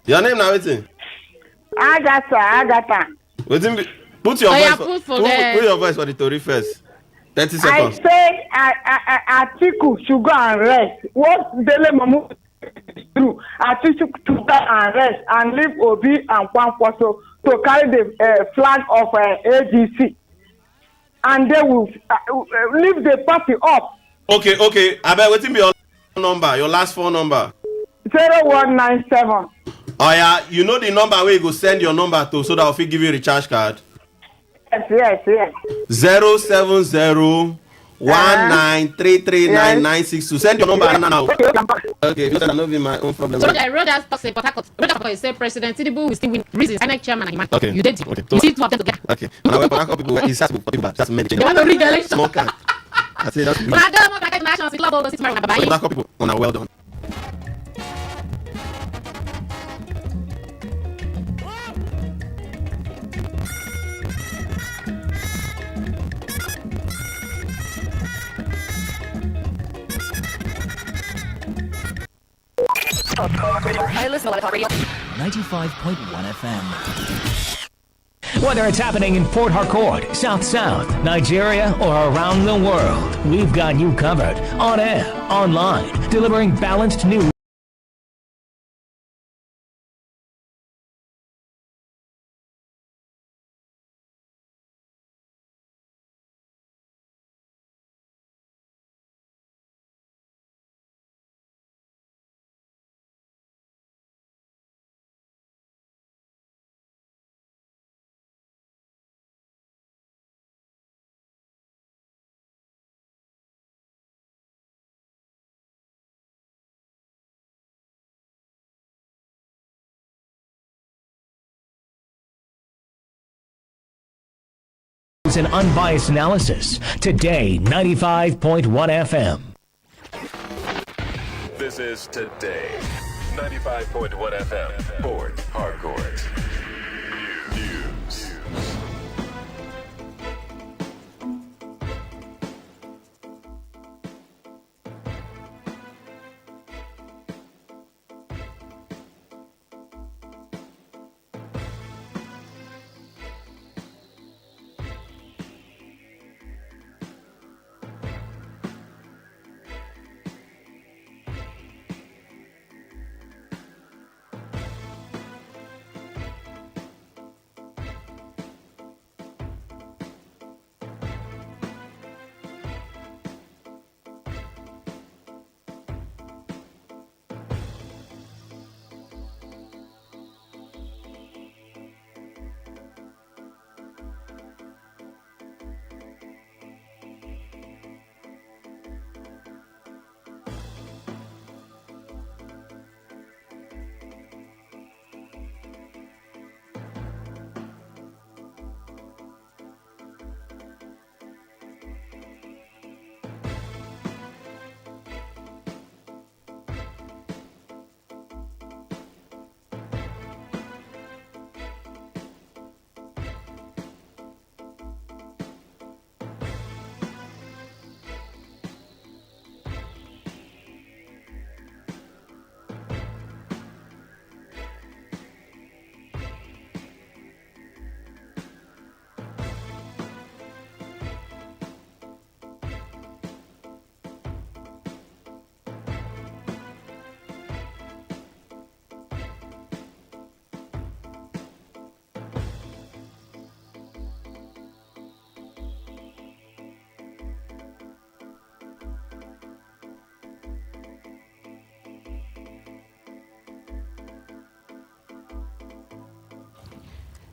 Your name now, waiting. Agatha. Waiting. Put your voice. Put your voice for the Tory first. 30 seconds. I say Atiku should go and rest. What Dele Mamu do? Atiku should go and rest and leave Obi and Kwankwaso to carry the flag of AGC, and they will leave the party up. Okay. I bet waiting be your number, your last 4 number. 0197. Oh yeah, you know the number where you go send your number to so that I'll give you a recharge card. Yes. 07019339962. Send your number now. Okay, because I know be my own problem. So I wrote that say Port Harcourt say President Tinubu will still win reasons. INEC chairman and okay. You did. Okay. You see two of them together. Okay. Now Port Harcourt people is just for people that's many. They want to rig election. Small card. I say that's. But I don't want to national city level. Port Harcourt people, well done. I listen to radio. 95.1 FM. Whether it's happening in Port Harcourt, South, Nigeria, or around the world, we've got you covered. On air, online, delivering balanced news. An unbiased analysis. Today, 95.1 FM. This is Today, 95.1 FM, Port Harcourt. News.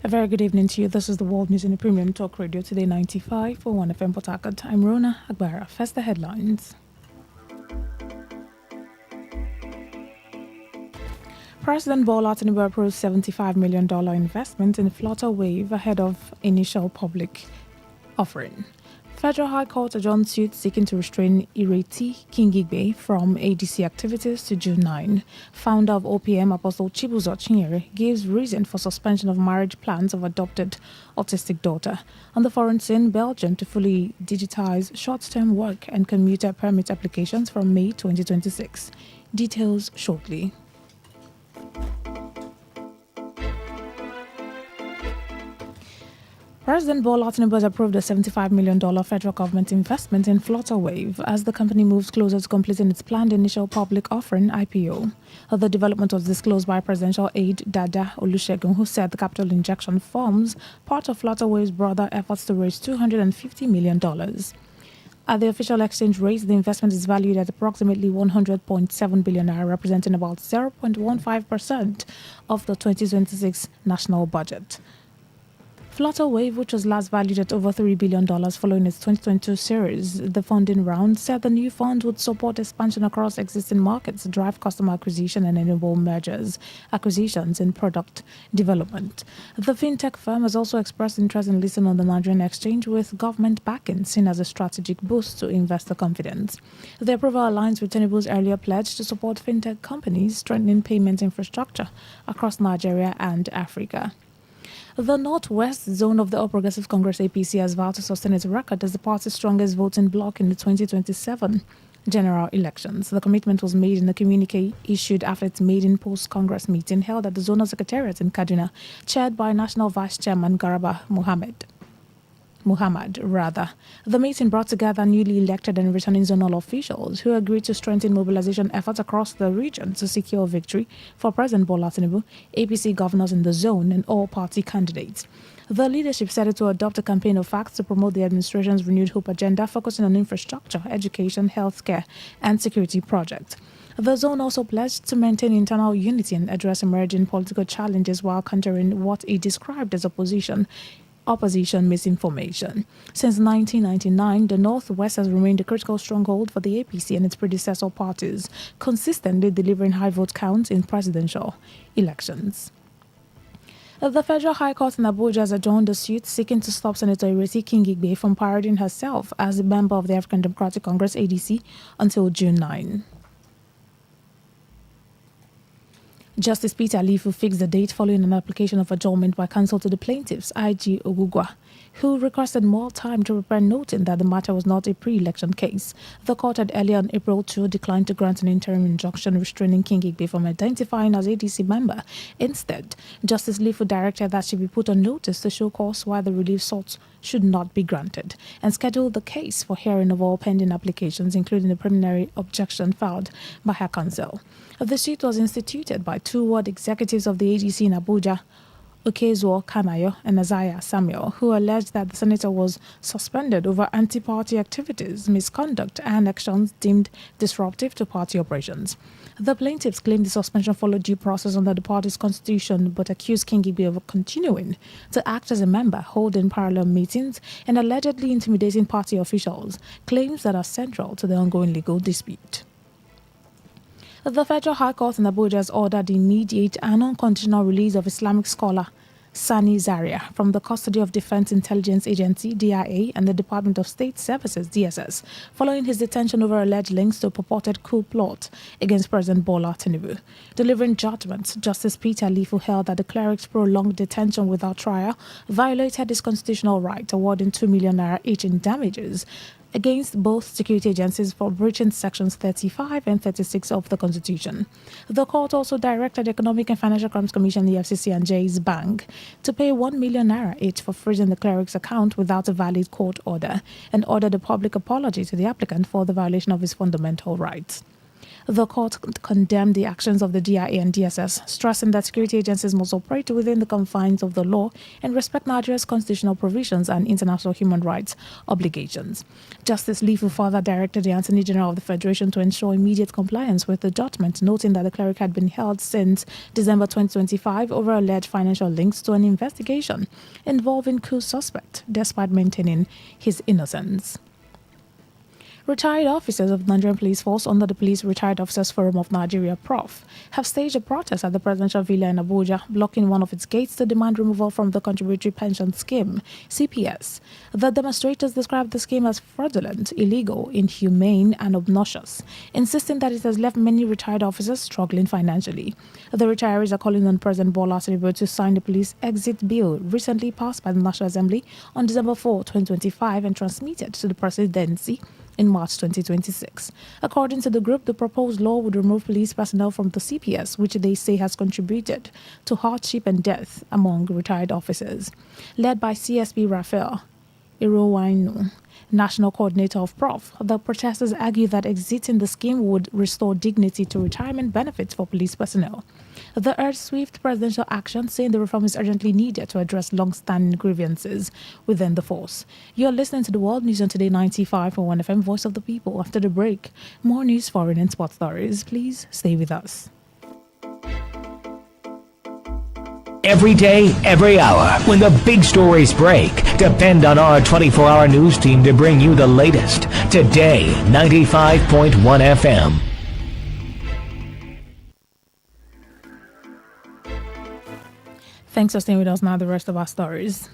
A very good evening to you. This is the World News in the Premium Talk Radio Today 95.1 FM Port Harcourt. I'm Rona Agbara. First the headlines. President Bola Tinubu approved $75 million investment in Flutter Wave ahead of initial public offering. Federal High Court adjourned suit seeking to restrain Ireti Kingigbe from ADC activities to June 9. Founder of OPM, Apostle Chibuzo Chinyere, gives reason for suspension of marriage plans of adopted autistic daughter. On the foreign scene, Belgium to fully digitize short-term work and commuter permit applications from May 2026. Details shortly. President Bola Tinubu has approved a $75 million federal government investment in Flutterwave as the company moves closer to completing its planned initial public offering IPO. The development was disclosed by presidential aide Dada Olusegun, who said the capital injection forms part of Flutterwave's broader efforts to raise $250 million. At the official exchange rate, the investment is valued at approximately 100.7 billion naira, representing about 0.15% of the 2026 national budget. Flutterwave, which was last valued at over $3 billion following its 2022 series, the funding round, said the new fund would support expansion across existing markets, drive customer acquisition, and enable mergers, acquisitions, and product development. The fintech firm has also expressed interest in listing on the Nigerian exchange with government backing, seen as a strategic boost to investor confidence. The approval aligns with Tinubu's earlier pledge to support fintech companies, strengthening payment infrastructure across Nigeria and Africa. The Northwest Zone of the All Progressive Congress APC has vowed to sustain its record as the party's strongest voting bloc in the 2027 general elections. The commitment was made in a communique issued after its maiden post-Congress meeting held at the Zonal Secretariat in Kaduna, chaired by National Vice Chairman Garaba Muhammad. The meeting brought together newly elected and returning zonal officials who agreed to strengthen mobilization efforts across the region to secure victory for President Bola Tinubu, APC governors in the zone, and all party candidates. The leadership set to adopt a campaign of facts to promote the administration's renewed hope agenda, focusing on infrastructure, education, healthcare, and security projects. The zone also pledged to maintain internal unity and address emerging political challenges while countering what it described as opposition misinformation. Since 1999, the Northwest has remained a critical stronghold for the APC and its predecessor parties, consistently delivering high vote counts in presidential elections. The Federal High Court in Abuja has adjourned a suit seeking to stop Senator Ireti Kingigbe from parodying herself as a member of the African Democratic Congress ADC until June 9. Justice Peter Alifu fixed the date following an application of adjournment by counsel to the plaintiffs, IG Ogugwa, who requested more time to prepare, noting that the matter was not a pre-election case. The court had earlier on April 2 declined to grant an interim injunction restraining Kingigbe from identifying as ADC member. Instead, Justice Alifu directed that she be put on notice to show cause why the relief sought should not be granted, and scheduled the case for hearing of all pending applications, including the preliminary objection filed by her counsel. The suit was instituted by two ward executives of the ADC in Abuja, Okezuo Kanayo and Isaiah Samuel, who alleged that the senator was suspended over anti-party activities, misconduct, and actions deemed disruptive to party operations. The plaintiffs claimed the suspension followed due process under the party's constitution, but accused Kingigbe of continuing to act as a member, holding parallel meetings, and allegedly intimidating party officials, claims that are central to the ongoing legal dispute. The Federal High Court in Abuja has ordered the immediate and unconditional release of Islamic scholar Sani Zaria from the custody of Defense Intelligence Agency (DIA) and the Department of State Services (DSS), following his detention over alleged links to a purported coup plot against President Bola Tinubu. Delivering judgment, Justice Peter Alifu held that the cleric's prolonged detention without trial violated his constitutional right, awarding 2 million naira each in damages against both security agencies for breaching sections 35 and 36 of the Constitution. The court also directed the Economic and Financial Crimes Commission, EFCC, and Jay's Bank to pay 1 million naira each for freezing the cleric's account without a valid court order, and ordered a public apology to the applicant for the violation of his fundamental rights. The court condemned the actions of the DIA and DSS, stressing that security agencies must operate within the confines of the law and respect Nigeria's constitutional provisions and international human rights obligations. Justice Lifu further directed the Attorney General of the Federation to ensure immediate compliance with the judgment, noting that the cleric had been held since December 2025 over alleged financial links to an investigation involving coup suspect, despite maintaining his innocence. Retired officers of the Nigerian Police Force under the Police Retired Officers Forum of Nigeria, PROF, have staged a protest at the presidential villa in Abuja, blocking one of its gates to demand removal from the Contributory Pension Scheme, CPS. The demonstrators described the scheme as fraudulent, illegal, inhumane, and obnoxious, insisting that it has left many retired officers struggling financially. The retirees are calling on President Bola Tinubu to sign the police exit bill recently passed by the National Assembly on December 4, 2025, and transmitted to the presidency in March 2026. According to the group, the proposed law would remove police personnel from the CPS, which they say has contributed to hardship and death among retired officers. Led by CSP Raphael Irowainu, national coordinator of PROF, the protesters argue that exiting the scheme would restore dignity to retirement benefits for police personnel. They urged swift presidential action, saying the reform is urgently needed to address long-standing grievances within the force. You're listening to the World News on Today 95.1 FM, Voice of the People. After the break, more news, foreign and sports stories. Please stay with us. Every day, every hour, when the big stories break, depend on our 24-hour news team to bring you the latest. Today, 95.1 FM. Thanks for staying with us. Now the rest of our stories.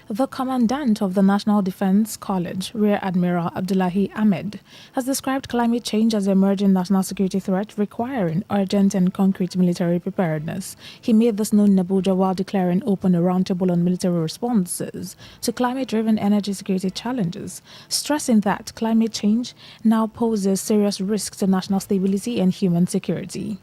The commandant of the National Defense College, Rear Admiral Abdullahi Ahmed, has described climate change as an emerging national security threat requiring urgent and concrete military preparedness. He made this known in Abuja while declaring open a roundtable on military responses to climate-driven energy security challenges, stressing that climate change now poses serious risks to national stability and human security.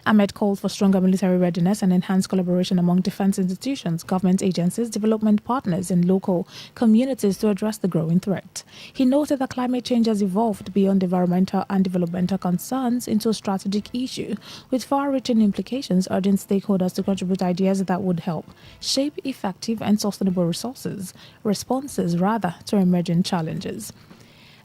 Ahmed called for stronger military readiness and enhanced collaboration among defense institutions, government agencies, development partners, and local communities to address the growing threat. He noted that climate change has evolved beyond environmental and developmental concerns into a strategic issue with far-reaching implications, urging stakeholders to contribute ideas that would help shape effective and sustainable responses to emerging challenges.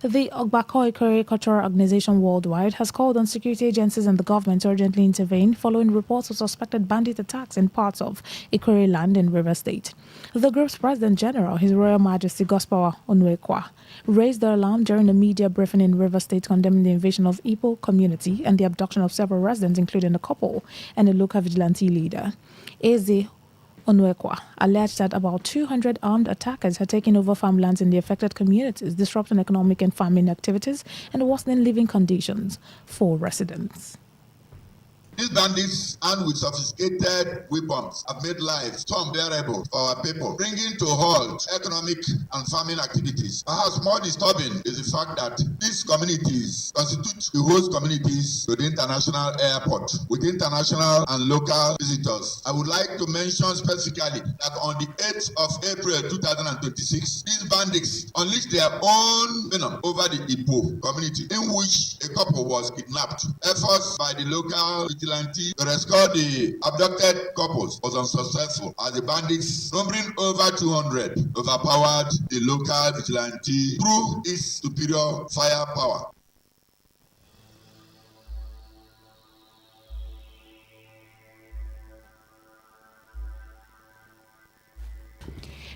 The Ogbako Ikore Cultural Organization Worldwide has called on security agencies and the government to urgently intervene following reports of suspected bandit attacks in parts of Ikore land in River State. The group's President General, His Royal Majesty Gospawa Onwekwa, raised the alarm during a media briefing in River State condemning the invasion of Igbo community and the abduction of several residents, including a couple and a local vigilante leader. Eze Onwekwa alleged that about 200 armed attackers had taken over farmlands in the affected communities, disrupting economic and farming activities and worsening living conditions for residents. These bandits, armed with sophisticated weapons, have made life so unbearable for our people, bringing to halt economic and farming activities. Perhaps more disturbing is the fact that these communities constitute the host communities to the international airport, with international and local visitors. I would like to mention specifically that on the 8th of April 2026, these bandits unleashed their own venom over the Igbo community, in which a couple was kidnapped. Efforts by the local vigilante to rescue the abducted couples was unsuccessful, as the bandits, numbering over 200, overpowered the local vigilante through its superior firepower.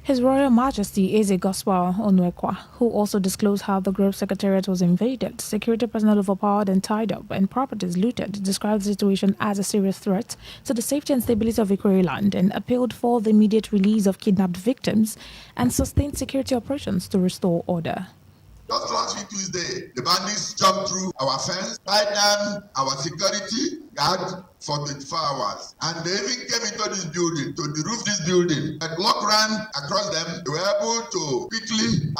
His Royal Majesty Eze Gospawa Onwekwa, who also disclosed how the group's secretariat was invaded, security personnel overpowered and tied up, and properties looted, described the situation as a serious threat to the safety and stability of Ikore land and appealed for the immediate release of kidnapped victims and sustained security operations to restore order. Just last week Tuesday, the bandits jumped through our fence, tied down our security guard for 24 hours. And they even came into this building, to the roof this building. A block ran across them. They were able to quickly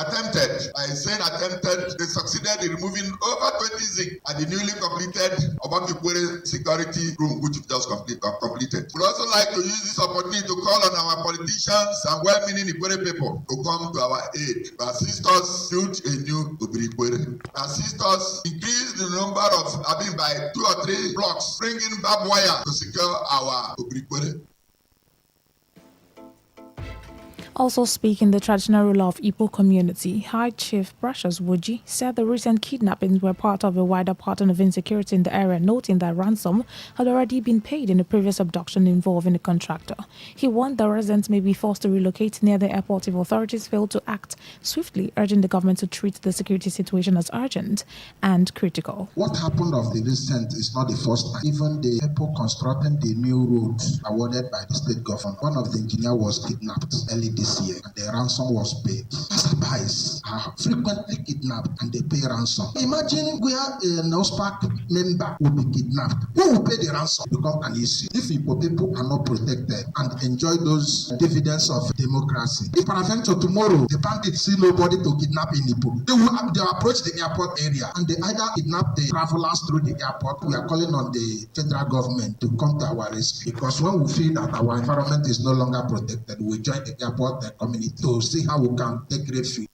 they succeeded in removing over 20 zinc at the newly completed Obakikwere security room, which we just completed. We'd also like to use this opportunity to call on our politicians and well-meaning Ikwere people to come to our aid, to assist us build a new Ikwere, assist us increase the number of, by 2 or 3 blocks, bringing barbed wire to secure our Ikwere. Also speaking, the traditional ruler of Igbo community, High Chief Precious Wuji, said the recent kidnappings were part of a wider pattern of insecurity in the area, noting that ransom had already been paid in a previous abduction involving a contractor. He warned that residents may be forced to relocate near the airport if authorities fail to act swiftly, urging the government to treat the security situation as urgent and critical. What happened of the recent is not the first time. Even the people constructing the new road awarded by the state government, one of the engineers was kidnapped early this this year, and the ransom was paid. Passerbys are frequently kidnapped and they pay ransom. Imagine where a NOSPAC member will be kidnapped. Who will pay the ransom? Become an issue. If Igbo people are not protected and enjoy those dividends of democracy, if peradventure tomorrow the bandits see nobody to kidnap in Igbo, they will approach the airport area and they either kidnap the travelers through the airport. We are calling on the federal government to come to our rescue, because when we feel that our environment is no longer protected, we join the airport community to see how we can take refuge.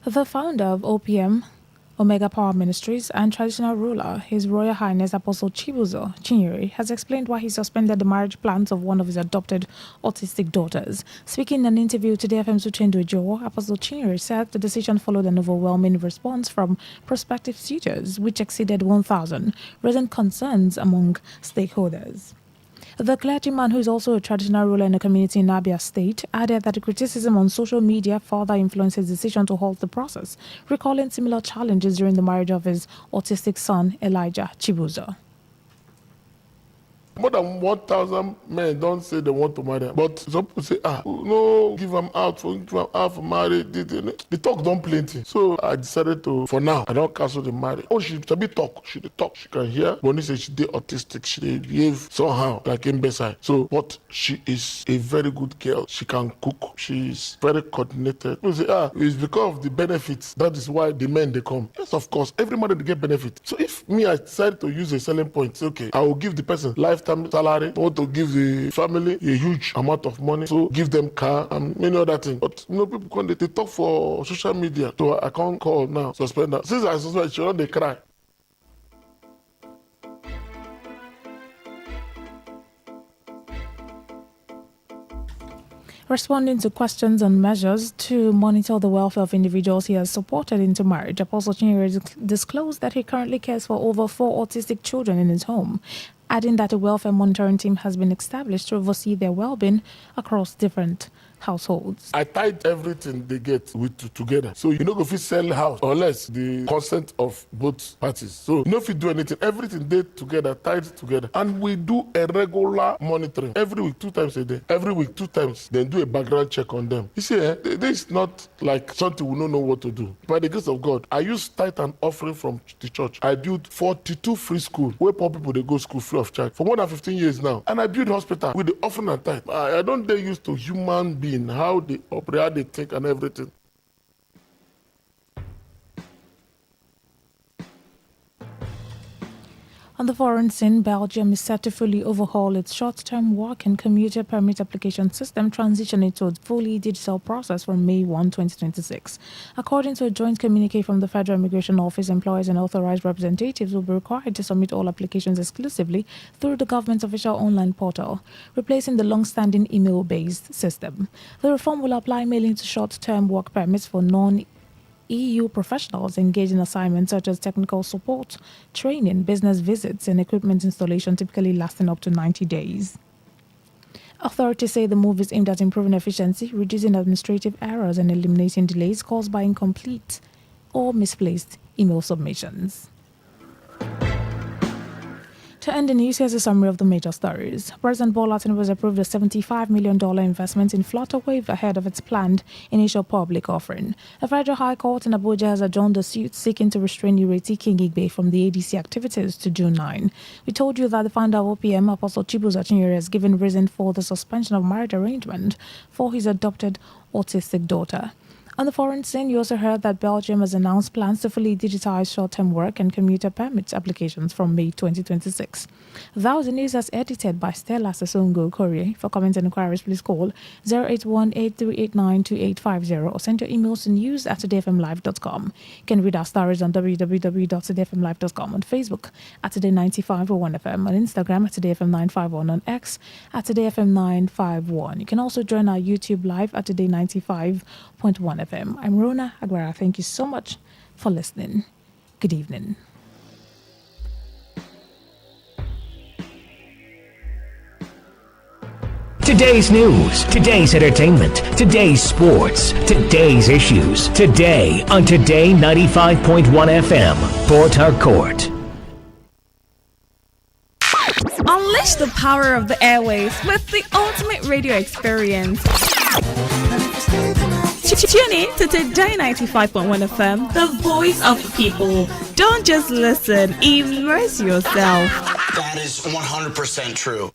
The founder of OPM, Omega Power Ministries, and traditional ruler, His Royal Highness Apostle Chibuzo Chinyere, has explained why he suspended the marriage plans of one of his adopted autistic daughters. Speaking in an interview to Today FM's Uchendu Jowo, Apostle Chinyere said the decision followed an overwhelming response from prospective suitors, which exceeded 1,000, raising concerns among stakeholders. The clergyman, who is also a traditional ruler in a community in Abia State, added that the criticism on social media further influenced his decision to halt the process, recalling similar challenges during the marriage of his autistic son, Elijah Chibuzo. More than 1,000 men don't say they want to marry, but some people say, no, give them out for marriage. The talk don't plenty. So I decided to, for now, I don't cancel the marriage. Oh, she be talk. She talk. She can hear. But when say she dey autistic, she dey behave somehow like imbecile. So, but she is a very good girl. She can cook. She is very coordinated. People say, it's because of the benefits. That is why the men they come. Yes, of course, every man they get benefit. So if me, I decide to use a selling point, say, okay, I will give the person lifetime salary, I want to give the family a huge amount of money, so give them car and many other things. But people come, they talk for social media, so I can't call now, suspend that. Since I suspend, she don't they cry. Responding to questions on measures to monitor the welfare of individuals he has supported into marriage, Apostle Chinyere disclosed that he currently cares for over 4 autistic children in his home, adding that a welfare monitoring team has been established to oversee their well-being across different households. I tied everything they get together. So you know if you sell house unless the consent of both parties. So you know if you do anything, everything they together, tied together. And we do a regular monitoring every week, 2 times a day. Every week, 2 times. Then do a background check on them. You see, this is not like something we don't know what to do. By the grace of God, I use tithe and offering from the church. I built 42 free schools where poor people they go school free of charge for more than 15 years now. And I built hospital with the offering and tithe. I don't get used to human beings, how they operate, how they think and everything. On the foreign scene, Belgium is set to fully overhaul its short-term work and commuter permit application system, transitioning to a fully digital process from May 1, 2026. According to a joint communique from the Federal Immigration Office, employers and authorized representatives will be required to submit all applications exclusively through the government's official online portal, replacing the long-standing email-based system. The reform will apply mainly to short-term work permits for EU professionals engaged in assignments such as technical support, training, business visits, and equipment installation, typically lasting up to 90 days. Authorities say the move is aimed at improving efficiency, reducing administrative errors, and eliminating delays caused by incomplete or misplaced email submissions. To end the news, here's a summary of the major stories. President Bola Tinubu has approved a $75 million investment in Flutterwave ahead of its planned initial public offering. A federal high court in Abuja has adjourned the suit seeking to restrain Ireti Kingigbe from the ADC activities to June 9. We told you that the founder of OPM, Apostle Chibuzo Chinyere, has given reason for the suspension of marriage arrangement for his adopted autistic daughter. On the foreign scene, you also heard that Belgium has announced plans to fully digitize short-term work and commuter permit applications from May 2026. That was the news as edited by Stella Sasongo Korea. For comments and inquiries, please call 081-8389-2850 or send your emails to news@todayfmlive.com. You can read our stories on www.todayfmlive.com, on Facebook at Today95.1fm, on Instagram at TodayFM951, on X at TodayFM951. You can also join our YouTube live at Today95.1fm. I'm Rona Aguara. Thank you so much for listening. Good evening. Today Today's news, today's entertainment, today's sports, today's issues. Today on Today 95.1 FM, Port Harcourt. Unleash the power of the airwaves with the ultimate radio experience. Tune in to Today 95.1 FM, the voice of the people. Don't just listen, immerse yourself. That is 100% true.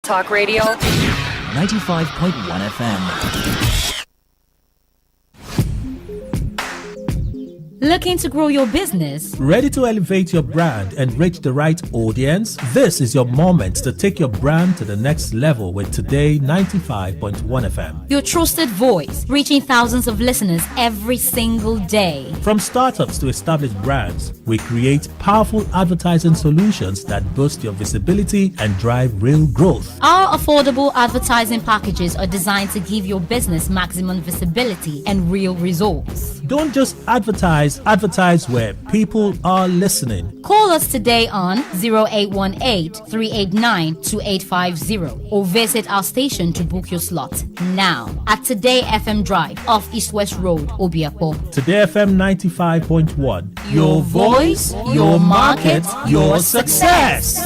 Talk Radio. 95.1 FM. Looking to grow your business? Ready to elevate your brand and reach the right audience? This is your moment to take your brand to the next level with Today 95.1 FM. Your trusted voice, reaching thousands of listeners every single day. From startups to established brands, we create powerful advertising solutions that boost your visibility and drive real growth. Our affordable advertising packages are designed to give your business maximum visibility and real results. Don't just advertise where people are listening. Call us today on 0818-389-2850 or visit our station to book your slot now at Today FM Drive off East West Road, Obiapo. Today FM 95.1. Your voice, your market, your success.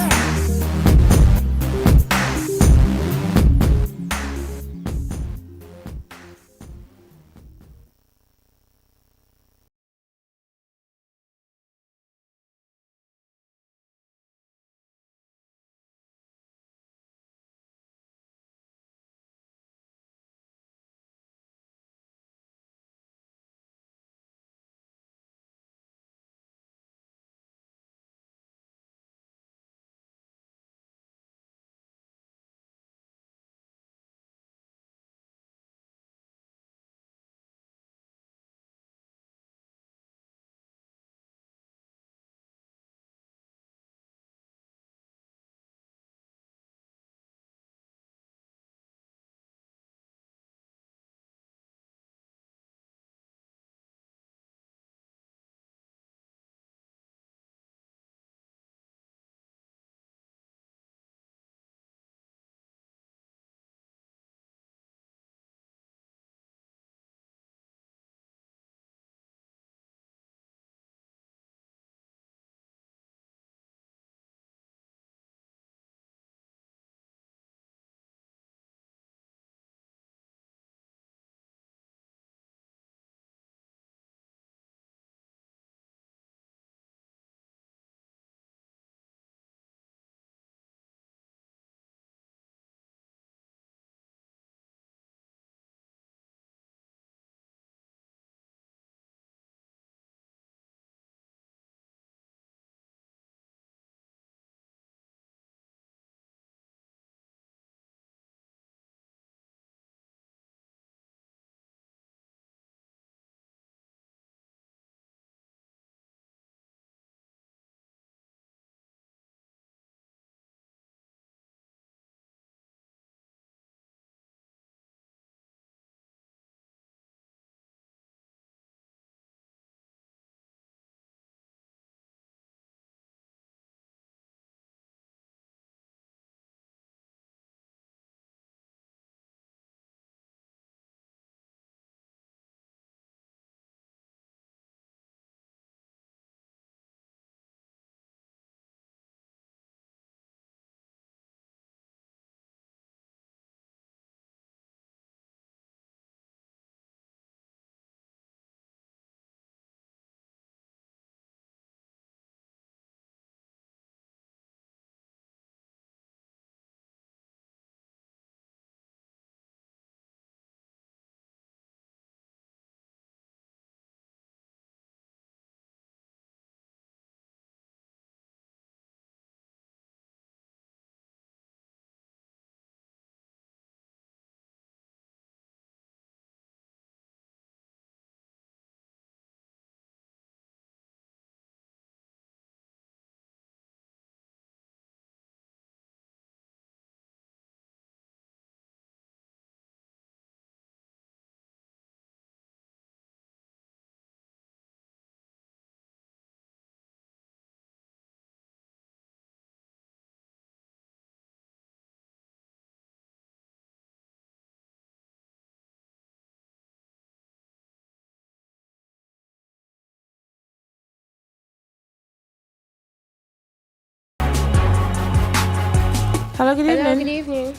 Hello, good evening. Hello, good evening.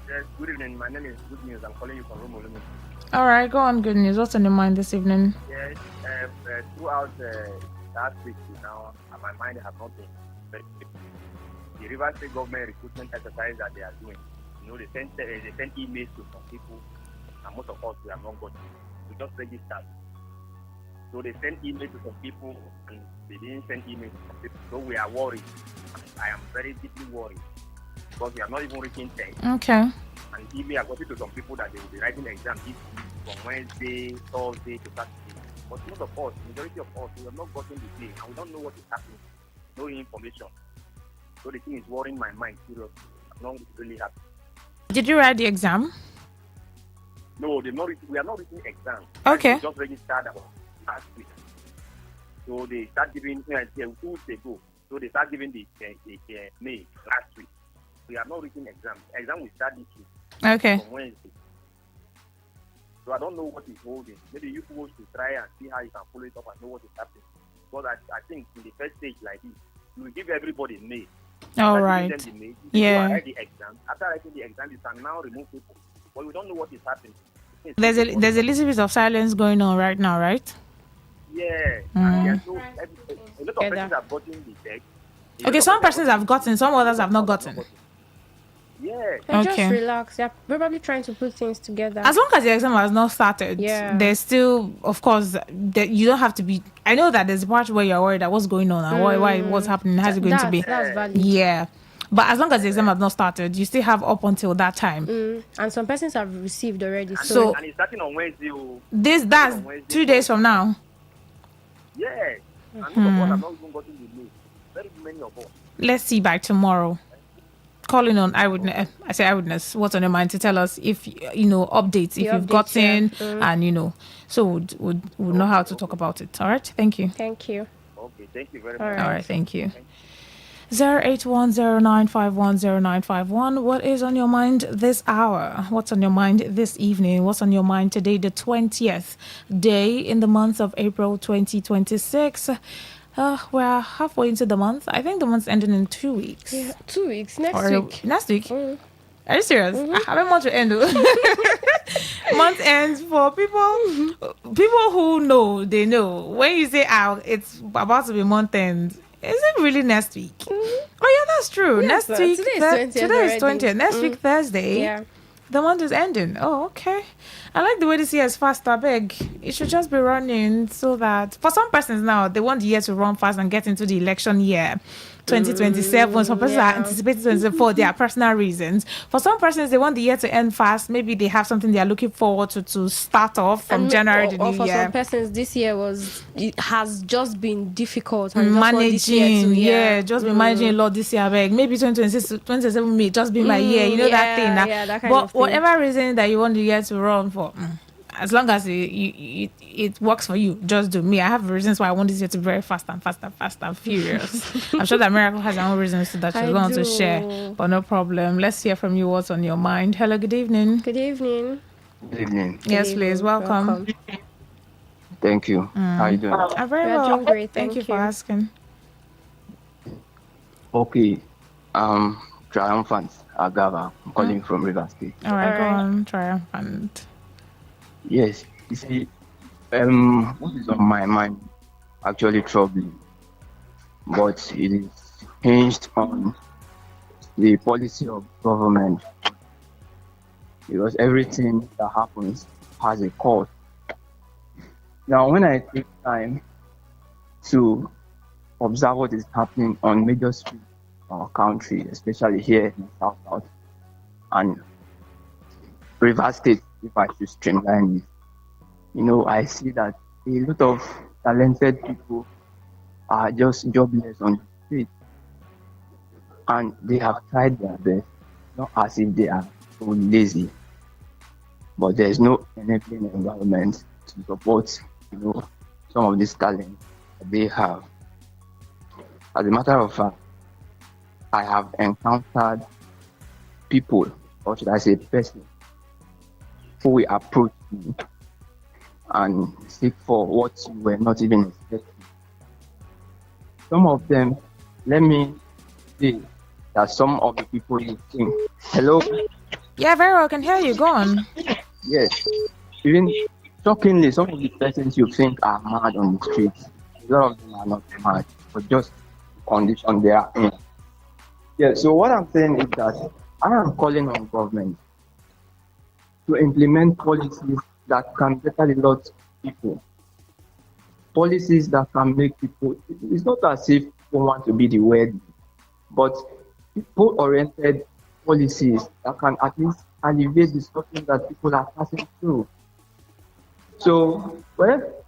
Yes, good evening. My name is Good News. I'm calling you from Romolu. All right, go on. Good news. What's on your mind this evening? Yes, throughout last week now, my mind has not been very. the Rivers State government recruitment exercise that they are doing. They send emails to some people, and most of us we have not got it. We just registered. So they send emails to some people, and they didn't send emails to some people. So we are worried. I am very deeply worried because we are not even reaching 10. Okay. And even I got it to some people that they will be writing exams this week from Wednesday, Thursday to Saturday. But most of us, majority of us, we have not gotten the day, and we don't know what is happening. No information. So the thing is worrying my mind seriously. I'm not really happy. Did you write the exam? No, we are not written exams. Okay. We just registered about last week. So they start giving 2 weeks ago. So they start giving the May last week. We are not written exams. Exam will start this week. Okay. From Wednesday. So I don't know what is holding. Maybe you supposed to try and see how you can follow it up and know what is happening. Because I think in the first stage like this, you will give everybody May. All right. Yeah. Write the exam. After writing the exam, you can now remove people. But we don't know what is happening. There's a little bit of silence going on right now, right? Yeah. And a lot of persons have gotten the text. Okay, some persons have gotten, some others have not gotten. Yeah. Just relax. They're probably trying to put things together. As long as the exam has not started, there's still, of course, you don't have to be. I know that there's a part where you're worried that what's going on and what's happening, how's it going to be. That's valid. Yeah. But as long as the exam has not started, you still have up until that time. And some persons have received already. And it's starting on Wednesday. That's 2 days from now. Yeah. And most of us have not even gotten the news. Very many of us. Let's see by tomorrow. Calling on eyewitness. I say eyewitness. What's on your mind to tell us if updates if you've gotten and so we'll know how to talk about it. All right. Thank you. Thank you. Okay. Thank you very much. All right. Thank you. 08109510951. What is on your mind this hour? What's on your mind this evening? What's on your mind today, the 20th day in the month of April 2026? We're halfway into the month. I think the month's ending in 2 weeks. Yeah, 2 weeks. Next week. Next week? Are you serious? I haven't much to end. Month ends for people who know, they know. When you say it's about to be month end, is it really next week? Oh yeah, that's true. Yes, next week. Today is 20th. Next week, Thursday. Yeah. The month is ending. Oh, okay. I like the way this year is fast. I beg. It should just be running so that for some persons now, they want the year to run fast and get into the election year. 2027. Some persons are anticipating 2024. There are personal reasons. For some persons, they want the year to end fast. Maybe they have something they are looking forward to start off from January to New Year. For some persons, this year has just been difficult. And managing, just been managing a lot this year. Beg. Maybe 2027 may just be my year. You know that thing. That kind of thing. Whatever reason that you want the year to run for. As long as it works for you, just do. Me, I have reasons why I want this year to be very fast and furious. I'm sure that Miracle has her own reasons that she's going to share, but no problem. Let's hear from you what's on your mind. Hello, good evening. Good evening. Good evening. Yes, please. Welcome. Thank you. How are you doing? I'm very well. Doing great. Thank you for asking. Okay. Triumphant Agava. I'm calling from River State. All right, go on. Triumphant. Yes, you see, what is on my mind actually troubling, but it is hinged on the policy of government, because everything that happens has a cost. Now, when I take time to observe what is happening on major streets of our country, especially here in the South and River State, if I should streamline it, I see that a lot of talented people are just jobless on the street, and they have tried their best, not as if they are so lazy, but there is no enabling environment to support, some of these talents that they have. As a matter of fact, I have encountered people, or should I say persons, who will approach you and seek for what you were not even expecting. Some of them, let me say that some of the people you think, hello? Yeah, very well, I can hear you. Go on. Yes. Even shockingly, some of the persons you think are mad on the streets, a lot of them are not mad, but just condition they are in. Yeah, so what I'm saying is that I am calling on government to implement policies that can better relate people. Policies that can make people, it's not as if people want to be the wealthy, but people-oriented policies that can at least alleviate the suffering that people are passing through. So, well,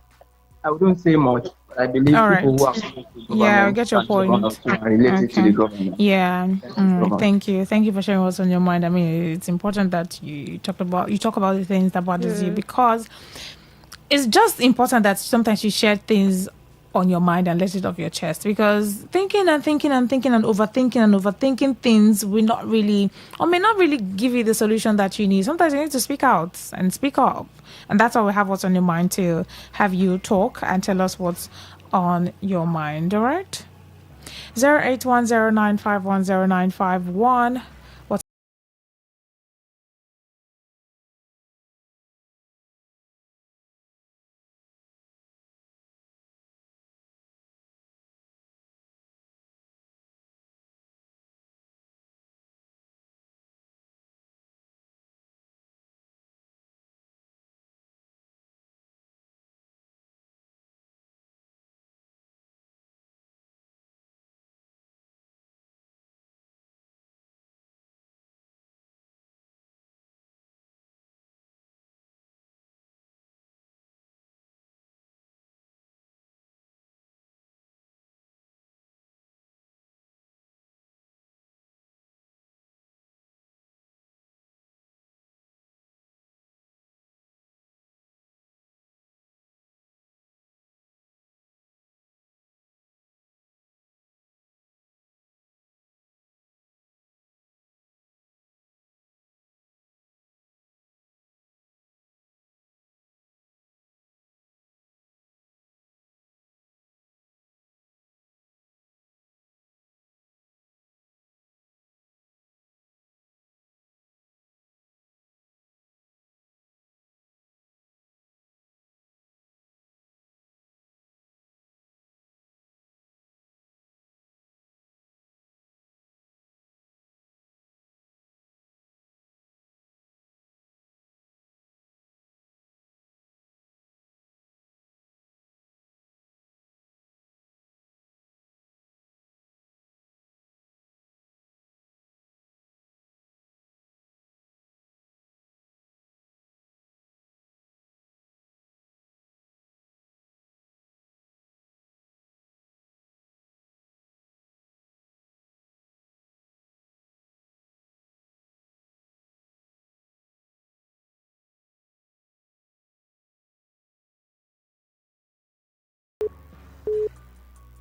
I wouldn't say much, but I believe All people who right. are close to Yeah, I government get your can say one or point. two and relate it to the Okay. government. Yeah. Thank you so much. Thank you. Thank you for sharing what's on your mind. I mean, it's important that you talk about the things that bothers you, because it's just important that sometimes you share things on your mind and let it off your chest, because thinking and overthinking things will not really, or may not really give you the solution that you need. Sometimes you need to speak out and speak up, and that's why we have what's on your mind, to have you talk and tell us what's on your mind. All right, 08109510951. What's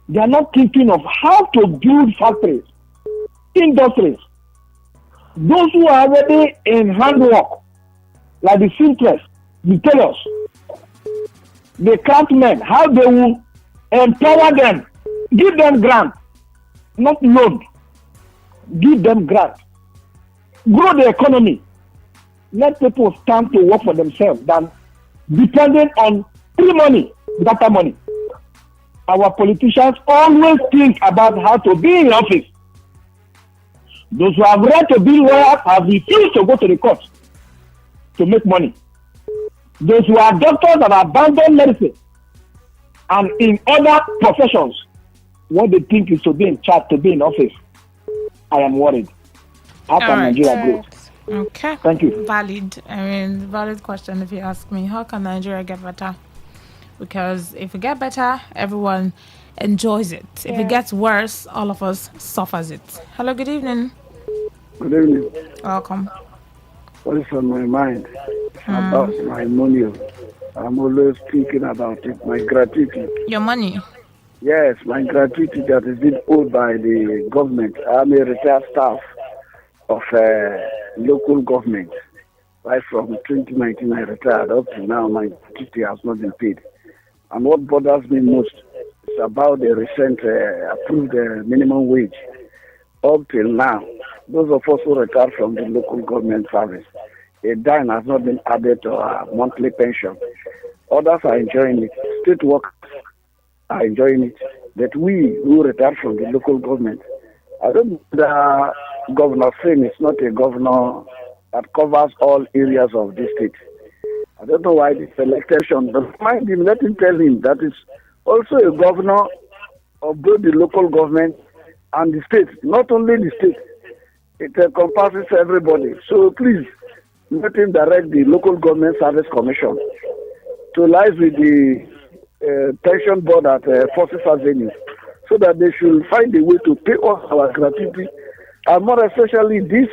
They are not thinking of how to build factories, industries. Those who are already in handwork, like the seamstress, the tailors, the craftsmen, how they will empower them, give them grant, not loan, give them grant, grow the economy. Let people stand to work for themselves than depending on free money, data money. Our politicians always think about how to be in office. Those who have right to be lawyers have refused to go to the court to make money. Those who are doctors have abandoned medicine. And in other professions, what they think is to be in charge, to be in office. I am worried. How can Nigeria grow? Okay. Thank you. Valid question if you ask me. How can Nigeria get better? Because if we get better, everyone enjoys it. If it gets worse, all of us suffers it. Hello, good evening. Good evening. Welcome. What is on my mind about my money? I'm always thinking about it. My gratuity. Your money? Yes, my gratuity that is being owed by the government. I'm a retired staff of local government. Right from 2019, I retired. Up to now, my gratuity has not been paid. And what bothers me most is about the recent approved minimum wage. Up till now, those of us who retired from the local government service, a dime has not been added to our monthly pension. Others are enjoying it. State workers are enjoying it. But we who retired from the local government, I don't know that Governor Finn is not a governor that covers all areas of the state. I don't know why this election, but mind him, let him tell him that is also a governor of both the local government and the state, not only the state. It encompasses everybody. So please, let him direct the local government service commission to liaise with the pension board at Forces Avenue so that they should find a way to pay off our gratuity and more especially this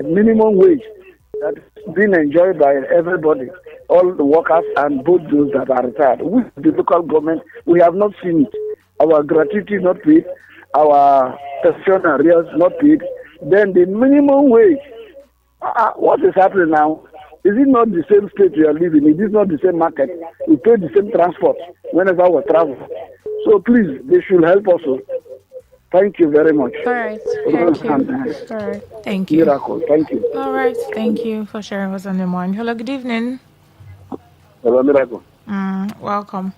minimum wage that is being enjoyed by everybody, all the workers and both those that are retired. With the local government, we have not seen it. Our gratuity not paid, our pension arrears not paid. Then the minimum wage, what is happening now? Is it not the same state we are living in? It is not the same market. We pay the same transport whenever we travel. So please, they should help us. Thank you very much. All right. Thank you. All right. Thank you. Miracle. Thank you. All right. Thank you for sharing what's on your mind. Hello. Good evening. Hello, Miracle. Welcome.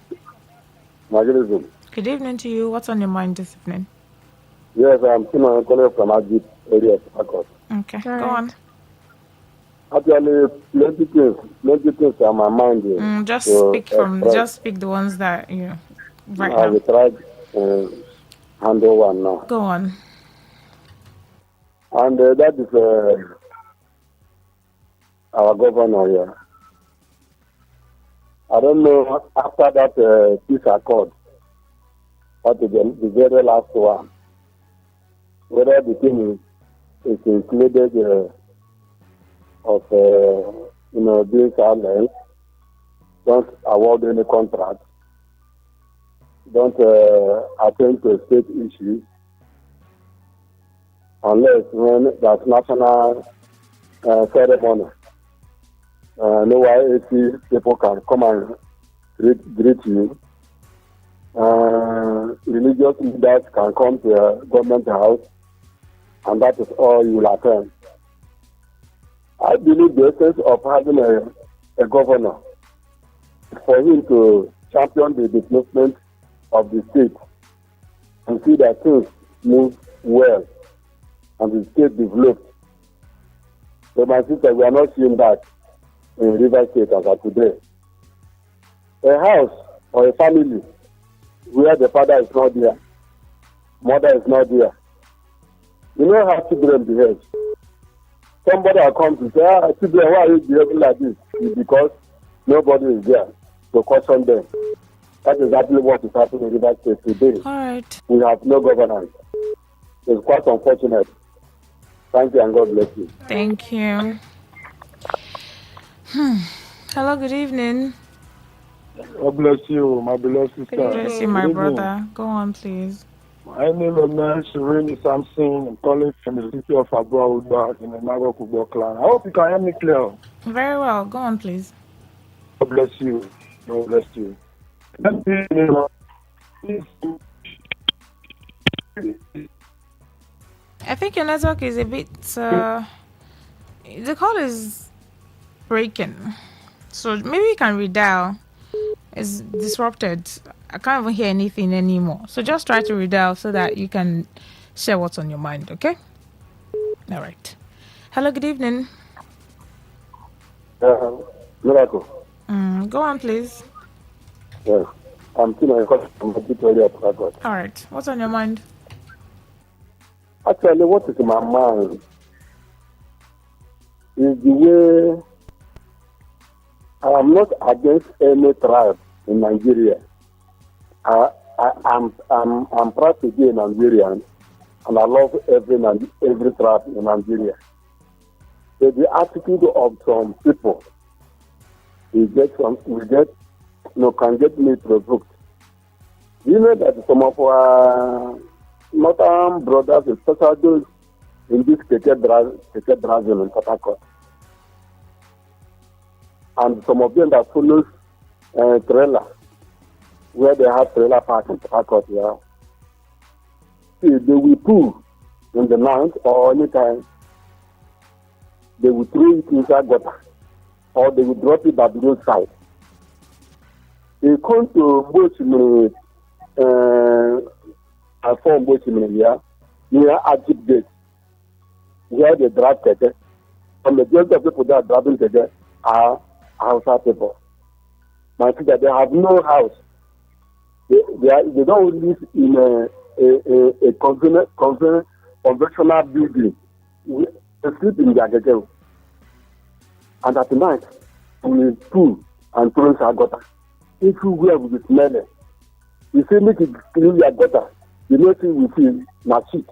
Good evening. Good evening to you. What's on your mind this evening? Yes, I'm calling from Agit area of Akot. Okay. Go on. Actually, plenty things on my mind. Just speak the ones that you right now. I will try handle one now. Go on. And that is our governor here. I don't know after that peace accord, what is the very last one, whether the thing is included of being silent, don't award any contract, don't attend to state issues, unless when there's national ceremony. No YAC people can come and greet you. Religious leaders can come to a government house, and that is all you will attend. I believe the essence of having a governor is for him to champion the development of the state and see that things move well and the state develops. So my sister, we are not seeing that in River State as of today. A house or a family where the father is not there, mother is not there, you know how children behave. Somebody will come to say, children, why are you behaving like this? It's because nobody is there to caution them. That's exactly what is happening in River State today. All right. We have no governance. It's quite unfortunate. Thank you and God bless you. Thank you. Hello, good evening. God bless you, my beloved sister. God bless you, my brother. Go on, please. My name is Serene Samson. I'm calling from the city of Abuja in the Mago Kubo clan. I hope you can hear me clear. Very well. Go on, please. God bless you. God bless you. I think your network is a bit... the call is breaking. So maybe you can redial. It's disrupted. I can't even hear anything anymore. So just try to redial so that you can share what's on your mind, okay? All right. Hello, good evening. Miracle. Go on, please. Yes. I'm Tina from Victoria of Akot. All right. What's on your mind? Actually, what is in my mind is the way I am not against any tribe in Nigeria. I'm proud to be a Nigerian, and I love every tribe in Nigeria. So the attitude of some people can get me provoked. You know that some of our northern brothers, especially those in this Keke Brazil in Port Harcourt, and some of them that follows trailer, where they have trailer park in Port Harcourt, yeah. See, they will pull in the night or anytime. They will throw it inside gutter, or they will drop it at the roadside. They come to Bochimiri, I form Bochimiri, yeah. near Ajib Gate, where they drive Keke. The majority of people that are driving Keke are Hausa people. My sister, they have no house. They don't live in a conventional building. They sleep in their Keke. And at night, we pool and throw our gutter. Everywhere will be smelling. You say make it clean your gutter. You know thing we see na shit.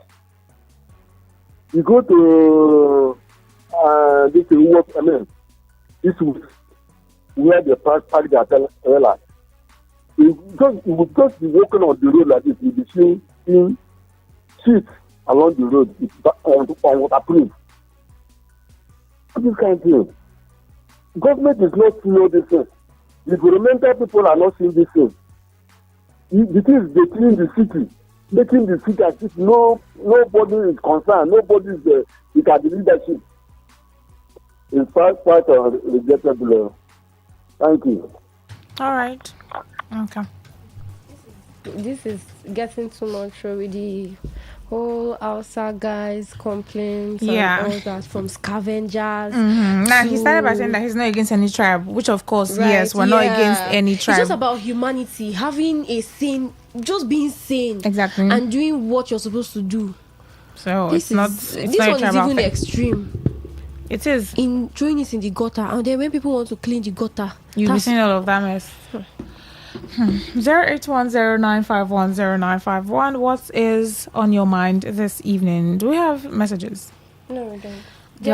You go to this work, this where the park their trailer. You would just be walking on the road like this. You be seeing shit along the road. It's on waterproof. This kind of thing. Government is not seeing this thing. The environmental people are not seeing this thing. The thing is they clean the city, making the city as if nobody is concerned, nobody is at the leadership. It's quite regrettable. Thank you. All right. Okay. This is getting too much with the whole outside guys complaints and all that from scavengers. Now he started by saying that he's not against any tribe, which of course, yes, we're not against any tribe. It's just about humanity, having a sane, just being sane, exactly, and doing what you're supposed to do. So this one is even extreme. It is in throwing it in the gutter, and then when people want to clean the gutter, you'll be seeing all of that mess. 08109510951. What is on your mind this evening? Do we have messages? No, we don't.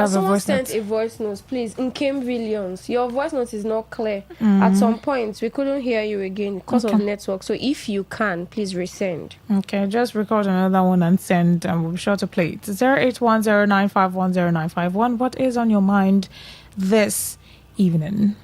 Someone sent a voice note. Please, in Kim Williams, your voice note is not clear. At some point, we couldn't hear you again because of network. So if you can, please resend. Okay, just record another one and send, and we'll be sure to play it. 08109510951. What is on your mind this evening?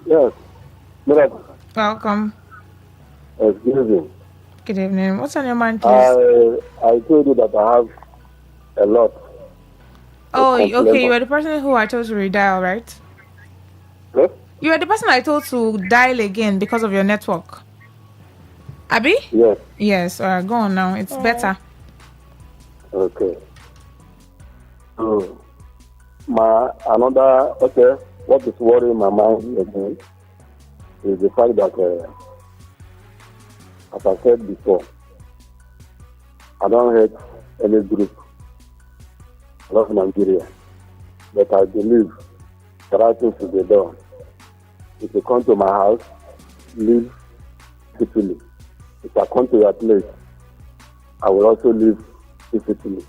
Yes. Welcome. Excuse me. Good evening. What's on your mind, please? I told you that I have a lot. Oh, okay. You are the person who I told to redial, right? Yes? You are the person I told to dial again because of your network. Abby? Yes. Yes. Go on now. It's better. Okay. So, what is worrying my mind again is the fact that, as I said before, I don't hate any group. I love Nigeria. But I believe the right thing should be done. If you come to my house, live peacefully. If I come to your place, I will also live peacefully.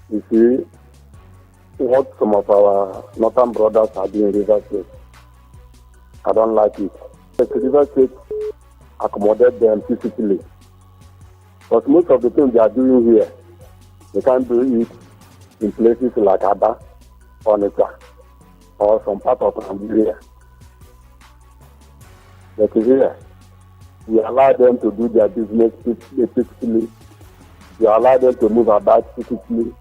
You see, what some of our northern brothers are doing in River State, I don't like it. The River State accommodate them peacefully. But most of the things they are doing here, they can't do it in places like Aba, Onitsha, or some part of Nigeria. But here, we allow them to do their business peacefully. We allow them to move about peacefully.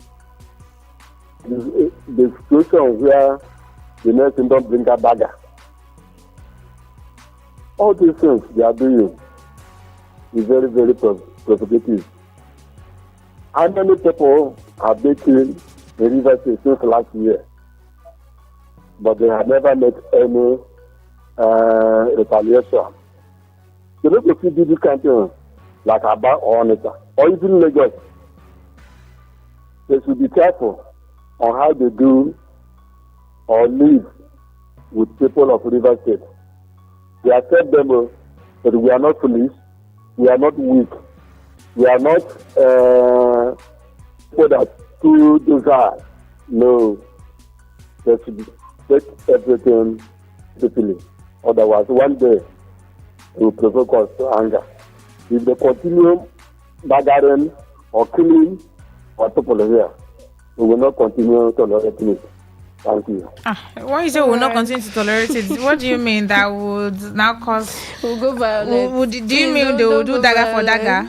The situation where the nation don't bring a dagger. All these things they are doing is very, very provocative. How many people have been killed in River State since last year? But they have never made any retaliation. They don't go do this kind of thing like Aba or Onitsha or even Lagos. They should be careful on how they do or live with people of River State. We accept them, but we are not foolish, we are not weak, we are not people that too desire. No, they should take everything peacefully. Otherwise, one day it will provoke us to anger. If they continue baggering or killing our people here, we will not continue tolerating it. Thank you. When you say we will not continue to tolerate it, what do you mean? That would now cause... We'll go violent. Do you mean they will do dagger for dagger?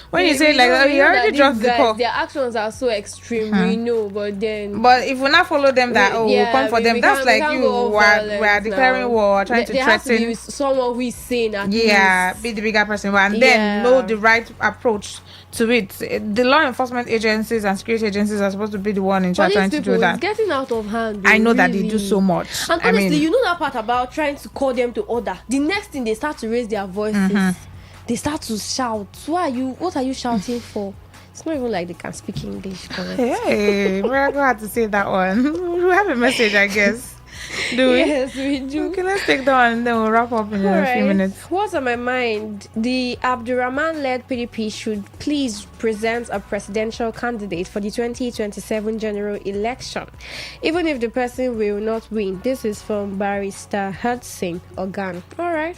When you say like, you already dropped the call. Their actions are so extreme, we know, but then... But if we not follow them, we'll come for them. That's like we are declaring war, trying to threaten... There has to be someone who is sane at least. Be the bigger person, and then know the right approach to it. The law enforcement agencies and security agencies are supposed to be the one in charge trying to do that. It's getting out of hand. I know that they do so much. And honestly, you know that part about trying to call them to order. The next thing, they start to raise their voices. They start to shout. What are you shouting for? It's not even like they can speak English. Hey, we're glad to say that one. We have a message, I guess. Do we? Yes, we do. Okay, let's take that one and then we'll wrap up in a few minutes. What's on my mind? The Abdurrahman-led PDP should please present a presidential candidate for the 2027 general election, even if the person will not win. This is from Barrister Hudson Ogan. All right.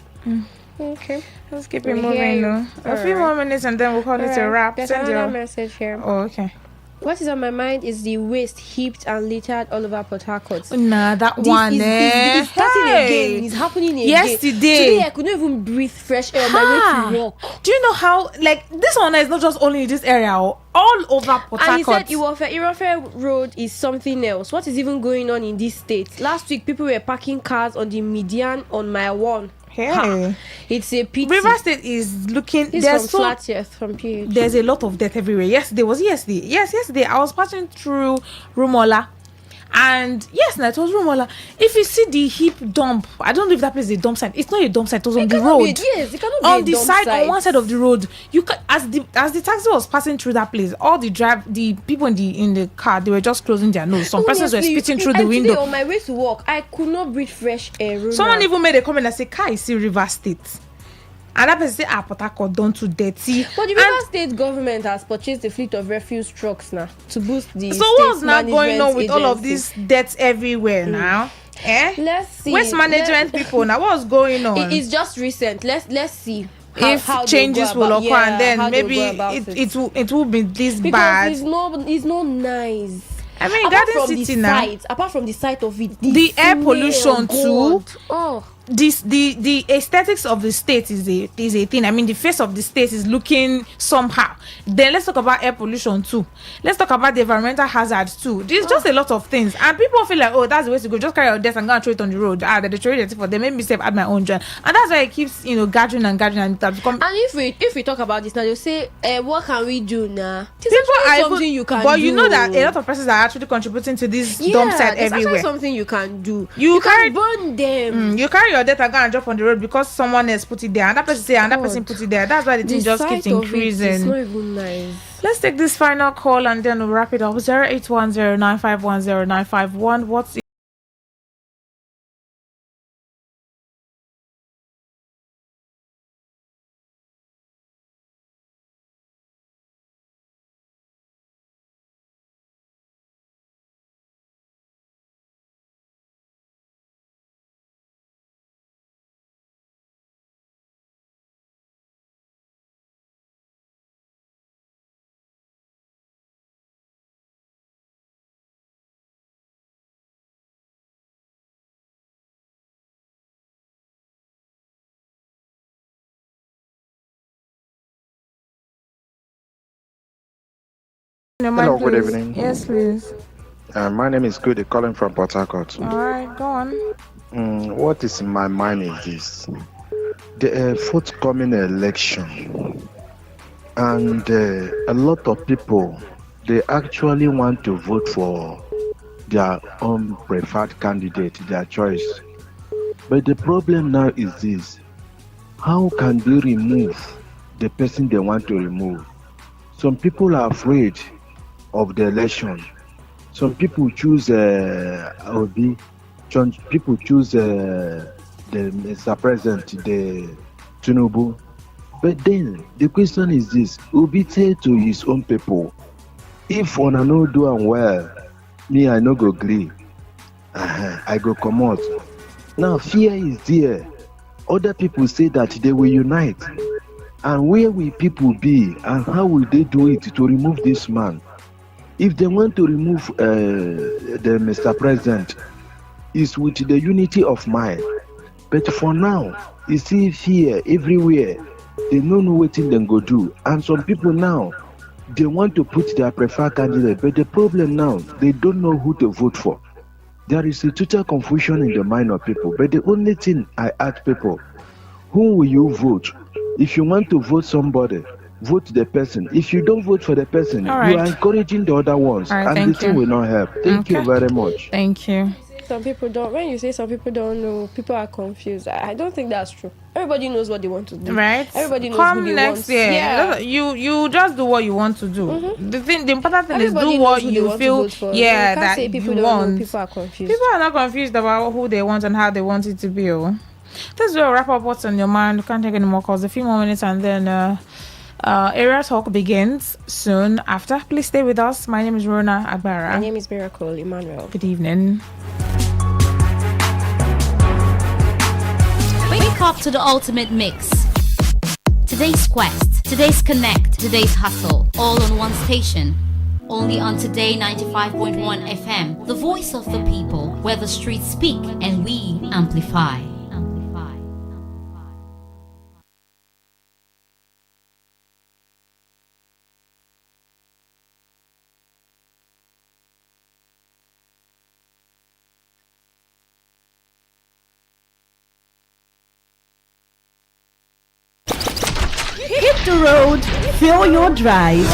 Okay. Let's keep it moving now. A few more minutes and then we'll call it a wrap. There's another message here. Oh, okay. What is on my mind is the waste heaped and littered all over Port Harcourt. Nah, that one It's starting again. It's happening again. Yesterday. Today I couldn't even breathe fresh air on my way to work. Do you know how, this one is not just only in this area, all over Port Harcourt. And he said Irofe Road is something else. What is even going on in this state? Last week, people were parking cars on the median on mile 1. Hey, it's a pity. River State is looking. There's from PH. There's a lot of death everywhere. Yesterday I was passing through Rumola, and it was Rumola. If you see the heap dump, I don't know if that place is a dump site. It's not a dump site. It was on the road. It cannot be on the side, on one side of the road. You can, as the taxi was passing through that place, all the people in the car, they were just closing their nose. Some persons were spitting through the window. On my way to work, I could not breathe fresh air. Someone even made a comment and said, "Kai, see River State." And that person said, Port Harcourt done too dirty. But the River State government has purchased a fleet of refuse trucks now to boost the. So what's now going on with all of these deaths everywhere now? Let's see. Waste management people now. What's going on? It's just recent. Let's see. If changes will occur, and then maybe it will be this bad. It's not nice. I mean, apart Garden from City the now, site, apart from the site of it, the air smell, pollution too. God. Oh. The aesthetics of the state is a thing. I mean, the face of the state is looking somehow. Then let's talk about air pollution too. Let's talk about the environmental hazards too. There's just a lot of things, and people feel like, oh, that's the way to go. Just carry your desk and go and throw it on the road. They throw it for them. Make me save at my own job, and that's why it keeps gathering and gathering and it has become. And if we talk about this now, they'll say, what can we do now? People are something you can but do. You know that a lot of persons are actually contributing to this dump site everywhere. That's something you can do. You can burn them. You carry your data and go and drop on the road because someone else put it there, and that person say another person put it there. That's why the thing just keeps increasing. It's not even nice. Let's take this final call and then we'll wrap it up. 0810951091. What's Hello, good evening. Yes, please. My name is Goody, calling from Port Harcourt. All right, go on. What is in my mind is this: the forthcoming election, and a lot of people, they actually want to vote for their own preferred candidate, their choice. But the problem now is this: how can they remove the person they want to remove? Some people are afraid of the election. Some people choose Obi. Some people choose the Mr. President, the Tinubu. But then the question is this: Obi say to his own people, if una no do am well, me I no go gree. I go comot. Now fear is there. Other people say that they will unite. And where will people be, and how will they do it to remove this man? If they want to remove the Mr. President, it's with the unity of mind. But for now, you see fear everywhere. They don't know what thing they go do. And some people now, they want to put their preferred candidate. But the problem now, they don't know who to vote for. There is a total confusion in the mind of people. But the only thing I ask people, who will you vote? If you want to vote somebody, vote the person. If you don't vote for the person, you are encouraging the other ones, and the thing will not help. Thank you very much. Thank you. Some people don't. When you say some people don't know, people are confused. I don't think that's true. Everybody knows what they want to do. Right. Everybody knows Come who they next want. year. Yeah. You just do what you want to do. Mm-hmm. The important thing Everybody is do what you feel. Yeah, you that say people you don't want. know, people are confused. People are not confused about who they want and how they want it to be. This will wrap up what's on your mind. We can't take any more calls. A few more minutes and then area talk begins soon after. Please stay with us. My name is Rona Agbara. My name is Miracle Emmanuel. Good evening. Wake up to the ultimate mix. Today's quest, today's connect, today's hustle, all on one station. Only on Today 95.1 FM, the voice of the people, where the streets speak and we amplify. Hit the road, fill your drive.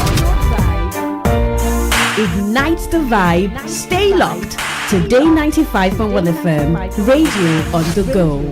Ignite the vibe, stay locked. Today 95.1 FM, radio on the go.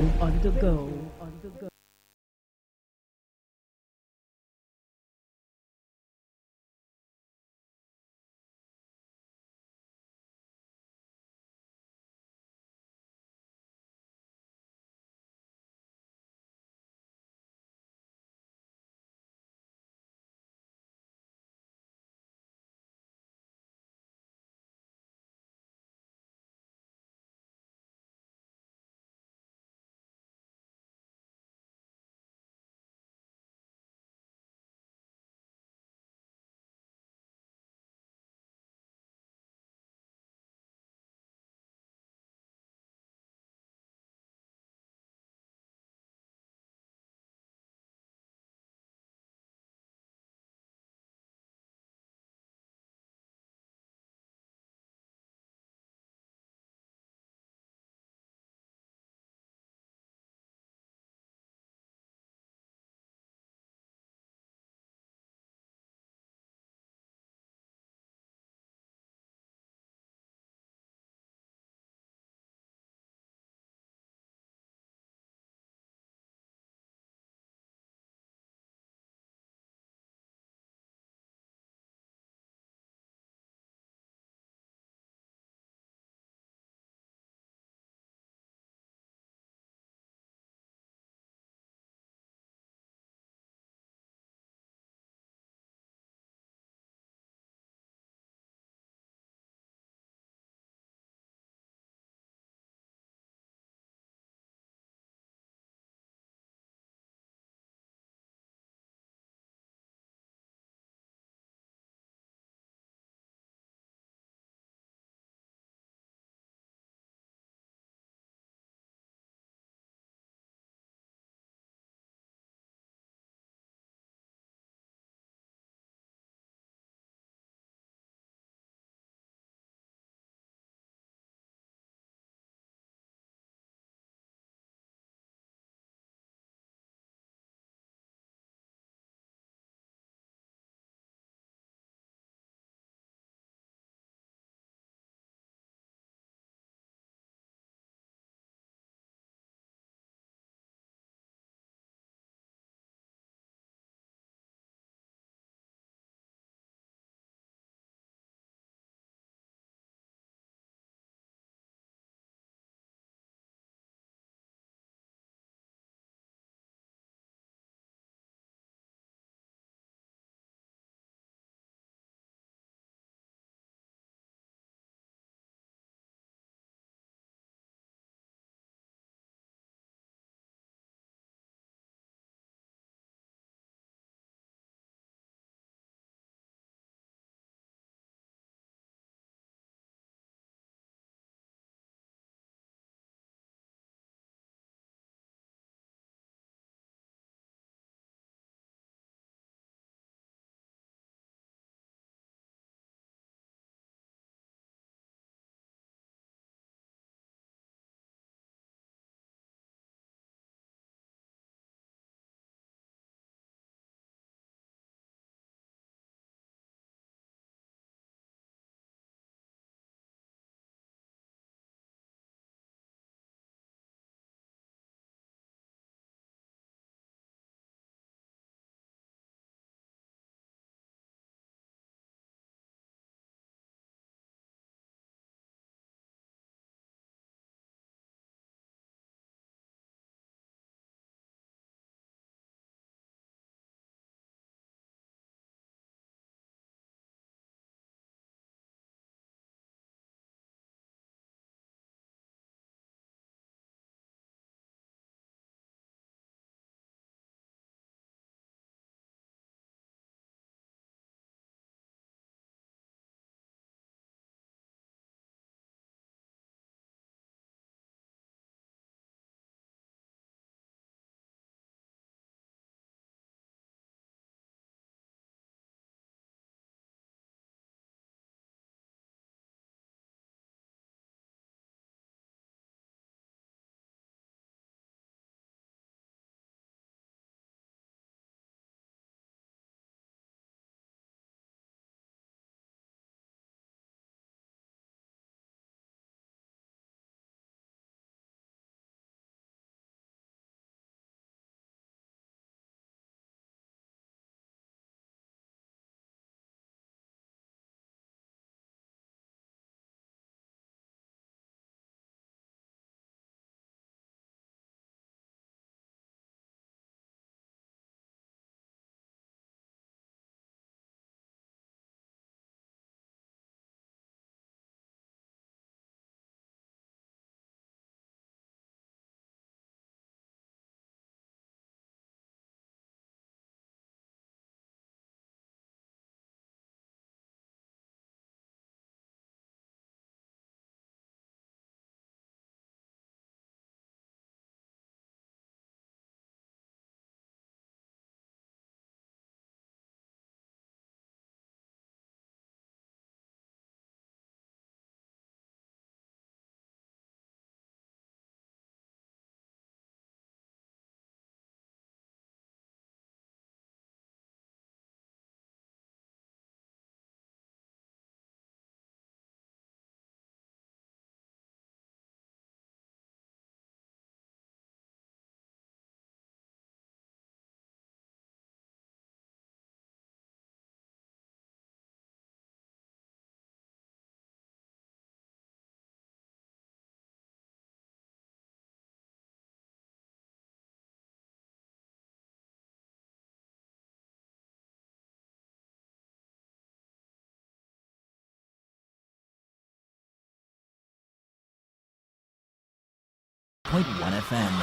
FM.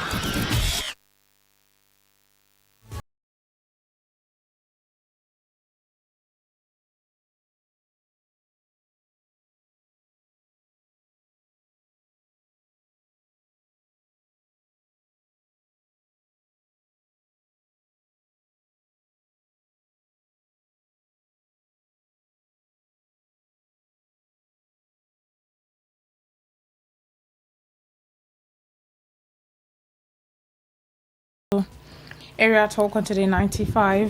Area Talk on Today 95.1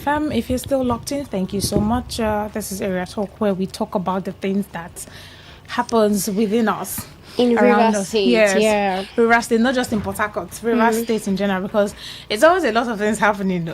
FM. If you're still locked in, thank you so much. This is Area Talk, where we talk about the things that happens within us. In around River us. State, Yes. yeah. River State, not just in Port Harcourt, River State in general, because it's always a lot of things happening.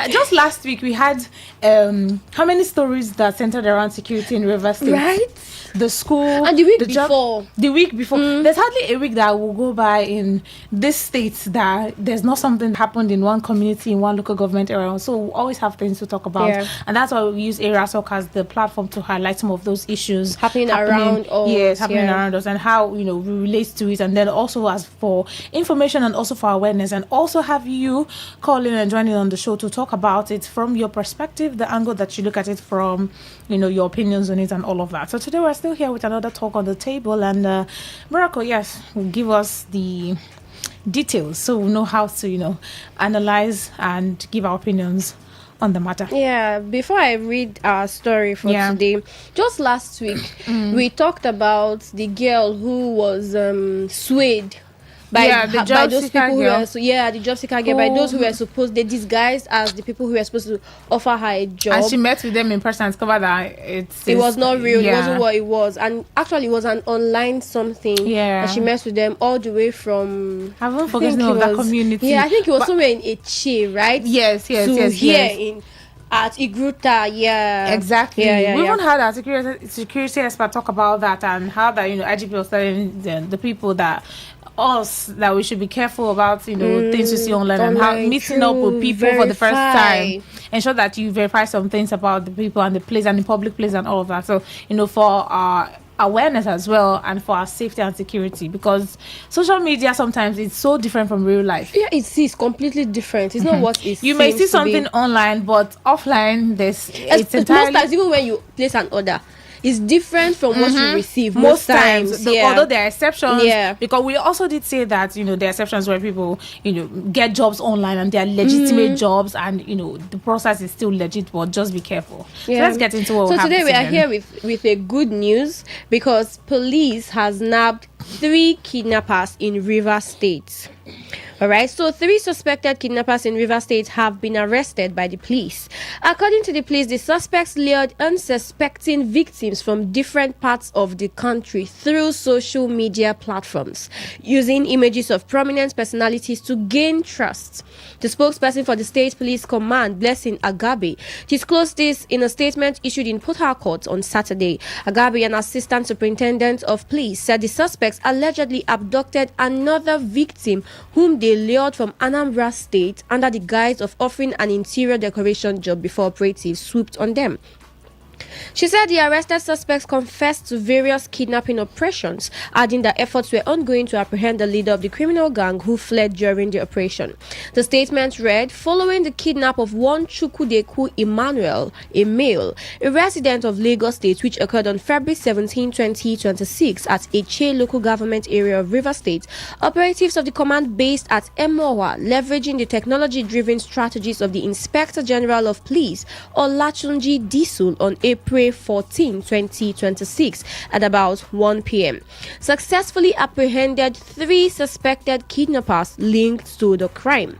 Just last week, we had how many stories that centered around security in River State? Right? The school And the week before. The week before. There's hardly a week that will go by in this state that there's not something that happened in one community, in one local government area. So we always have things to talk about. Yeah. And that's why we use Area Talk as the platform to highlight some of those issues happening around us. Yes, happening around us, and how we relate to it, and then also as for information and also for awareness, and also have you call in and join in on the show to talk about it from your perspective, the angle that you look at it from, your opinions on it and all of that. So today we're still here with another talk on the table, and Miracle, yes, will give us the details so we'll know how to analyze and give our opinions on the matter. Yeah, before I read our story for today, just last week we talked about the girl who was swayed by those people who were the job seeker girl, by those who were supposed, they disguised as the people who were supposed to offer her a job, and she met with them in person and discovered that it was not real. It wasn't what it was, and actually it was an online something. And she met with them all the way from, I haven't forgotten of that community. I think it was somewhere in Eche, right? Yes. In at Igruta, exactly. We Yeah. even had our security expert talk about that, and how that IGP was telling the people that we should be careful about things we see online, and how meeting up with people for the first time, ensure that you verify some things about the people and the place and the public place and all of that. So for our awareness as well, and for our safety and security, because social media sometimes it's so different from real life. It is completely different. It's not what it you may seems see to something be. online, but offline it's entirely, most times, even when you place an order, it's different from what you receive most times. Although there are exceptions, because we also did say that there are exceptions where people get jobs online and they are legitimate jobs, and the process is still legit, but just be careful. So let's get into what so today we are here with a good news, because police has nabbed 3 kidnappers in River State. All right, so 3 suspected kidnappers in River State have been arrested by the police. According to the police, the suspects lured unsuspecting victims from different parts of the country through social media platforms, using images of prominent personalities to gain trust. The spokesperson for the State Police Command, Blessing Agabe, disclosed this in a statement issued in Port Harcourt on Saturday. Agabe, an assistant superintendent of police, said the suspects allegedly abducted another victim whom they lured from Anambra State under the guise of offering an interior decoration job before operatives swooped on them. She said the arrested suspects confessed to various kidnapping operations, adding that efforts were ongoing to apprehend the leader of the criminal gang who fled during the operation. The statement read, following the kidnap of one Chukwudeku Emmanuel, a male, a resident of Lagos State, which occurred on February 17, 2026 at Eche local government area of River State, operatives of the command based at Emowa, leveraging the technology-driven strategies of the Inspector General of Police, Olatunji Disul, on April 14, 2026 at about 1 p.m. successfully apprehended 3 suspected kidnappers linked to the crime.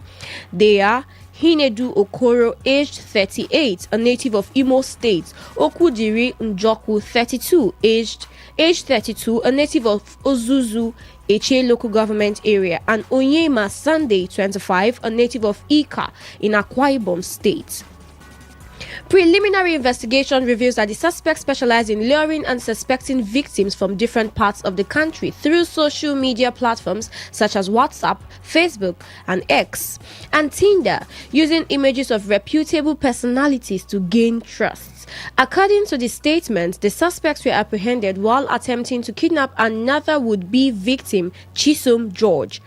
They are Hinedu Okoro, aged 38, a native of Imo State; Okudiri Njoku, 32, aged 32, a native of Ozuzu, Eche local government area; and Onyema Sunday, 25, a native of Ika in Akwa Ibom State. Preliminary investigation reveals that the suspects specialize in luring and suspecting victims from different parts of the country through social media platforms such as WhatsApp, Facebook, and X, and Tinder, using images of reputable personalities to gain trust. According to the statement, the suspects were apprehended while attempting to kidnap another would-be victim, Chisom George,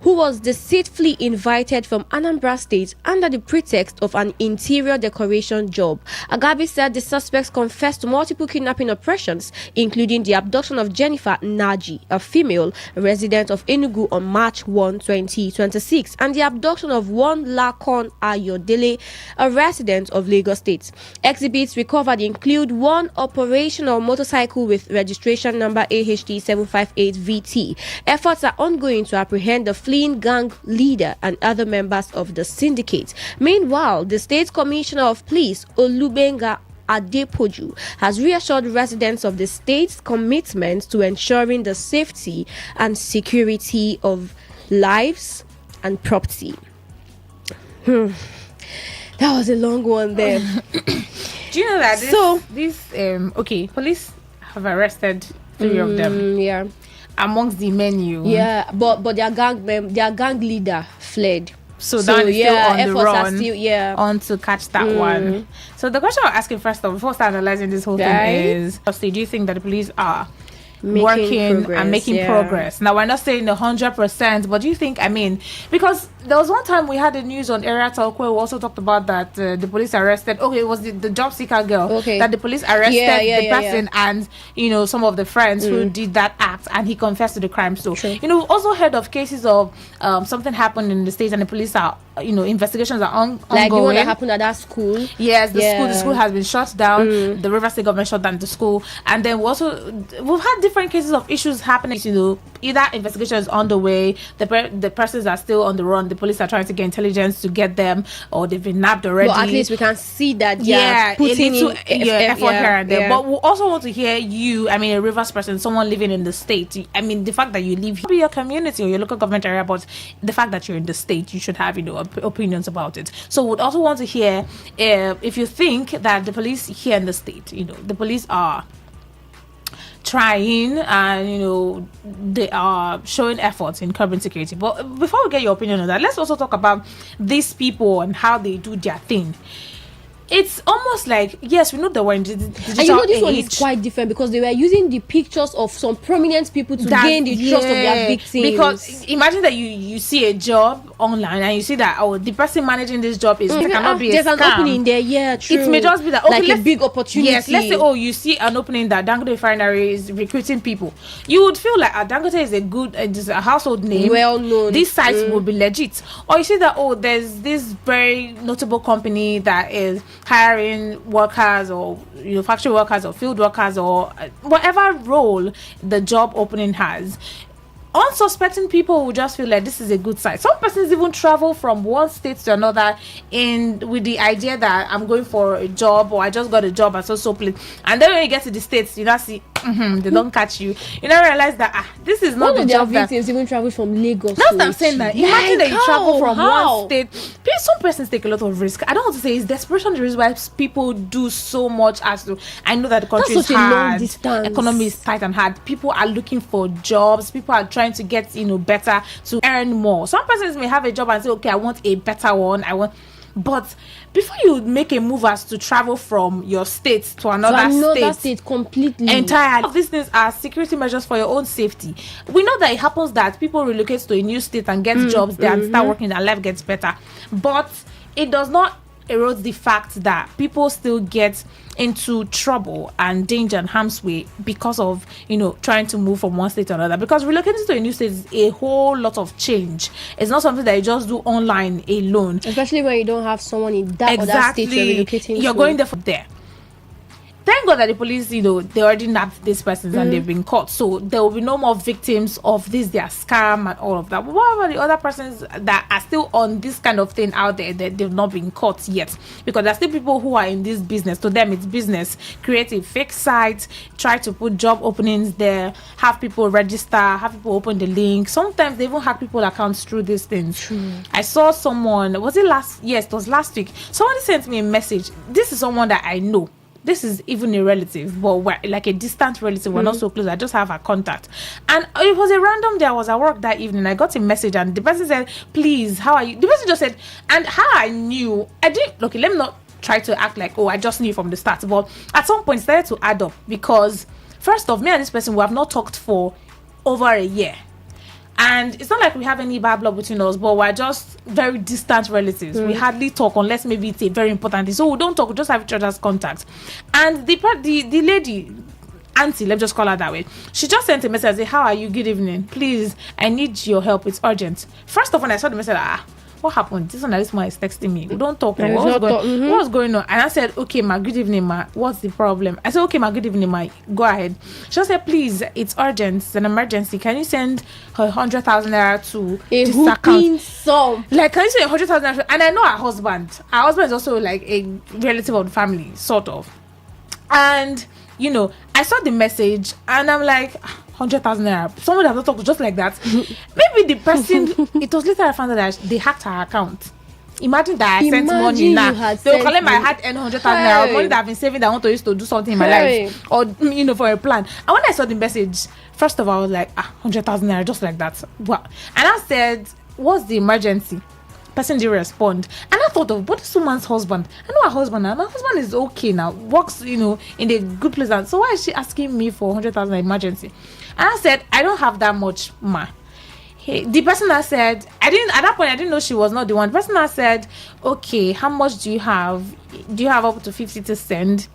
who was deceitfully invited from Anambra State under the pretext of an interior decoration job. Agabi said the suspects confessed to multiple kidnapping operations, including the abduction of Jennifer Naji, a female resident of Enugu, on March 1, 2026, and the abduction of one Lakon Ayodele, a resident of Lagos State. Exhibits recovered include one operational motorcycle with registration number AHD 758VT. Efforts are ongoing to apprehend the fleeing gang leader and other members of the syndicate. Meanwhile, the State Commissioner of Police, Olubenga Adepoju, has reassured residents of the state's commitment to ensuring the safety and security of lives and property. That was a long one there. Do you know that police have arrested 3 of them? Yeah. Amongst the menu. Yeah, but their gang leader fled. So that is still on the run. On to catch that one. So the question I'm asking first of, before we start analyzing this whole thing is, do you think that the police are working and making progress? Now, we're not saying 100%, but do you think, because there was one time we had the news on Area Talk where we also talked about that the police arrested, it was the job seeker girl, that the police arrested the person and, some of the friends who did that act, and he confessed to the crime. So, we've also heard of cases of something happened in the States and the police are, investigations are ongoing. Like the one that happened at that school. Yes, the school has been shut down. The River State government shut down the school. And then we've had different cases of issues happening. Either investigation is on the way, the persons are still on the run, the police are trying to get intelligence to get them, or they've been nabbed already. But at least we can see that putting in effort here and there. But we also want to hear you, a Rivers person, someone living in the state. The fact that you live in your community or your local government area, but the fact that you're in the state, you should have opinions about it. So we'd also want to hear if you think that the police here in the state, the police are trying and they are showing efforts in curbing security. But before we get your opinion on that, let's also talk about these people and how they do their thing. It's almost like, yes, we know they were in digital and this one is quite different because they were using the pictures of some prominent people to gain the trust of their victims. Because imagine that you see a job online and you see that the person managing this job cannot be a scam. There's an opening there, true. It may just be that like a big opportunity. Yes, let's say you see an opening that Dangote Refinery is recruiting people. You would feel like Dangote is is a household name, well known. This site would be legit. Or you see that there's this very notable company that is hiring workers or factory workers or field workers or whatever role the job opening has. Unsuspecting people will just feel like this is a good site. Some persons even travel from one state to another with the idea that I'm going for a job or I just got a job at so place. And then when you get to the states, you now see they don't catch you. You now realize that this is not the job. Their victims even travel from Lagos. That's what I'm saying. That imagine that you travel from one state. Some persons take a lot of risk. I don't want to say it's desperation the reason why people do so much. I know that the country is hard, economy is tight and hard. People are looking for jobs. People are trying to get better, to earn more. Some persons may have a job and say, okay, I want a better one. But before you make a move as to travel from your state to another state completely entirely, these things are security measures for your own safety. We know that it happens that people relocate to a new state and get jobs there and start working and life gets better, but it does not erode the fact that people still get into trouble and danger and harm's way because of trying to move from one state to another, because relocating to a new state is a whole lot of change. It's not something that you just do online alone, especially when you don't have someone in that other state you're relocating you're to. going there for there. Thank God that the police, they already nabbed these persons and they've been caught. So there will be no more victims of their scam and all of that. But what about the other persons that are still on this kind of thing out there that they've not been caught yet? Because there's still people who are in this business. To them, it's business. Create a fake site, try to put job openings there, have people register, have people open the link. Sometimes they even hack people accounts through these things. True. I saw someone, was it last? Yes, it was last week. Somebody sent me a message. This is someone that I know. This is even a relative, but we're like a distant relative. We're not so close. I just have her contact. And it was a random day. I was at work that evening. I got a message and the person said, please, how are you? The person just said, and how I knew, I didn't, okay, let me not try to act like, I just knew from the start. But at some point, it started to add up because, first off, me and this person, we have not talked for over a year. And it's not like we have any bad blood between us, but we're just very distant relatives. We hardly talk unless maybe it's a very important thing. So we don't talk, we just have each other's contact. And the lady, auntie, let's just call her that way, she just sent a message, say, how are you? Good evening. Please, I need your help. It's urgent. First of all, when I saw the message, what happened? This one is texting me. We don't talk. What's going on? And I said, okay, ma, good evening, ma. What's the problem? I said, okay, ma, good evening, ma. Go ahead. She just said, please, it's urgent. It's an emergency. Can you send her 100,000 naira to this account? Sum. Like, can you send 100,000 naira? And I know her husband. Her husband is also like a relative of the family, sort of. And, I saw the message and I'm like, 100,000 naira. Someone that not talk just like that. Maybe the person. It was later I found out that they hacked her account. Imagine that I sent money now. They will collect my hard earned 100,000 naira money that I've been saving that I want to use to do something in my life or for a plan. And when I saw the message, first of all, I was like, 100,000 naira just like that. Wow. And I said, what's the emergency? Person didn't respond, and I thought of, but this woman's husband, I know her husband now. My husband is okay now, works in a good place, and so why is she asking me for 100,000 emergency? And I said, I don't have that much, ma. The person that said, at that point I didn't know she was not the one. The person that said, okay, how much do you have? Do you have up to 50 to send?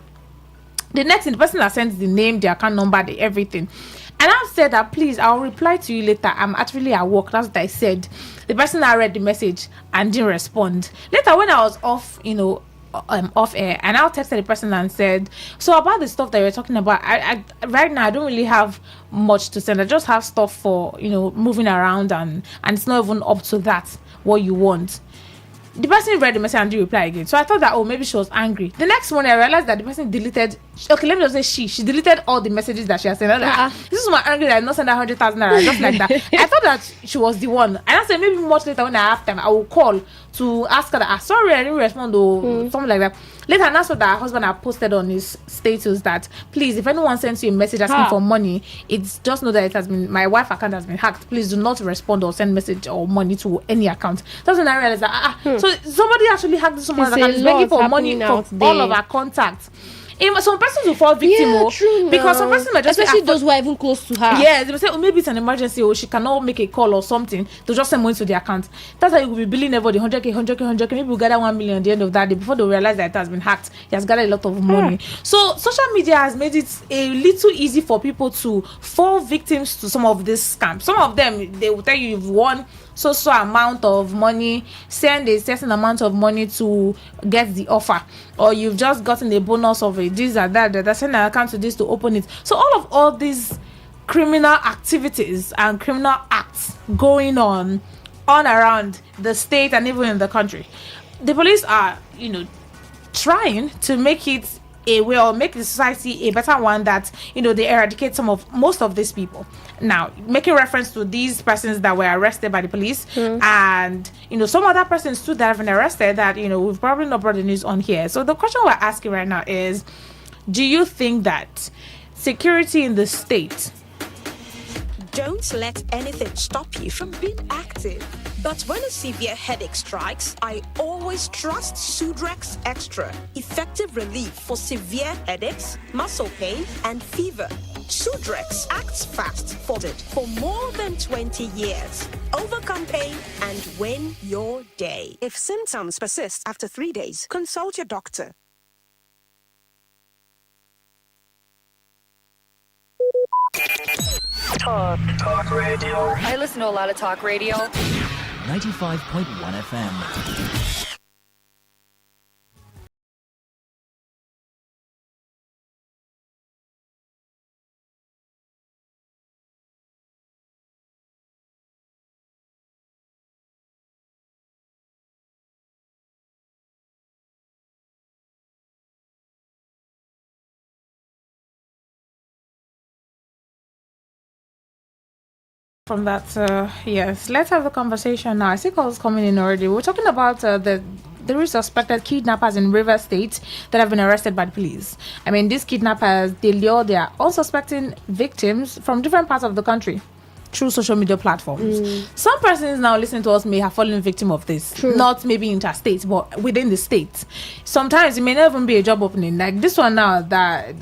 The next thing, the person that sends the name, the account number, the everything. And I said that, please, I'll reply to you later. I'm actually at work. That's what I said. The person that read the message and didn't respond. Later, when I was off, off air, and I texted the person and said, so about the stuff that you're talking about, I right now I don't really have much to send. I just have stuff for moving around, and it's not even up to that what you want. The person read the message and didn't reply again. So I thought that, maybe she was angry. The next morning, I realized that the person deleted. Okay, let me just say she deleted all the messages that she had sent. Like, this is my angry that I not send her 100,000 naira just like that. I thought that she was the one. And I said maybe much later when I have time, I will call to ask her that, sorry, I didn't respond or something like that. Later, and that's what her husband had posted on his status that, please, if anyone sends you a message asking for money, it's just know that it has been, my wife's account has been hacked. Please do not respond or send message or money to any account. That's when I realized that, so somebody actually hacked someone's account. Is begging for money from all of our contacts. Some persons will fall victim because some persons might just especially those who are even close to her. Yes, they will say, maybe it's an emergency or she cannot make a call or something. They'll just send money to the account. That's how you will be billing everybody 100k. Maybe we'll gather 1 million at the end of that day before they realize that it has been hacked. He has gathered a lot of money. So social media has made it a little easy for people to fall victims to some of these scams. Some of them, they will tell you you've won so amount of money, send a certain amount of money to get the offer, or you've just gotten a bonus of it, this or that, send an account to this to open it. So all these criminal activities and criminal acts going on around the state and even in the country, the police are trying to make it a way or make the society a better one that they eradicate most of these people. Now, making reference to these persons that were arrested by the police and some other persons too that have been arrested that we've probably not brought the news on here. So the question we're asking right now is, do you think that security in the state? Don't let anything stop you from being active. But when a severe headache strikes, I always trust Sudrex Extra. Effective relief for severe headaches, muscle pain, and fever. Sudrex acts fast for more than 20 years. Overcome pain and win your day. If symptoms persist after 3 days, consult your doctor. Talk radio. I listen to a lot of talk radio. 95.1 FM. From that, yes, let's have a conversation now. I see calls coming in already. We're talking about the three suspected kidnappers in River State that have been arrested by the police. I mean, these kidnappers, they lure their unsuspecting victims from different parts of the country through social media platforms. Some persons now listening to us may have fallen victim of this. True. Not maybe interstate, but within the state. Sometimes it may not even be a job opening. Like this one now, that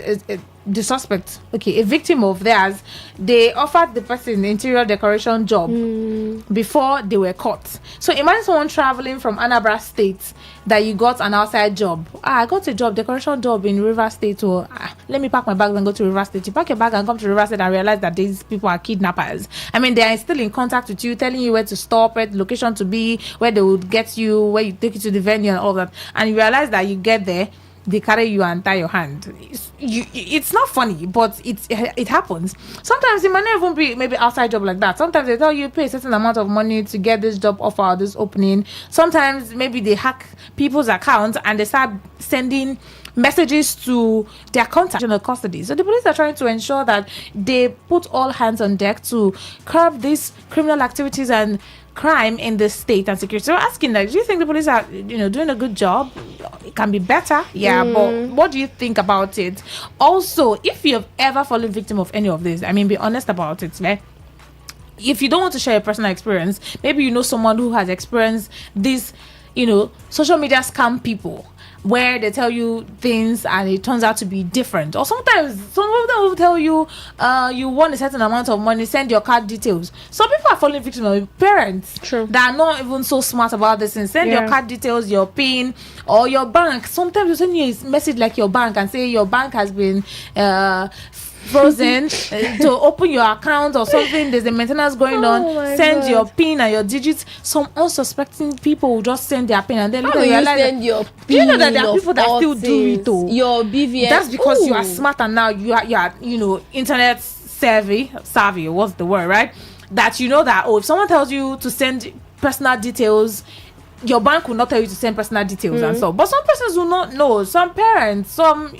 the suspect, okay, a victim of theirs, they offered the person the interior decoration job before they were caught. So imagine someone traveling from Anambra State that you got an outside job. I got a decoration job in River State. Or let me pack my bags and go to River State. You pack your bag and come to River State and realize that these people are kidnappers. I mean, they are still in contact with you, telling you where to stop, where the location to be, where they would get you, where you take you to the venue and all that. And you realize that you get there, they carry you and tie your hand. It's not funny, but it happens. Sometimes it might not even be maybe outside job like that. Sometimes they tell you pay a certain amount of money to get this job offer or this opening. Sometimes maybe they hack people's accounts and they start sending messages to their contact in custody. So the police are trying to ensure that they put all hands on deck to curb these criminal activities and crime in the state and security. So we're asking, like, do you think the police are, doing a good job? It can be better, but what do you think about it? Also, if you've ever fallen victim of any of this, I mean, be honest about it, right? If you don't want to share your personal experience, maybe you know someone who has experienced this, social media scam people, where they tell you things and it turns out to be different. Or sometimes some of them will tell you you want a certain amount of money, send your card details. Some people are falling victim of parents that are not even so smart about this and send your card details, your PIN or your bank. Sometimes you send you a message like your bank and say your bank has been frozen to open your account or something. There's a maintenance going on. Send your PIN and your digits. Some unsuspecting people will just send their PIN and then later realize send your PIN. Do you know that there are people that still do it though? Your BVN. That's because you are smart and now you are internet savvy. What's the word, right? That you know that if someone tells you to send personal details, your bank will not tell you to send personal details and so. But some persons will not know. Some parents, some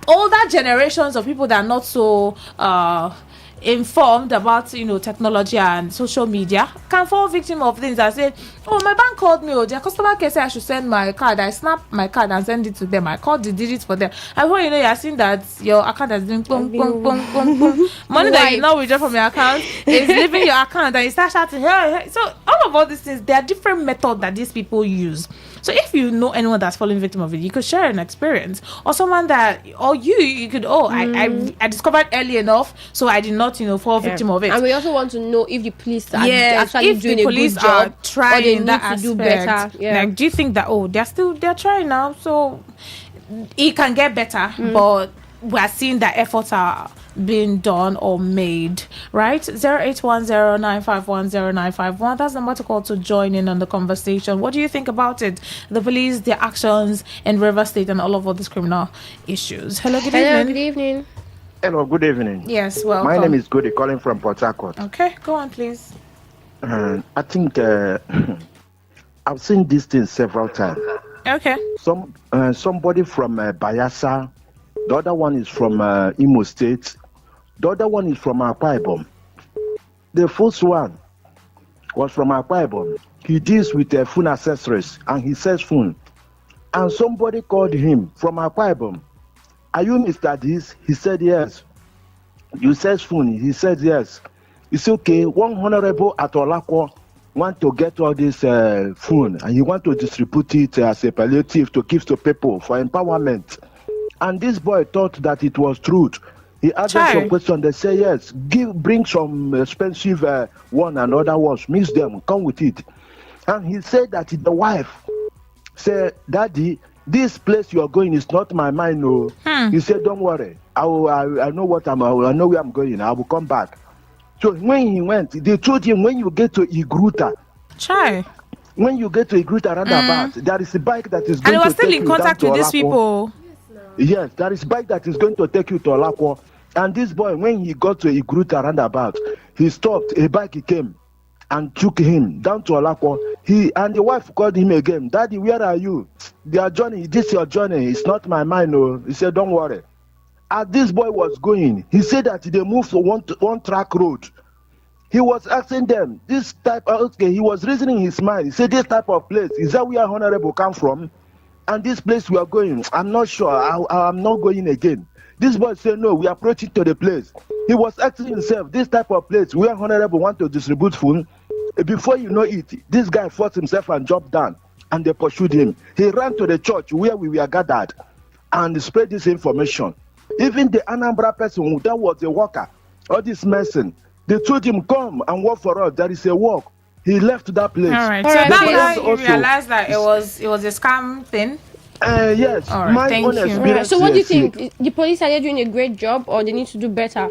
older generations of people that are not so informed about technology and social media can fall victim of things that say, my bank called me, their customer care said I should send my card. I snap my card and send it to them. I called the digits for them. And when you're seeing that your account has been boom, boom, boom, boom, boom. Money that you now withdraw from your account is leaving your account and you start shouting, hey. So all these things, there are different methods that these people use. So if you know anyone that's fallen victim of it, you could share an experience, or someone that, or you could, I discovered early enough, so I did not, fall victim of it. And we also want to know if the police are actually doing a good job, are trying or they need that to aspect. do better. Yeah. Like, do you think that they're trying now, so it can get better, but we're seeing that efforts are being done or made, right? 0810-951-0951. That's the number to call to join in on the conversation. What do you think about it? The police, their actions in River State and all of these criminal issues. Hello, good evening. Hello, good evening. Yes, welcome. My name is Godi, calling from Port Harcourt. Okay, go on, please. I think I've seen these things several times. Okay. Somebody from Bayelsa, the other one is from Imo State, the other one is from Akwa Ibom. The first one was from Akwa Ibom. He deals with phone accessories and he sells phone. And somebody called him from Akwa Ibom. Are you Mr. This? He said yes. You sell phone? He said yes. It's okay. One honorable at Olakwa want to get all this phone and he want to distribute it as a palliative to give to people for empowerment. And this boy thought that it was truth. He asked them some questions. They say yes. Bring some expensive one and other ones. Mix them. Come with it. And he said that the wife said, "Daddy, this place you are going is not my mind." No. He said, "Don't worry. I know what I know where I'm going. I will come back." So when he went, they told him, when you get to Igruta, when you get to Igruta roundabout, there is a bike that is going to take you down to Olakwa. And he was still in contact with these people. Yes, there is a bike that is going to take you to Olakwa. And this boy, when he got to Igruta roundabout, he stopped. A bike came and took him down to Olakwa. And the wife called him again. "Daddy, where are you? Their journey, this is your journey. It's not my mind." No. He said, "Don't worry. As this boy was going, he said that they moved to one track road. He was asking them this type. Okay, he was reasoning in his mind. He said, "This type of place is that where Honorable come from?" And this place we are going, I'm not sure. I'm not going again. This boy said, "No, we are approaching to the place." He was asking himself, "This type of place where Honorable want to distribute food." Before you know it, this guy forced himself and jumped down, and they pursued him. He ran to the church where we were gathered, and spread this information. Even the Anambra person that was a worker, all this medicine, they told him, "Come and work for us. There is a work." He left that place. All right. So that's how you realized that it was a scam thing. Yes, All right, my thank own you. experience. So what do you here. think? The police are they doing a great job or they need to do better?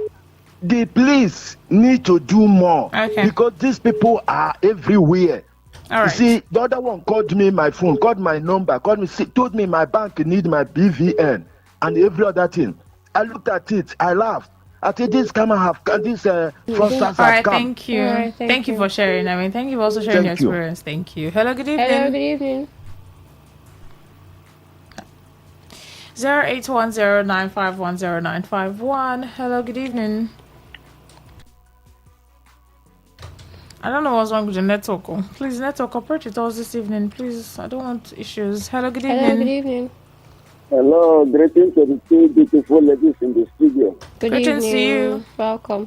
The police need to do more because these people are everywhere. All You right. see, the other one called me my phone, called my number, called me, told me my bank need my BVN and every other thing. I looked at it, I laughed. I said, "This scammer have these fraudsters All have right, come." thank you. All right, thank you for sharing. I mean, thank you for also sharing your Thank you. experience. Thank you. Hello, good evening. Hello, good evening. 0810951091. Hello, good evening. I don't know what's wrong with the network. Please, network, operate with us this evening. Please, I don't want issues. Hello, good evening. Hello, good evening. Hello, greetings to the two beautiful ladies in the studio. Good Greetings evening. to you. Welcome.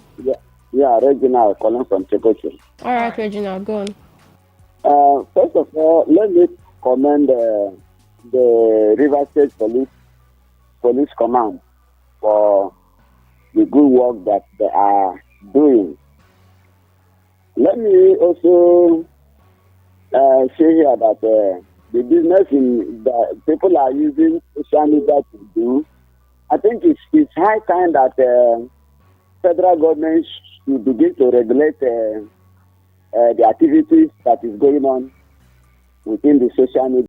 Yeah, Regina calling from Chekoche. All right, Regina, go on. First of all, let me commend the River State Police Command for the good work that they are doing. Let me also say here that the business that people are using social media to do, I think it's high time that federal government should begin to regulate the activities that is going on within the social media.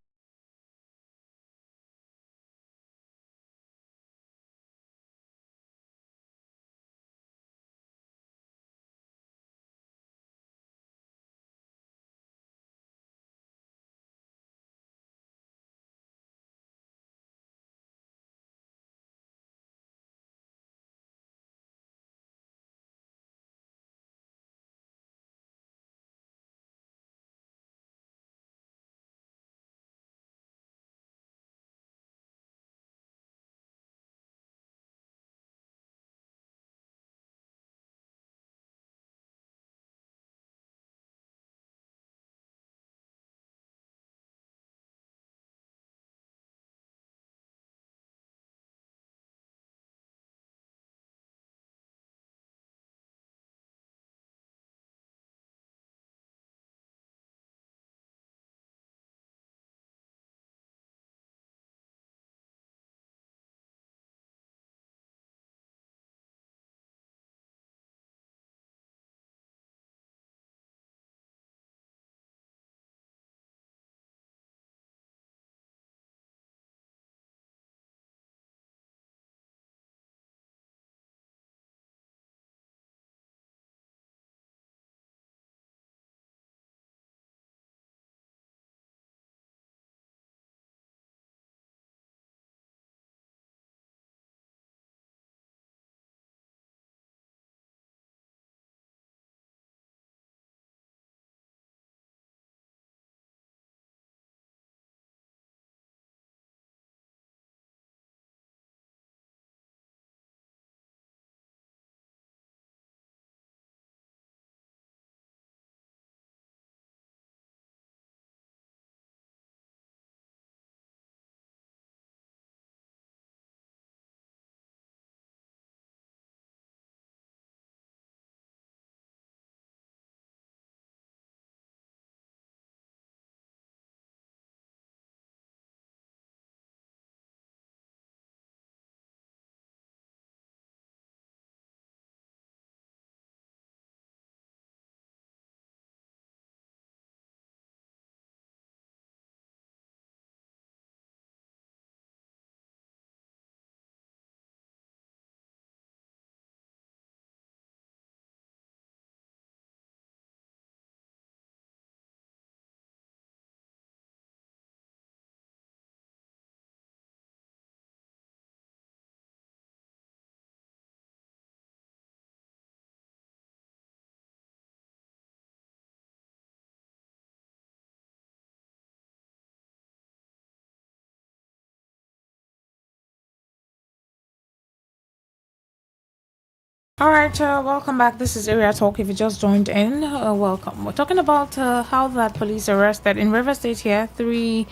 All right, welcome back. This is Area Talk. If you just joined in, welcome. We're talking about how that police arrested in River State here 3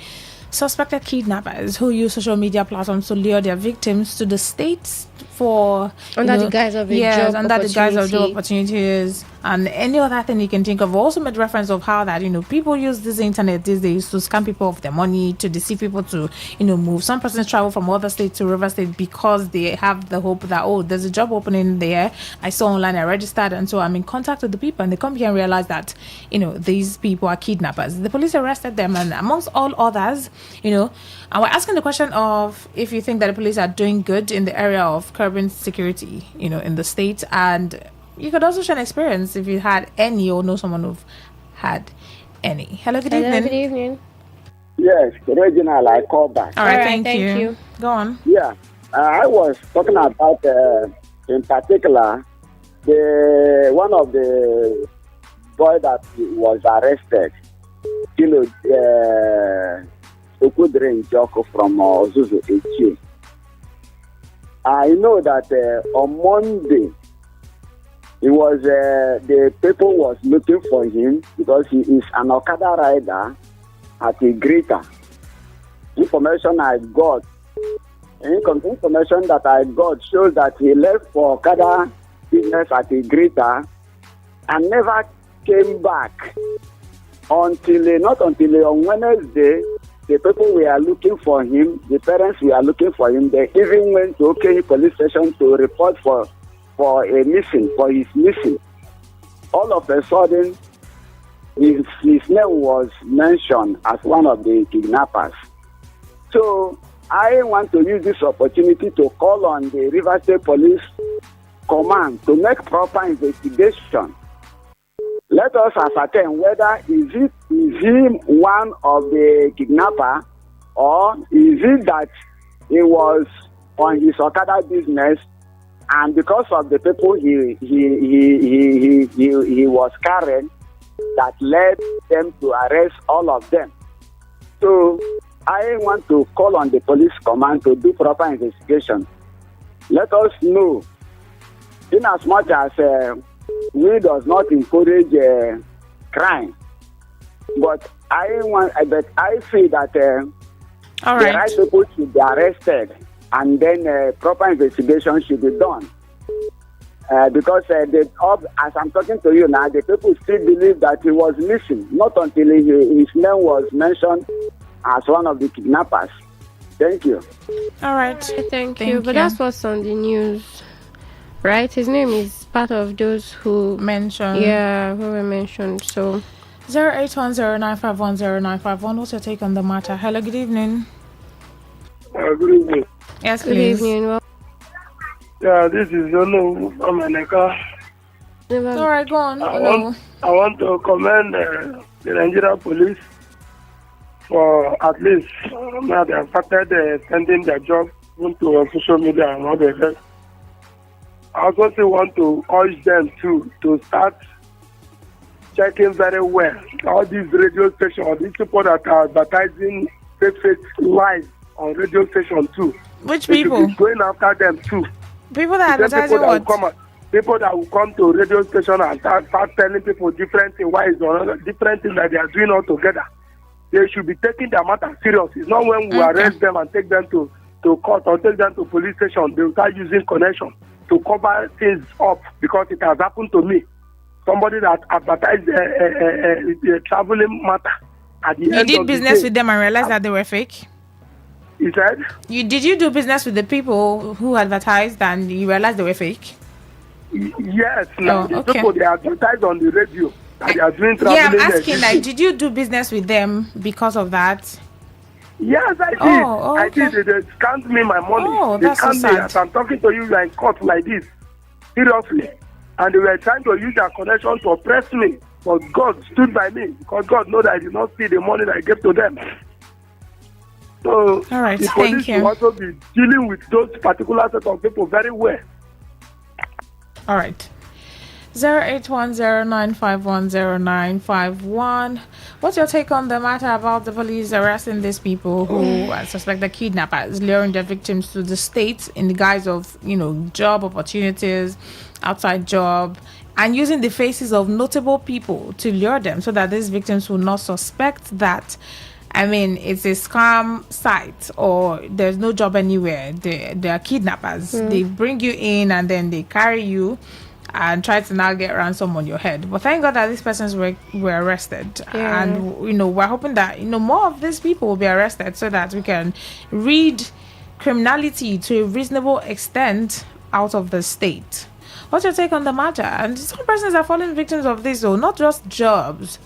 suspected kidnappers who use social media platforms to lure their victims to the states for under the guise of job opportunities and any other thing you can think of. We also made reference of how that people use this internet these days to scam people of their money, to deceive people to move. Some persons travel from other states to River State because they have the hope that there's a job opening there. I saw online, I registered, and so I'm in contact with the people, and they come here and realize that these people are kidnappers. The police arrested them, and amongst all others, and we're asking the question of if you think that the police are doing good in the area of curbing security, in the state. And you could also share an experience if you had any or know someone who've had any. Hello, good evening. Good evening. Yes, Reginald, I call back. All right, thank you. Go on. Yeah, I was talking about, in particular, one of the boy that was arrested, Okudre Njoko from Ozuzu HQ. I know that on Monday, the people was looking for him because he is an Okada rider at a greater. Information I got shows that he left for Okada business at a greater and never came back not until on Wednesday. The people were looking for him, the parents were looking for him. They even went to OK police station to report for his missing. All of a sudden, his name was mentioned as one of the kidnappers. So I want to use this opportunity to call on the River State Police Command to make proper investigation. Let us ascertain whether is he one of the kidnapper, or is it that he was on his Okada business, and because of the people he was carrying, that led them to arrest all of them. So I want to call on the police command to do proper investigation. Let us know, in as much as we does not encourage crime, but I feel that the right people should be arrested, and then proper investigation should be done. Because as I'm talking to you now, the people still believe that he was missing, not until his name was mentioned as one of the kidnappers. Thank you. All right. Thank you. But that's what's on the news, right? His name is part of those who mentioned. Yeah, who were mentioned. So 08109510951. What's your take on the matter? Hello, good evening. Good evening. Yes, good please. Evening. Yeah, this is Ono from Aneka. All right, go on. I want to commend the Nigerian police for at least now they have started sending their job into social media and all the rest. I also still want to urge them to start checking very well all these radio stations, all these people that are advertising fake lies on radio station too. Which people? Going after them too. People that are advertising what? People that will come to radio station and start telling people different things, different things that they are doing all together. They should be taking their matter serious. It's not when we arrest them and take them to court or take them to police station, they will start using connection to cover things up, because it has happened to me. Somebody that advertised a traveling matter at the end of the day. You did business with them and realized that they were fake? You said? Did you do business with the people who advertised and you realized they were fake? Yes. The people they advertise on the radio that they are doing traveling. Yeah, I'm asking, did you do business with them because of that? Yes, I did. I did. They scammed me my money. Oh, they that's so scammed me. As I'm talking to you, you are in court like this. Seriously. And they were trying to use their connection to oppress me. But God stood by me, because God knows that I did not see the money that I gave to them. So all right, the police will also be dealing with those particular set of people very well. All right. 08109510951. What's your take on the matter about the police arresting these people who are suspected kidnappers, luring their victims to the state in the guise of, job opportunities, outside job, and using the faces of notable people to lure them so that these victims will not suspect that, it's a scam site or there's no job anywhere. They are kidnappers. They bring you in and then they carry you and try to now get ransom on your head. But thank God that these persons were arrested. Yeah. And, we're hoping that, more of these people will be arrested so that we can rid criminality to a reasonable extent out of the state. What's your take on the matter? And some persons are falling victims of this, though, not just jobs.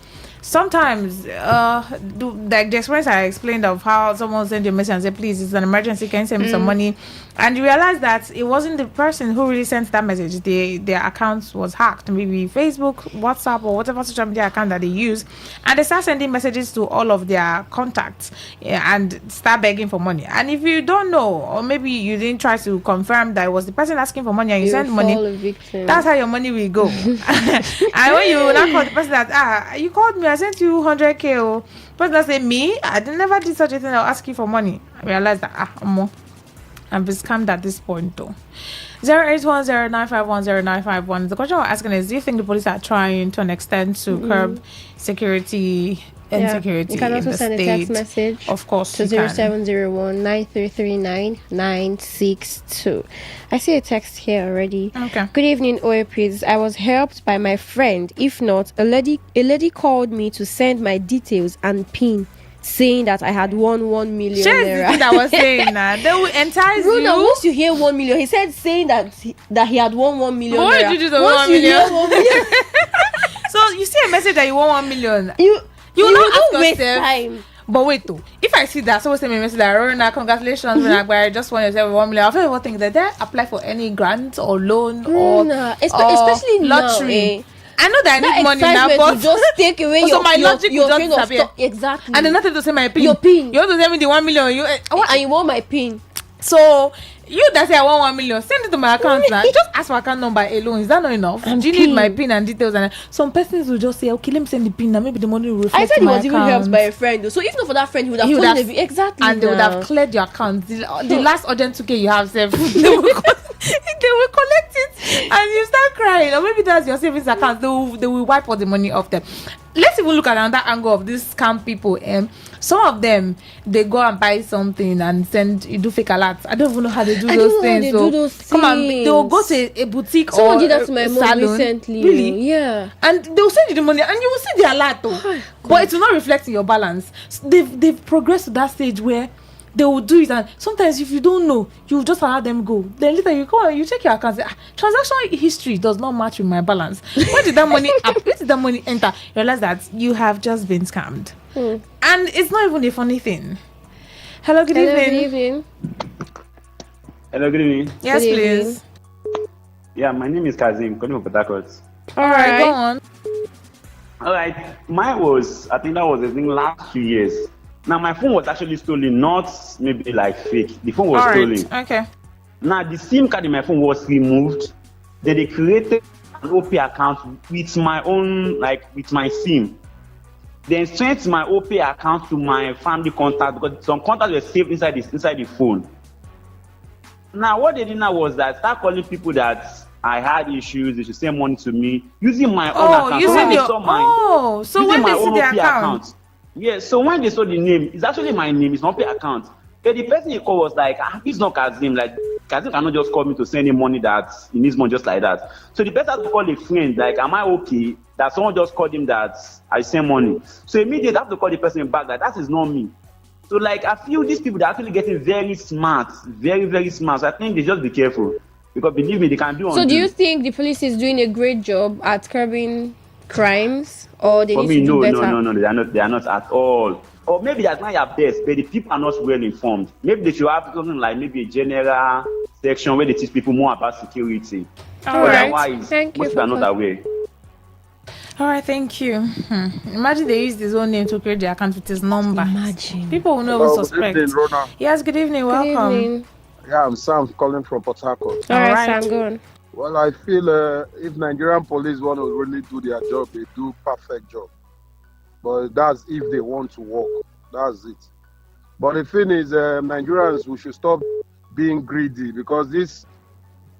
Sometimes, like the experience I explained of how someone sent you a message and said, please, it's an emergency, can you send me some money? And you realize that it wasn't the person who really sent that message. Their account was hacked, maybe Facebook, WhatsApp, or whatever social media account that they use. And they start sending messages to all of their contacts and start begging for money. And if you don't know, or maybe you didn't try to confirm that it was the person asking for money and you send money, that's how your money will go. And when you now call the person that, you called me, I sent you 100K. Person say, me? I never did such a thing. I'll ask you for money. I realized that, I've been scammed at this point, though. 08109510951. The question we're asking is, do you think the police are trying to an extent to curb security, insecurity you can also in the send state? a text message Of course, to 0701-9339-962. I see a text here already. Okay. Good evening, OAPs. I was helped by my friend. If not, a lady called me to send my details and PIN, saying that I had won 1 million naira. That I was saying that they will entice you. Once you hear 1 million, he said saying that he had won 1 million. What naira. did you do to Once 1 you million? hear 1 million, So you see a message that you won 1 million. you not don't ask waste yourself, time. But wait though, if I see that someone send me a message that Rona, congratulations, I just want yourself 1 million, I'll feel what thing that they apply for any grant or loan or especially lottery. Now, I know that I need money now, but just take away so my logic will just train of disappear. Exactly. And then nothing to say my pin. Your pin. You want to send me the 1 million? And you want my pin. So you that say I want 1 million, send it to my account now. Just ask for account number alone. Is that not enough? Do you need my pin and details? And some persons will just say, okay, let me send the pin now. Maybe the money will reflect. I said he my was even account. helped by a friend. So if not for that friend, he would have exactly. And they would have cleared your account. The last urgent 2K you have saved. They will collect it and you start crying. Or maybe that's your savings account. They will wipe all the money off them. Let's even look at another angle of these scam people. Some of them, they go and buy something and do fake alerts. I don't even know how they do those things. Come on, they'll go to a boutique. Someone did that or to my a mom salon. recently. Really? Yeah. And they'll send you the money and you will see the alert but it will not reflect in your balance. They've progressed to that stage where they will do it, and sometimes if you don't know, you just allow them go. Then later you come and you check your account, say, transaction history does not match with my balance. Where did that money enter? You realize that you have just been scammed. And it's not even a funny thing. Hello, good evening. Hello, good evening. Yes, Good please. evening. Yeah, my name is Kazim, calling from Port Harcourt. All right, go on. All right, mine was, I think that was, last 2 years. Now, my phone was actually stolen, not maybe like fake. The phone was stolen. Okay. Now, the SIM card in my phone was removed. Then they created an OP account with my own, with my SIM. Then sent my OP account to my family contact because some contacts were saved inside the phone. Now, what they did now was that start calling people that I had issues, they should send money to me using my own account. So when they see the account. Yeah, so when they saw the name, it's actually my name, it's not the account. But the person he called was like, it's not Kazim. Like, Kazim cannot just call me to send him money that he needs money just like that. So the person had to call a friend, like, am I okay? That someone just called him that I send money. So immediately I have to call the person back that is not me. So like, I feel these people, they're actually getting very smart, very, very smart. So I think they just be careful. Because believe me, they can do on. So do you think the police is doing a great job at curbing crimes? Or they need to do better? No, they are not at all. Or maybe that's not your best, but the people are not well informed. Maybe they should have something like maybe a general section where they teach people more about security. Otherwise, thank you. Most are not aware. All right, thank you. Imagine they use his own name to create their account with his number. Imagine. People will never suspect. Good evening, Rona. Yes, good evening. Welcome. Good evening. Yeah, I'm Sam calling from Port Harcourt. All right, Sam, go on. Well, I feel if Nigerian police want to really do their job, they do perfect job. But that's if they want to work. That's it. But the thing is, Nigerians, we should stop being greedy because these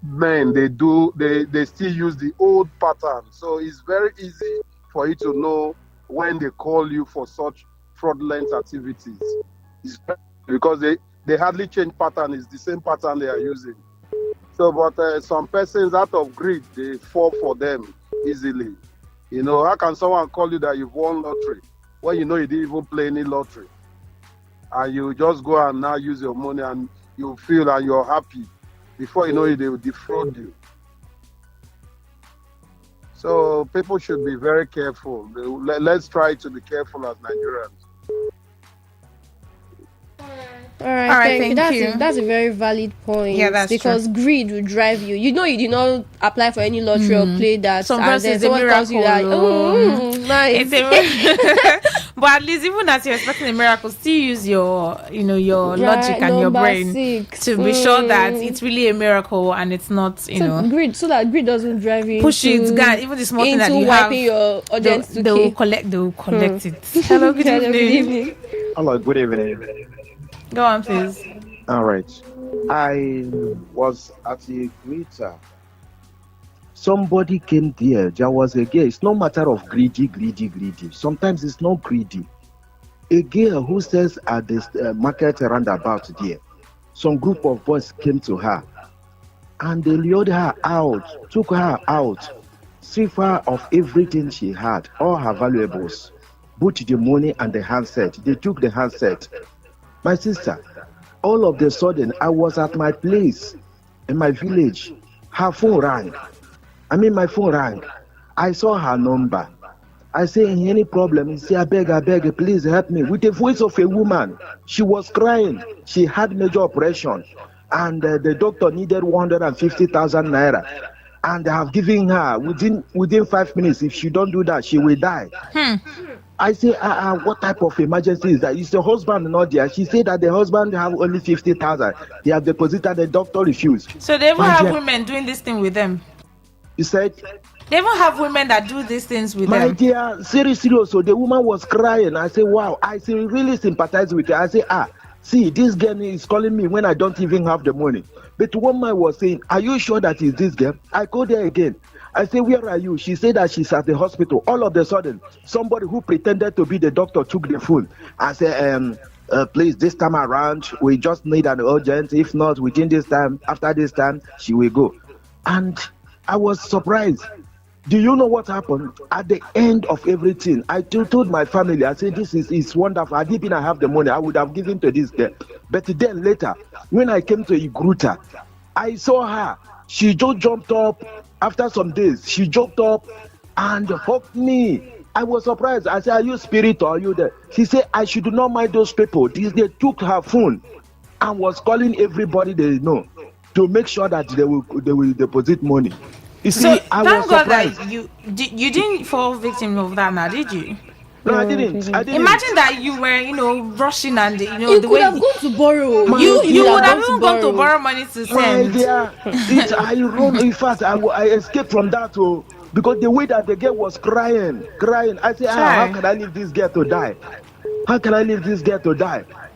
men, they still use the old pattern. So it's very easy for you to know when they call you for such fraudulent activities. It's because they hardly change pattern. It's the same pattern they are using. So, but some persons out of greed, they fall for them easily. You know, how can someone call you that you've won lottery when you know you didn't even play any lottery? And you just go and now use your money and you feel and you're happy. Before you know it, they will defraud you. So people should be very careful. Let's try to be careful as Nigerians. All right, thank you. That's a very valid point. Yeah, that's because true. greed will drive you. You know, you did not apply for any lottery or play that. Some and then versus someone tells you that, nice. But at least even as you're expecting a miracle, still use your logic and your brain to be sure that it's really a miracle and it's not, greed, so that greed doesn't drive you push it. God, even the small thing that you have, your audience they will collect it. Hello, good evening. Hello, good evening. Go on, please. All right. I was at a greeter. Somebody came there. There was a girl. It's no matter of greedy. Sometimes it's not greedy. A girl who says at this market roundabout there, some group of boys came to her and they lured her out, took her out, stripped her of everything she had, all her valuables, both the money and the handset. They took the handset. My sister, all of a sudden, I was at my place in my village. Her phone rang. My phone rang. I saw her number. I say, any problem? He said, I beg, please help me. With the voice of a woman. She was crying. She had major operation. And the doctor needed 150,000 naira. And I have given her, within 5 minutes, if she don't do that, she will die. I say, what type of emergency is that? Is the husband not there? She said that the husband have only 50,000. They have deposited, the doctor refused. So they even have women doing this thing with them? You said? They even have women that do these things with them? My dear, seriously, so the woman was crying. I say, wow. I say, really sympathize with her. I say, see, this girl is calling me when I don't even have the money. But one man was saying, are you sure that is this girl? I called her again. I say, where are you? She said that she's at the hospital. All of a sudden, somebody who pretended to be the doctor took the phone. I said, please, this time around, we just need an urgent. If not, within this time, after this time, she will go. And I was surprised. Do you know what happened? At the end of everything, I told my family, I said, this is wonderful. I didn't have the money. I would have given to this girl. But then later, when I came to Igruta, I saw her. She just jumped up. After some days, she jumped up and hugged me. I was surprised. I said, are you spirit or are you there? She said, I should not mind those people. They took her phone and was calling everybody they know to make sure that they will deposit money. You see, I was surprised. That you didn't fall victim of that now, did you? No, I didn't. Imagine that you were, rushing and you the could way have gone to borrow. You would have even gone to borrow money to send. My dear, I run. In fact, I escaped from that because the way that the girl was crying. I said, how can I leave this girl to die?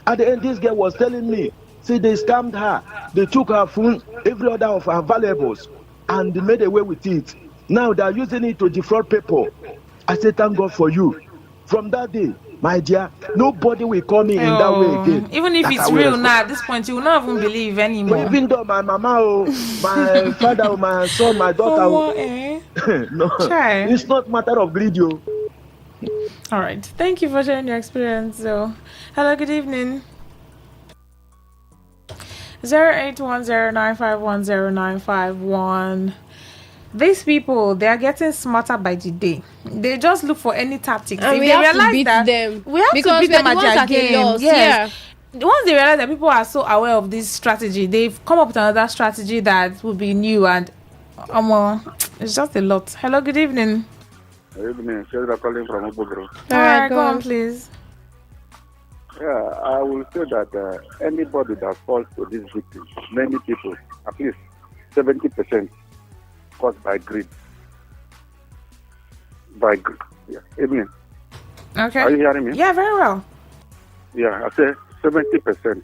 At the end, this girl was telling me, see, they scammed her. They took her phone, every other of her valuables, and they made away with it. Now they are using it to defraud people. I said, thank God for you. From that day, my dear, nobody will call me in that way again. Even if it's real now, at this point, you will not even believe anymore. But even though my mama, my father, my son, my daughter, no, it's not matter of greed. All right. Thank you for sharing your experience. So, hello, good evening. 0810951091. These people, they are getting smarter by the day. They just look for any tactics. And we have to beat them. We have to beat them at their game. Yes. Once they realize that people are so aware of this strategy, they've come up with another strategy that will be new and it's just a lot. Hello, good evening. Good evening. Sheila calling from Obogro. All right, go on, please. Yeah, I will say that anybody that falls to this victim, many people, at least 70%, caused by greed. Yeah, amen. Okay. Are you hearing me? Yeah, very well. Yeah, I say 70%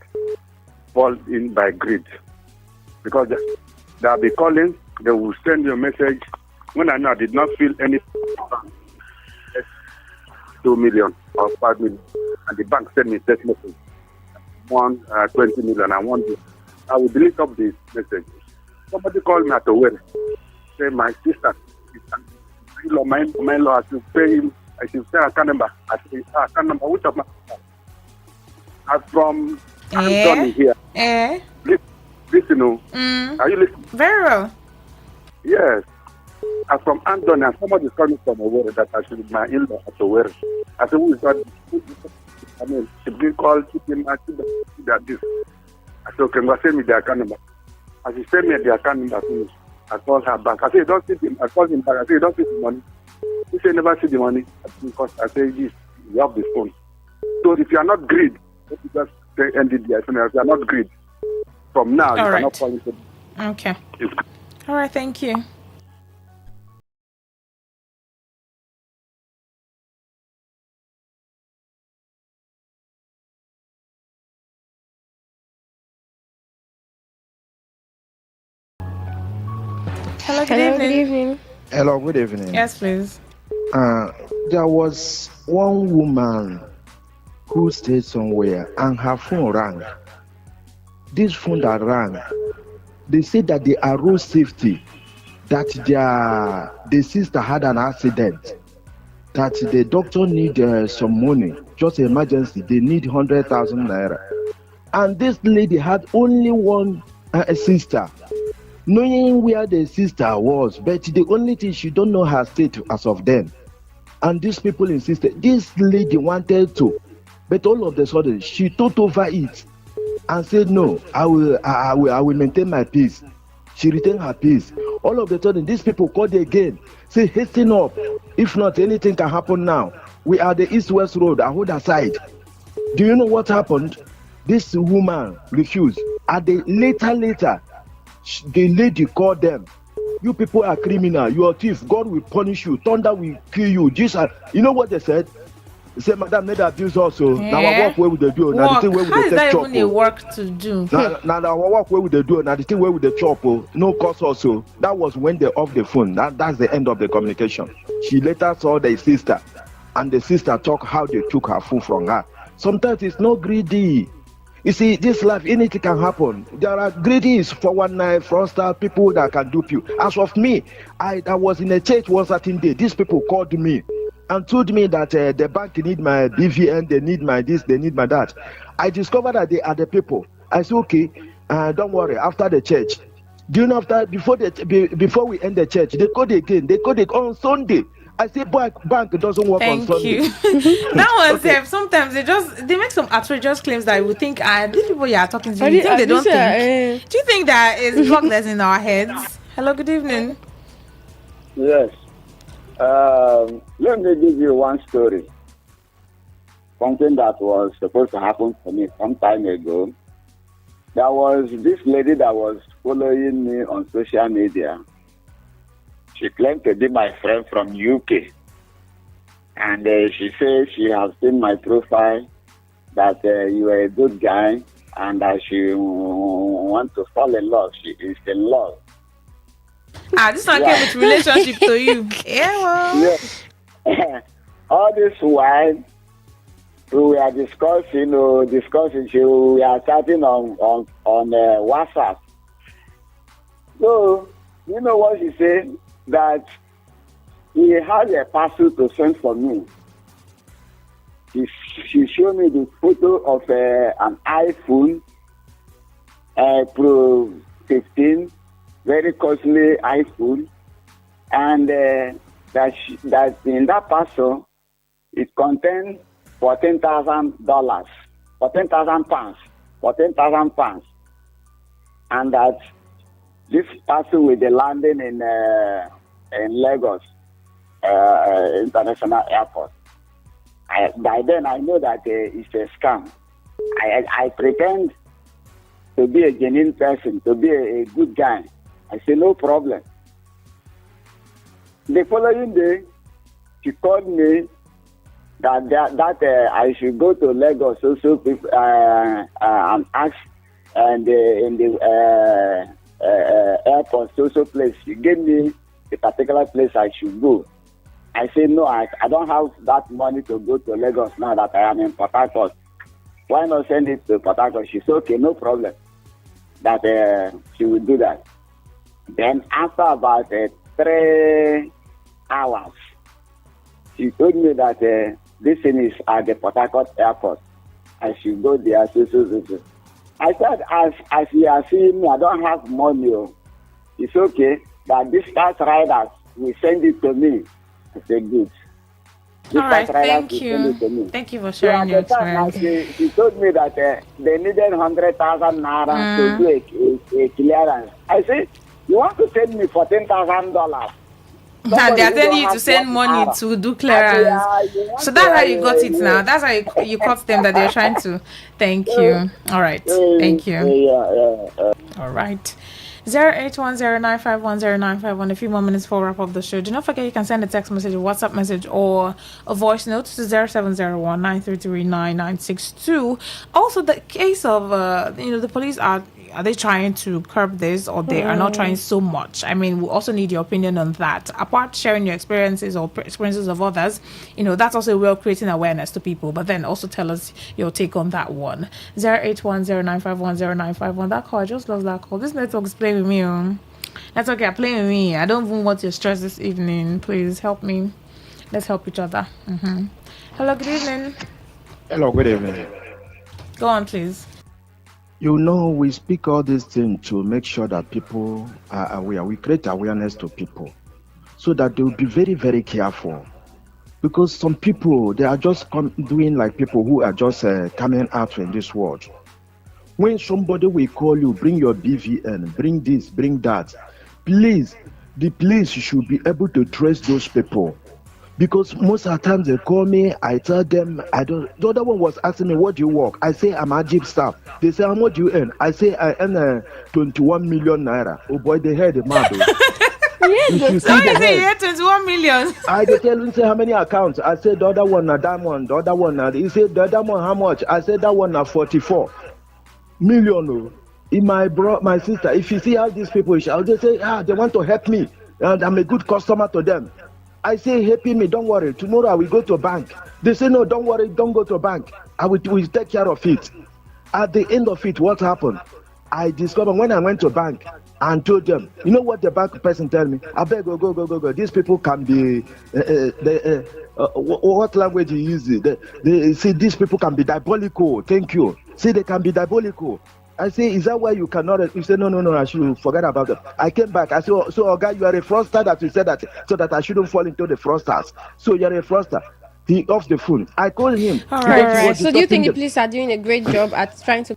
fall in by greed. Because they'll be calling, they will send you a message. When I know I did not feel any 2 million or 5 million, and the bank sent me text message, 20 million, I want this. I will delete up this message. Somebody called me at the wedding. Say, my sister, my law, I should pay him. I should say, I can't remember. I can't remember which of my I'm from Anthony here. Listen, are you listening? Very well. Yes. I'm from Anthony, and somebody is calling from a word that I should be my in-law at the word. I said, who is that? I mean, she been called, she came and that this. I said, okay, I'm going to send me the account number. As she sent me the account number, I called her back. I said, don't see him. I called him back. I said, you don't see the money. He said, never see the money. Because I said, yes, you have the phone. So if you are not greed, let me just end it there. If you are not greed, from now, you cannot call it. Okay. All right, thank you. Hello, good evening. Hello, good evening. Yes, please. There was one woman who stayed somewhere and her phone rang. This phone that rang, they said that the road safety, that the sister had an accident, that the doctor need some money, just emergency, they need 100,000 naira. And this lady had only one sister, knowing where the sister was, but the only thing, she don't know her state as of then. And these people insisted, this lady wanted to, but all of a sudden she took over it and said, no, I will maintain my peace. She retained her peace. All of a sudden, these people called again, say, hasten up. If not, anything can happen now. We are the East-West Road, Ahoda side. Do you know what happened? This woman refused. At the later, the lady called them. You people are criminal. You are thief. God will punish you. Thunder will kill you. Jesus, you know what they said? They said, Madam, made abuse also. Now I work where would they do? Now the thing where would How they is that chop? even a work to do? Now I work where would they do? Now the thing where would they chop? No cost also. That was when they off the phone. That's the end of the communication. She later saw the sister, and the sister talked how they took her phone from her. Sometimes it's not greedy. You see, this life, anything can happen. There are greedies for one night, fraudster, people that can dupe you. As of me, I was in a church one certain day. These people called me and told me that the bank need my BVN, they need my this, they need my that. I discovered that they are the people. I said, okay, don't worry, after the church. Do you know before we end the church, they called again. They called it on Sunday. I say bank doesn't work on Sunday. That one, okay. Sometimes they make some outrageous claims that we think these people you are talking to, you think they don't think. Do you think that is drugless in our heads? Hello, good evening. Yes. Let me give you one story. Something that was supposed to happen to me some time ago. There was this lady that was following me on social media. She claimed to be my friend from UK. And she says she has seen my profile, that you are a good guy, and that she wants to fall in love. She is in love. This one came with relationship to you. Yeah, well. Yeah. All this while, we are discussing, we are chatting on WhatsApp. So, you know what she said? That he has a parcel to send for me. She showed me the photo of an iPhone Pro 15, very costly iPhone, and that in that parcel it contains $14,000, £14,000, and that this parcel will be landing in Lagos International Airport. By then, I know that it's a scam. I pretend to be a genuine person, to be a good guy. I say, no problem. The following day, she called me that I should go to Lagos also and ask and in the airport social place. She gave me a particular place I should go. I said no, I don't have that money to go to Lagos now that I am in Port Harcourt. Why not send it to Port Harcourt? She said okay, no problem. That she will do that. Then after about 3 hours, she told me that this thing is at the Port Harcourt airport. I should go there. So. I said, as you are seeing me, I don't have money. It's okay that this tax riders will send it to me. I said, good. All right, thank you. Thank you for sharing your experience. She told me that they needed 100,000 naira to do a clearance. I said, you want to send me $14,000? And they are telling you to send money to do clearance. So that's how you got it now. That's how you caught them that they're trying to. Thank you. All right. Thank you. All right. 08109510951. A few more minutes for wrap up the show. Do not forget you can send a text message, a WhatsApp message, or a voice note to 0701-933-9962. Also, the case of the police are they trying to curb this, or they are not trying so much? I mean, we also need your opinion on that. Apart sharing your experiences or experiences of others, that's also a way of creating awareness to people. But then also tell us your take on that one. 08109510951. That call, I just lost that call. This network is playing with me. That's okay, playing with me. I don't even want your stress this evening. Please help me. Let's help each other. Hello, good evening. Hello, good evening. Go on, please. We speak all these things to make sure that people are aware. We create awareness to people so that they will be very, very careful. Because some people, they are just doing like people who are just coming out in this world. When somebody will call you, bring your BVN, bring this, bring that, please, the police should be able to trace those people. Because most of the times they call me, I tell them, the other one was asking me, what do you work? I say, I'm a Jeep staff. They say, how much do you earn? I say, I earn 21 million naira. Oh boy, they heard the mad. Yes, so you say you had 21 million. I tell him, say, how many accounts? I said, the other one, diamond, the other one, he said, the other one, how much? I said, that one, 44 million. In my sister, if you see how these people, I'll just say, they want to help me. And I'm a good customer to them. I say, helping me, don't worry. Tomorrow I will go to a bank. They say, no, don't worry, don't go to a bank. We'll take care of it. At the end of it, what happened? I discovered when I went to a bank and told them, you know what the bank person tell me? I beg, go. These people can be, what language you use? They say these people can be diabolical. Thank you. See, they can be diabolical. I say, is that why you cannot? You say, no, I should forget about it. I came back. I said, so guy, you are a fraudster that you said that so that I shouldn't fall into the fraudsters. So you're a fraudster. He off the phone. I called him. All right. So do you think the police are doing a great job at trying to?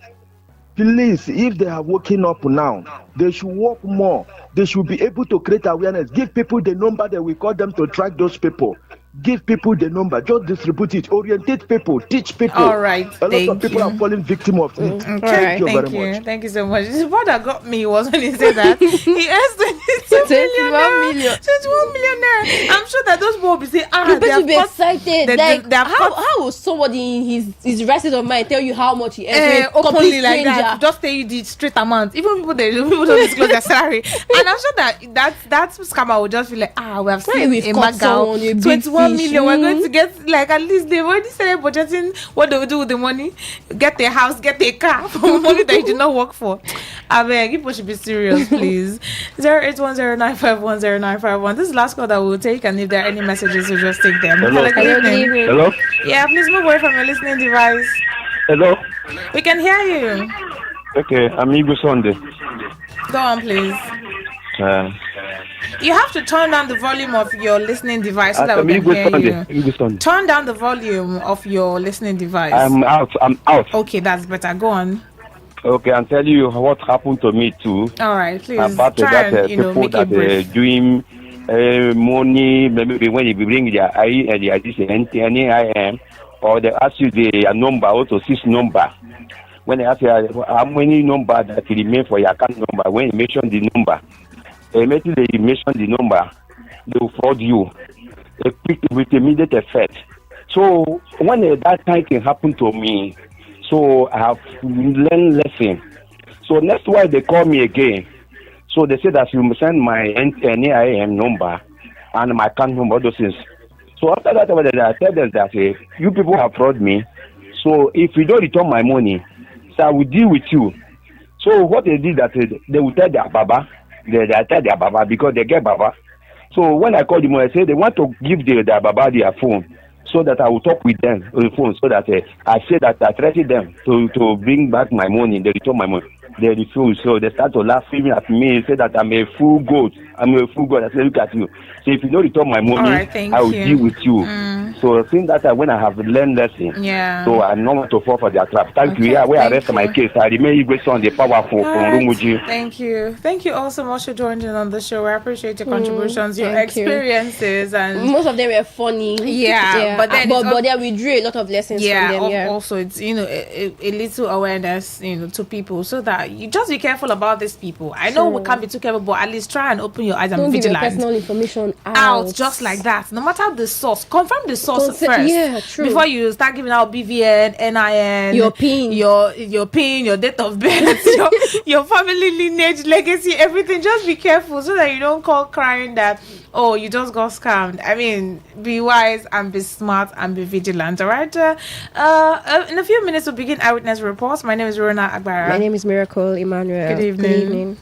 Police, if they are working up now, they should work more. They should be able to create awareness. Give people the number that we call them to track those people. Give people the number, just distribute it, orientate people, teach people. All right, a lot of people are falling victim of it. Thank you very much. Thank you so much. What that got me was when he said that he asked 21 million naira. I'm sure that those people will be saying, they will be excited. How will somebody in his resident of mind tell you how much he earns? Openly like that, just tell you the straight amount. Even people don't disclose their salary. And I'm sure that scammer will just feel like, we have seen a Magal 21 million. We're going to get like at least they've already started budgeting what they will do with the money. Get a house, get a car for money that you did not work for. I beg, people should be serious, please. 08109510951. This is the last call that we'll take, and if there are any messages, we'll just take them. Hello. Hello. Yeah, please move away from your listening device. Hello. We can hear you. Okay, amigo Sunday. Go on, please. You have to turn down the volume of your listening device so that we can hear you. Turn down the volume of your listening device. I'm out. Okay, that's better. Go on. Okay, I'm telling you what happened to me too. All right, please about try that, and people make it brief. Doing money, maybe when you bring their NIM, or they ask you the number, also 6 number. When they ask you how many number that remain for your account number, when you mention the number, immediately they mention the number, they will fraud you. With immediate effect. So when that kind can happen to me, so I have learned lesson. So next while they call me again, so they say that you must send my NIM number and my account number, all those things. So after that, I tell them that you people have fraud me. So if you don't return my money, so I will deal with you. So what they did that they will tell their baba, they tell their baba because they get baba. So when I called them, I said they want to give their baba their phone so that I will talk with them on the phone so that I say that I threatened them to bring back my money, they return my money. They refuse. So they start to laughing at me, say that I'm a fool goat. I'm a fool god. I say, look at you. So if you don't return my All money, right, thank I will you. deal with you. So since that time when I have learned lesson, Yeah. so I know want to fall for their trap. Thank you. Okay, Yeah, where I thank rest my you. case. I remain Igwe on the powerful All from right. Rumuji. Thank you. Thank you all so much for joining on the show. I appreciate your contributions, your thank you. experiences, and Most of them were funny. Yeah, but then but then we drew a lot of lessons from them. Yeah. Also it's a little awareness to people so that you just be careful about these people. I know we can't be too careful, but at least try and open your eyes and Don't be give your vigilant. personal information Out just like that, no matter the source. Confirm the source first, yeah, true. before you start giving out BVN, NIN, your PIN, your PIN, your date of birth, your family lineage, legacy, everything. Just be careful so that you don't call crying that you just got scammed. I mean, be wise and be smart and be vigilant. All right. In a few minutes we'll begin Eyewitness Reports. My name is Rona Agbara. My name is Miracle Emmanuel. Good evening. Good evening.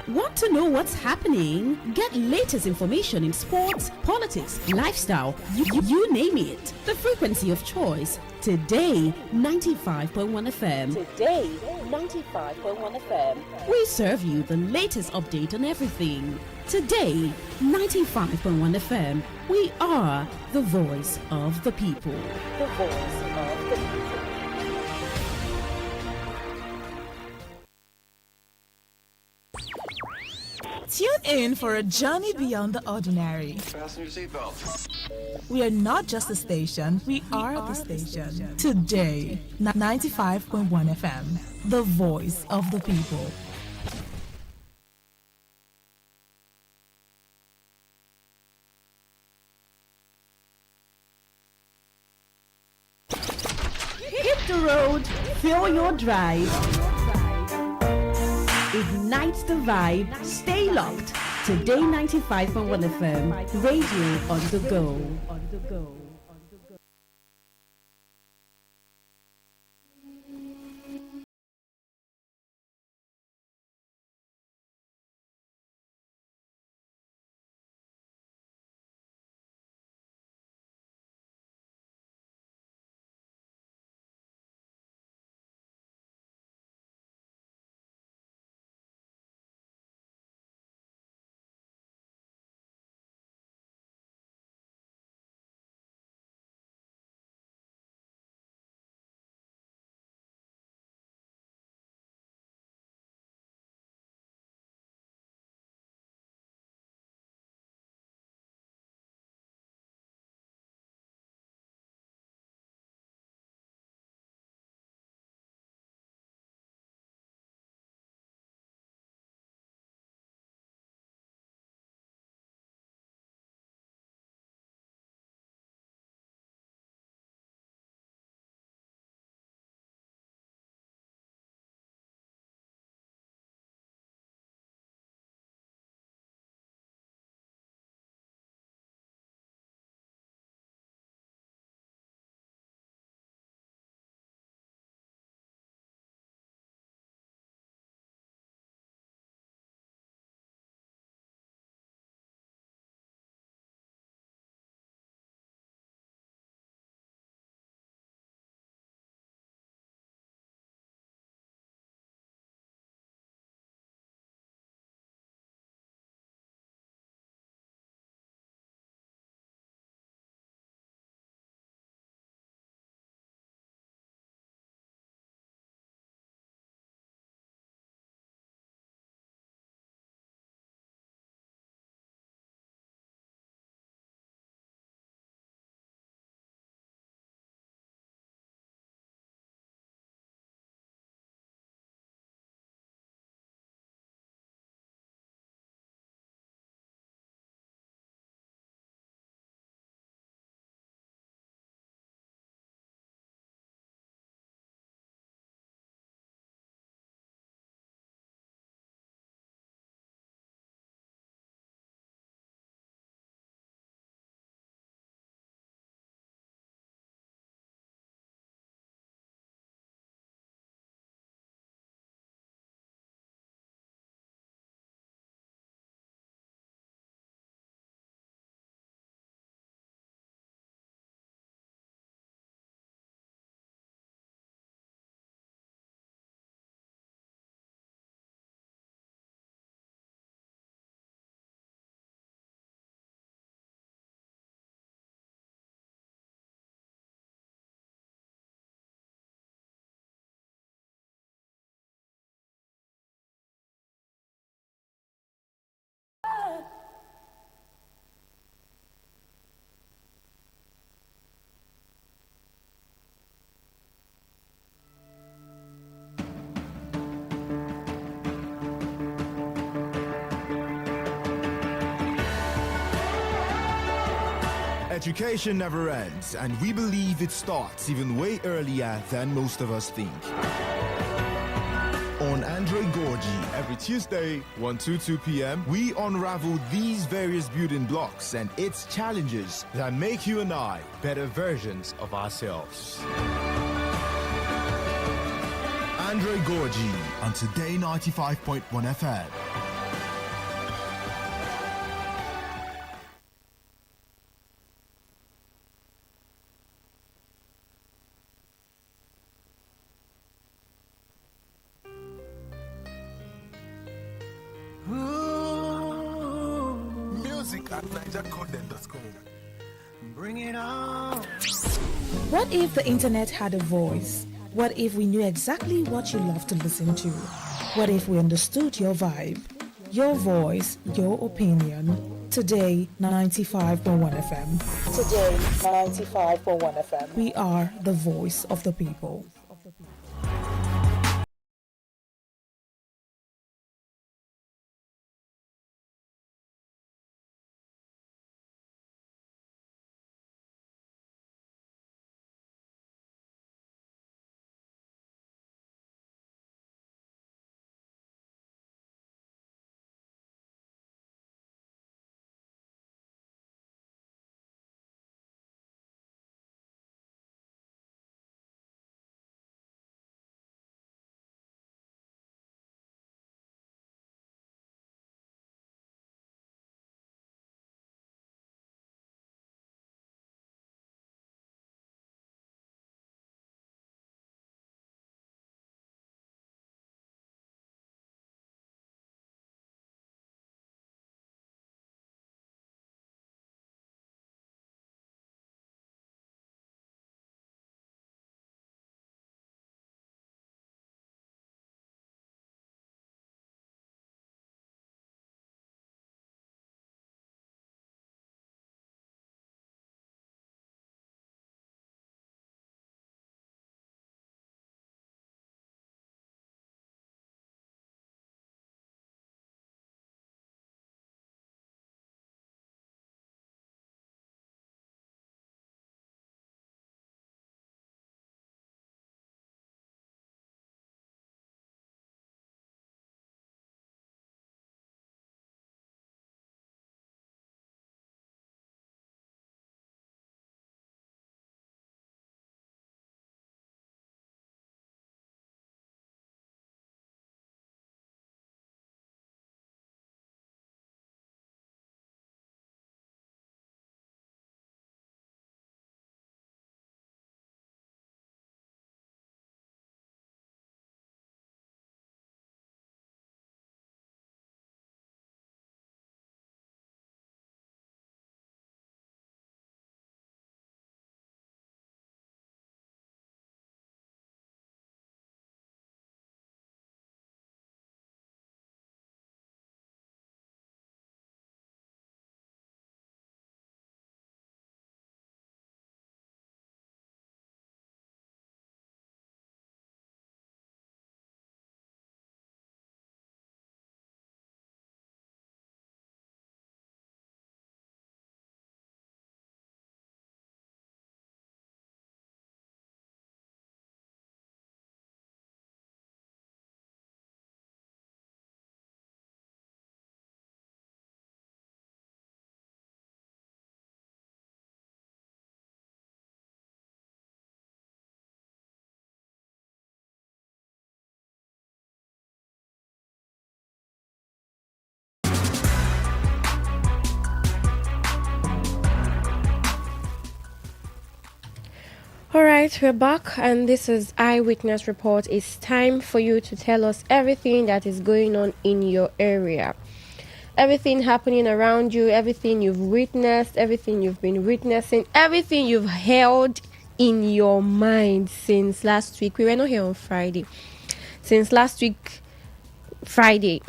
Want to know what's happening? Get latest information in sports, politics, lifestyle, you name it. The frequency of choice. Today, 95.1 FM. Today, 95.1 FM. We serve you the latest update on everything. Today, 95.1 FM. We are the voice of the people. The voice of the people. Tune in for a journey beyond the ordinary. Fasten your seatbelt. We are not just a station, we are the station. Today, 95.1 FM, the voice of the people. Hit the road, fill your drive. Ignite the vibe, stay locked. Today 95.1 FM, radio on the go. Education never ends, and we believe it starts even way earlier than most of us think. On Andre Gorgie, every Tuesday, 1 to 2 p.m., we unravel these various building blocks and its challenges that make you and I better versions of ourselves. Andre Gorgie on Today 95.1 FM. Music at NigerContent.com. Bring it on. What if the internet had a voice? What if we knew exactly what you love to listen to? What if we understood your vibe, your voice, your opinion? Today, 95.1 FM. Today, 95.1 FM. We are the voice of the people. All right, we're back, and this is Eyewitness Report. It's time for you to tell us everything that is going on in your area. Everything happening around you, everything you've witnessed, everything you've been witnessing, everything you've held in your mind since last week. We were not here on Friday. Since last week, Friday,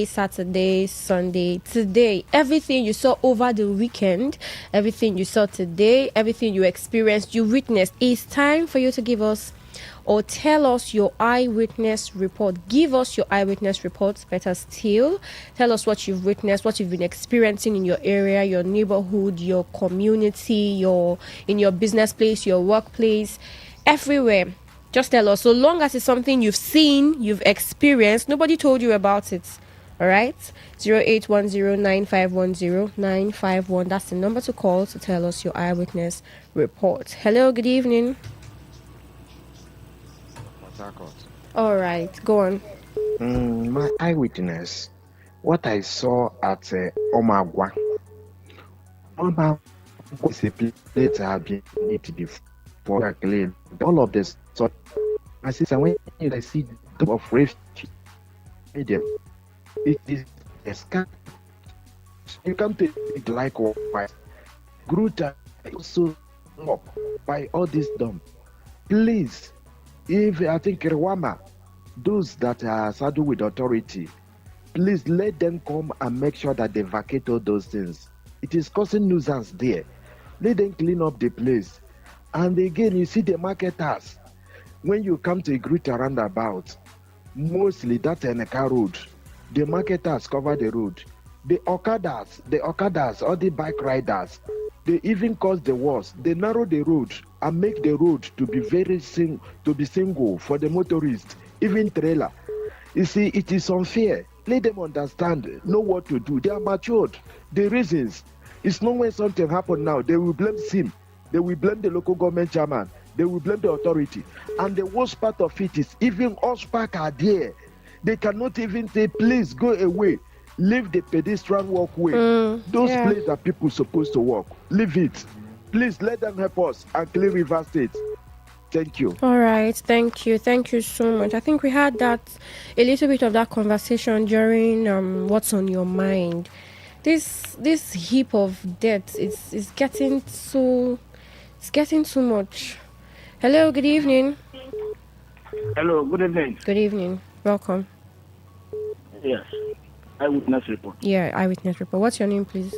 Saturday, Sunday, today, everything you saw over the weekend, everything you saw today, everything you experienced, you witnessed. It's time for you to give us or tell us your eyewitness report. Give us your eyewitness reports, better still. Tell us what you've witnessed, what you've been experiencing in your area, your neighborhood, your community, in your business place, your workplace, everywhere. Just tell us. So long as it's something you've seen, you've experienced, nobody told you about it. All right, 0810-9510-951. That's the number to call to tell us your eyewitness report. Hello, good evening. All right, go on. My eyewitness, what I saw at Omagwa. Omagwa is a place I have been it before. All of this. So I see when I see the of refugee, it is a scam. You come to it likewise. Gruta also up by all this dump. Please, if I think Rwama, those that are saddled with authority, please let them come and make sure that they vacate all those things. It is causing nuisance there. Let them clean up the place. And again, you see the marketers. When you come to a Gruta roundabout, mostly that's an Eka road. The marketers cover the road. The Okadas, all the bike riders, they even cause the worst. They narrow the road and make the road to be single for the motorists, even trailer. You see, it is unfair. Let them understand, know what to do. They are matured. The reasons, it's not when something happen now, they will blame SIM. They will blame the local government chairman. They will blame the authority. And the worst part of it is even us park are there. They cannot even say, please go away. Leave the pedestrian walkway. Those places that people supposed to walk. Leave it. Please let them help us and clean River State. Thank you. All right. Thank you. Thank you so much. I think we had a little bit of that conversation during What's on Your Mind. This heap of debt is getting too much. Hello, good evening. Hello, good evening. Good evening. Welcome. Yes. Eyewitness report. Yeah, eyewitness report. What's your name, please?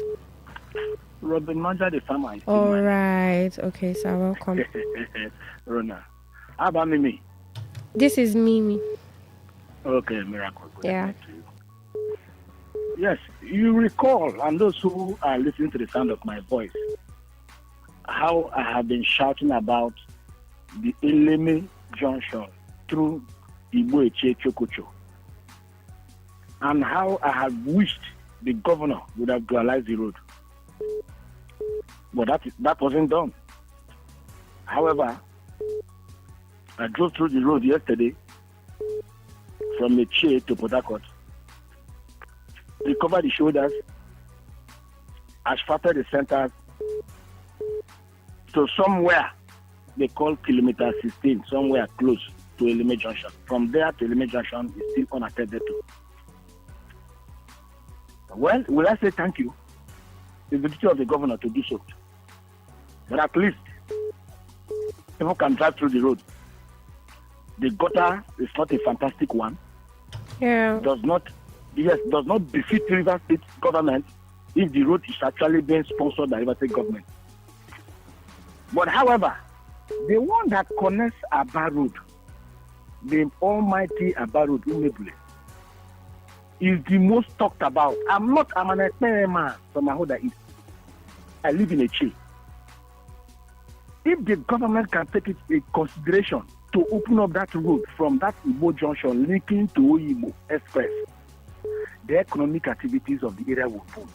Robin Manja, the farmer. All right. Okay, sir. Welcome. Rona. How about Mimi? This is Mimi. Okay, miracle. Good Yeah. Yes, you recall, and those who are listening to the sound of my voice, how I have been shouting about the Eleme Junction through Igboeche Chokocho, and how I have wished the governor would have dualized the road. But that wasn't done. However, I drove through the road yesterday from Meche to Port Harcourt. Recovered the shoulders, asphalted the centers. So somewhere they call kilometer 16, somewhere close to Eleme Junction. From there to Eleme Junction is still unattended to. Well, will I say thank you? It's the duty of the governor to do so. But at least people can drive through the road. The gutter is not a fantastic one. Yeah. Does not befit River State government if the road is actually being sponsored by River State government. But however, the one that connects Aba Road, the almighty Aba Road, Umebule, is the most talked about. I'm an experienced man from Ahoda East. I live in a tree. If the government can take it in consideration to open up that road from that Igbo junction linking to Oyibo Express, the economic activities of the area will boom.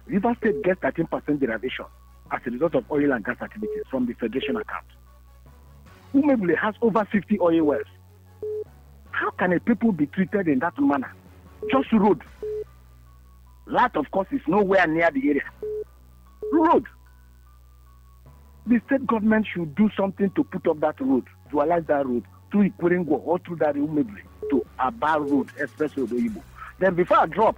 River State gets 13% derivation as a result of oil and gas activities from the federation account. Umebule has over 50 oil wells. How can a people be treated in that manner? Just road. That, of course, is nowhere near the area. Road. The state government should do something to put up that road, dualize that road through Ikwerengo or through that Umebule to Aba Road, Express Road, Oyibo. Then before I drop,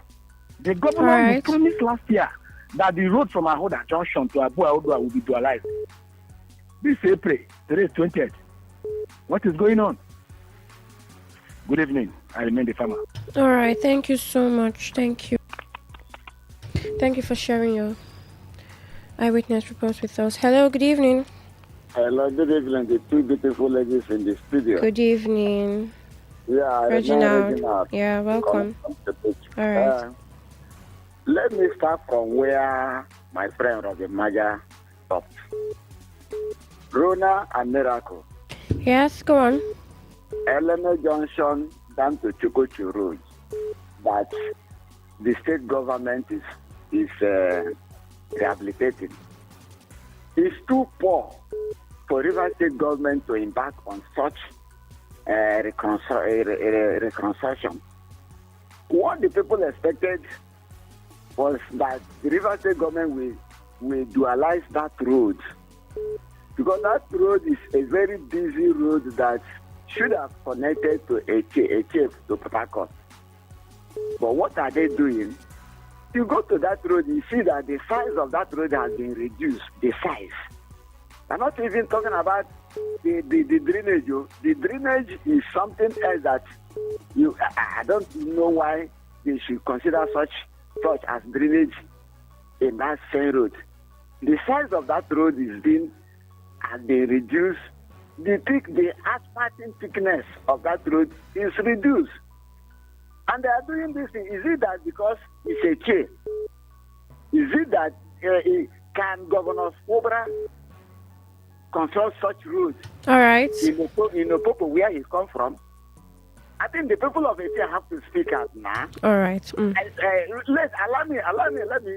the governor promised last year that the road from Ahoda Junction to Abu Aodua will be dualized. This April, today is 20th. What is going on? Good evening. I remain the farmer. All right. Thank you so much. Thank you. Thank you for sharing your eyewitness reports with us. Hello. Good evening. Hello, good evening. The two beautiful ladies in the studio. Good evening. Yeah, Reginald. Yeah, welcome. All right. Let me start from where my friend Robbie Maja stopped. Rona and Miracle. Yes, go on. Elena Junction down to Chukochu Road. That the state government is rehabilitating. It's too poor for River State government to embark on such reconstruction. What the people expected was that the River State government will dualize that road, because that road is a very busy road that should have connected to a chief to Port Harcourt. But what are they doing? You go to that road, you see that the size of that road has been reduced. The size. I'm not even talking about the drainage. The drainage is something else that I don't know why they should consider such as drainage in that same road. The size of that road has been reduced. The asphalt thickness of that road is reduced. And they are doing this thing. Is it that because it's a chain? Is it that can Governor Obra control such roads? All right. In Opopo, where he come from? I think the people of Eti have to speak out now. All right. Allow me. Let me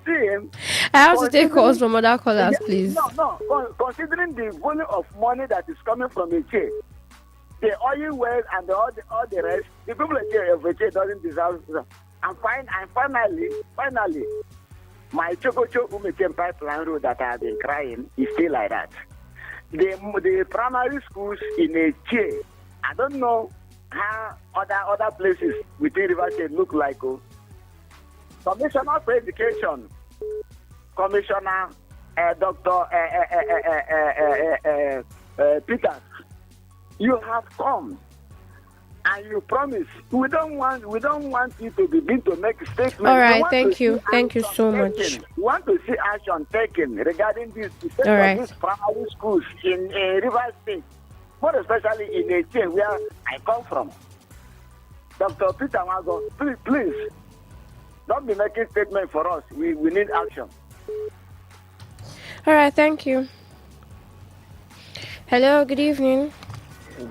see him. I have to take calls from other callers, please. No. Considering the volume of money that is coming from Eti, the oil wells and all the rest, the people of Eti doesn't deserve. And finally, my Chokocho Umekem pipeline road that I have been crying is still like that. The primary schools in Eti, I don't know how other places within River State look like. Commissioner for Education, Commissioner Dr. Peters, you have come and you promise we don't want you to begin to make statements. All right, thank you so much. We want to see action taken regarding this state of these primary schools in River State, more especially in Eti, where I come from. Dr. Peter Mago, please don't be making statements for us. We need action. All right, thank you. Hello, good evening.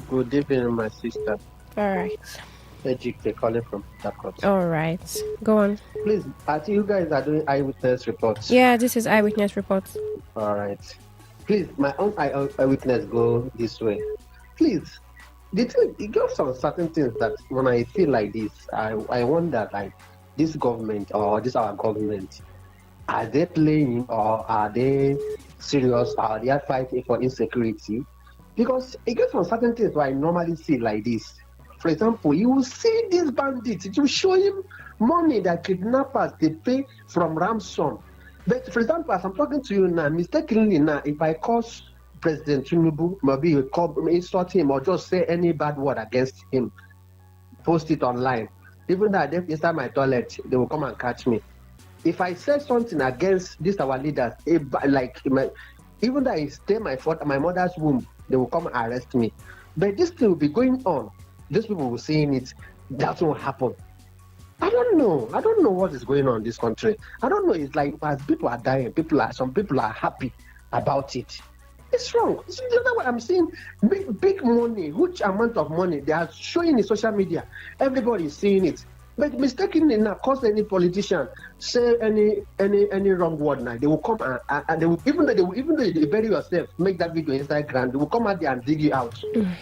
Good evening, my sister. All right. Ejike calling from Port Harcourt. All right, go on. Please, I think you guys are doing eyewitness reports. Yeah, this is eyewitness reports. All right. Please, my own eyewitness go this way. Please, it goes on certain things that when I feel like this, I wonder, like, this government or this our government, are they playing or are they serious? Are they fighting for insecurity? Because it gets on certain things where I normally see like this. For example, you will see these bandits, it will show him money that kidnappers they pay from ransom. But for example, as I'm talking to you now, mistakenly now, if I call President Tinubu, maybe insult him or just say any bad word against him, post it online. Even though I left inside my toilet, they will come and catch me. If I say something against this our leaders, even though I stay my mother's womb, they will come and arrest me. But this thing will be going on. These people will seeing it. That won't happen. I don't know what is going on in this country. I don't know. It's like as people are dying, some people are happy about it. It's wrong. See, the other way I'm seeing big money, huge amount of money. They are showing in social media. Everybody is seeing it. But mistakenly now, cause any politician say any wrong word now, they will come and they will even though you bury yourself, make that video Instagram, they will come out there and dig you out.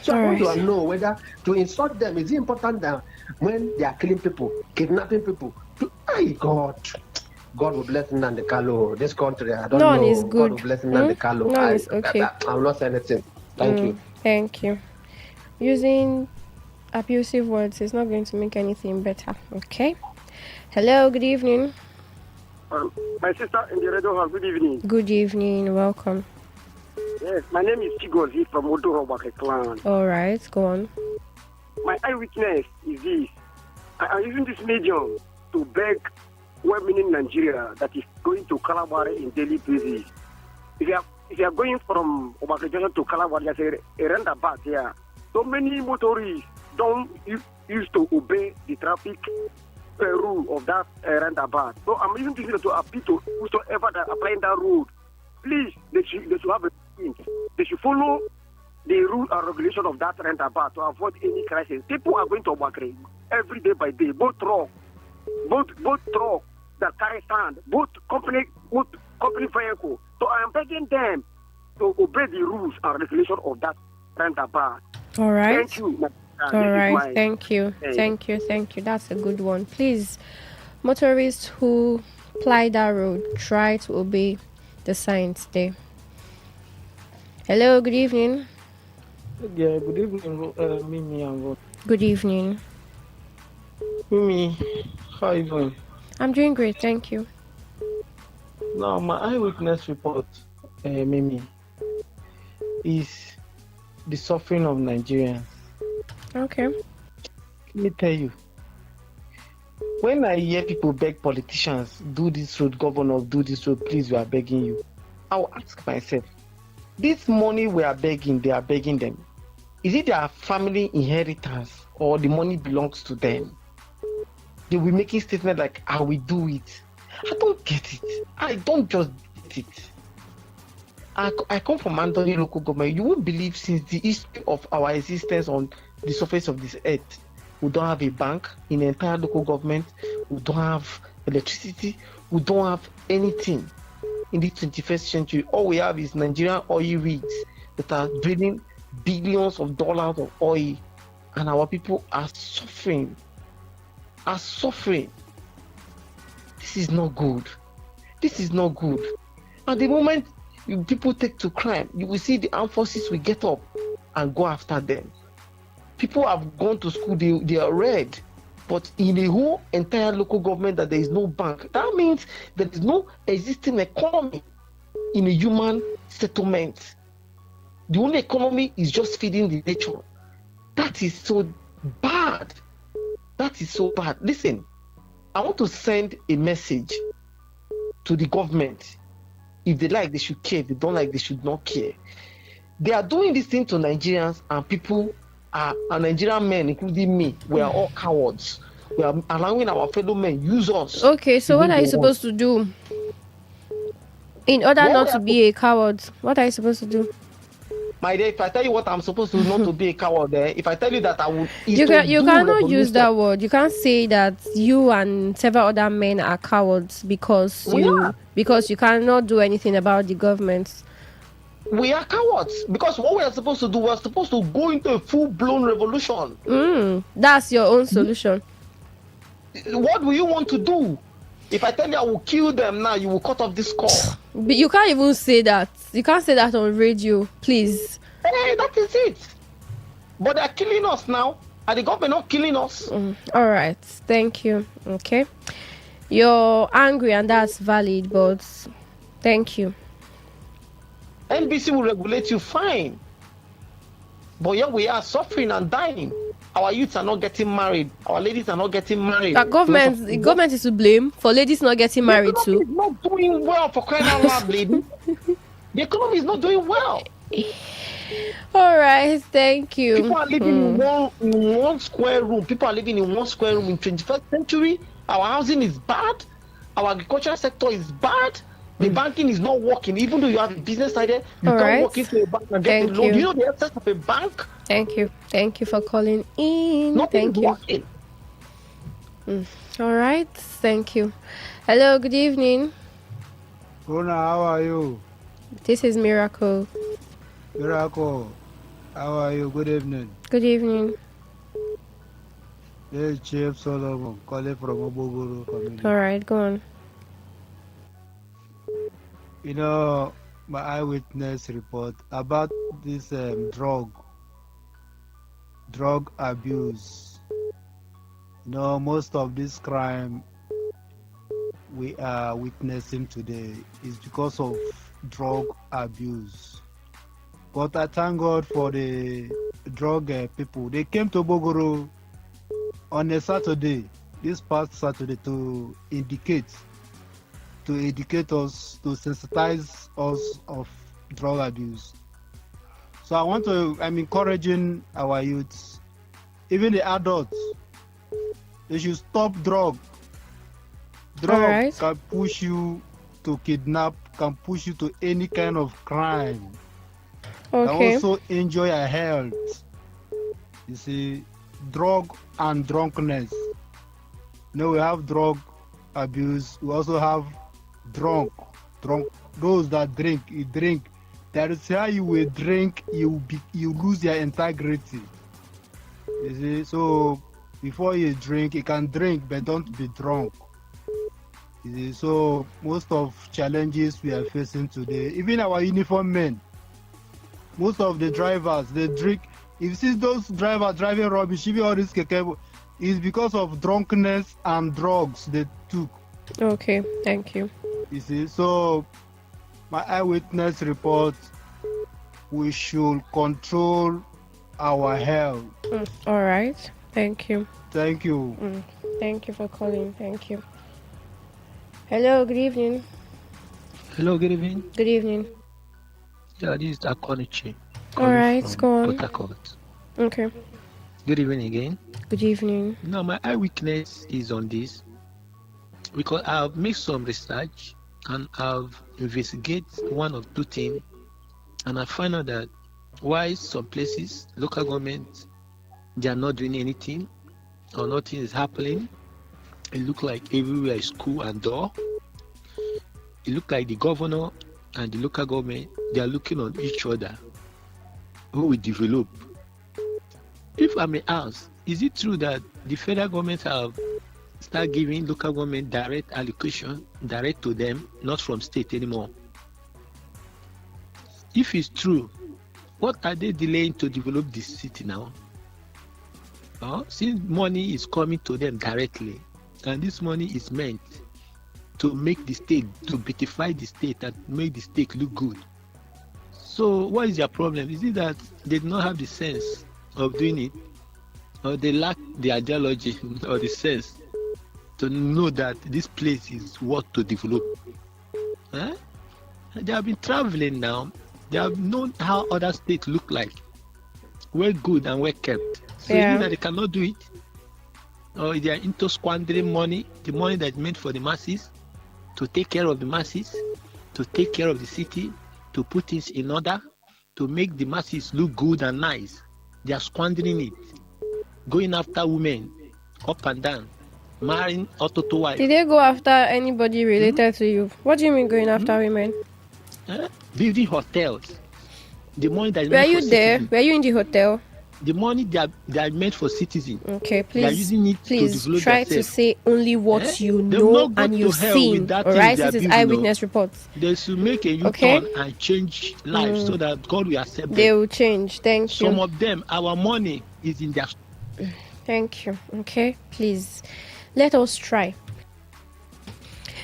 So I want to know whether to insult them is it important that when they are killing people, kidnapping people. God will bless Nnamdi Kanu. This country, I don't know. None is good. God will bless Nnamdi Kanu. None is okay. I will not say anything. Thank you. Thank you. Using abusive words is not going to make anything better. Okay. Hello, good evening. My sister in the radio hall, good evening. Good evening, welcome. Yes, my name is Chigozi from Odohobake clan. All right, go on. My eyewitness is this. I am using this medium to beg women in Nigeria that is going to Calabari in daily basis. If you have if you are going from Obakajan to Kalawar, there's a roundabout here. So many motorists don't used to obey the traffic rule of that roundabout. So I'm even thinking to appeal to whosoever that applying that road. Please, they should have a thing. They should follow the rule and regulation of that roundabout to avoid any crisis. People are going to Obakre every day by day. Both truck that carry sand, both company vehicle. So I am begging them to obey the rules and regulation of that roundabout. All right. Thank you. All right. Thank you. Thank you. That's a good one. Please, motorists who ply that road, try to obey the signs there. Hello. Good evening. Yeah, good evening, Mimi and God. Good evening. Mimi, how are you doing? I'm doing great, thank you. Now, my eyewitness report, Mimi, is the suffering of Nigerians. Okay. Let me tell you, when I hear people beg politicians, do this road, governor, do this road, please, we are begging you, I'll ask myself, this money we are begging, they are begging them. Is it their family inheritance or the money belongs to them? They will be making statements like, I will do it. I don't get it. I don't just get it. I come from Anthony local government. You won't believe since the history of our existence on the surface of this earth, we don't have a bank in the entire local government. We don't have electricity. We don't have anything in the 21st century. All we have is Nigerian oil rigs that are draining billions of dollars of oil, and our people are suffering. This is not good. And the moment people take to crime, you will see the armed forces will get up and go after them. People have gone to school, they are read, but in the whole entire local government that there is no bank, that means there is no existing economy in a human settlement. The only economy is just feeding the nature. That is so bad. Listen, I want to send a message to the government. If they like, they should care. If they don't like, they should not care. They are doing this thing to Nigerians, and people are, and Nigerian men, including me, we are all cowards. We are allowing our fellow men use us. Okay, so what are you supposed to do? In order not to be a coward, what are you supposed to do? My dear, if I tell you what I'm supposed to not to be a coward there, if I tell you that I will... You cannot use that word. You can't say that you and several other men are cowards because you cannot do anything about the government. We are cowards because what we are supposed to do, we are supposed to go into a full-blown revolution. That's your own solution. What do you want to do? If I tell you I will kill them now, you will cut off this call. But you can't even say that. You can't say that on radio, please. Hey, that is it. But they are killing us now. Are the government not killing us? All right. Thank you. Okay. You're angry and that's valid, but thank you. NBC will regulate you fine. But here we are suffering and dying. Our youths are not getting married. Our ladies are not getting married. The government is to blame for ladies not getting married too. The economy is not doing well, for crying out loud, lady. The economy is not doing well. All right, thank you. People are living in one square room. People are living in one square room in 21st century. Our housing is bad. Our agricultural sector is bad. The banking is not working. Even though you have a business idea, you can't walk into a bank and get a loan. Do you know the essence of a bank? Thank you. Thank you for calling in. Nothing Thank you. Working. All right. Thank you. Hello. Good evening. Rona, how are you? This is Miracle. Miracle, how are you? Good evening. Good evening. This is Chief Solomon calling from Obogoro community. All right. Go on. You know, my eyewitness report about this drug abuse. You know, most of this crime we are witnessing today is because of drug abuse. But I thank God for the drug people. They came to Bogoro on a Saturday, this past Saturday, to educate us, to sensitize us of drug abuse. So I'm encouraging our youths, even the adults, they should stop drug. Drug can push you to kidnap, can push you to any kind of crime. Can also injure your health. You see, drug and drunkenness. We have drug abuse. We also have drunk. Those that drink, you drink. That is how you will drink. You lose your integrity. You see, so before you drink, you can drink, but don't be drunk. You see, so most of challenges we are facing today, even our uniform men, most of the drivers, they drink. If you see those drivers driving rubbish, even all this keke, is because of drunkenness and drugs they took. Okay, thank you. You see, so my eyewitness report, we should control our health. All right, thank you. Thank you. Thank you for calling. Thank you. Hello, good evening. Hello, good evening. Good evening. Yeah, this is Akonichi. All right, go on. Port Harcourt. Okay. Good evening again. Good evening. Now, my eyewitness is on this because I've made some research and I've investigated one or two things, and I find out that why some places, local government, they are not doing anything or nothing is happening. It looks like everywhere is cool and dull. It looks like the governor and the local government, they are looking on each other. Who will develop? If I may ask, is it true that the federal government have started giving local government direct allocation, direct to them, not from state anymore? If it's true, what are they delaying to develop this city now? Since money is coming to them directly, and this money is meant to make the state, to beautify the state and make the state look good. So what is their problem? Is it that they do not have the sense of doing it, or they lack the ideology or the sense to know that this place is what to develop? They have been traveling now. They have known how other states look like. Well good and well kept. So is it that they cannot do it? Or they are into squandering money, the money that's meant for the masses, to take care of the masses, to take care of the city, to put things in order, to make the masses look good and nice. They are squandering it, going after women, up and down, marrying auto wives. Did they go after anybody related to you? What do you mean going after women? Building hotels. The money that is Were meant you for there? citizens. Were you in the hotel? The money they are meant for citizens. Okay, They are please, using it please to develop try to themselves. say only what you They know will not go and to you've hell seen. with that All thing right, they are this is building, eyewitness reports. They should make a U-turn Okay. and change life so that God will accept them. They will change. Thank Some you. of them, our money is in their. Thank you. Okay, please, let us try.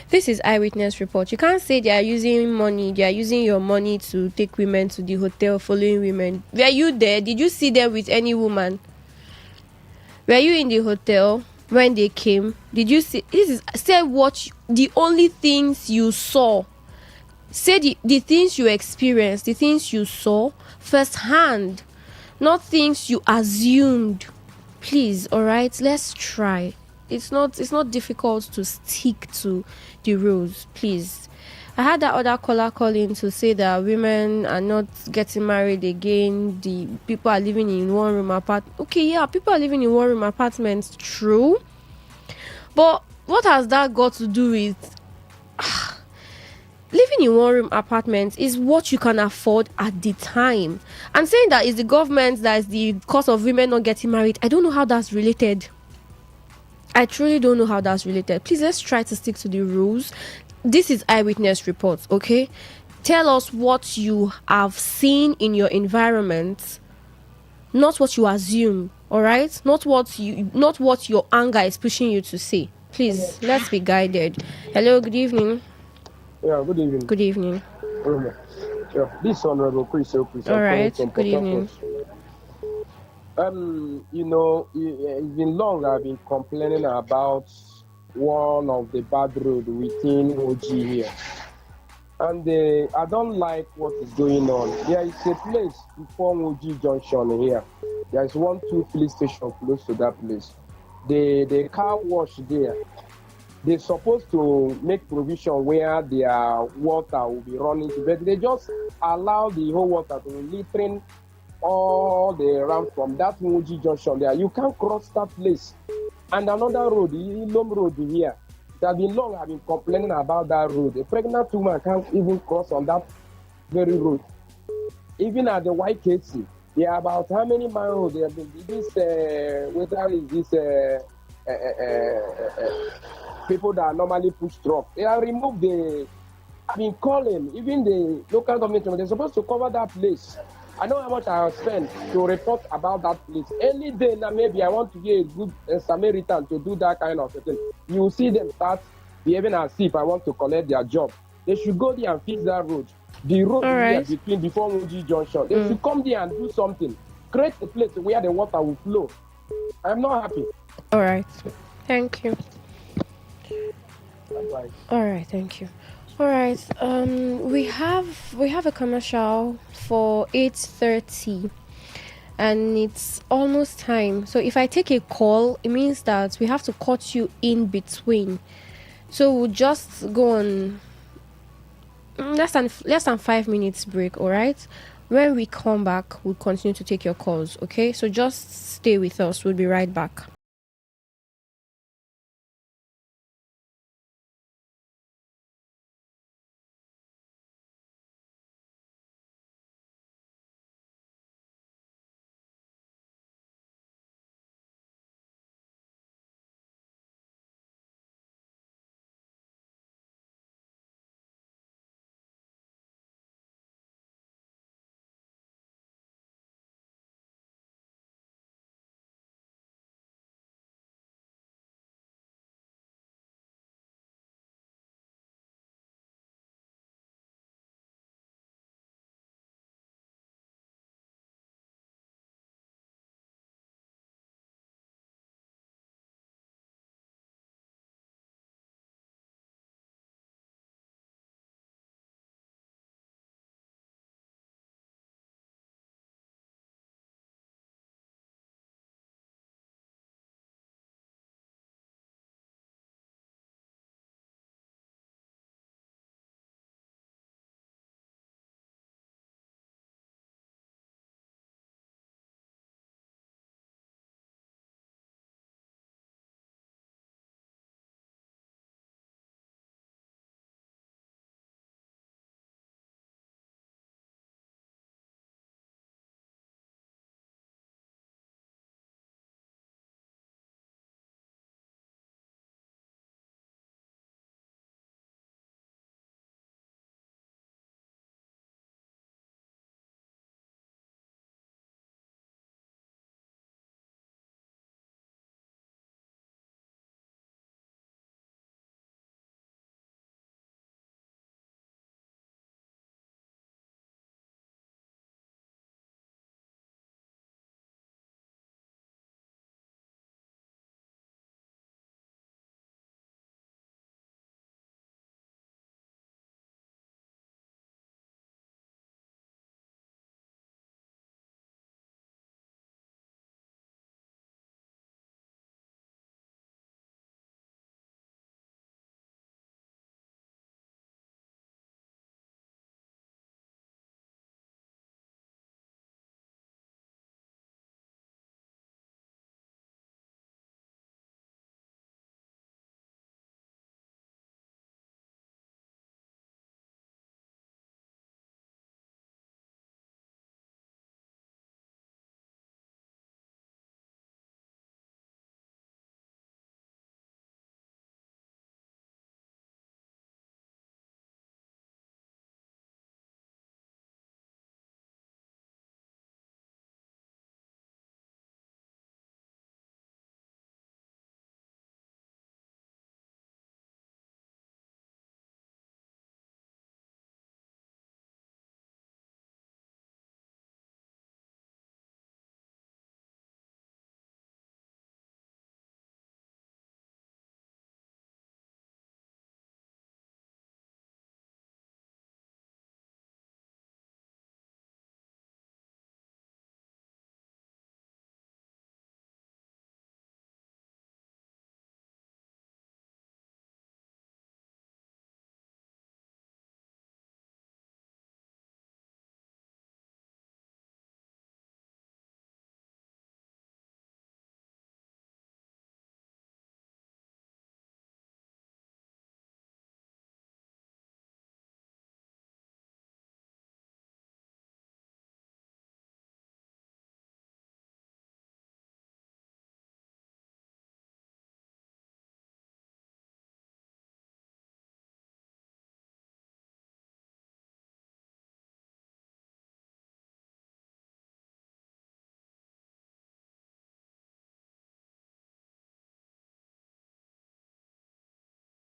This is eyewitness report. You can't say they are using money. They are using your money to take women to the hotel, following women. Were you there? Did you see them with any woman? Were you in the hotel when they came? Did you see? Say what the only things you saw. Say the things you experienced, the things you saw firsthand, not things you assumed. Please, all right, let's try. It's not difficult to stick to the rules, please. I had that other caller calling to say that women are not getting married again. The people are living in one room apartment. Okay, yeah, people are living in one room apartments. True, but what has that got to do with living in one room apartments? Is what you can afford at the time, and saying that is the government that is the cause of women not getting married. I don't know how that's related. I truly don't know how that's related. Please, let's try to stick to the rules. This is eyewitness reports, okay? Tell us what you have seen in your environment, not what you assume, all right? Not what your anger is pushing you to say. Please, let's be guided. Hello, good evening. Yeah, good evening. Good evening. Yeah, this Honorable Chris Opus. All right, good evening. It's been long I've been complaining about one of the bad road within OG here. And I don't like what is going on. There is a place before Muji Junction here. There is one, two police station close to that place. The car wash there. They're supposed to make provision where their water will be running to, but they just allow the whole water to be littering all the around from that Muji Junction there. You can't cross that place. And another road, the Ilom Road here. It has been long I've been complaining about that road. A pregnant woman can't even cross on that very road. Even at the YKC, there are about how many miles there have been this whether is this people that normally push truck. They have removed the I've been calling, even the local government, they're supposed to cover that place. I know how much I have spent to report about that place. Any day now, maybe I want to be a good Samaritan to do that kind of thing. You will see them start behaving as if I want to collect their job. They should go there and fix that road. The road All here right. between before Muji Junction. They should come there and do something. Create a place where the water will flow. I'm not happy. All right. Thank you. Bye-bye. All right, thank you. All right. We have a commercial for 8:30 and it's almost time. So if I take a call, it means that we have to cut you in between. So we'll just go on less than 5 minutes break, all right? When we come back, we'll continue to take your calls, okay? So just stay with us. We'll be right back.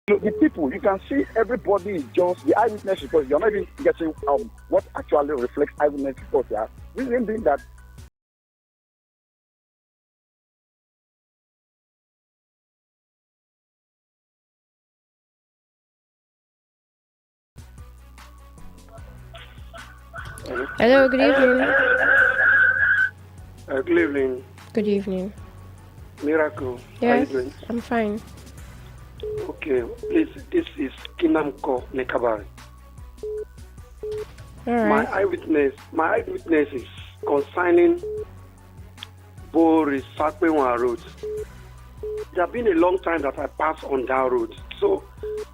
The people, you can see everybody is just the eyewitness report. You're not even getting what actually reflects eyewitness report. Yeah, reason being that. Hello, good evening. Good evening. Good evening. Miracle. Yes, How are you doing? I'm fine. Okay, please, this is Kinamko Nekabari. All right. My eyewitness is concerning Boris Sakpewa Road. It has been a long time that I passed on that road. So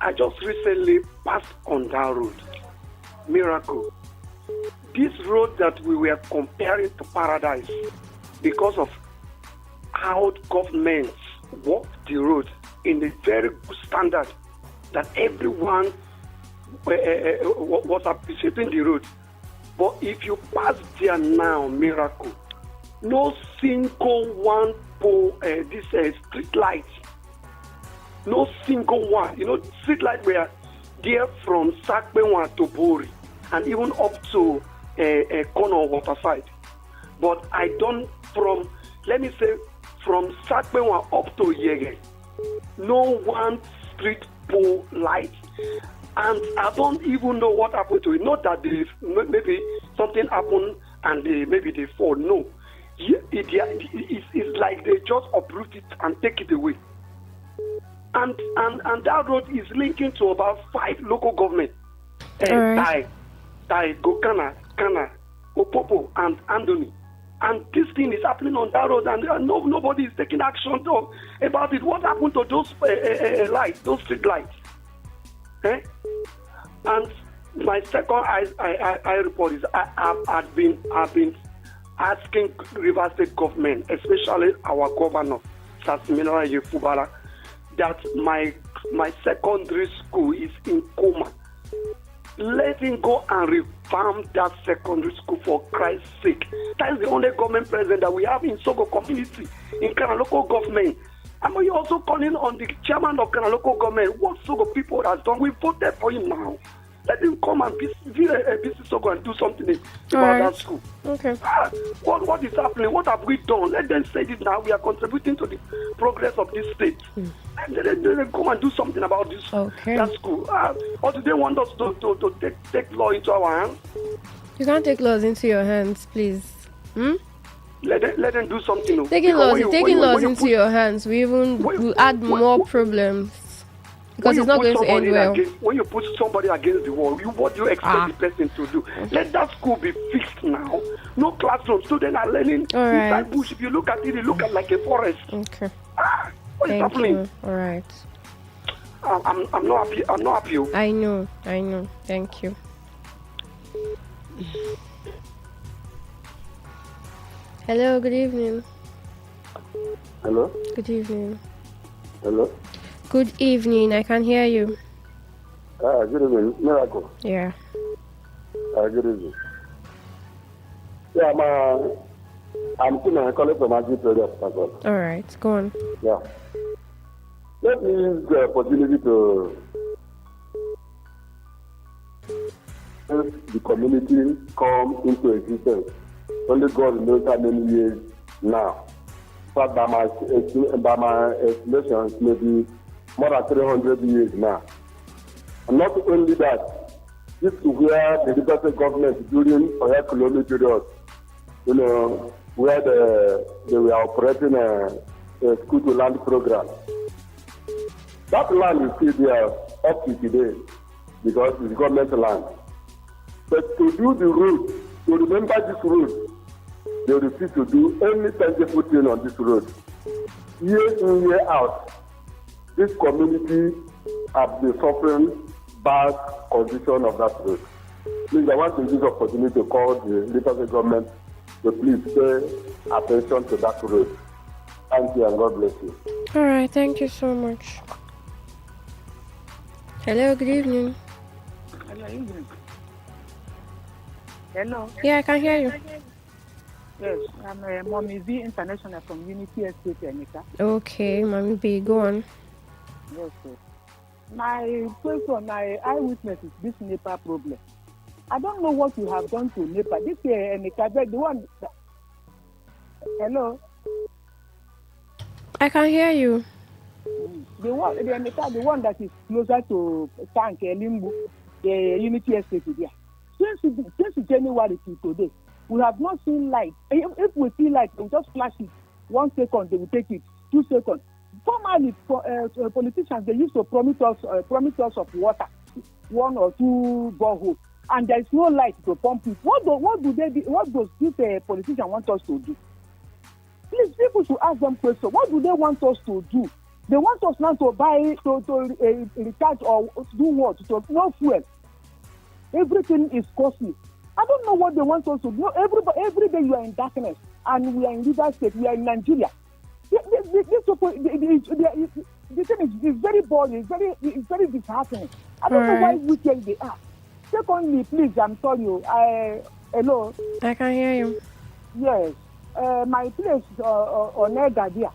I just recently passed on that road. Miracle. This road that we were comparing to paradise because of how governments walk the road in a very good standard that everyone was appreciating the road. But if you pass there now, Miracle, no single one pole, street light, no single one. Street light were there from Sakbewa to Bori and even up to corner waterside. But I don't from Sakbewa up to Yege, no one street pole light. And I don't even know what happened to it. Not that maybe something happened and maybe they fall. No. It's like they just uproot it and take it away. And that road is linking to about 5 local governments. Tai, Gokana, Kana, Opopo, and Andoni. And this thing is happening on that road, and nobody is taking action about it. What happened to those lights, those street lights? And my second I report is I've been asking River State government, especially our governor, Sasimina Yefubara, that my secondary school is in coma. Let him go and revamp that secondary school for Christ's sake. That is the only government president that we have in Sogo community, in Kana local government. And we also calling on the chairman of Kana local government. What Sogo people has done, we voted for him now. Let him come and visit Sogo and do something about that school. Okay. What is happening? What have we done? Let them say this now. We are contributing to the progress of this state. And let them come and do something about this that school. Or do they want us to take law into our hands? You can't take laws into your hands, please. Let them do something. Taking laws into your hands will add more problems. Because it's not going to end well. When you put somebody against the wall, what do you expect the person to do? Let that school be fixed now. No classroom. Students are learning inside bush. If you look at it, it looks like a forest. Okay. What is happening? You. All right. I'm not happy. I'm not happy. I know. Thank you. Hello. Good evening. Hello. Good evening. Hello. Good evening. I can hear you. Good evening. Miracle. Yeah. Good evening. Yeah, I'm calling from Magic Project. All right. Go on. Yeah. Let me use the opportunity to help the community come into existence. Only God knows how many years now. But by my estimations, maybe more than 300 years now. And not only that, this is where the Liberty government during a colonial period, where they were operating a school to land program. That land is still there up to today because it's government land. But to do the road, to remember this road, they refuse to do any tangible thing on this road. Year in, year out, this community has been suffering bad condition of that road. Please, I want to use this opportunity to call the Liberty government to please pay attention to that road. Thank you and God bless you. All right, thank you so much. Hello, good evening. Hello, evening. Hello. Yeah, I can hear you. Yes, I'm Mommy V International from Unity Estate, Anika. Okay, Mommy B, go on. Yes, sir. My question, my eyewitness is this NEPA problem. I don't know what you have done to NEPA. This the one. Hello. I can hear you. The one that is closer to Tank Limbu, the Unity Estate there. Since January to today, we have not seen light. If we see light, we just flash it. 1 second, they will take it. 2 seconds. Formerly, politicians, they used to promise us of water, 1 or 2 boreholes, and there is no light to pump it. What does this politician want us to do? Please, people should ask them questions. What do they want us to do? They want us now to buy, to recharge or do what? To no fuel. Everything is costly. I don't know what they want us to do. Every day you are in darkness, and we are in River State, we are in Nigeria. The thing is very boring, it's very disheartening. I don't know why wicked they are. Secondly, please, I'm telling you, hello? I can hear you. Yes. My place on Negadia,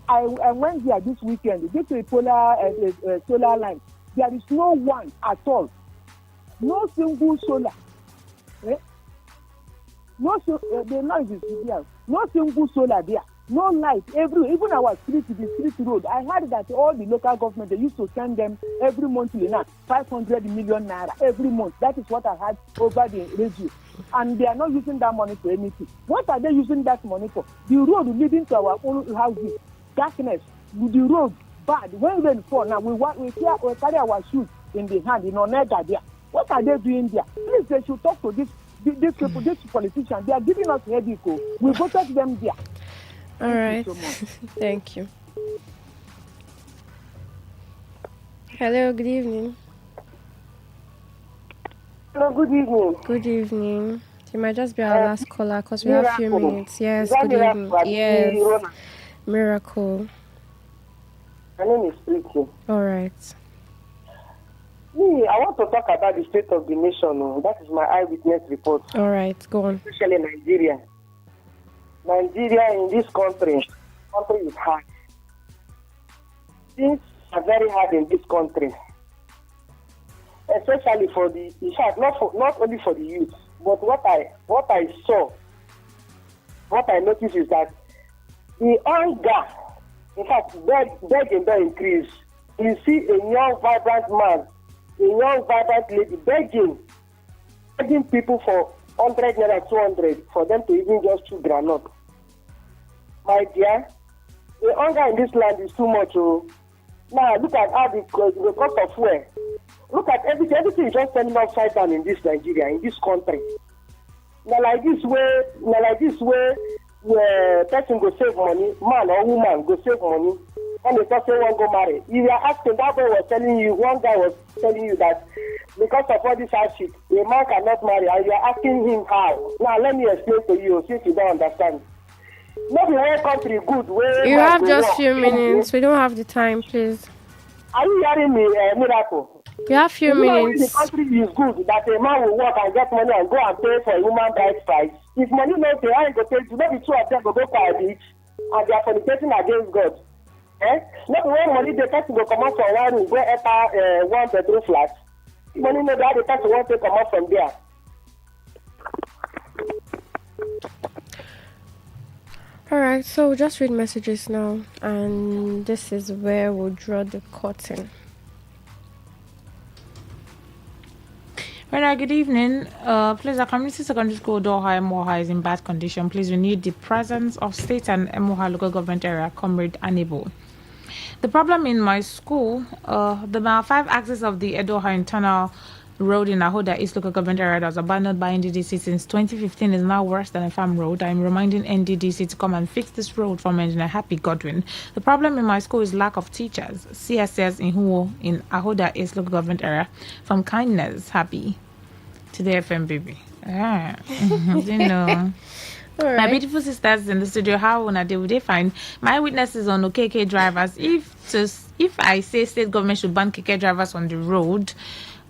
I went there this weekend. This is solar line. There is no one at all. No single solar. The noise is there. No single solar there. No light. Even our street, the street road. I heard that all the local government, they used to send them every monthly now 500 million naira every month. That is what I heard over the radio. And they are not using that money for anything. What are they using that money for? The road leading to our own houses, darkness, the road bad. When rain fall, now we carry our shoes in the hand in Onega there. What are they doing there? Please, they should talk to these people, these politicians. They are giving us headache. We voted them there. All right. Thank you so much. Thank you. Hello, good evening. Hello, good evening. Good evening. You might just be our last caller because we have a few minutes. Yes, good evening. Yes. Miracle. My name is Pretty. All right. I want to talk about the state of the nation. That is my eyewitness report. All right, go on. Especially Nigeria. Nigeria in this country is hard. Things are very hard in this country. Especially for the, in fact, not only for the youth, but what I saw, what I noticed is that the hunger, in fact, begging don't increase. You see a young, vibrant man, a young, vibrant lady begging people for 100 naira, 200 for them to even just chew granite. My dear, the hunger in this land is too much. Now look at how the cost of fuel. Look at everything is just turning upside down in this Nigeria, in this country. Now like this way, where person go save money, man or woman go save money, and the person won't go marry. You are asking, that boy was telling you, one guy was telling you that because of all this hardship, a man cannot marry, and you are asking him how. Now let me explain to you, since you don't understand. Not the whole country good. You have just few minutes. We don't have the time, please. Are you hearing me, Miracle? You have few minutes. The country is good that a man will work and get money and go and pay for a woman bride price. If money not there, I go tell you, maybe two of them go to a beach and they are fornicating against God. Not when money the person go come out from one room, go enter 1 bedroom flat. Money no there, the person won't take come out from there. All right, so we'll just read messages now, and this is where we'll draw the curtain. Good evening. Please, our community secondary school Doha Moha is in bad condition. Please, we need the presence of state and Moha local government area, Comrade Anibal. The problem in my school, the 5 axis of the Edoha internal road in Ahoda East local government area that was abandoned by NDDC since 2015 is now worse than a farm road. I'm reminding NDDC to come and fix this road from Engineer Happy Godwin. The problem in my school is lack of teachers. CSS in Huo in Ahoda East local government area. From kindness, Happy. Today FM baby. You know. Right. My beautiful sisters in the studio, how would they find my witnesses on KK drivers? If I say state government should ban KK drivers on the road,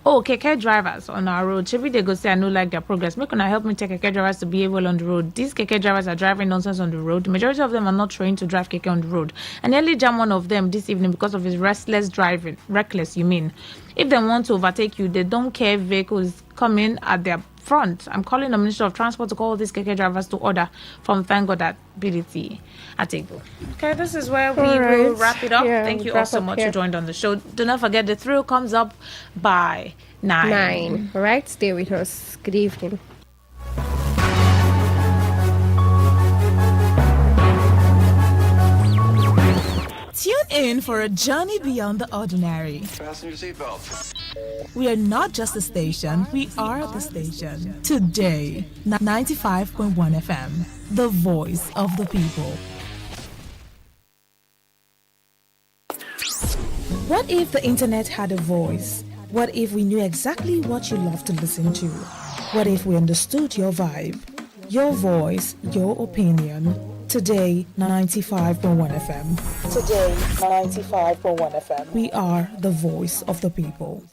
Oh, keke drivers on our road. Maybe they go say I no like their progress. Make una help me take keke drivers to behave well on the road. These keke drivers are driving nonsense on the road. The majority of them are not trained to drive keke on the road. I nearly jammed one of them this evening because of his restless driving. Reckless, you mean? If they want to overtake you, they don't care if vehicles coming at their front. I'm calling the Ministry of Transport to call these keke drivers to order from Thank God at BDT at Igbo. Okay, this is where we will wrap it up. Yeah, Thank you all wrap so up much here. who joined on the show. Do not forget the thrill comes up by 9. All right, stay with us. Good evening. Tune in for a journey beyond the ordinary. Fasten your seatbelts. We are not just a station, we are the station. Today, 95.1 FM, the voice of the people. What if the internet had a voice? What if we knew exactly what you love to listen to? What if we understood your vibe, your voice, your opinion? Today, 95.1 FM. Today, 95.1 FM. We are the voice of the people.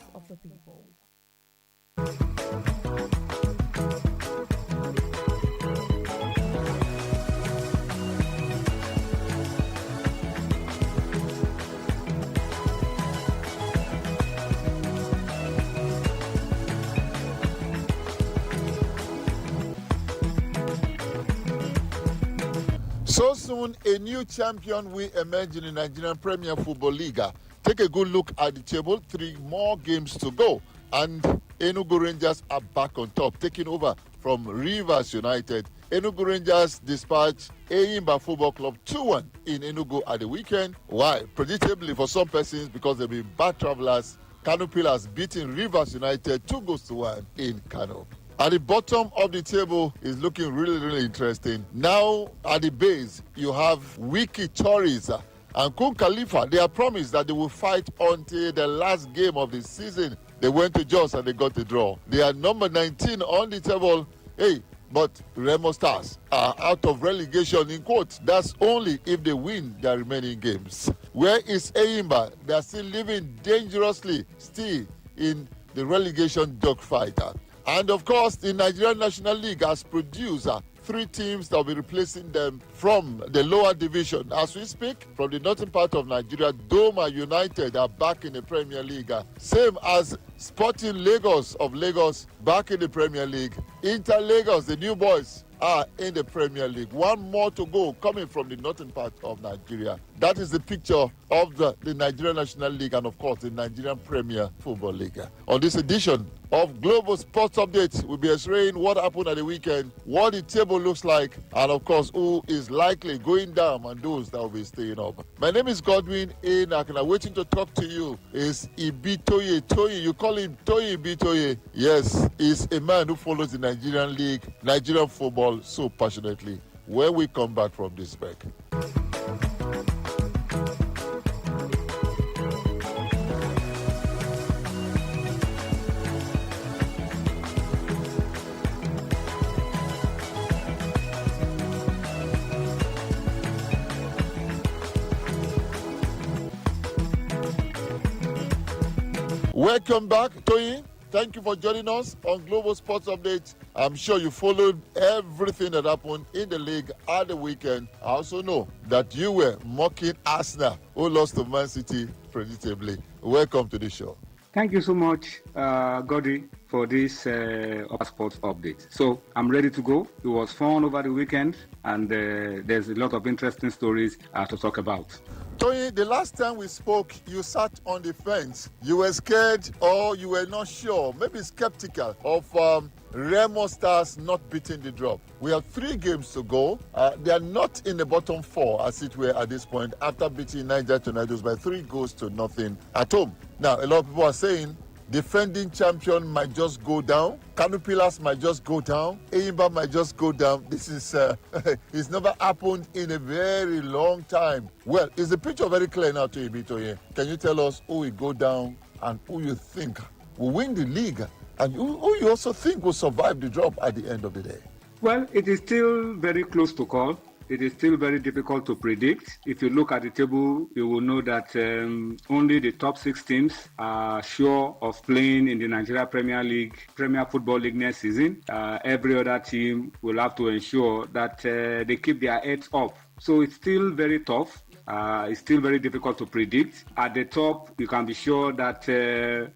So soon, a new champion will emerge in the Nigerian Premier Football League. Take a good look at the table. 3 more games to go. And Enugu Rangers are back on top, taking over from Rivers United. Enugu Rangers dispatched Eyimba Football Club 2-1 in Enugu at the weekend. Why? Predictably for some persons, because they've been bad travelers, Kano Pillars beating Rivers United 2-1 in Kano. At the bottom of the table is looking really, really interesting. Now, at the base, you have Wiki Tories and Kun Khalifa. They have promised that they will fight until the last game of the season. They went to Jos and they got the draw. They are number 19 on the table. Hey, but Remo Stars are out of relegation, in quotes. That's only if they win their remaining games. Where is Eyimba? They are still living dangerously, still in the relegation dogfight. And of course, the Nigerian National League has produced 3 teams that will be replacing them from the lower division. As we speak, from the northern part of Nigeria, Doma United are back in the Premier League. Same as Sporting Lagos of Lagos, back in the Premier League. Inter Lagos, the new boys, are in the Premier League. 1 more to go, coming from the northern part of Nigeria. That is the picture of the Nigerian National League and, of course, the Nigerian Premier Football League. On this edition of Global Sports Update, we'll be explaining what happened at the weekend, what the table looks like, and, of course, who is likely going down and those that will be staying up. My name is Godwin Enakina. Waiting to talk to you is Ibitoye Toye. You call him Toye Ibitoye. Yes, he's a man who follows the Nigerian League, Nigerian football so passionately. When we come back from this break. Welcome back, Toyin. Thank you for joining us on Global Sports Update. I'm sure you followed everything that happened in the league at the weekend. I also know that you were mocking Arsenal, who lost to Man City predictably. Welcome to the show. Thank you so much, Goddy, for this sports update. So I'm ready to go. It was fun over the weekend, and there's a lot of interesting stories to talk about. Tony, the last time we spoke, you sat on the fence. You were scared or you were not sure, maybe skeptical of Remo Stars not beating the drop. We have 3 games to go. They are not in the bottom 4, as it were, at this point, after beating Niger Tornadoes by 3-0 at home. Now, a lot of people are saying defending champion might just go down. Kano Pillars might just go down. Eyimba might just go down. This is, it's never happened in a very long time. Well, is the picture very clear now to Ibitoye? Can you tell us who will go down and who you think will win the league and who you also think will survive the drop at the end of the day? Well, it is still very close to call. it is still very difficult to predict. If you look at the table, you will know that only the top 6 teams are sure of playing in the Nigeria Premier Football League next season. Every other team will have to ensure that they keep their heads up. So it's still very tough. It's still very difficult to predict. At the top, you can be sure that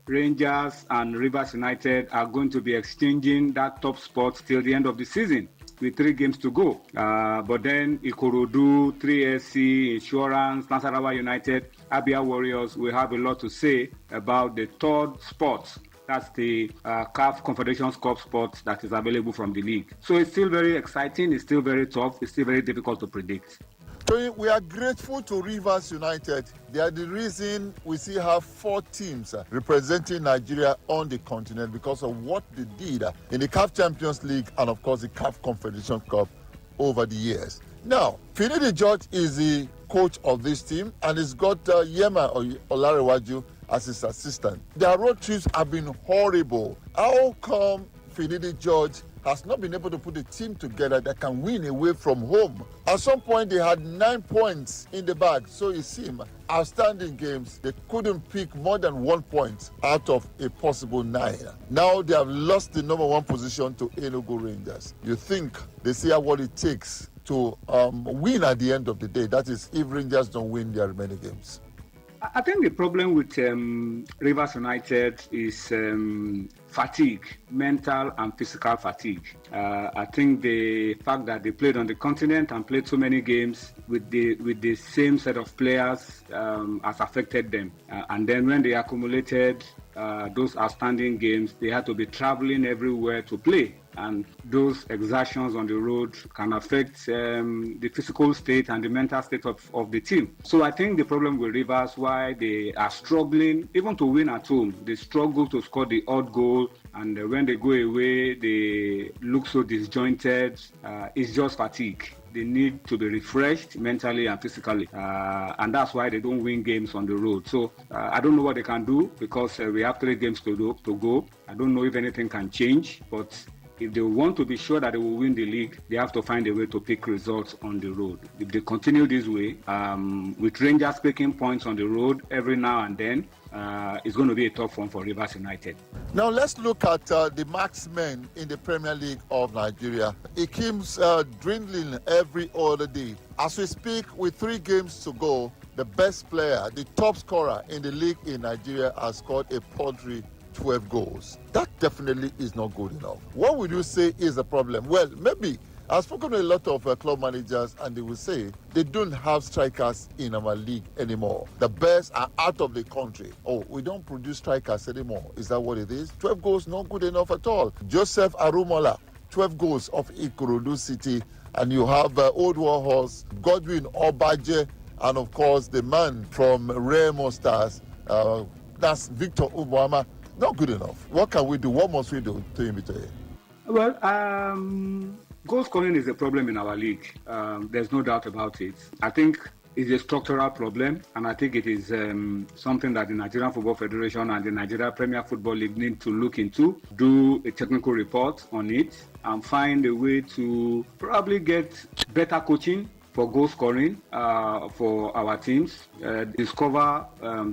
Rangers and Rivers United are going to be exchanging that top spot till the end of the season with 3 games to go. But then Ikorodu, 3SC, Insurance, Nasarawa United, Abia Warriors will have a lot to say about the third spot. That's the CAF Confederations Cup spot that is available from the league. So it's still very exciting. It's still very tough. It's still very difficult to predict. Tony, we are grateful to Rivers United. They are the reason we still have 4 teams representing Nigeria on the continent because of what they did in the CAF Champions League and, of course, the CAF Confederation Cup over the years. Now, Finidi George is the coach of this team, and he's got Yema Olarewaju as his assistant. Their road trips have been horrible. How come Finidi George has not been able to put a team together that can win away from home? At some point, they had 9 points in the bag, so it seemed outstanding games. They couldn't pick more than 1 point out of a possible 9. Now they have lost the number 1 position to Enugu Rangers. You think they see what it takes to win at the end of the day? That is, if Rangers don't win their remaining games. I think the problem with Rivers United is fatigue, mental and physical fatigue. I think the fact that they played on the continent and played so many games with the same set of players has affected them. And then when they accumulated those outstanding games, they had to be traveling everywhere to play. And those exertions on the road can affect the physical state and the mental state of the team. So I think the problem with Rivers, why they are struggling, even to win at home, they struggle to score the odd goal. And when they go away, they look so disjointed. It's just fatigue. They need to be refreshed mentally and physically. And that's why they don't win games on the road. So I don't know what they can do because we have 3 games to go. I don't know if anything can change, but if they want to be sure that they will win the league, they have to find a way to pick results on the road. If they continue this way, with Rangers picking points on the road every now and then, it's going to be a tough one for Rivers United. Now let's look at the marksmen in the Premier League of Nigeria. It keeps dwindling every other day. As we speak, with 3 games to go, the best player, the top scorer in the league in Nigeria, has scored a paltry 12 goals. That definitely is not good enough. What would you say is the problem? Well, maybe I've spoken to a lot of club managers and they will say they don't have strikers in our league anymore. The best are out of the country. Oh, we don't produce strikers anymore. Is that what it is? 12 goals, not good enough at all. Joseph Arumola, 12 goals of Ikorodu City. And you have Old Warhorse, Godwin Obaje, and of course the man from Remo Stars, that's Victor Ubwama. Not good enough. What can we do? What must we do to imitate it? Well, goal scoring is a problem in our league. There's no doubt about it. I think it's a structural problem, and I think it is something that the Nigerian Football Federation and the Nigeria Premier Football League need to look into, do a technical report on it, and find a way to probably get better coaching for goal scoring for our teams, discover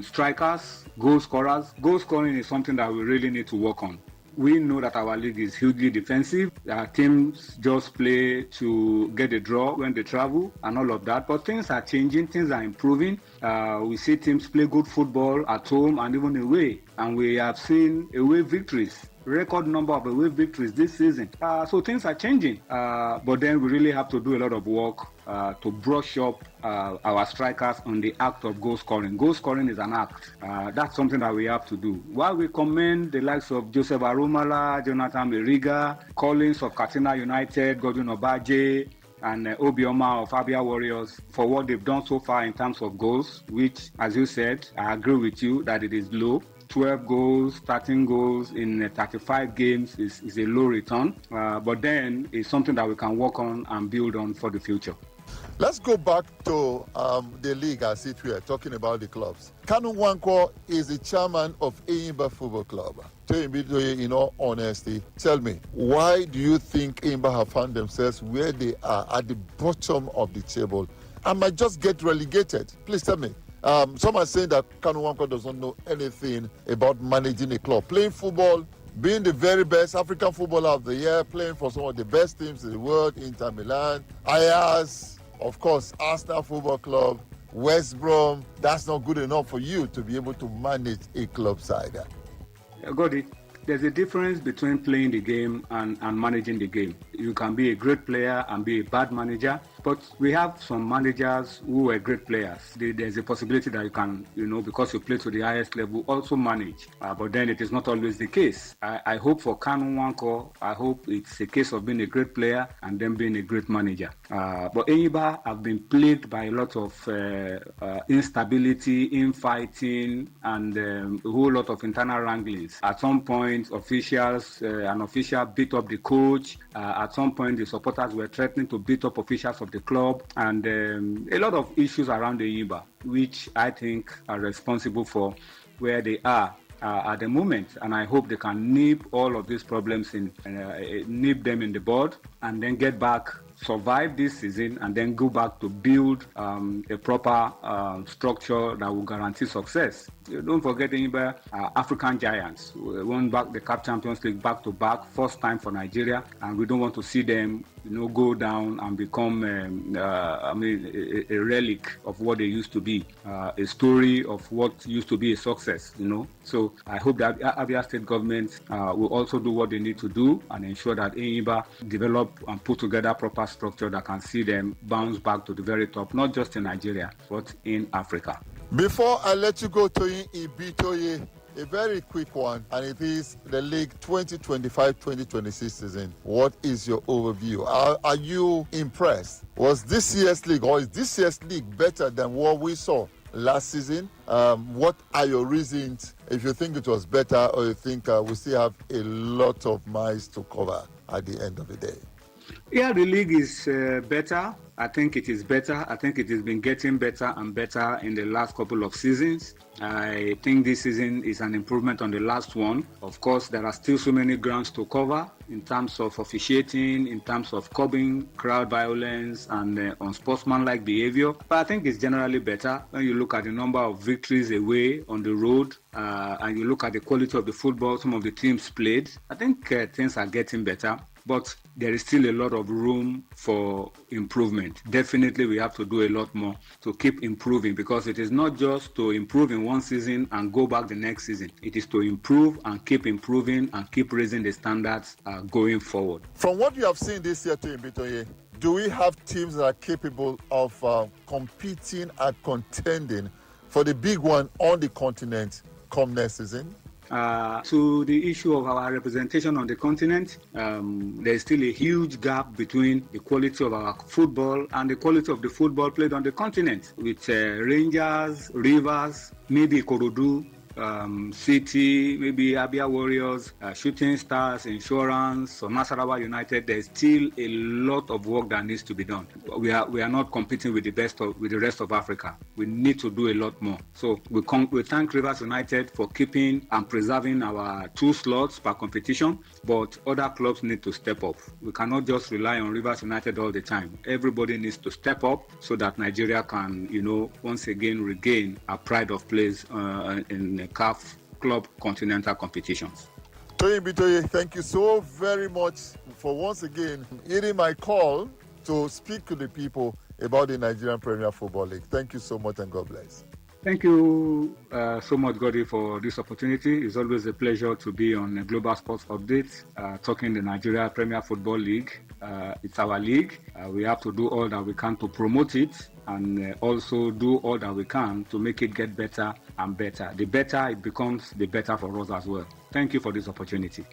strikers, goal scorers. Goal scoring is something that we really need to work on. We know that our league is hugely defensive. Our teams just play to get a draw when they travel and all of that. But things are changing, things are improving. We see teams play good football at home and even away. And we have seen away victories, record number of away victories this season. So things are changing. But then we really have to do a lot of work to brush up our strikers on the act of goal scoring. Goal scoring is an act. That's something that we have to do. While we commend the likes of Joseph Arumala, Jonathan Meriga, Collins of Katsina United, Godwin Obaje, and Obioma of Abia Warriors for what they've done so far in terms of goals, which, as you said, I agree with you that it is low. 12 goals, 13 goals in 35 games is a low return, but then it's something that we can work on and build on for the future. Let's go back to the league as if we are talking about the clubs. Kanu Nwankwo is the chairman of Enyimba Football Club. In all honesty, tell me, why do you think Enyimba have found themselves where they are at the bottom of the table and might just get relegated? Please tell me. Some are saying that Kanu Nwankwo does not know anything about managing a club. Playing football, being the very best African footballer of the year, playing for some of the best teams in the world, Inter Milan, Ajax, of course, Arsenal Football Club, West Brom. That's not good enough for you to be able to manage a club side. Godi, there's a difference between playing the game and managing the game. You can be a great player and be a bad manager, but we have some managers who were great players. There's a possibility that you can, because you play to the highest level, also manage. But then it is not always the case. I hope for Kanu Nwankwo, I hope it's a case of being a great player and then being a great manager. But Enyimba have been plagued by a lot of instability, infighting, and a whole lot of internal wranglings. At some point, an official beat up the coach. At some point, the supporters were threatening to beat up officials of the club, and a lot of issues around the Enyimba, which I think are responsible for where they are at the moment. And I hope they can nip all of these problems nip them in the bud, and then get back, survive this season, and then go back to build a proper structure that will guarantee success. Don't forget Enyimba, African giants. We won back the CAF Champions League back to back, first time for Nigeria, and we don't want to see them, go down and become a relic of what they used to be, a story of what used to be a success. So I hope that Abia State government will also do what they need to do and ensure that Enyimba develop and put together proper structure that can see them bounce back to the very top, not just in Nigeria, but in Africa. Before I let you go, Toyin Ibitoye, a very quick one, and it is the League 2025-2026 season. What is your overview? Are you impressed? Was this year's league, or is this year's league better than what we saw last season? What are your reasons if you think it was better, or you think we still have a lot of miles to cover at the end of the day? Yeah, the league is better. I think it is better. I think it has been getting better and better in the last couple of seasons. I think this season is an improvement on the last one. Of course, there are still so many grounds to cover in terms of officiating, in terms of curbing crowd violence and unsportsmanlike behavior. But I think it's generally better when you look at the number of victories away on the road and you look at the quality of the football some of the teams played. I think things are getting better. But there is still a lot of room for improvement. Definitely, we have to do a lot more to keep improving, because it is not just to improve in one season and go back the next season. It is to improve and keep improving and keep raising the standards going forward. From what you have seen this year, to Ibitoye, do we have teams that are capable of competing and contending for the big one on the continent come next season? To the issue of our representation on the continent, there is still a huge gap between the quality of our football and the quality of the football played on the continent, with Rangers, Rivers, maybe Ikorodu, City, maybe Abia Warriors, Shooting Stars, Insurance, or Nasarawa United. There's still a lot of work that needs to be done. We are not competing with the rest of Africa. We need to do a lot more. So we thank Rivers United for keeping and preserving our 2 slots per competition, but other clubs need to step up. We cannot just rely on Rivers United all the time. Everybody needs to step up so that Nigeria can, once again regain a pride of place in CAF club continental competitions. Toyin Ibitoye, thank you so very much for once again hearing my call to speak to the people about the Nigerian Premier Football League. Thank you so much, and God bless. Thank you so much, Godi, for this opportunity. It's always a pleasure to be on a Global Sports Update, talking the Nigeria Premier Football League. It's our league. We have to do all that we can to promote it, and also do all that we can to make it get better and better. The better it becomes, the better for us as well. Thank you for this opportunity.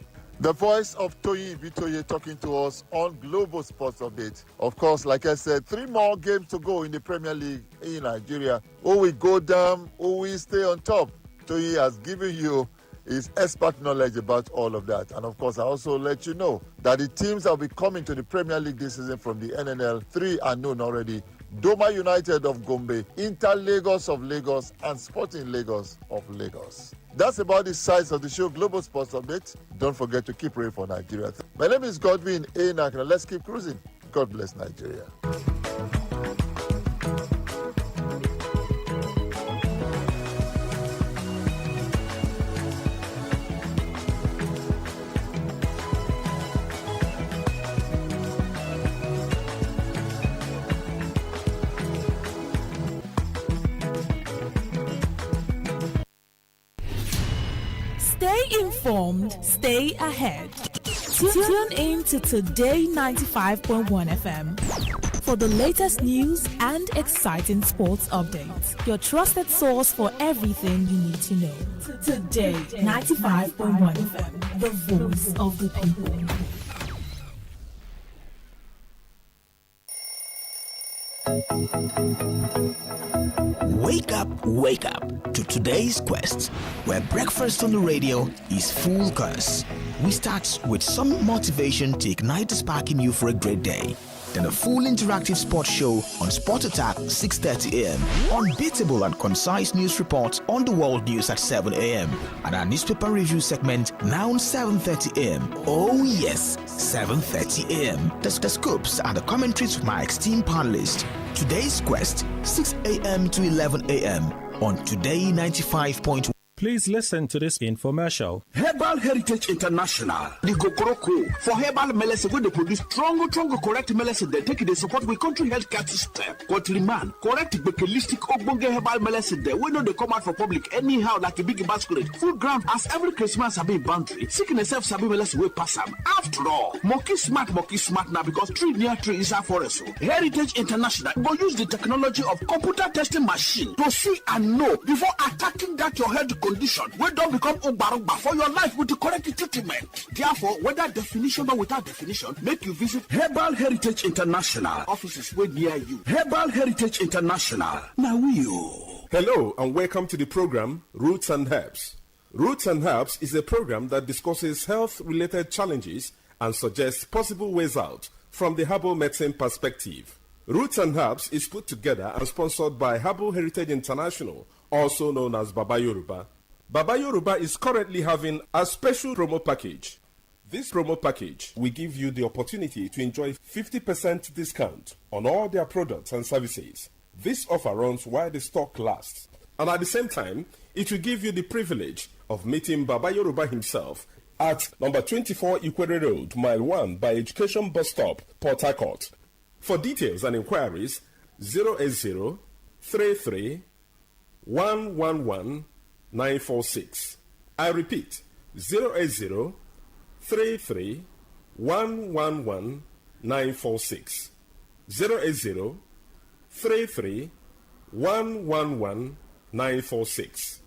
The voice of Toyin Ibitoye talking to us on Global Sports Update. Of course, like I said, 3 more games to go in the Premier League in Nigeria. Who will go down, who will stay on top? Toyin has given you is expert knowledge about all of that. And of course, I also let you know that the teams that will be coming to the Premier League this season from the NNL, 3 are known already. Doma United of Gombe, Inter Lagos of Lagos, and Sporting Lagos of Lagos. That's about the size of the show, Global Sports Update. Don't forget to keep praying for Nigeria. My name is Godwin A. Nakana. Let's keep cruising. God bless Nigeria. Stay informed, stay ahead. Tune in to Today 95.1 FM for the latest news and exciting sports updates. Your trusted source for everything you need to know. Today 95.1 FM, the voice of the people. Wake up to today's quest, where breakfast on the radio is full course. We start with some motivation to ignite the spark in you for a great day. Then a full interactive sports show on Sport Attack 6:30 a.m. Unbeatable and concise news reports on the world news at 7 a.m. And our newspaper review segment now 7:30 a.m. Oh yes, 7:30 a.m. The scoops and the commentaries from my esteemed panelists. Today's quest, 6 a.m. to 11 a.m. on Today 95.1. Please listen to this infomercial. Herbal Heritage International, the Kokoroko, for herbal medicine, where they produce strong, correct medicine, they take it, they support with country healthcare system. Countryman, correct, bakelistic, ogbonge herbal medicine, they know they come out for public anyhow, like a big basket. Full ground, as every Christmas, have been boundary. Seeking a self sabi medicine, we pass them. After all, monkey smart now, because tree near tree is our forest. So, Heritage International will use the technology of computer testing machine to see and know before attacking that your health condition wey don become ogbarogba for your life with the correct treatment. Therefore, whether definition or without definition, make you visit Herbal Heritage International offices wey near you. Herbal Heritage International. Now Hello and welcome to the program Roots and Herbs. Roots and Herbs is a program that discusses health-related challenges and suggests possible ways out from the herbal medicine perspective. Roots and Herbs is put together and sponsored by Herbal Heritage International, also known as Baba Yoruba. Baba Yoruba is currently having a special promo package. This promo package will give you the opportunity to enjoy 50% discount on all their products and services. This offer runs while the stock lasts. And at the same time, it will give you the privilege of meeting Baba Yoruba himself at number 24 Ikwere Road, Mile 1 by Education Bus Stop, Port Harcourt. For details and inquiries, 080 33 111 946. I repeat, 080 33 111 946. 080 33 111 946.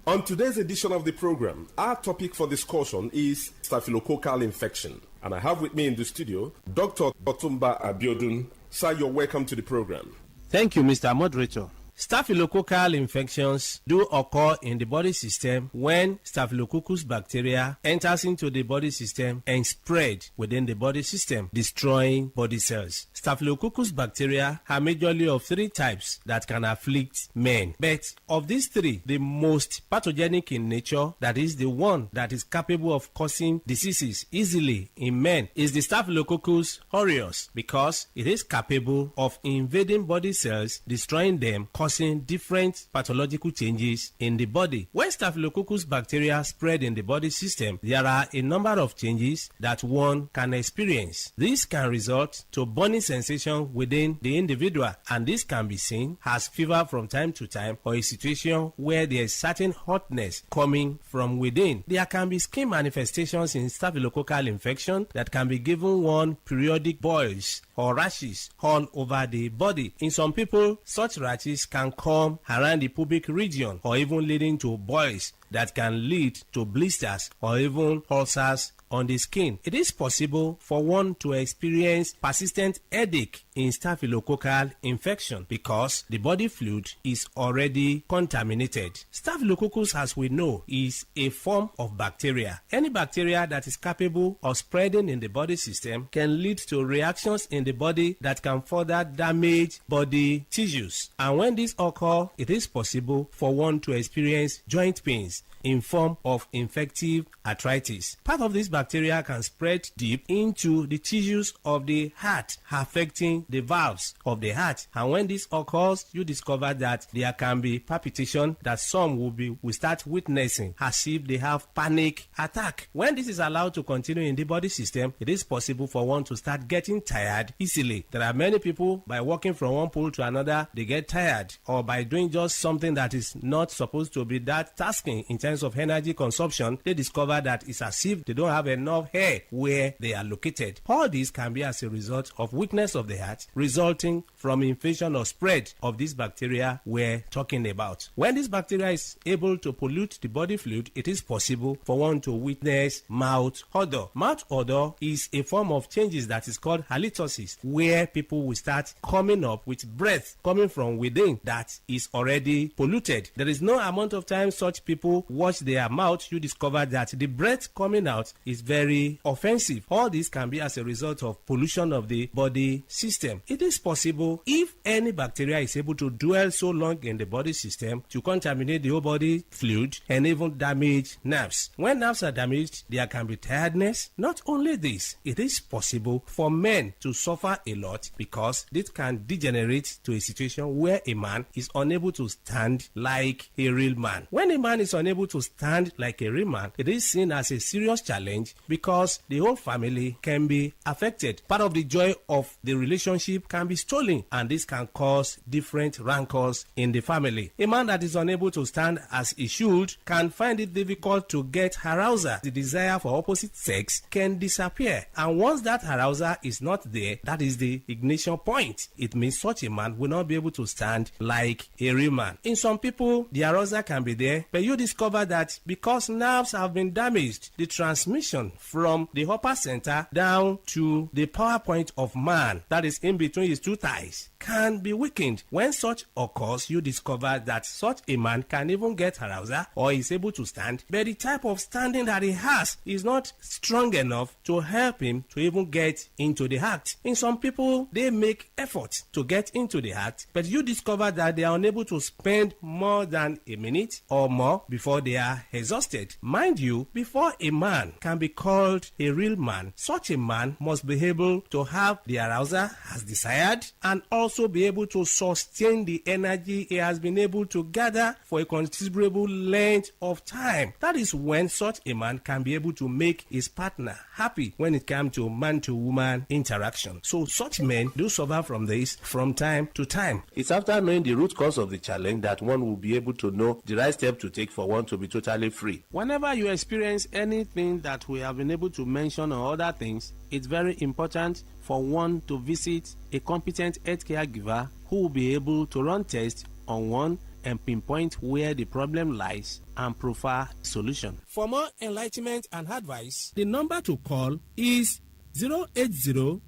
On today's edition of the program, our topic for discussion is staphylococcal infection. And I have with me in the studio Dr. Otumba Abiodun. Sir, you're welcome to the program. Thank you, Mr. Moderator. Staphylococcal infections do occur in the body system when Staphylococcus bacteria enters into the body system and spread within the body system, destroying body cells. Staphylococcus bacteria are majorly of 3 types that can afflict men. But of these 3, the most pathogenic in nature, that is the one that is capable of causing diseases easily in men, is the Staphylococcus aureus, because it is capable of invading body cells, destroying them, causing different pathological changes in the body. When Staphylococcus bacteria spread in the body system, there are a number of changes that one can experience. This can result to burning sensation within the individual, and this can be seen as fever from time to time, or a situation where there is certain hotness coming from within. There can be skin manifestations in staphylococcal infection that can be given one periodic boils or rashes all over the body. In some people, such rashes can come around the pubic region, or even leading to boils that can lead to blisters or even ulcers on the skin. It is possible for one to experience persistent headache in staphylococcal infection because the body fluid is already contaminated. Staphylococcus, as we know, is a form of bacteria. Any bacteria that is capable of spreading in the body system can lead to reactions in the body that can further damage body tissues. And when this occurs, it is possible for one to experience joint pains in form of infective arthritis. Part of this bacteria can spread deep into the tissues of the heart, affecting the valves of the heart. And when this occurs, you discover that there can be palpitation that some will start witnessing as if they have panic attack. When this is allowed to continue in the body system, it is possible for one to start getting tired easily. There are many people, by walking from one pole to another, they get tired, or by doing just something that is not supposed to be that tasking in terms of energy consumption, they discover that it's as if they don't have enough hair where they are located. All this can be as a result of weakness of the heart resulting from infection or spread of this bacteria we're talking about. When this bacteria is able to pollute the body fluid, it is possible for one to witness mouth odor. Mouth odor is a form of changes that is called halitosis, where people will start coming up with breath coming from within that is already polluted. There is no amount of time such people wash their mouth, you discover that the breath coming out is very offensive. All this can be as a result of pollution of the body system. It is possible, if any bacteria is able to dwell so long in the body system, to contaminate the whole body fluid and even damage nerves. When nerves are damaged, there can be tiredness. Not only this, it is possible for men to suffer a lot because this can degenerate to a situation where a man is unable to stand like a real man. When a man is unable to stand like a real man, it is seen as a serious challenge because the whole family can be affected. Part of the joy of the relationship can be stolen, and this can cause different rancors in the family. A man that is unable to stand as he should can find it difficult to get arousal. The desire for opposite sex can disappear, and once that arousal is not there, that is the ignition point. It means such a man will not be able to stand like a real man. In some people, the arousal can be there, but you discover that because nerves have been damaged, the transmission from the upper center down to the power point of man, that is in between his two thighs, can be weakened. When such occurs, you discover that such a man can even get arousal or is able to stand, but the type of standing that he has is not strong enough to help him to even get into the act. In some people, they make effort to get into the act, but you discover that they are unable to spend more than a minute or more before they are exhausted. Mind you, before a man can be called a real man, such a man must be able to have the arousal as desired and also be able to sustain the energy he has been able to gather for a considerable length of time. That is when such a man can be able to make his partner happy when it comes to man-to-woman interaction. So such men do suffer from this from time to time. It's after knowing the root cause of the challenge that one will be able to know the right step to take for one to be totally free. Whenever you experience anything that we have been able to mention or other things, it's very important for one to visit a competent healthcare giver who will be able to run tests on one and pinpoint where the problem lies and provide solution. For more enlightenment and advice, the number to call is 080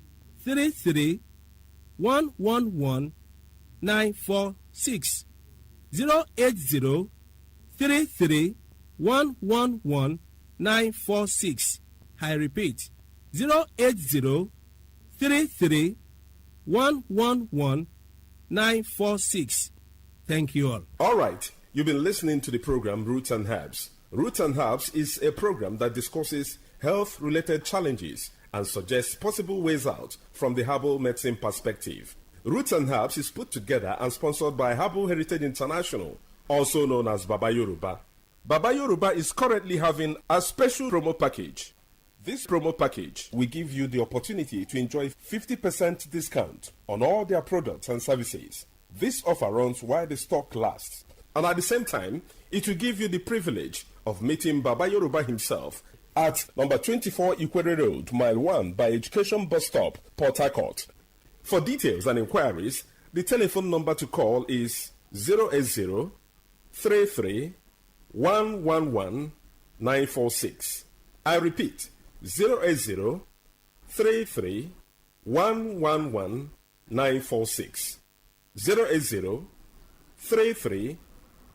33 111 946. 080 33 111 946. I repeat, 080 33 111 946. Thank you all. All right. You've been listening to the program Roots and Herbs. Roots and Herbs is a program that discusses health-related challenges and suggests possible ways out from the herbal medicine perspective. Roots and Herbs is put together and sponsored by Herbal Heritage International, also known as Baba Yoruba. Baba Yoruba is currently having a special promo package. This promo package will give you the opportunity to enjoy 50% discount on all their products and services. This offer runs while the stock lasts. And at the same time, it will give you the privilege of meeting Baba Yoruba himself at number 24 Ikwere Road, Mile 1 by Education Bus Stop, Port Harcourt. For details and inquiries, the telephone number to call is 080 33 111 946. I repeat, 080 33 111 946. 080 33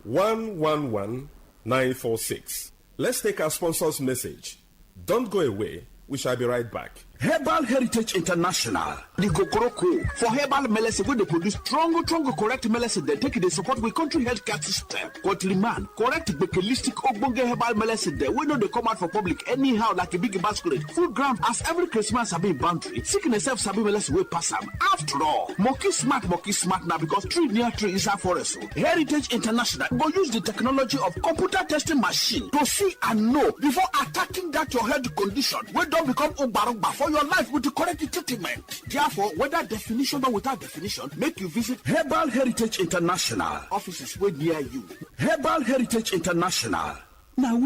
111 946. Let's take our sponsor's message. Don't go away. We shall be right back. Herbal Heritage International, the Gokoroko, for herbal medicine, where they produce strong, correct medicine, they take it, they support with country healthcare system. Quatliman, correct, bekelistic, ogbonge herbal medicine, they we know they come out for public anyhow, like a big basket. Full ground, as every Christmas, have been boundary. Sickness self, sabi medicine, we pass them. After all, monkey smart now, because tree near tree is a forest. Heritage International, go use the technology of computer testing machine to see and know before attacking that your health condition, we don't become umbarumba for your life with the correct treatment. Therefore, whether definition or without definition, make you visit Herbal Heritage International. Offices way near you. Herbal Heritage International. Now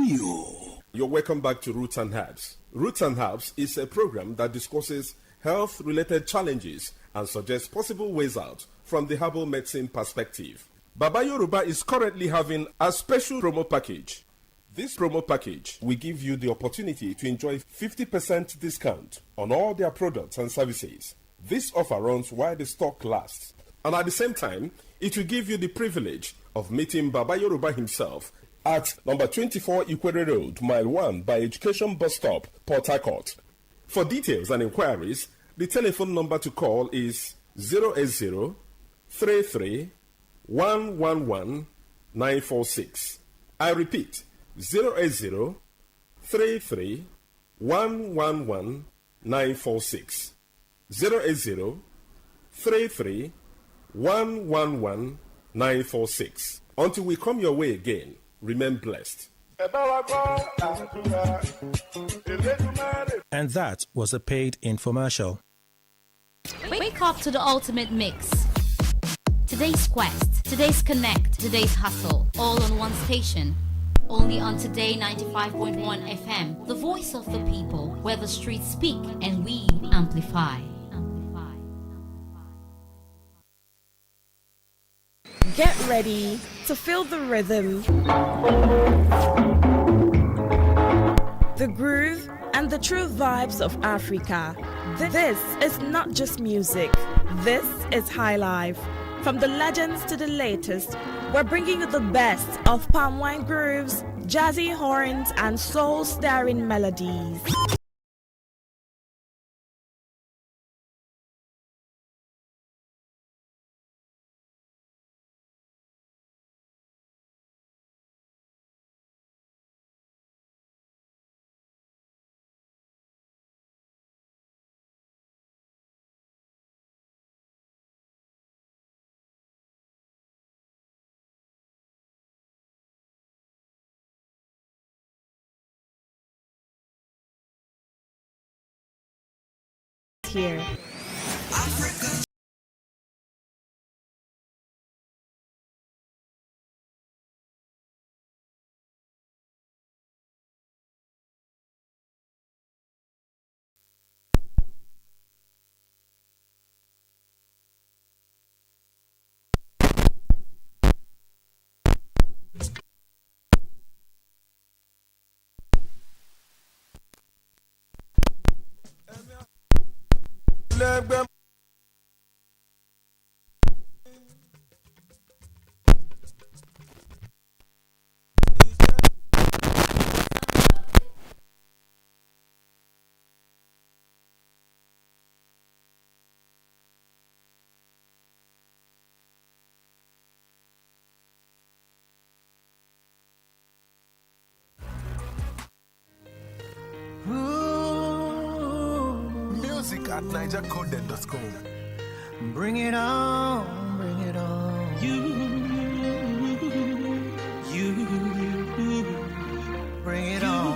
You're welcome back to Roots and Herbs. Roots and Herbs is a program that discusses health-related challenges and suggests possible ways out from the herbal medicine perspective. Baba Yoruba is currently having a special promo package. This promo package will give you the opportunity to enjoy 50% discount on all their products and services. This offer runs while the stock lasts. And at the same time, it will give you the privilege of meeting Baba Yoruba himself at number 24 Ikwere Road, Mile 1 by Education Bus Stop, Port Harcourt. For details and inquiries, the telephone number to call is 080 33 111 946. I repeat, 080 33 111 946. 080 33 111 946. Until we come your way again, remain blessed. And that was a paid infomercial. Wake up to the ultimate mix. Today's quest, today's connect, today's hustle, all on one station. Only on Today95.1 FM, the voice of the people, where the streets speak and we amplify. Get ready to feel the rhythm, the groove, and the true vibes of Africa. This is not just music, this is high life. From the legends to the latest, we're bringing you the best of palm wine grooves, jazzy horns, and soul-stirring melodies. Here. Music at NigerCoded.com. Bring it on, bring it on. You, bring it on.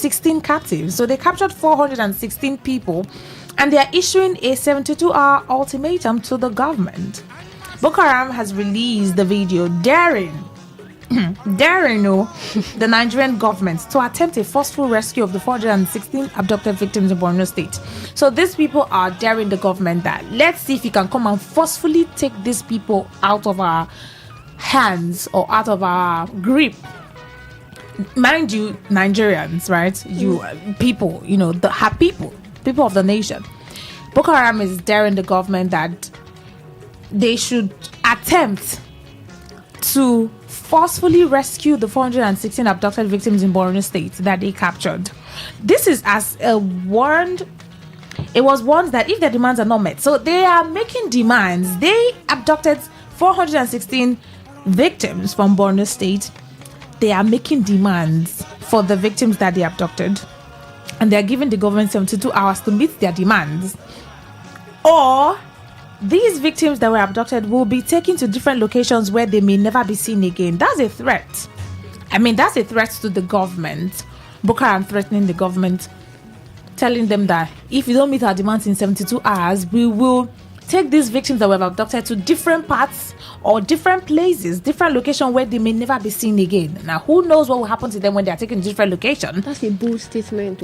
416 captives. So they captured 416 people, and they are issuing a 72-hour ultimatum to the government. Boko Haram has released the video daring the Nigerian government to attempt a forceful rescue of the 416 abducted victims in Borno State. So these people are daring the government that let's see if you can come and forcefully take these people out of our hands or out of our grip. Mind you, Nigerians, right? You people, people of the nation. Boko Haram is daring the government that they should attempt to forcefully rescue the 416 abducted victims in Borno State that they captured. This is as a warned. It was warned that if their demands are not met, so they are making demands. They abducted 416 victims from Borno State. They are making demands for the victims that they abducted, and they are giving the government 72 hours to meet their demands, or these victims that were abducted will be taken to different locations where they may never be seen again. That's a threat. I mean, that's a threat to the government. Boko Haram threatening the government, telling them that if you don't meet our demands in 72 hours, we will take these victims that were abducted to different parts or different places, different locations where they may never be seen again. Now, who knows what will happen to them when they are taken to different locations? That's a bold statement.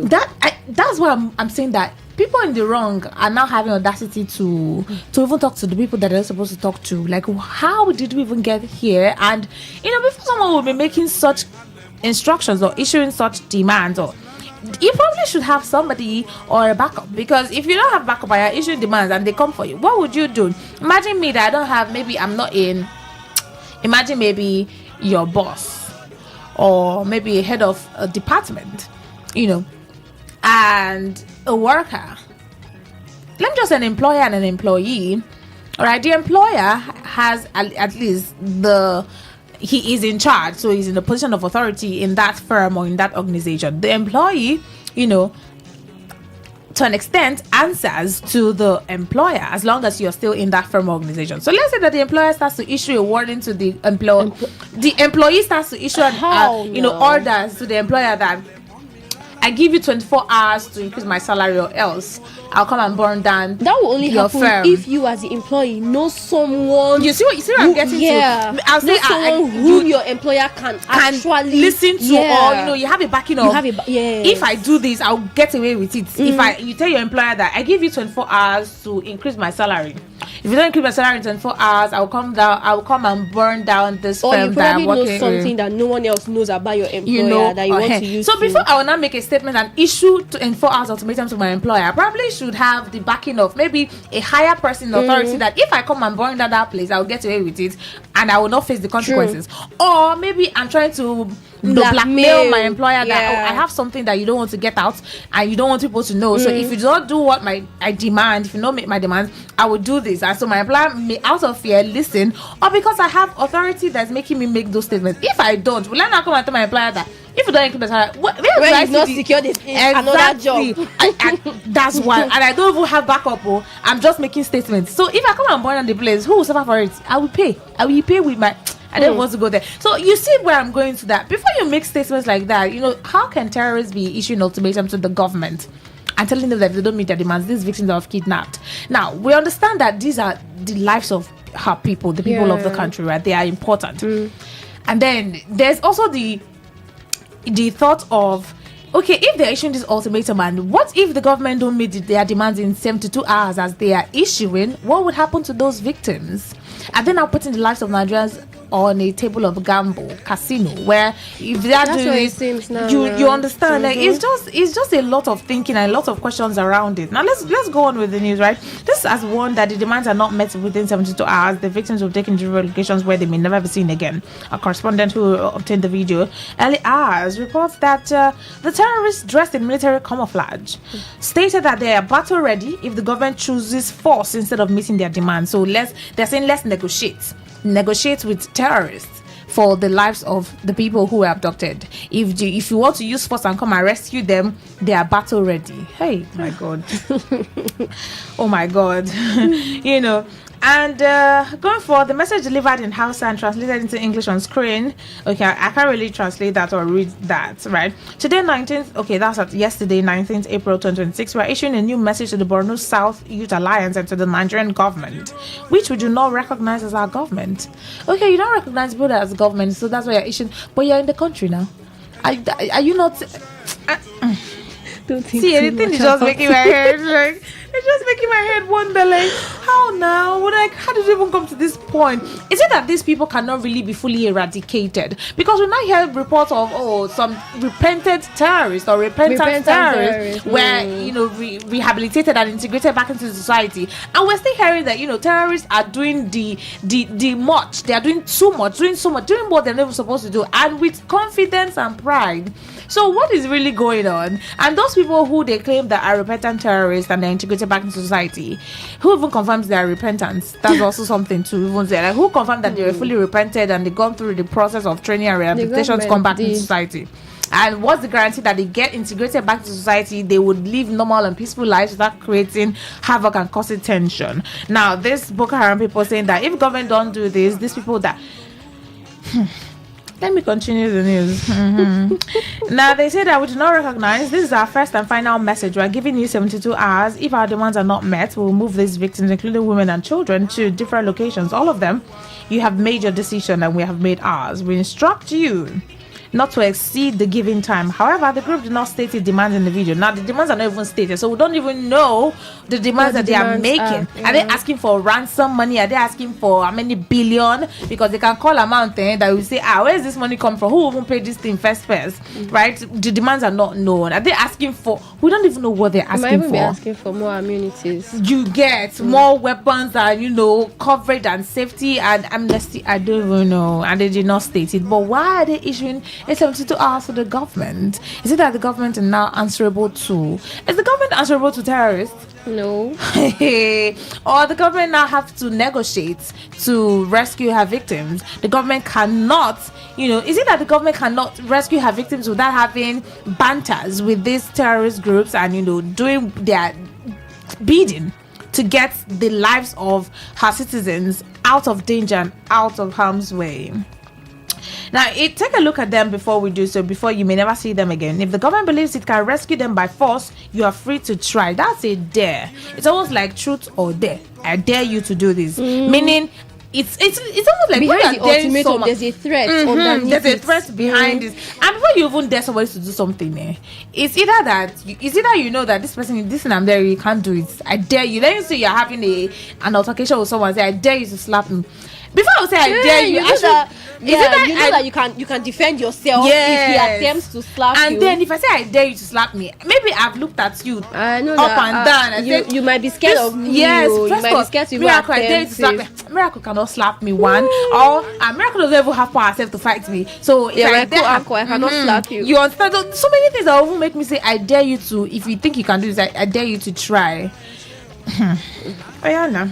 That's why I'm saying that people in the wrong are now having audacity to even talk to the people that they're supposed to talk to. Like, how did we even get here? And before someone will be making such instructions or issuing such demands, or you probably should have somebody or a backup, because if you don't have backup and you're issuing demands and they come for you, what would you do? Imagine me that I don't have, maybe I'm not in. Imagine maybe your boss or maybe a head of a department, and a worker. Let me just say an employer and an employee. All right, the employer has at least he is in charge, so he's in a position of authority in that firm or in that organization. The employee, to an extent, answers to the employer as long as you're still in that firm or organization. So let's say that the employer starts to issue a warning to the employee. The employee starts to issue orders to the employer that I give you 24 hours to increase my salary, or else I'll come and burn down. That will only happen if you, as the employee, know someone. You see what I'm getting to? I'll say someone whom your employer can actually listen to, or you have a backing of. If I do this, I'll get away with it. If you tell your employer that I give you 24 hours to increase my salary. If you don't increase my salary in 24 hours, I'll come and burn down this firm that I'm working. Or you probably know something that no one else knows about your employer that you want to use. So before I will not make a statement and issue 24 hours ultimatum to my employer, I probably should have the backing of maybe a higher person in authority that if I come and burn down that place, I'll get away with it and I will not face the consequences. Or maybe I'm trying to blackmail my employer that I have something that you don't want to get out and you don't want people to know. So if you don't do what I demand, if you don't meet my demands, I will do this. And so my employer may, out of fear, listen, or because I have authority that's making me make those statements. If I don't, will I not come and tell my employer that if you don't include the salary, where you not secure this another job? That's why. And I don't even have backup. I'm just making statements. So if I come and burn on the place, who will suffer for it? I will pay with my. I don't want to go there. So you see where I'm going to that. Before you make statements like that, how can terrorists be issuing ultimatums to the government and telling them that if they don't meet their demands, these victims are kidnapped? Now, we understand that these are the lives of our people, the people of the country, right? They are important. And then there's also the thought of, okay, if they're issuing this ultimatum, and what if the government don't meet their demands in 72 hours as they are issuing? What would happen to those victims? And then I'm putting the lives of Nigerians on a table of gamble, casino, where if they are doing it, you understand, like it's just a lot of thinking and a lot of questions around it. Now let's go on with the news, right? This has warned that the demands are not met within 72 hours. The victims will be taken to locations where they may never be seen again. A correspondent who obtained the video early hours reports that the terrorists dressed in military camouflage stated that they are battle ready if the government chooses force instead of meeting their demands. So they're saying let's negotiate with terrorists for the lives of the people who were abducted. If you want to use force and come and rescue them, they are battle ready. Hey, my God. Oh my God. And going forward, the message delivered in Hausa and translated into English on screen. Okay, I can't really translate that or read that, right? Today, 19th, okay, that's at yesterday, 19th April 2026, we're issuing a new message to the Borno South Youth Alliance and to the Nigerian government, which we do not recognize as our government. Okay, you don't recognize Buddha as government, so that's why you're issuing, but you're in the country now. Are you not? Don't think see, anything is just making my head like. It's just making my head wonder, like, how now? Like, how did it even come to this point? Is it that these people cannot really be fully eradicated? Because we now hear reports of, some repentant terrorists or repentant terrorists were, rehabilitated and integrated back into society. And we're still hearing that, terrorists are doing the much. They are doing too much, doing what they're never supposed to do, and with confidence and pride. So what is really going on? And those people who they claim that are repentant terrorists and they're integrated back into society, who even confirms their repentance? That's also something to even say. Like, who confirmed that they were fully repented and they gone through the process of training and rehabilitation to come back into society? And what's the guarantee that they get integrated back to society, they would live normal and peaceful lives without creating havoc and causing tension? Now, this Boko Haram people saying that if government don't do this, these people that... Let me continue the news. Now, they say that we do not recognize. This is our first and final message. We are giving you 72 hours. If our demands are not met, we will move these victims, including women and children, to different locations. All of them, you have made your decision and we have made ours. We instruct you not to exceed the given time. However, the group did not state its demands in the video. Now, the demands are not even stated, so we don't even know the demands that they are making. Are they asking for ransom money? Are they asking for how many billion? Because they can call amount that will say, where is this money come from? Who even paid this thing first? Right? The demands are not known. Are they asking for? We don't even know what they're asking for. Might even be asking for more amenities. You get more weapons and coverage and safety and amnesty. I don't even know, and they did not state it. But why are they issuing a 72 hours to the government? Is it that the government is now answerable to? Is the government answerable to terrorists? No. Or the government now have to negotiate to rescue her victims? The government cannot, is it that the government cannot rescue her victims without having banters with these terrorist groups and, doing their bidding to get the lives of her citizens out of danger and out of harm's way? Now, take a look at them before we do so, before you may never see them again. If the government believes it can rescue them by force, you are free to try. That's a dare. It's almost like truth or dare. I dare you to do this. Meaning, it's almost like behind the ultimatum, there's a threat. There's a threat behind this. And before you even dare somebody to do something, it's either that this person, this thing I'm there, you can't do it. I dare you. Let me say you're having an altercation with someone. Say, I dare you to slap me. Before I say I dare you, that you can defend yourself if he attempts to slap you. And then if I say I dare you to slap me, maybe I've looked at you up and down. And you might be scared of me. Yes, you might be scared to Miracle, I dare you to slap me. Miracle cannot slap me, one. Or Miracle doesn't even have power herself to fight me. So if I cannot slap you. You understand? So many things that will make me say I dare you to. If you think you can do this, I dare you to try. Ayana.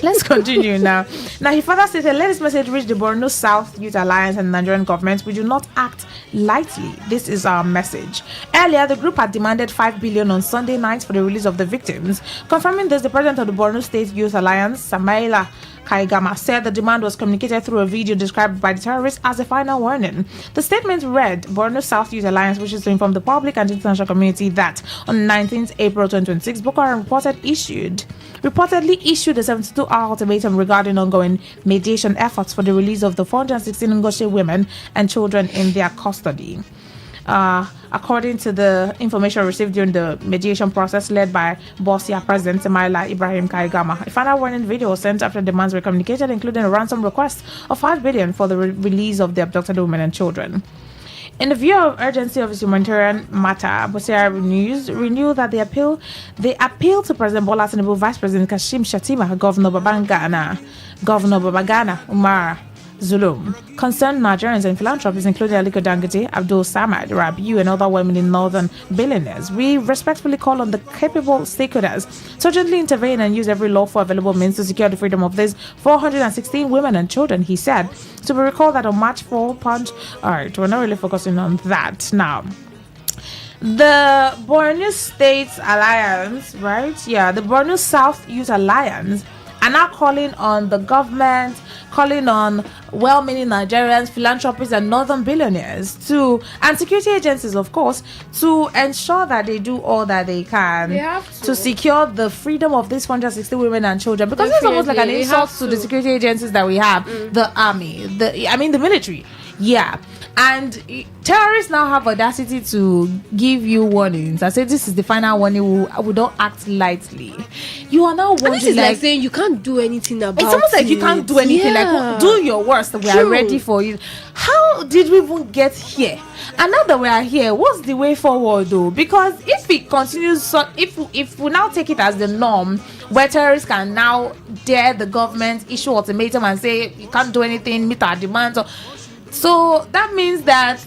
Let's continue now. Now, he further stated, let this message reach the Borno South Youth Alliance and the Nigerian government. We do not act lightly. This is our message. Earlier, the group had demanded 5 billion on Sunday night for the release of the victims. Confirming this, the president of the Borno State Youth Alliance, Samaila Kaigama, said the demand was communicated through a video described by the terrorists as a final warning. The statement read, Borno South Youth Alliance wishes to inform the public and international community that on 19th April 2026, Boko Haram reportedly issued a 72-hour ultimatum regarding ongoing mediation efforts for the release of the 416 Ngoshe women and children in their custody. According to the information received during the mediation process led by Bosnia President Samaila Ibrahim Kaigama, a final warning video was sent after demands were communicated, including a ransom request of 5 billion for the release of the abducted women and children. In the view of urgency of this humanitarian matter, Bosnia renewed that they appeal to President Bola Tinubu, Vice President Kashim Shettima, Governor Babagana Umar Zulum, concerned Nigerians and philanthropists, including Aliko Dangote, Abdul Samad, Rabiu, and other well-meaning northern billionaires. We respectfully call on the capable stakeholders to urgently intervene and use every lawful available means to secure the freedom of these 416 women and children, he said. To be recalled that on March 4 punch. Alright, we're not really focusing on that now. The Borno State Alliance, right? Yeah, the Borno South Youth Alliance are now calling on the government, calling on well-meaning Nigerians, philanthropists, and northern billionaires and security agencies, of course, to ensure that they do all that they can They have to secure the freedom of these 460 women and children. Because it's almost like an Definitely, they insult have to the security agencies that we have, the army, the military. Yeah. And terrorists now have audacity to give you warnings. I say this is the final warning. We don't act lightly. You are now wondering. And this is like saying you can't do anything about it. It's almost like you can't do anything. Like, do your worst. We are ready for you. How did we even get here? And now that we are here, what's the way forward, though? Because if it continues, if we now take it as the norm, where terrorists can now dare the government, issue ultimatum, and say you can't do anything, meet our demands. So that means that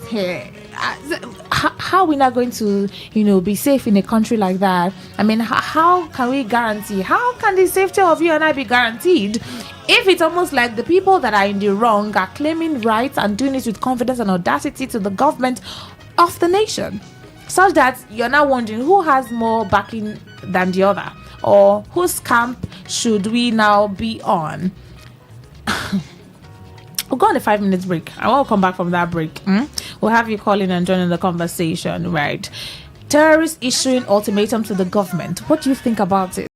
how are we not going to, be safe in a country like that? I mean, how can we guarantee? How can the safety of you and I be guaranteed if it's almost like the people that are in the wrong are claiming rights and doing it with confidence and audacity to the government of the nation, such that you're now wondering who has more backing than the other, or whose camp should we now be on? We'll go on a 5 minutes break. I will come back from that break. We'll have you call in and join in the conversation, right? Terrorists issuing ultimatum to the government. What do you think about it?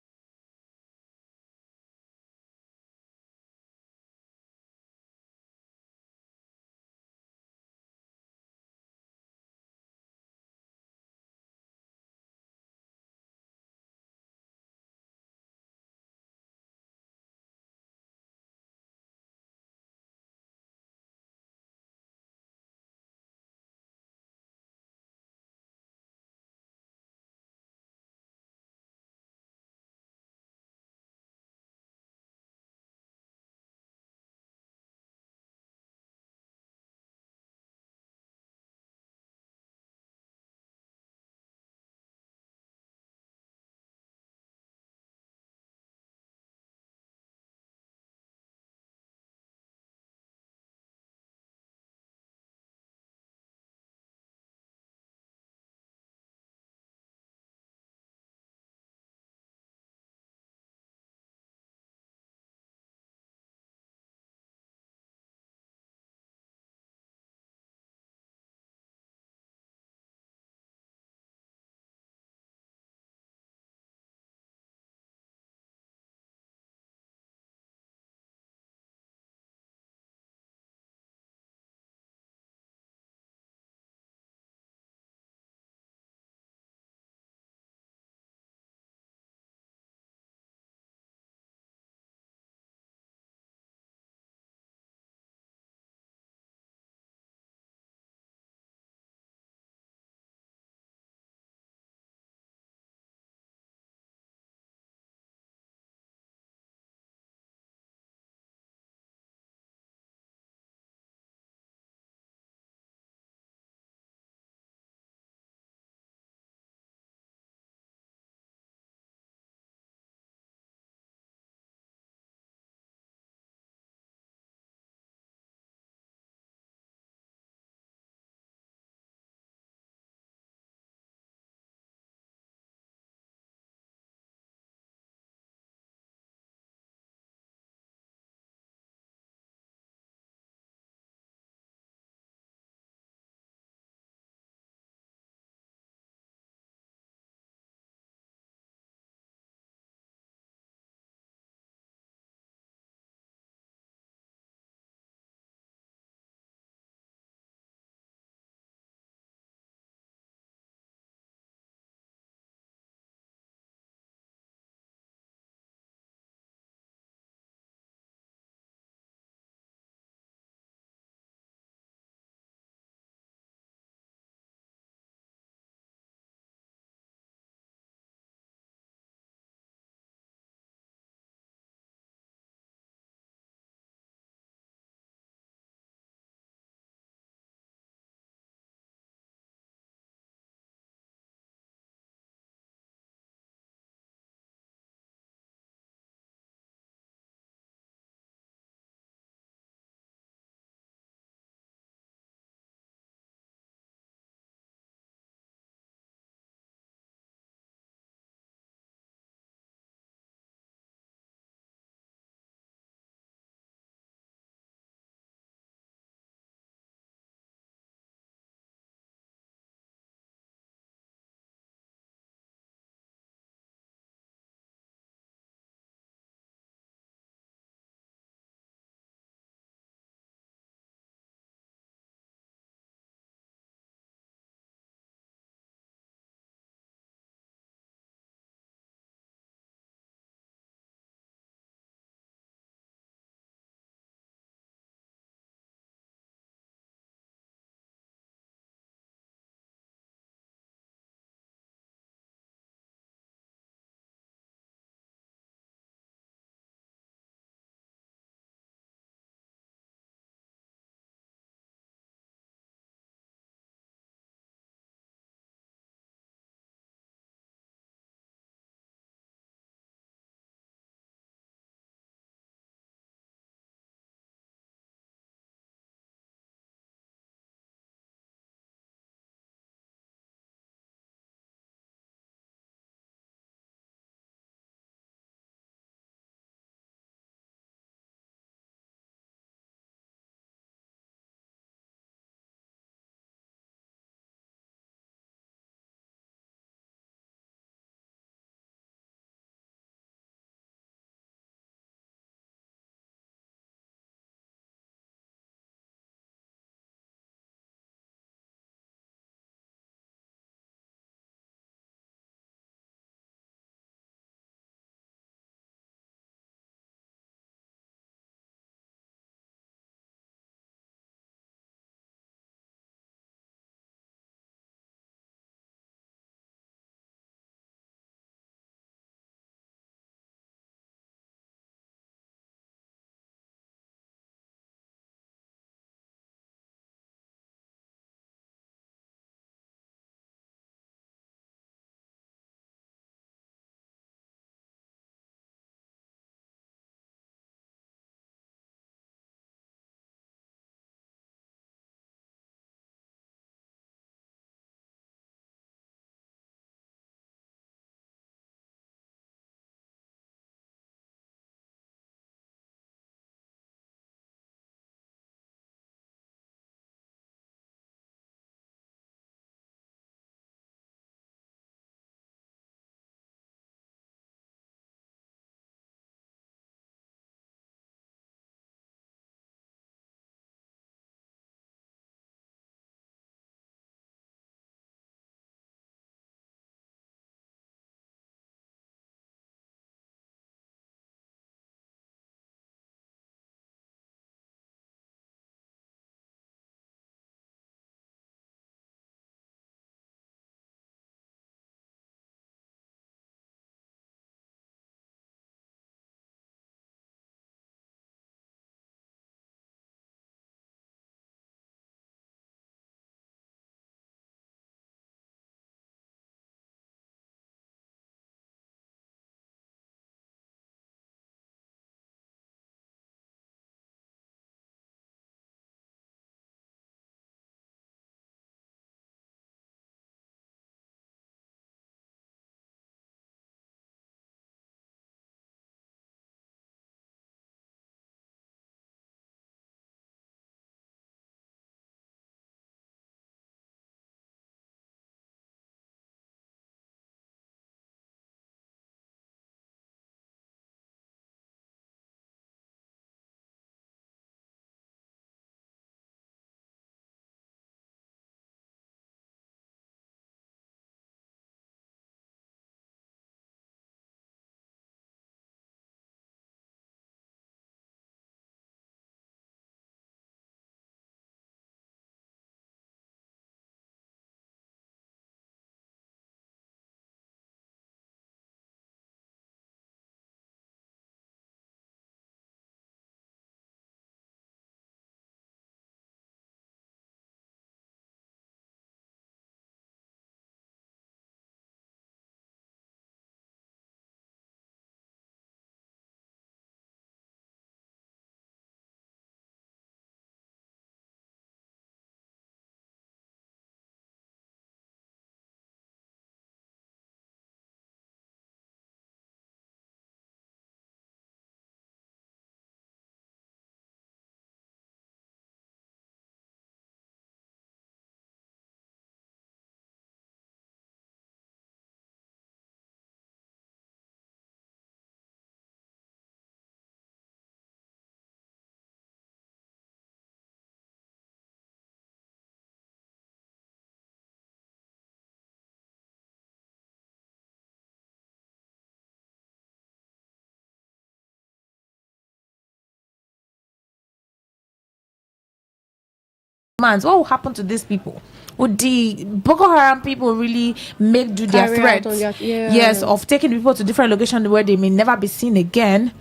months, what will happen to these people? Would the Boko Haram people really make do their threats? Yes, of taking people to different locations where they may never be seen again,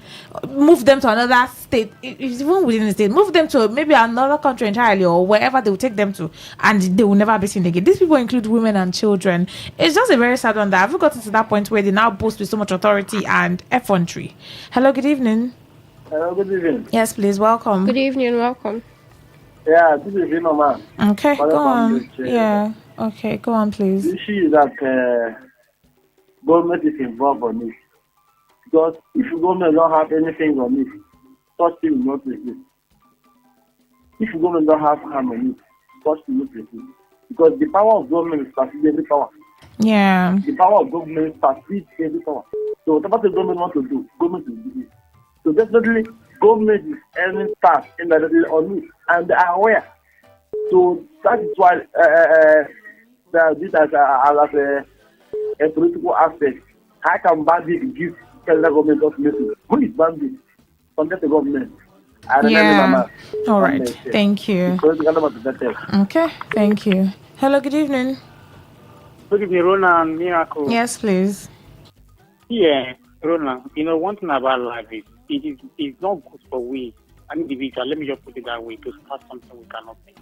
move them to another state, even within the state, move them to maybe another country entirely or wherever they will take them to, and they will never be seen again. These people include women and children. It's just a very sad one that I've gotten to that point where they now boast with so much authority and effrontery. Hello, good evening. Hello, good evening. Yes, please, welcome. Good evening, welcome. Yeah, this is Rino, man. Okay, go on. Yeah, okay, go on, please. The issue is that government is involved on it. Because if the government don't have anything on it, such thing will not exist. If the government don't have harm on it, such thing will not exist. Because the power of government is supersedes every power. Yeah. The power of government supersedes every power. So whatever the government wants to do, government will do it. So definitely, government is earning tax indirectly on it, and they are aware. So that is why this as a political aspect. How can bandit give federal government ultimately? Who is bandit? Contact the government. Yeah. All right. Thank you. Okay. Thank you. Hello. Good evening. Good evening, Rona and Miracle. Yes, please. Yeah, Rona. You know, one thing about life is it's not good for we, an individual. Let me just put it that way, to start something we cannot make.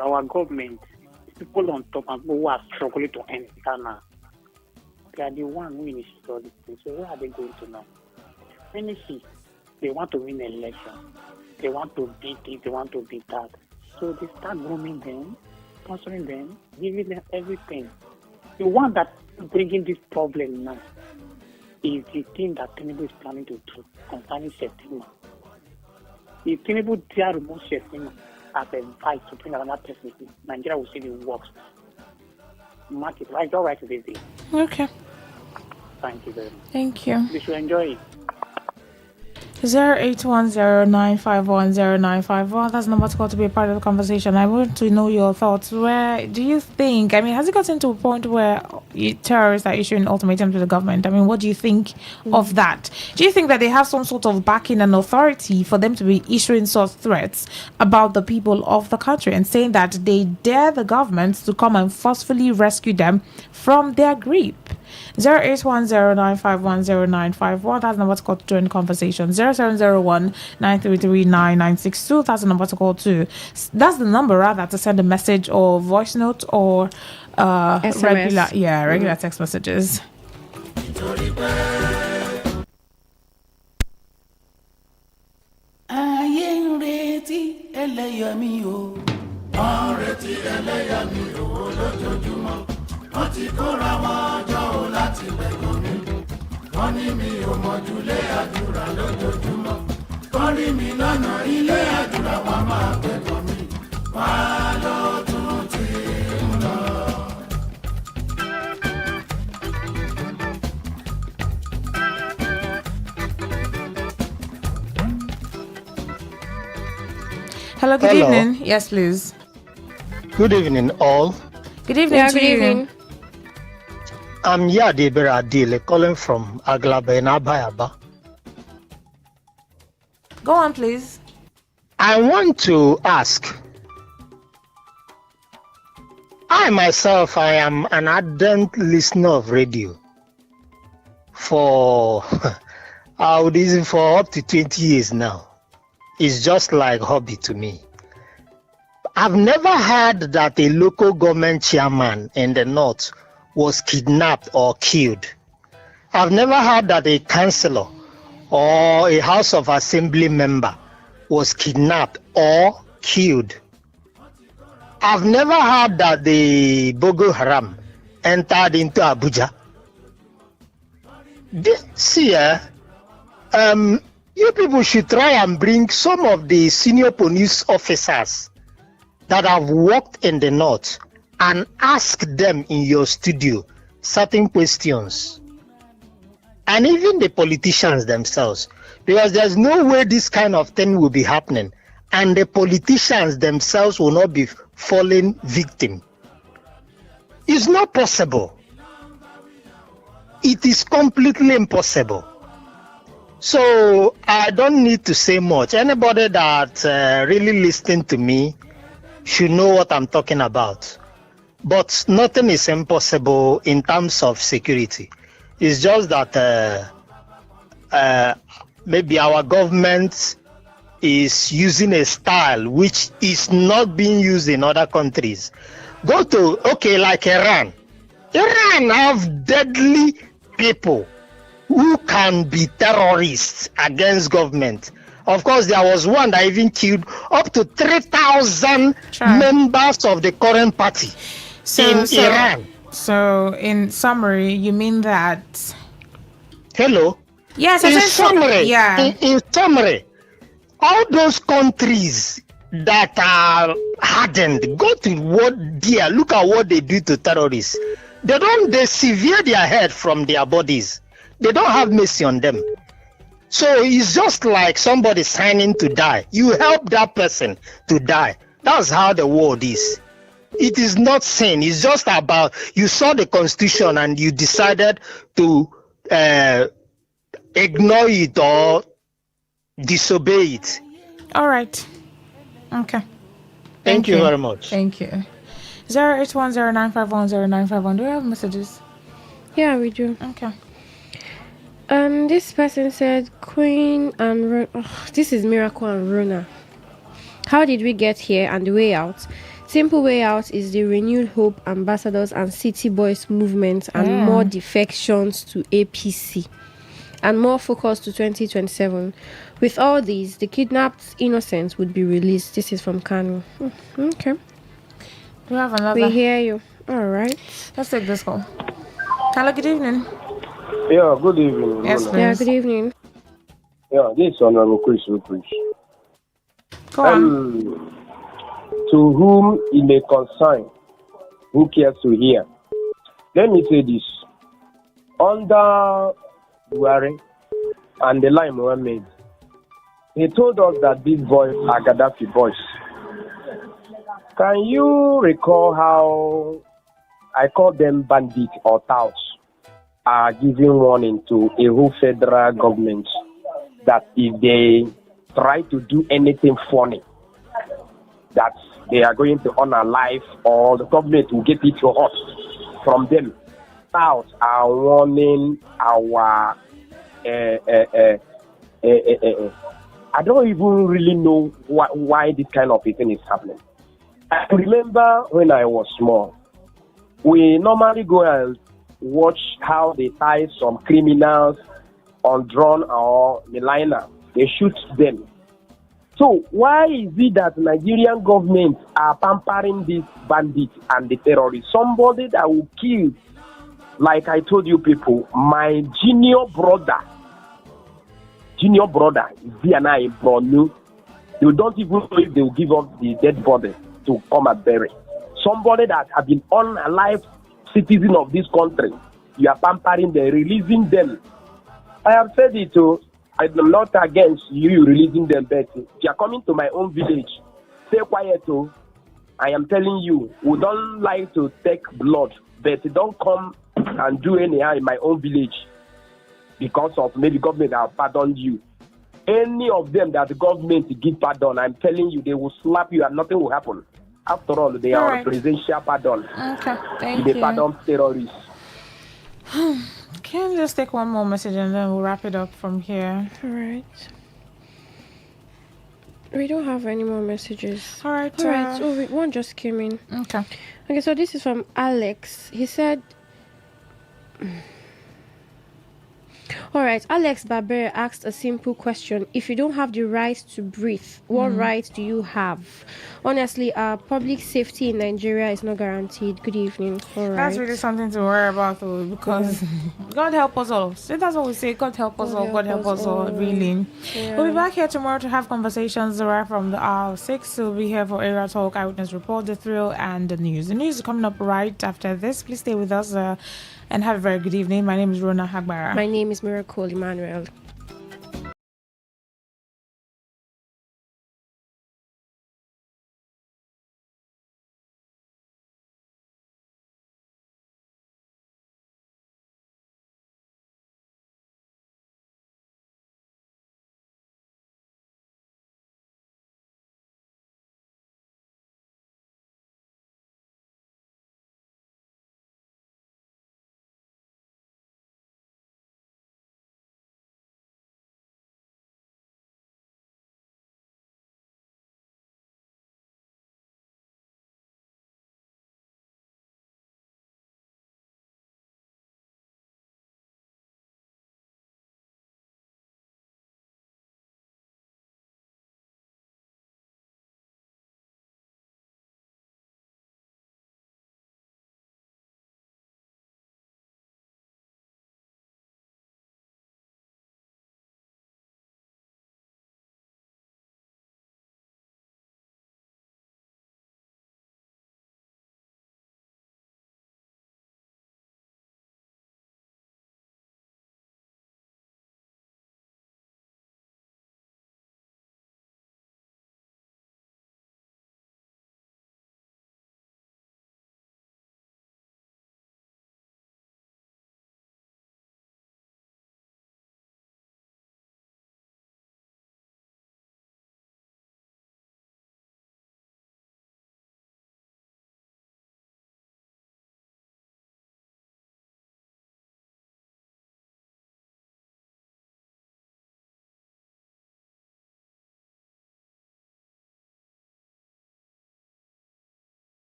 Our government, people on top and people who are struggling to end now, they are the one who initiated all these things. So where are they going to now? Many see, they want to win an election. They want to beat it. They want to beat that. So they start grooming them, sponsoring them, giving them everything. The one that is bringing this problem now is the thing that Tinubu is planning to do concerning September. If Tinubu dare remove September as a advice to bring another person, Nigeria will see the works. Mark it right, all right today. Okay. Thank you very much. Thank you. We should enjoy it. 0810-951-0951. That's the number to call to be a part of the conversation. I want to know your thoughts. Where do you think, has it gotten to a point where terrorists are issuing ultimatums to the government? What do you think of that? Do you think that they have some sort of backing and authority for them to be issuing such threats about the people of the country and saying that they dare the government to come and forcefully rescue them from their grip? 0810-951-0951. That's the number to call to join the conversation. 0701-933-9962. That's the number to call to. That's the number rather to send a message or voice note or SMS. regular text messages. wọ́n ti kóra wọn jọ ò láti gbẹ̀gàn mi wọ́n ní mi ò mọ̀júlé àdúrà lójoojúmọ́ wọ́n rí mi lọ́nà ilé àdúrà wọn máa gbẹ̀gàn mi wá ló tún ti ń lọ. Hello, good evening. Yes, please. Good evening, all. Good evening to good you. Evening. I'm Yadi Beradile calling from Aglabe in Abayaba. Go on, please. I want to ask. I myself, I am an ardent listener of radio for for up to 20 years now. It's just like a hobby to me. I've never heard that a local government chairman in the north was kidnapped or killed. I've never heard that a councillor or a House of Assembly member was kidnapped or killed. I've never heard that the Boko Haram entered into Abuja. This year, you people should try and bring some of the senior police officers that have worked in the north and ask them in your studio certain questions. And even the politicians themselves, because there's no way this kind of thing will be happening and the politicians themselves will not be falling victim. It's not possible. It is completely impossible. So I don't need to say much. Anybody that really listening to me should know what I'm talking about. But nothing is impossible in terms of security. It's just that maybe our government is using a style which is not being used in other countries. Go to, okay, like Iran. Iran have deadly people who can be terrorists against government. Of course, there was one that even killed up to 3,000 members of the current party in Iran. So, in summary, you mean that... Hello? Yes, in summary, yeah. In summary, all those countries that are hardened, go to what there, look at what they do to terrorists. They sever their head from their bodies. They don't have mercy on them. So it's just like somebody signing to die. You help that person to die. That's how the world is. It is not sin. It's just about you saw the constitution and you decided to ignore it or disobey it. All right. Okay. Thank you very much. Thank you. 08109510951. Do we have messages? Yeah, we do. Okay. This person said, Queen and this is Miracle and Rona. How did we get here and the way out? Simple way out is the renewed hope ambassadors and city boys movement and more defections to APC and more focus to 2027. With all these, the kidnapped innocents would be released. This is from Kanu. Okay. We have another. We hear you. All right. Let's take this call. Hello, good evening. Yeah, good evening. Yes, please. Yeah, good evening. Yeah, this is Honorable Chris Rupert. Go on. To whom it may concern, who cares to hear? Let me say this. Under Buhari and the line Mohammed, he told us that these boys are Gaddafi boys. Can you recall how I call them bandits or touts are giving warning to a whole federal government that if they try to do anything funny, that they are going to honor life or the government will get it hot from them. Touts are warning our I don't even really know why this kind of thing is happening. I remember when I was small, we normally go and watch how they tie some criminals on drone or Milina. They shoot them. So why is it that Nigerian government are pampering these bandits and the terrorists? Somebody that will kill, like I told you people, my junior brother, Ziana in Bronu, you don't even know if they will give up the dead body to come and bury. Somebody that have been unalive citizen of this country, you are pampering them, releasing them. I have said it too. I'm not against you releasing them, but if you are coming to my own village, stay quiet too. I am telling you, we don't like to take blood, but don't come and do anyhow in my own village because of maybe government have pardoned you. Any of them that the government give pardon, I'm telling you, they will slap you and nothing will happen. After all, they are presidential pardon. Okay, thank you. They pardon terrorists. Can you just take one more message and then we'll wrap it up from here? All right. We don't have any more messages. All right. Oh, wait, one just came in. Okay. Okay, so this is from Alex. He said... All right, Alex Barber asked a simple question. If you don't have the right to breathe, what right do you have? Honestly, public safety in Nigeria is not guaranteed. Good evening. All right. That's really something to worry about, though, because God help us all. So that's what we say. God help us all. God help us all. Really. Yeah. We'll be back here tomorrow to have conversations right from the hour 6. We'll be here for Area Talk, Eyewitness Report, The Thrill, and the news. The news is coming up right after this. Please stay with us and have a very good evening. My name is Rona Hagbara. My name is Miracle Emmanuel.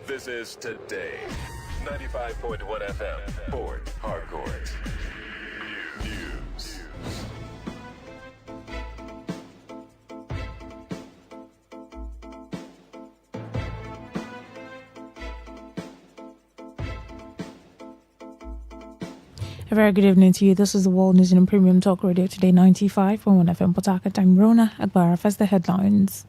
This is Today 95.1 FM, Port Harcourt. News. A very good evening to you. This is the World News and Premium Talk Radio Today 95.1 FM Port Harcourt. I'm Rona Agbara. First the headlines.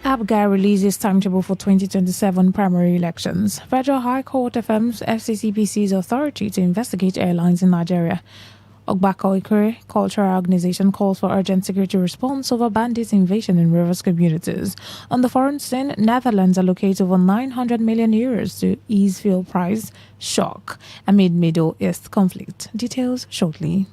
APGA releases timetable for 2027 primary elections. Federal High Court affirms FCCPC's authority to investigate airlines in Nigeria. Ogbako Ikere Cultural Organization calls for urgent security response over bandits' invasion in Rivers communities. On the foreign scene, Netherlands allocate over 900 million euros to ease fuel price shock amid Middle East conflict. Details shortly.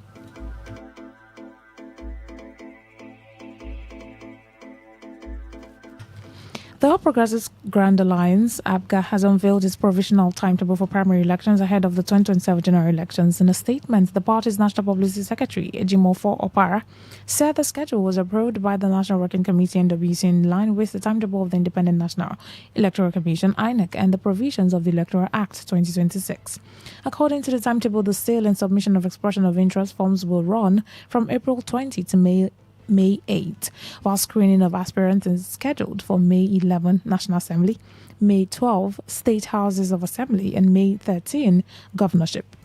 The All Progressives Grand Alliance, APGA, has unveiled its provisional timetable for primary elections ahead of the 2027 general elections. In a statement, the party's National Publicity Secretary, Ejimofor Opara, said the schedule was approved by the National Working Committee NWC in line with the timetable of the Independent National Electoral Commission, INEC, and the provisions of the Electoral Act 2026. According to the timetable, the sale and submission of expression of interest forms will run from April 20 to May 8, while screening of aspirants is scheduled for May 11 National Assembly, May 12 State Houses of Assembly, and May 13 Governorship.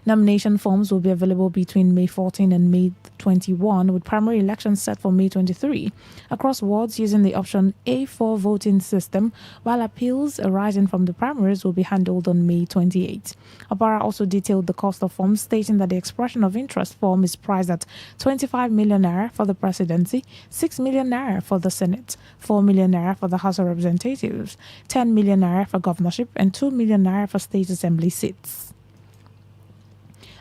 Nomination forms will be available between May 14 and May 21, with primary elections set for May 23 across wards using the option A4 voting system, while appeals arising from the primaries will be handled on May 28. Opara also detailed the cost of forms, stating that the expression of interest form is priced at 25 million naira for the presidency, 6 million naira for the Senate, 4 million naira for the House of Representatives, 10 million naira for governorship, and 2 million naira for state assembly seats.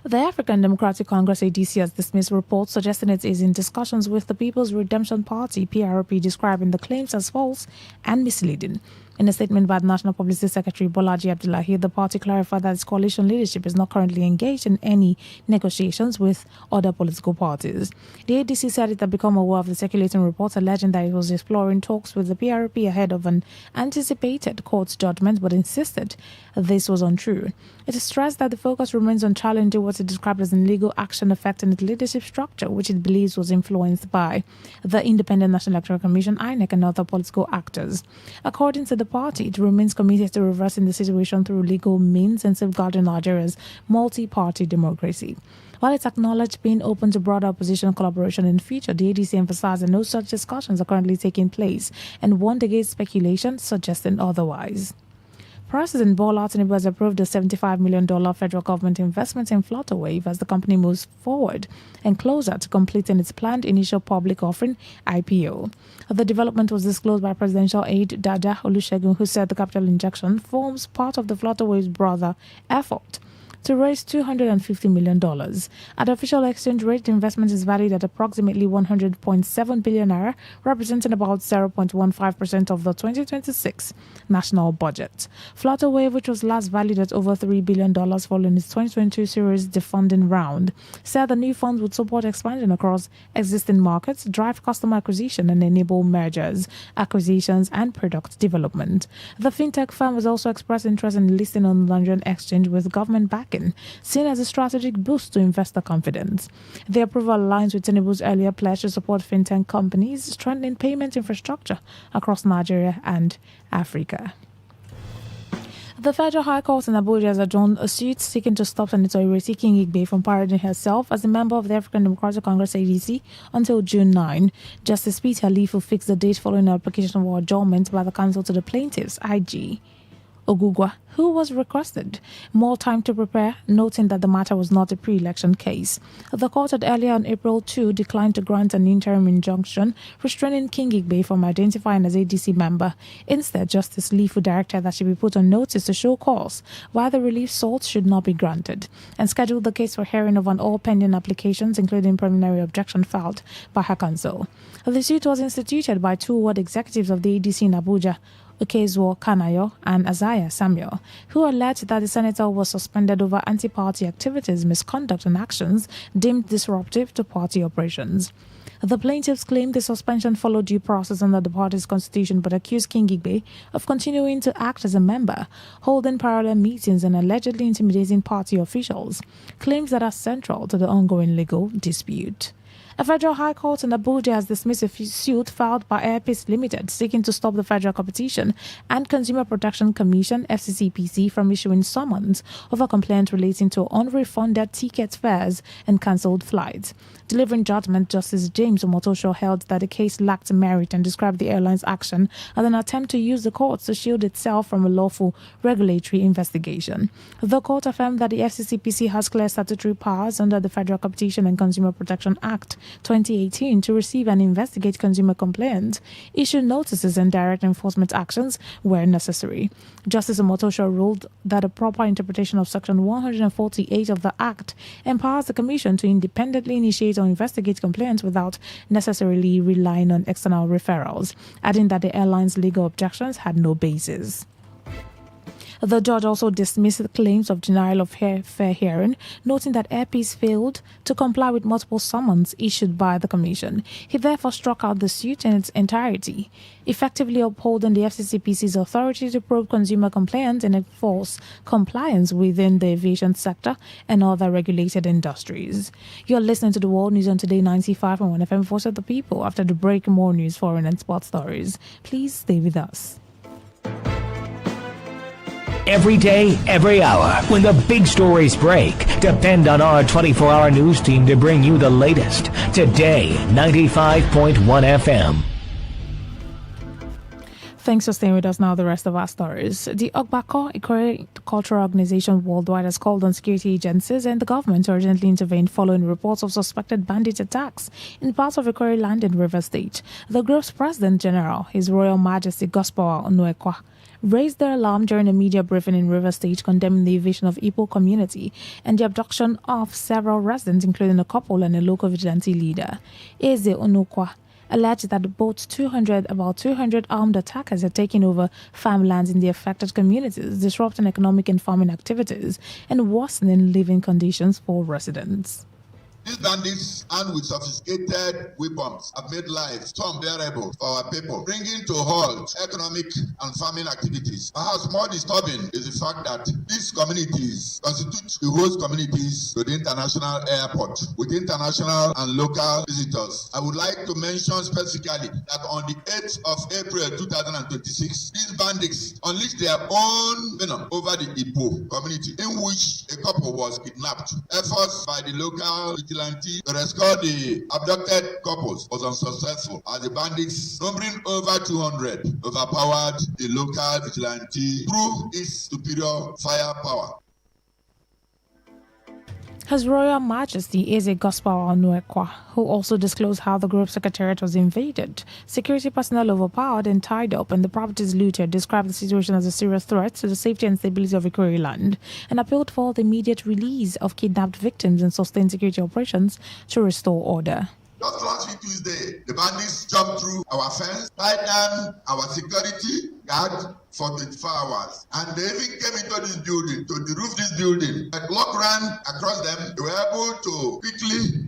The African Democratic Congress ADC has dismissed reports suggesting it is in discussions with the People's Redemption Party PRP, describing the claims as false and misleading. In a statement by the National Publicity Secretary Bolaji Abdullahi, the party clarified that its coalition leadership is not currently engaged in any negotiations with other political parties. The ADC said it had become aware of the circulating reports alleging that it was exploring talks with the PRP ahead of an anticipated court judgment, but insisted this was untrue. It stressed that the focus remains on challenging what it described as illegal action affecting its leadership structure, which it believes was influenced by the Independent National Electoral Commission, INEC, and other political actors. According to the party, it remains committed to reversing the situation through legal means and safeguarding Nigeria's multi-party democracy. While it acknowledged being open to broader opposition collaboration in the future, the ADC emphasized that no such discussions are currently taking place and warned against speculation suggesting otherwise. President Bola Tinubu has approved a $75 million federal government investment in Flutterwave as the company moves forward and closer to completing its planned initial public offering IPO. The development was disclosed by presidential aide Dada Olusegun, who said the capital injection forms part of the Flutterwave's broader effort to raise $250 million. At official exchange rate, the investment is valued at approximately 100.7 billion naira, representing about 0.15% of the 2026 national budget. Flutterwave, which was last valued at over $3 billion following its 2022 series defunding round, said the new funds would support expansion across existing markets, drive customer acquisition, and enable mergers, acquisitions, and product development. The fintech firm has also expressed interest in listing on the London exchange with government backing, seen as a strategic boost to investor confidence. The approval aligns with Tinubu's earlier pledge to support fintech companies, strengthening payment infrastructure across Nigeria and Africa. The Federal High Court in Abuja has adjourned a suit seeking to stop Senator Ireti King-Igbe from parading herself as a member of the African Democratic Congress ADC until June 9. Justice Peter Alifu fixed the date following an application for adjournment by the counsel to the plaintiffs, IG Ogugwa, who was requested more time to prepare, noting that the matter was not a pre-election case. The court had earlier on April 2 declined to grant an interim injunction restraining King-Igbe from identifying as ADC member. Instead, Justice Lifu directed that she be put on notice to show cause why the relief sought should not be granted, and scheduled the case for hearing of all pending applications, including preliminary objection filed by her counsel. The suit was instituted by two ward executives of the ADC in Abuja, Okezwo Kanayo and Azaya Samuel, who alleged that the senator was suspended over anti-party activities, misconduct, and actions deemed disruptive to party operations. The plaintiffs claim the suspension followed due process under the party's constitution, but accused King Igbe of continuing to act as a member, holding parallel meetings and allegedly intimidating party officials, claims that are central to the ongoing legal dispute. A federal high court in Abuja has dismissed a suit filed by Airpeace Limited seeking to stop the Federal Competition and Consumer Protection Commission (FCCPC) from issuing summons over complaints relating to unrefunded ticket fares and cancelled flights. Delivering judgment, Justice James Omotosho held that the case lacked merit and described the airline's action as an attempt to use the courts to shield itself from a lawful regulatory investigation. The court affirmed that the FCCPC has clear statutory powers under the Federal Competition and Consumer Protection Act 2018 to receive and investigate consumer complaints, issue notices and direct enforcement actions where necessary. Justice Omotosho ruled that a proper interpretation of Section 148 of the Act empowers the Commission to independently initiate or investigate complaints without necessarily relying on external referrals, adding that the airline's legal objections had no basis. The judge also dismissed the claims of denial of fair hearing, noting that Airpeace failed to comply with multiple summons issued by the Commission. He therefore struck out the suit in its entirety, effectively upholding the FCCPC's authority to probe consumer complaints and enforce compliance within the aviation sector and other regulated industries. You're listening to the World News on Today 95.1 FM, Voice of the People. After the break, more news, foreign and sports stories. Please stay with us. Every day, every hour, when the big stories break, depend on our 24-hour news team to bring you the latest. Today, 95.1 FM. Thanks for staying with us. Now the rest of our stories. The Ogbako, a cultural organization worldwide, has called on security agencies and the government to urgently intervene following reports of suspected bandit attacks in parts of Ikore land in River State. The group's President General, His Royal Majesty Gospawa Onuekwa, raised their alarm during a media briefing in River State, condemning the evasion of Igbo community and the abduction of several residents, including a couple and a local vigilante leader. Eze Onukwa alleged that about 200 armed attackers had taken over farmlands in the affected communities, disrupting economic and farming activities and worsening living conditions for residents. These bandits, armed with sophisticated weapons, have made life so unbearable for our people, bringing to halt economic and farming activities. Perhaps more disturbing is the fact that these communities constitute the host communities to the international airport, with international and local visitors. I would like to mention specifically that on the 8th of April 2026, these bandits unleashed their own venom over the Igbo community, in which a couple was kidnapped. Efforts by the local vigilante to rescue the abducted couples was unsuccessful, as the bandits, numbering over 200, overpowered the local vigilante through its superior firepower. His Royal Majesty Eze Gospawa Onuekwa, who also disclosed how the group's secretariat was invaded, security personnel overpowered and tied up, and the properties looted, described the situation as a serious threat to the safety and stability of Ikore land, and appealed for the immediate release of kidnapped victims and sustained security operations to restore order. Just last week Tuesday, the bandits jumped through our fence, tied down our security guard for 24 hours. And they even came into this building, to the roof of this building. A block ran across them. They were able to quickly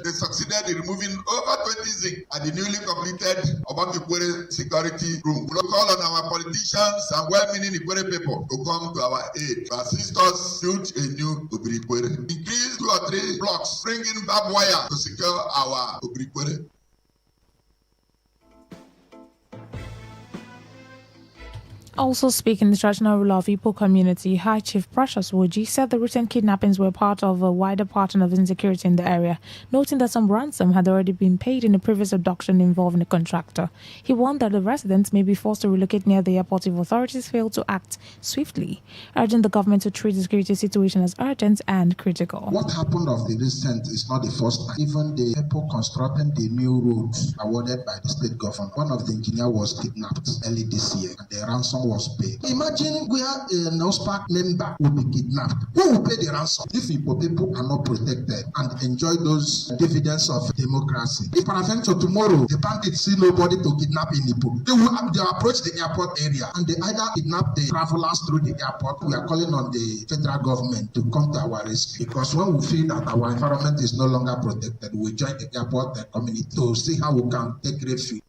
they succeeded in removing over 20 zinc at the newly completed Obakikwere security room. We call on our politicians and well-meaning Ikwere people to come to our aid, to assist us build a new Obrikwere. Increase 2 or 3 blocks, bring in barbed wire to secure our Obrikwere. Also speaking, the traditional ruler of Igbo community, High Chief Precious Woji, said the recent kidnappings were part of a wider pattern of insecurity in the area, noting that some ransom had already been paid in a previous abduction involving a contractor. He warned that the residents may be forced to relocate near the airport if authorities fail to act swiftly, urging the government to treat the security situation as urgent and critical. What happened of the recent is not the first time. Even the people constructing the new roads awarded by the state government, one of the engineers was kidnapped early this year, and the ransom ransom was paid. Imagine where a NOSPAC member will be kidnapped. Who will pay the ransom if Igbo people are not protected and enjoy those dividends of democracy? If peradventure tomorrow the bandits see nobody to kidnap in Igbo, they will approach the airport area and they either kidnap the travelers through the airport. We are calling on the federal government to come to our rescue, because when we feel that our environment is no longer protected, we join the airport community to see how we can take refuge.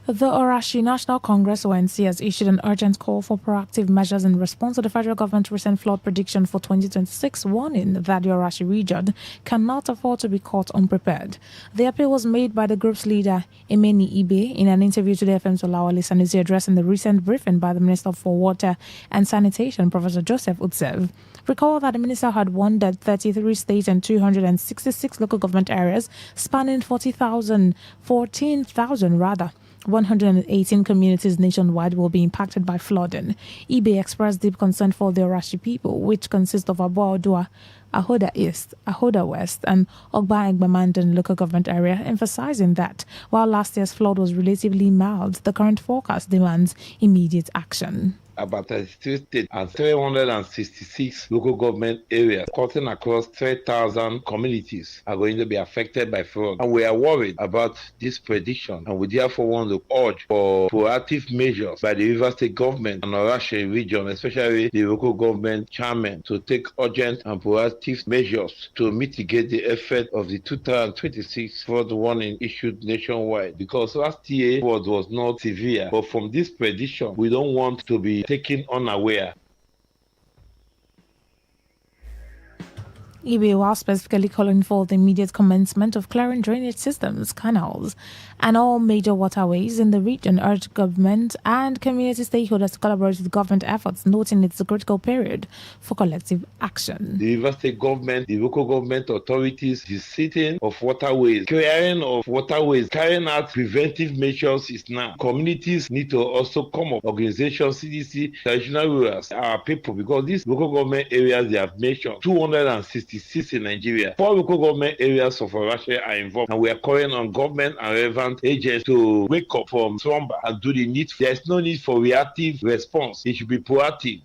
The Orashi National Congress (ONC) has issued an urgent call for proactive measures in response to the federal government's recent flood prediction for 2026, warning that the Orashi region cannot afford to be caught unprepared. The appeal was made by the group's leader, Emeni Ibe, in an interview to the FM Solawale Sanusi addressing the recent briefing by the Minister for Water and Sanitation, Professor Joseph Utsev. Recall that the minister had warned that 33 states and 266 local government areas spanning 14,000 118 communities nationwide will be impacted by flooding. Ibe expressed deep concern for the Orashi people, which consist of Aboadua, Ahoda East, Ahoda West, and Ogba Egbamandan local government area, emphasizing that while last year's flood was relatively mild, the current forecast demands immediate action. About 32 states and 366 local government areas cutting across 3,000 communities are going to be affected by flood. And we are worried about this prediction, and we therefore want to urge for proactive measures by the River State government and Orashi region, especially the local government chairman, to take urgent and proactive measures to mitigate the effect of the 2026 flood warning issued nationwide. Because last year flood was not severe, but from this prediction, we don't want to be taken unaware. Ibe, while specifically calling for the immediate commencement of clearing drainage systems, canals, and all major waterways in the region, urged government and community stakeholders to collaborate with government efforts, noting it's a critical period for collective action. The River State government, the local government authorities, the sitting of waterways, clearing of waterways, carrying out preventive measures is now. Communities need to also come up, organizations, CDC, traditional rulers, our people, because these local government areas they have mentioned, 266 in Nigeria. 4 local government areas of Russia are involved, and we are calling on government and relevant agents to wake up from slumber and do the need. There's no need for reactive response. It should be proactive.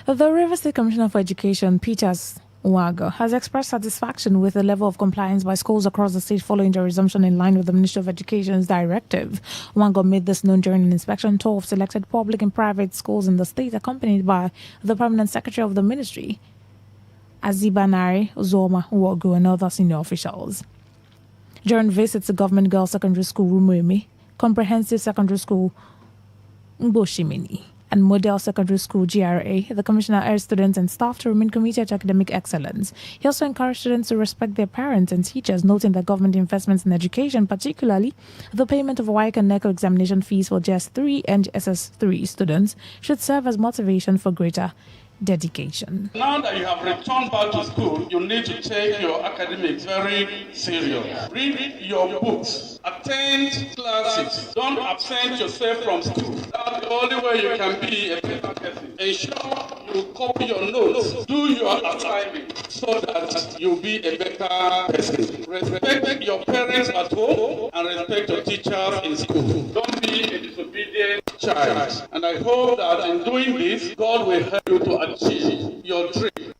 The River State Commissioner for Education, Peters Wago, has expressed satisfaction with the level of compliance by schools across the state following the resumption in line with the Ministry of Education's directive. Wago made this known during an inspection tour of selected public and private schools in the state, accompanied by the Permanent Secretary of the Ministry, Azibanari Uzoma Uogu, and other senior officials. During visits to Government Girls Secondary School Rumuemi, Comprehensive Secondary School Mboshimini, and Model Secondary School GRA, the Commissioner urged students and staff to remain committed to academic excellence. He also encouraged students to respect their parents and teachers, noting that government investments in education, particularly the payment of WAEC and NECO examination fees for JS3 and SS3 students, should serve as motivation for greater dedication. Now that you have returned back to school, you need to take your academics very serious. Read your books, attend classes, don't absent yourself from school. That's the only way you can be a better person. Ensure you copy your notes, do your assignment so that you'll be a better person. Respect your parents at home and respect your teachers in school. Don't be a disobedient child. And I hope that in doing this, God will help you to achieve your dream.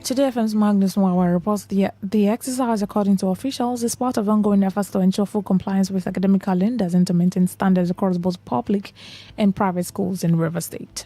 Today, FM's Magnus Mwawa reports the exercise, according to officials, is part of ongoing efforts to ensure full compliance with academic calendars and to maintain standards across both public and private schools in River State.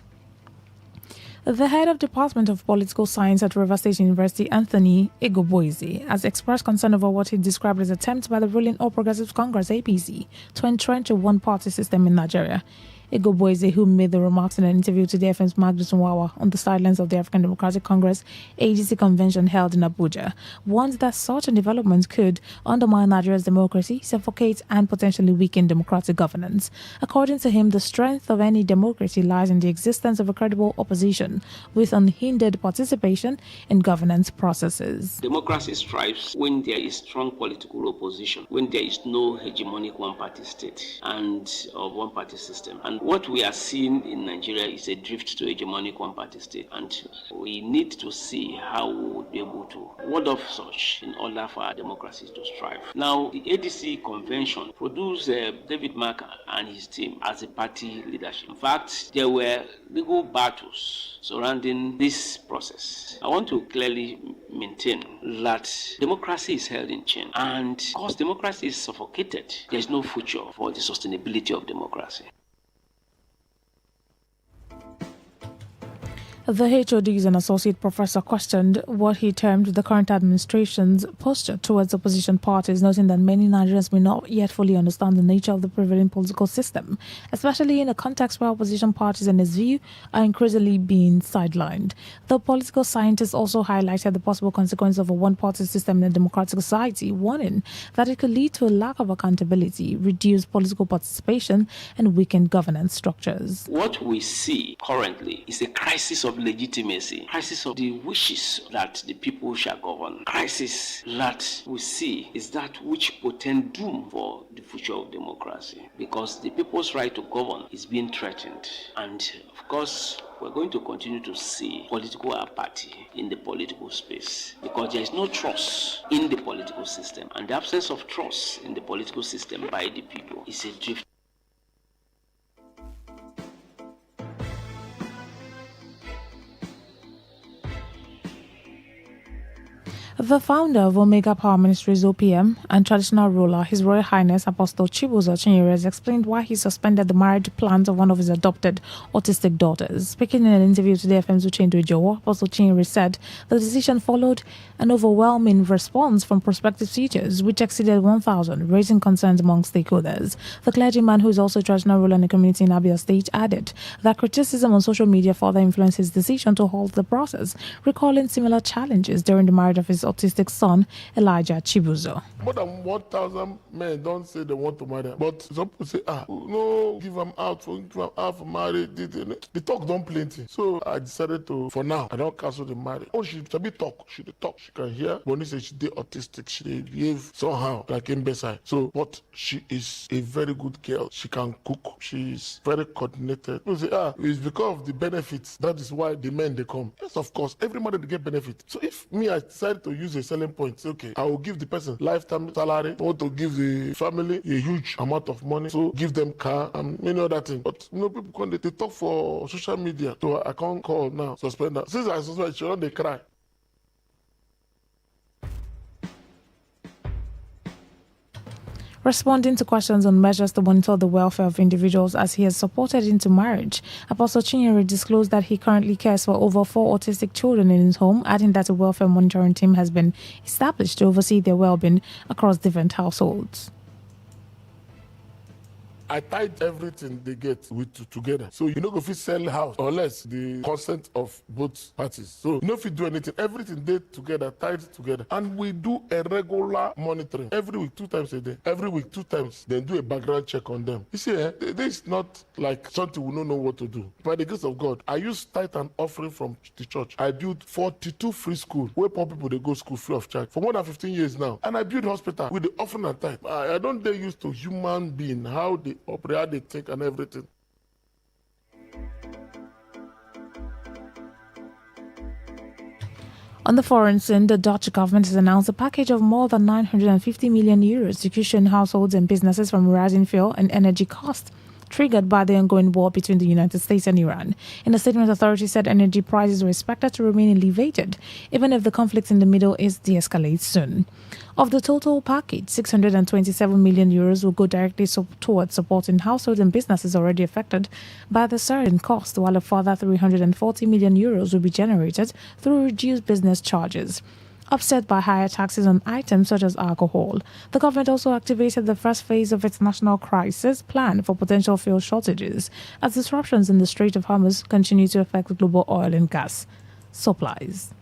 The head of Department of Political Science at River State University, Anthony Egoboise, has expressed concern over what he described as attempts by the ruling All Progressives Congress (APC) to entrench a one-party system in Nigeria. Igboeze, who made the remarks in an interview to the FM's Magdus Nwawa on the sidelines of the African Democratic Congress AGC convention held in Abuja, warned that such a development could undermine Nigeria's democracy, suffocate and potentially weaken democratic governance. According to him, the strength of any democracy lies in the existence of a credible opposition with unhindered participation in governance processes. Democracy thrives when there is strong political opposition, when there is no hegemonic one-party state and of one-party system. And what we are seeing in Nigeria is a drift to hegemonic one-party state, and we need to see how we would be able to ward off such in order for our democracies to strive. Now, the ADC convention produced David Mark and his team as a party leadership. In fact, there were legal battles surrounding this process. I want to clearly maintain that democracy is held in chain, and because democracy is suffocated, there is no future for the sustainability of democracy. The HODs and associate professor questioned what he termed the current administration's posture towards opposition parties, noting that many Nigerians may not yet fully understand the nature of the prevailing political system, especially in a context where opposition parties, in his view, are increasingly being sidelined. The political scientist also highlighted the possible consequence of a one-party system in a democratic society, warning that it could lead to a lack of accountability, reduced political participation, and weakened governance structures. What we see currently is a crisis of legitimacy, crisis of the wishes that the people shall govern. Crisis that we see is that which portend doom for the future of democracy, because the people's right to govern is being threatened. And of course, we're going to continue to see political apathy in the political space because there is no trust in the political system, and the absence of trust in the political system by the people is a drift. The founder of Omega Power Ministries (OPM) and traditional ruler, His Royal Highness Apostle Chibuzo Chinyere, has explained why he suspended the marriage plans of one of his adopted autistic daughters. Speaking in an interview to the FM's Uchendu Jowo, Apostle Chinyere said the decision followed an overwhelming response from prospective suitors, which exceeded 1,000, raising concerns among stakeholders. The clergyman, who is also a traditional ruler in the community in Abia State, added that criticism on social media further influenced his decision to halt the process, recalling similar challenges during the marriage of his autistic son, Elijah Chibuzo. More than 1,000 men don't say they want to marry, but some people say, no, give them out for marriage. The talk don't plenty. So I decided to, for now, I don't cancel the marriage. Oh, she be talk. She talk. She can hear. Bonnie says she did autistic. She behave somehow like imbecile. So, but she is a very good girl. She can cook. She's very coordinated. People say, it's because of the benefits. That is why the men they come. Yes, of course, every man they get benefit. So if me, I decide to use a selling point, say, okay, I will give the person lifetime salary. I want to give the family a huge amount of money. So give them car and many other things. But people come, they talk for social media. So I can't call now, suspend that. Since I suspend, she don't they cry. Responding to questions on measures to monitor the welfare of individuals as he has supported into marriage, Apostle Chinyere disclosed that he currently cares for over 4 autistic children in his home, adding that a welfare monitoring team has been established to oversee their well-being across different households. I tied everything they get with together. So you know if you sell house unless the consent of both parties. So you know if you do anything, everything they together, tied together. And we do a regular monitoring every week, 2 times a day. Every week, 2 times. Then do a background check on them. You see, this is not like something we don't know what to do. By the grace of God, I use tithe and offering from the church. I built 42 free schools where poor people they go school free of charge for more than 15 years now. And I built hospital with the offering and tithe. I don't get used to human being, how they operate, how they think and everything. On the foreign scene, the Dutch government has announced a package of more than 950 million euros to cushion households and businesses from rising fuel and energy costs triggered by the ongoing war between the United States and Iran. In a statement, authorities said energy prices were expected to remain elevated, even if the conflict in the Middle East de-escalates soon. Of the total package, 627 million euros will go directly towards supporting households and businesses already affected by the surge in cost, while a further 340 million euros will be generated through reduced business charges. offset by higher taxes on items such as alcohol. The government also activated the first phase of its national crisis plan for potential fuel shortages as disruptions in the Strait of Hormuz continue to affect global oil and gas supplies.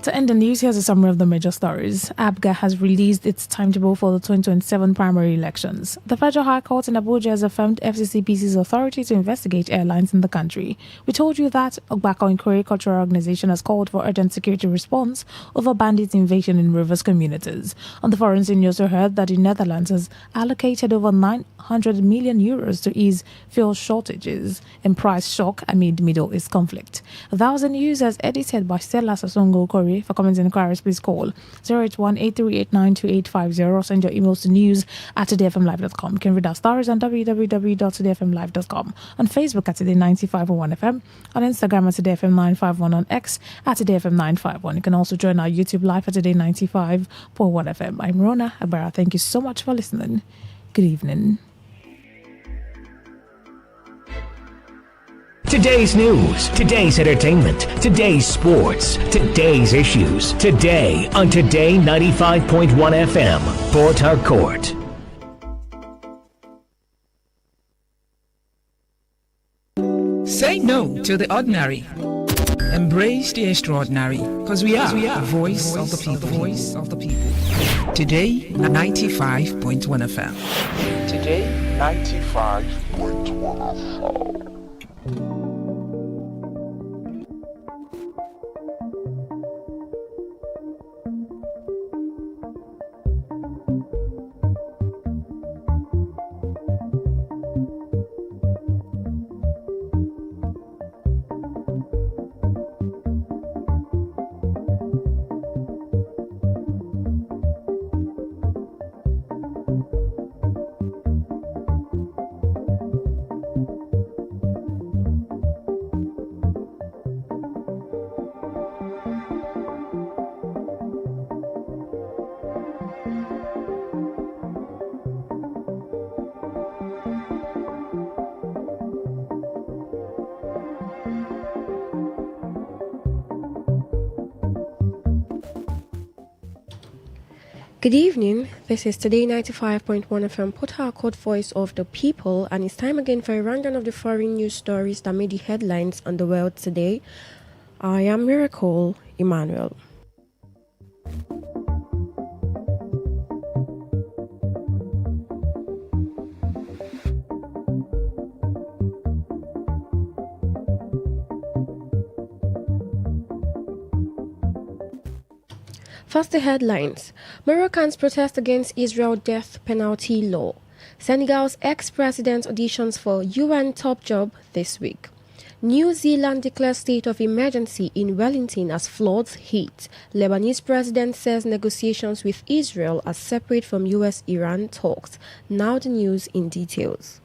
To end the news, here's a summary of the major stories. ABGA has released its timetable for the 2027 primary elections. The Federal High Court in Abuja has affirmed FCCPC's authority to investigate airlines in the country. We told you that Ogbako Inquiry Cultural Organization has called for urgent security response over bandit invasion in rivers communities. On the foreign scene, you also heard that the Netherlands has allocated over 900 million euros to ease fuel shortages and price shock amid Middle East conflict. That was the news as edited by Stella Sasongo Kori. For comments and inquiries, please call 081-8389-2850. Send your emails to news@todayfmlive.com. You can read our stories on www.todayfmlive.com. On Facebook at Today95.1fm. On Instagram at TodayFM951. On X at TodayFM951. You can also join our YouTube live at Today95.1fm. I'm Rona Agbara. Thank you so much for listening. Good evening. Today's news, today's entertainment, today's sports, today's issues. Today on Today 95.1 FM, Port Harcourt. Say no to the ordinary. Embrace the extraordinary, because we are the voice of the people. Today 95.1 FM. Today 95.1 FM. Good evening, this is Today 95.1 FM Port Harcourt Voice of the People, and it's time again for a rundown of the foreign news stories that made the headlines on the world today. I am Miracle Emmanuel. First, the headlines. Moroccans protest against Israel death penalty law. Senegal's ex-president auditions for UN top job this week. New Zealand declares state of emergency in Wellington as floods hit. Lebanese president says negotiations with Israel are separate from US-Iran talks. Now the news in details.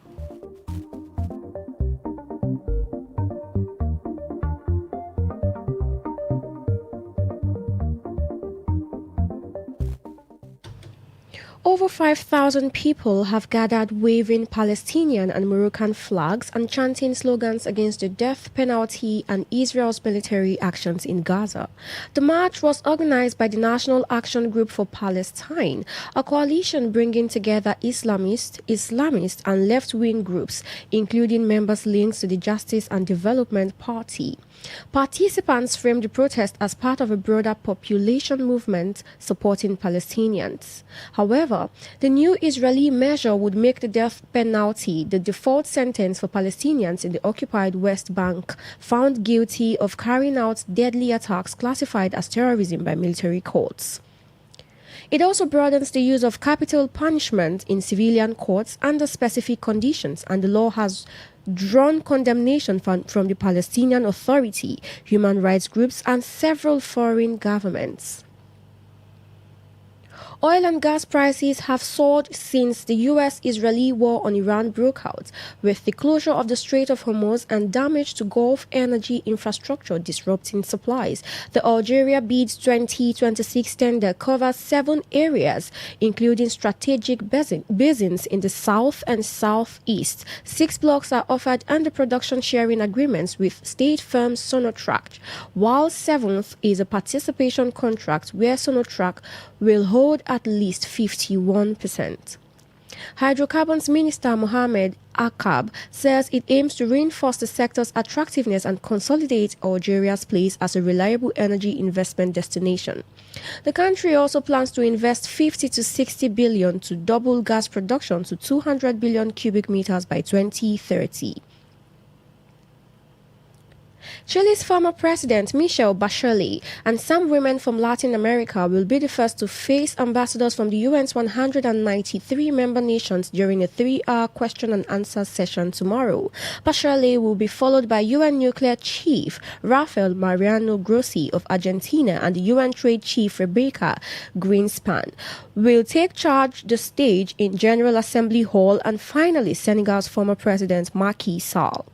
Over 5,000 people have gathered waving Palestinian and Moroccan flags and chanting slogans against the death penalty and Israel's military actions in Gaza. The march was organized by the National Action Group for Palestine, a coalition bringing together Islamist and left-wing groups, including members linked to the Justice and Development Party. Participants framed the protest as part of a broader population movement supporting Palestinians. However, the new Israeli measure would make the death penalty the default sentence for Palestinians in the occupied West Bank found guilty of carrying out deadly attacks classified as terrorism by military courts. It also broadens the use of capital punishment in civilian courts under specific conditions, and the law has drawn condemnation from the Palestinian Authority, human rights groups, and several foreign governments. Oil and gas prices have soared since the US-Israeli war on Iran broke out, with the closure of the Strait of Hormuz and damage to Gulf energy infrastructure disrupting supplies. The Algeria Bids 2026 tender covers 7 areas, including strategic basins in the south and southeast. 6 blocks are offered under production sharing agreements with state firm Sonatrach, while 7th is a participation contract where Sonatrach will hold at least 51%. Hydrocarbons Minister Mohamed Akab says it aims to reinforce the sector's attractiveness and consolidate Algeria's place as a reliable energy investment destination. The country also plans to invest 50 to 60 billion to double gas production to 200 billion cubic meters by 2030. Chile's former president Michelle Bachelet and some women from Latin America will be the first to face ambassadors from the UN's 193 member nations during a 3-hour question and answer session tomorrow. Bachelet will be followed by UN nuclear chief Rafael Mariano Grossi of Argentina, and the UN trade chief Rebecca Greenspan will take charge the stage in General Assembly Hall, and finally Senegal's former president Macky Sall.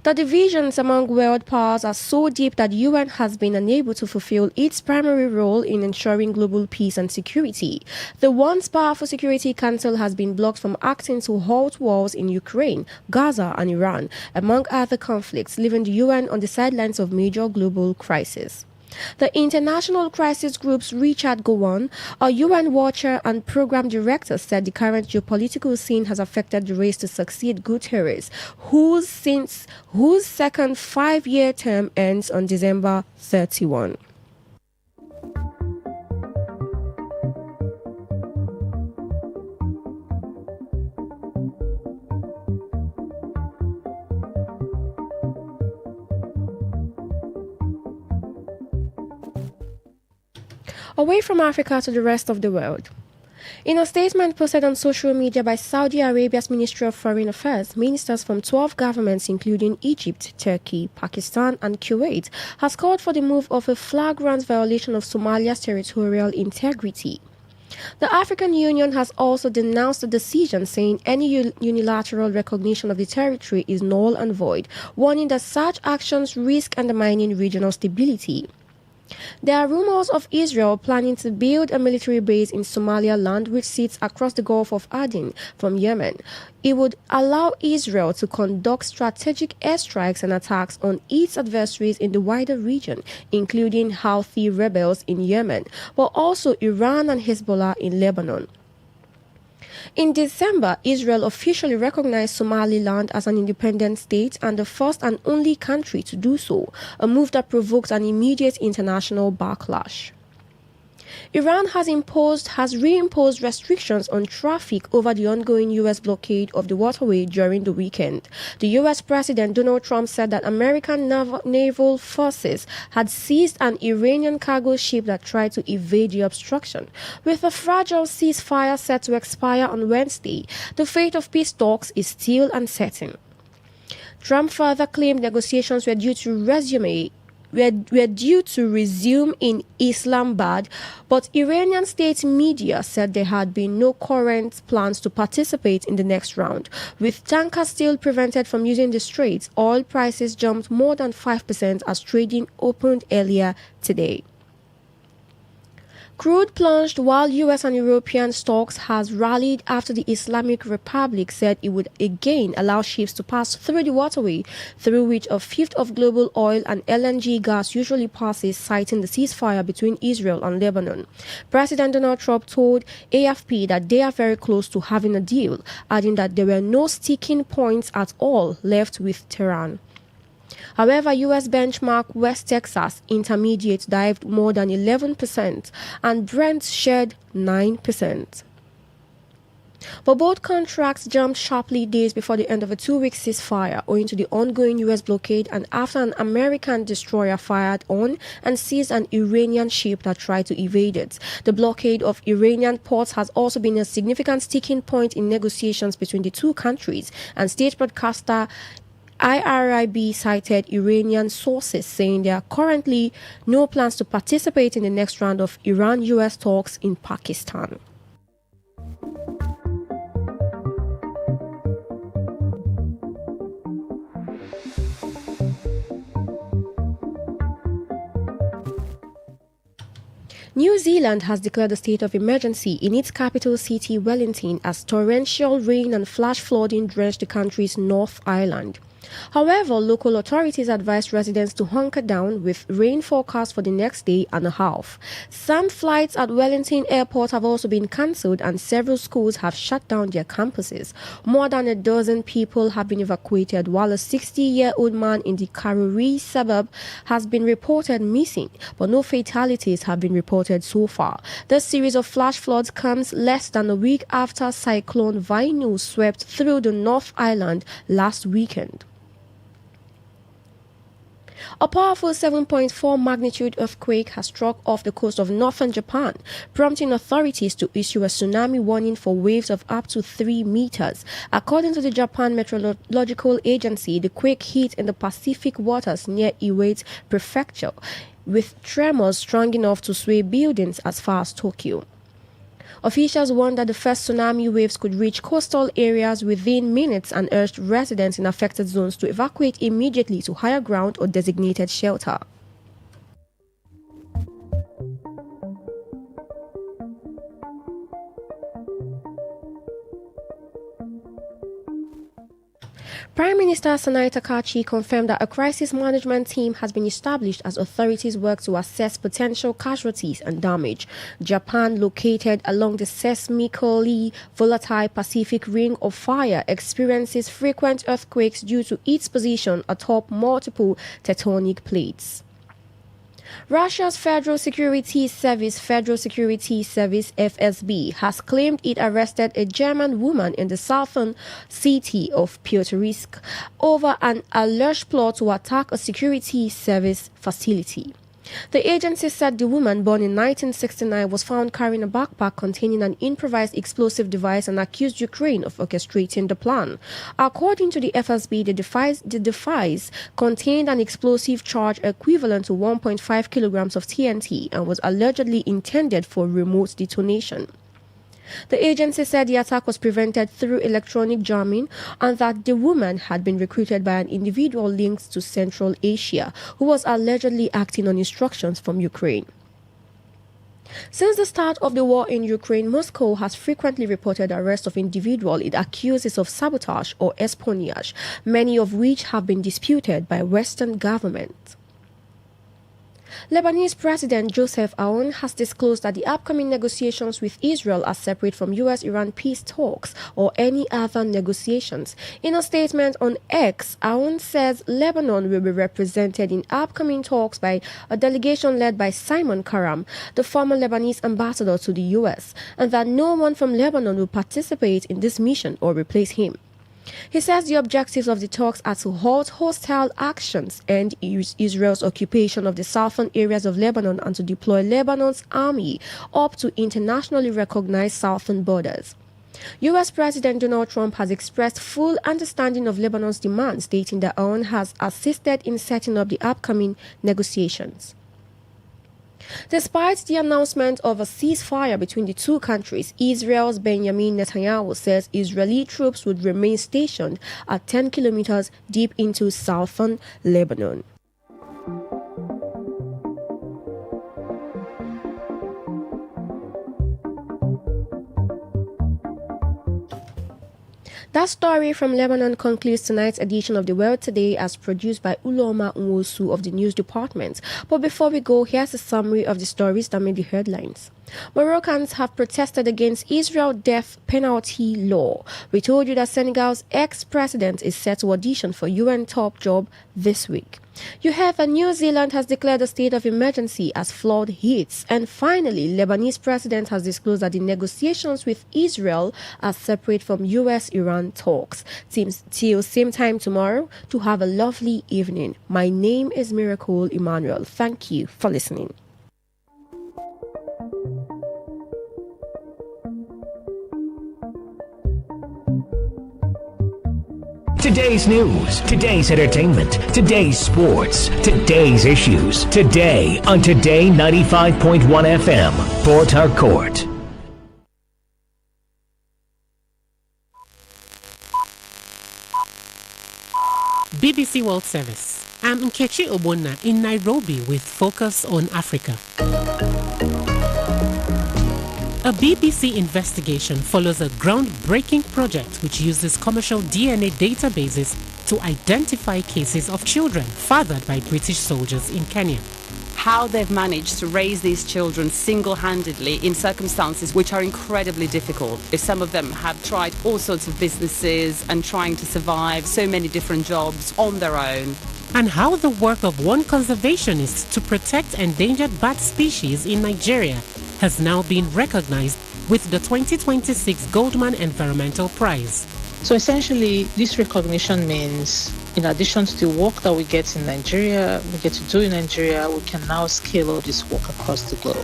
The divisions among world powers are so deep that the UN has been unable to fulfill its primary role in ensuring global peace and security. The once powerful Security Council has been blocked from acting to halt wars in Ukraine, Gaza, and Iran, among other conflicts, leaving the UN on the sidelines of major global crises. The International Crisis Group's Richard Gowon, a UN watcher and program director, said the current geopolitical scene has affected the race to succeed Guterres, whose second 5-year term ends on December 31. Away from Africa to the rest of the world. In a statement posted on social media by Saudi Arabia's Ministry of Foreign Affairs, ministers from 12 governments including Egypt, Turkey, Pakistan and Kuwait has called for the move of a flagrant violation of Somalia's territorial integrity. The African Union has also denounced the decision, saying any unilateral recognition of the territory is null and void, warning that such actions risk undermining regional stability. There are rumors of Israel planning to build a military base in Somaliland, which sits across the Gulf of Aden from Yemen. It would allow Israel to conduct strategic airstrikes and attacks on its adversaries in the wider region, including Houthi rebels in Yemen, but also Iran and Hezbollah in Lebanon. In December, Israel officially recognized Somaliland as an independent state and the first and only country to do so, a move that provoked an immediate international backlash. Iran has reimposed restrictions on traffic over the ongoing U.S. blockade of the waterway during the weekend. The U.S. President Donald Trump said that American naval forces had seized an Iranian cargo ship that tried to evade the obstruction. With a fragile ceasefire set to expire on Wednesday, the fate of peace talks is still uncertain. Trump further claimed negotiations were due to resume in Islamabad, but Iranian state media said there had been no current plans to participate in the next round. With tankers still prevented from using the straits, oil prices jumped more than 5% as trading opened earlier today. Crude plunged while U.S. and European stocks has rallied after the Islamic Republic said it would again allow ships to pass through the waterway through which a fifth of global oil and LNG gas usually passes, citing the ceasefire between Israel and Lebanon. President Donald Trump told AFP that they are very close to having a deal, adding that there were no sticking points at all left with Tehran. However, U.S. benchmark West Texas Intermediate dived more than 11% and Brent shed 9%. But both contracts jumped sharply days before the end of a 2-week ceasefire owing to the ongoing U.S. blockade and after an American destroyer fired on and seized an Iranian ship that tried to evade it. The blockade of Iranian ports has also been a significant sticking point in negotiations between the two countries, and state broadcaster IRIB cited Iranian sources saying there are currently no plans to participate in the next round of Iran-US talks in Pakistan. New Zealand has declared a state of emergency in its capital city, Wellington, as torrential rain and flash flooding drenched the country's North Island. However, local authorities advised residents to hunker down with rain forecast for the next day and a half. Some flights at Wellington Airport have also been cancelled and several schools have shut down their campuses. More than a dozen people have been evacuated while a 60-year-old man in the Karori suburb has been reported missing, but no fatalities have been reported so far. This series of flash floods comes less than a week after Cyclone Vinu swept through the North Island last weekend. A powerful 7.4 magnitude earthquake has struck off the coast of northern Japan, prompting authorities to issue a tsunami warning for waves of up to 3 meters. According to the Japan Meteorological Agency, the quake hit in the Pacific waters near Iwate Prefecture, with tremors strong enough to sway buildings as far as Tokyo. Officials warned that the first tsunami waves could reach coastal areas within minutes and urged residents in affected zones to evacuate immediately to higher ground or designated shelter. Prime Minister Sanai Takachi confirmed that a crisis management team has been established as authorities work to assess potential casualties and damage. Japan, located along the seismically volatile Pacific Ring of Fire, experiences frequent earthquakes due to its position atop multiple tectonic plates. Russia's Federal Security Service FSB, has claimed it arrested a German woman in the southern city of Piotrowsk over an alleged plot to attack a security service facility. The agency said the woman, born in 1969, was found carrying a backpack containing an improvised explosive device and accused Ukraine of orchestrating the plan. According to the FSB, the device contained an explosive charge equivalent to 1.5 kilograms of TNT and was allegedly intended for remote detonation. The agency said the attack was prevented through electronic jamming and that the woman had been recruited by an individual linked to Central Asia who was allegedly acting on instructions from Ukraine. Since the start of the war in Ukraine, Moscow has frequently reported arrests of individuals it accuses of sabotage or espionage, many of which have been disputed by Western governments. Lebanese President Joseph Aoun has disclosed that the upcoming negotiations with Israel are separate from U.S.-Iran peace talks or any other negotiations. In a statement on X, Aoun says Lebanon will be represented in upcoming talks by a delegation led by Simon Karam, the former Lebanese ambassador to the U.S., and that no one from Lebanon will participate in this mission or replace him. He says the objectives of the talks are to halt hostile actions, end Israel's occupation of the southern areas of Lebanon, and to deploy Lebanon's army up to internationally recognized southern borders. U.S. President Donald Trump has expressed full understanding of Lebanon's demands, stating that Aoun has assisted in setting up the upcoming negotiations. Despite the announcement of a ceasefire between the two countries, Israel's Benjamin Netanyahu says Israeli troops would remain stationed at 10 kilometers deep into southern Lebanon. That story from Lebanon concludes tonight's edition of The World Today, as produced by Uloma Nwosu of the news department. But before we go, here's a summary of the stories that made the headlines. Moroccans have protested against Israel death penalty law. We told you that Senegal's ex-president is set to audition for UN top job this week. You heard that New Zealand has declared a state of emergency as flood hits. And finally, Lebanese president has disclosed that the negotiations with Israel are separate from US-Iran talks. Till same time tomorrow, to have a lovely evening. My name is Miracle Emmanuel. Thank you for listening. Today's news, today's entertainment, today's sports, today's issues. Today on Today 95.1 FM, Port Harcourt. BBC World Service. I'm Nkechi Obonna in Nairobi with Focus on Africa. A BBC investigation follows a groundbreaking project which uses commercial DNA databases to identify cases of children fathered by British soldiers in Kenya. How they've managed to raise these children single-handedly in circumstances which are incredibly difficult. Some of them have tried all sorts of businesses and trying to survive so many different jobs on their own. And how the work of one conservationist to protect endangered bat species in Nigeria has now been recognized with the 2026 Goldman Environmental Prize. So essentially, this recognition means in addition to the work that we get in Nigeria, we get to do in Nigeria, we can now scale all this work across the globe.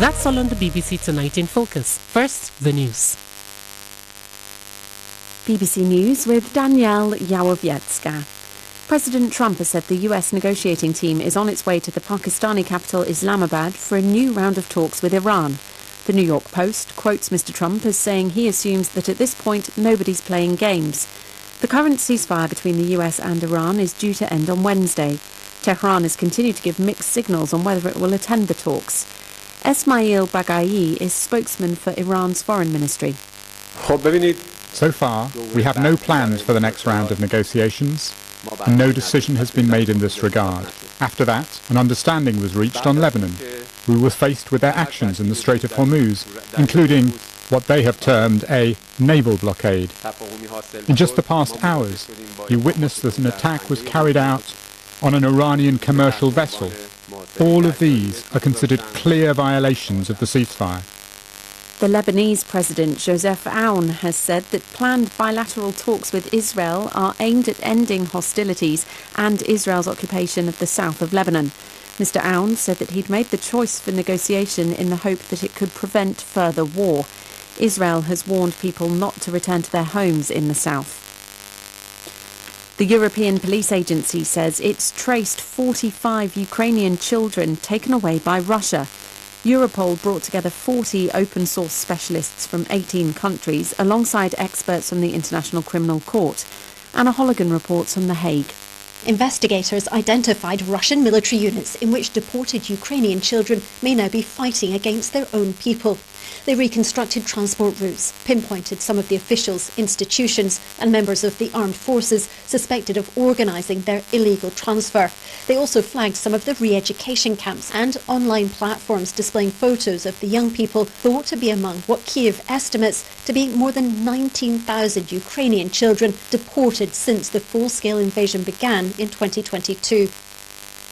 That's all on the BBC Tonight in Focus. First, the news. BBC News with Danielle Yawowiecka. President Trump has said the US negotiating team is on its way to the Pakistani capital Islamabad for a new round of talks with Iran. The New York Post quotes Mr. Trump as saying he assumes that at this point nobody's playing games. The current ceasefire between the US and Iran is due to end on Wednesday. Tehran has continued to give mixed signals on whether it will attend the talks. Esmail Baghai is spokesman for Iran's foreign ministry. So far, we have no plans for the next round of negotiations, and no decision has been made in this regard. After that, an understanding was reached on Lebanon. We were faced with their actions in the Strait of Hormuz, including what they have termed a naval blockade. In just the past hours, you witnessed that an attack was carried out on an Iranian commercial vessel. All of these are considered clear violations of the ceasefire. The Lebanese President Joseph Aoun has said that planned bilateral talks with Israel are aimed at ending hostilities and Israel's occupation of the south of Lebanon. Mr. Aoun said that he'd made the choice for negotiation in the hope that it could prevent further war. Israel has warned people not to return to their homes in the south. The European Police Agency says it's traced 45 Ukrainian children taken away by Russia. Europol brought together 40 open-source specialists from 18 countries alongside experts from the International Criminal Court. Anna Holligan reports from The Hague. Investigators identified Russian military units in which deported Ukrainian children may now be fighting against their own people. They reconstructed transport routes, pinpointed some of the officials, institutions and members of the armed forces suspected of organising their illegal transfer. They also flagged some of the re-education camps and online platforms displaying photos of the young people thought to be among what Kiev estimates to be more than 19,000 Ukrainian children deported since the full-scale invasion began in 2022.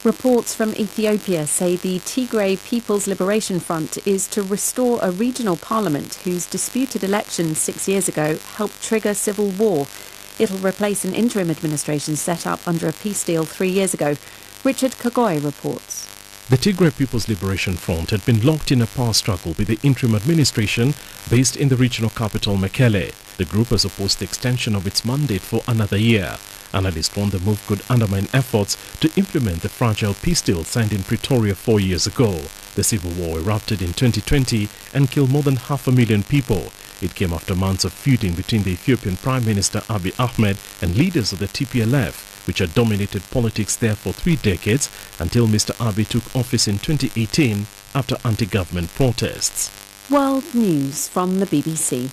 Reports from Ethiopia say the Tigray People's Liberation Front is to restore a regional parliament whose disputed election 6 years ago helped trigger civil war. It'll replace an interim administration set up under a peace deal 3 years ago. Richard Kagoy reports. The Tigray People's Liberation Front had been locked in a power struggle with the interim administration based in the regional capital Mekelle. The group has opposed the extension of its mandate for another year. Analysts warn the move could undermine efforts to implement the fragile peace deal signed in Pretoria 4 years ago. The civil war erupted in 2020 and killed more than 500,000 people. It came after months of feuding between the Ethiopian Prime Minister Abiy Ahmed and leaders of the TPLF, which had dominated politics there for 3 decades until Mr. Abiy took office in 2018 after anti-government protests. World News from the BBC.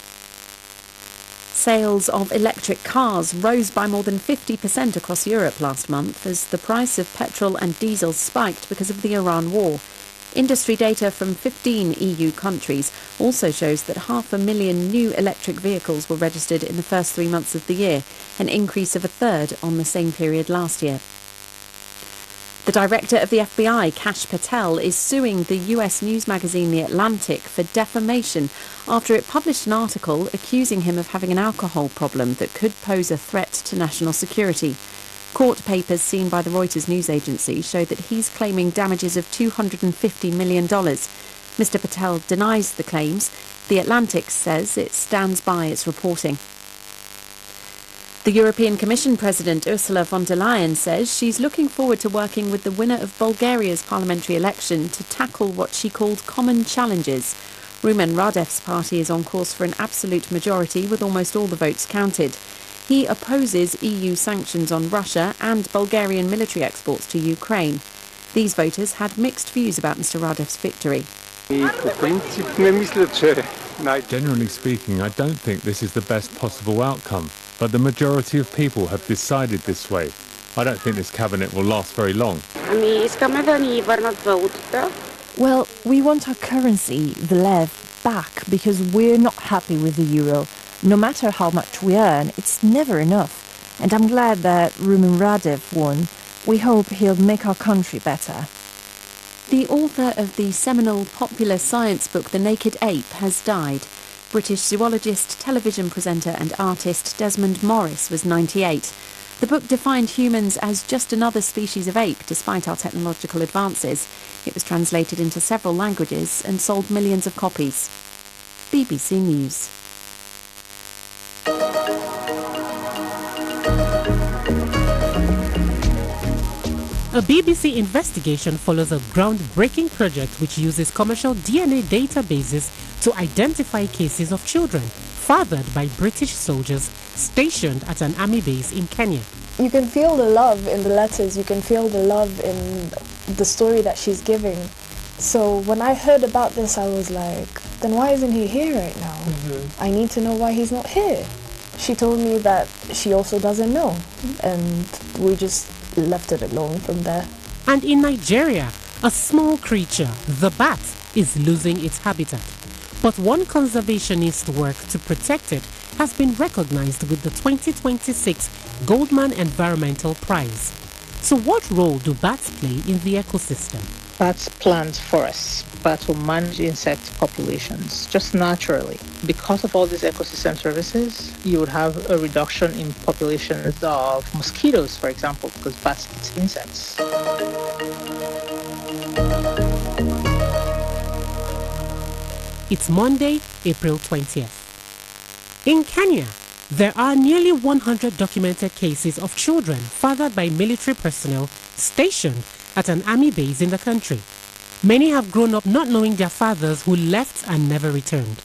Sales of electric cars rose by more than 50% across Europe last month as the price of petrol and diesel spiked because of the Iran war. Industry data from 15 EU countries also shows that 500,000 new electric vehicles were registered in the first 3 months of the year, an increase of a third on the same period last year. The director of the FBI, Kash Patel, is suing the US news magazine The Atlantic for defamation after it published an article accusing him of having an alcohol problem that could pose a threat to national security. Court papers seen by the Reuters news agency show that he's claiming damages of $250 million. Mr. Patel denies the claims. The Atlantic says it stands by its reporting. The European Commission President Ursula von der Leyen says she's looking forward to working with the winner of Bulgaria's parliamentary election to tackle what she called common challenges. Rumen Radev's party is on course for an absolute majority with almost all the votes counted. He opposes EU sanctions on Russia and Bulgarian military exports to Ukraine. These voters had mixed views about Mr. Radev's victory. Generally speaking, I don't think this is the best possible outcome, but the majority of people have decided this way. I don't think this cabinet will last very long. Well, we want our currency, the lev, back because we're not happy with the euro. No matter how much we earn, it's never enough. And I'm glad that Rumen Radev won. We hope he'll make our country better. The author of the seminal popular science book The Naked Ape has died. British zoologist, television presenter and artist Desmond Morris was 98. The book defined humans as just another species of ape despite our technological advances. It was translated into several languages and sold millions of copies. BBC News. A BBC investigation follows a groundbreaking project which uses commercial DNA databases to identify cases of children fathered by British soldiers stationed at an army base in Kenya. You can feel the love in the letters, you can feel the love in the story that she's giving. So when I heard about this, I was like, then why isn't he here right now? I need to know why he's not here. She told me that she also doesn't know, and we just left it alone from there. And in Nigeria, a small creature, the bat, is losing its habitat. But one conservationist work to protect it has been recognized with the 2026 Goldman Environmental Prize. So what role do bats play in the ecosystem? Bats plant forests. Bats will manage insect populations just naturally. Because of all these ecosystem services, you would have a reduction in populations of mosquitoes, for example, because bats eat insects. It's Monday, April 20th. In Kenya, there are nearly 100 documented cases of children fathered by military personnel stationed at an army base in the country. Many have grown up not knowing their fathers who left and never returned.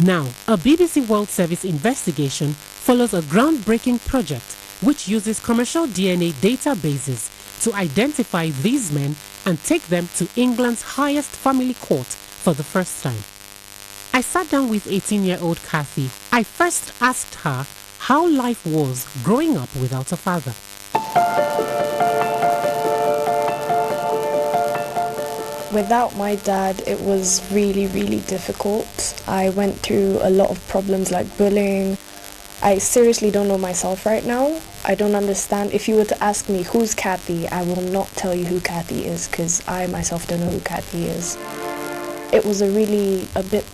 Now, a BBC World Service investigation follows a groundbreaking project which uses commercial DNA databases to identify these men and take them to England's highest family court for the first time. I sat down with 18-year-old Kathy. I first asked her how life was growing up without a father. Without my dad, it was really, really difficult. I went through a lot of problems like bullying. I seriously don't know myself right now. I don't understand. If you were to ask me who's Kathy, I will not tell you who Kathy is because I myself don't know who Kathy is. It was a bit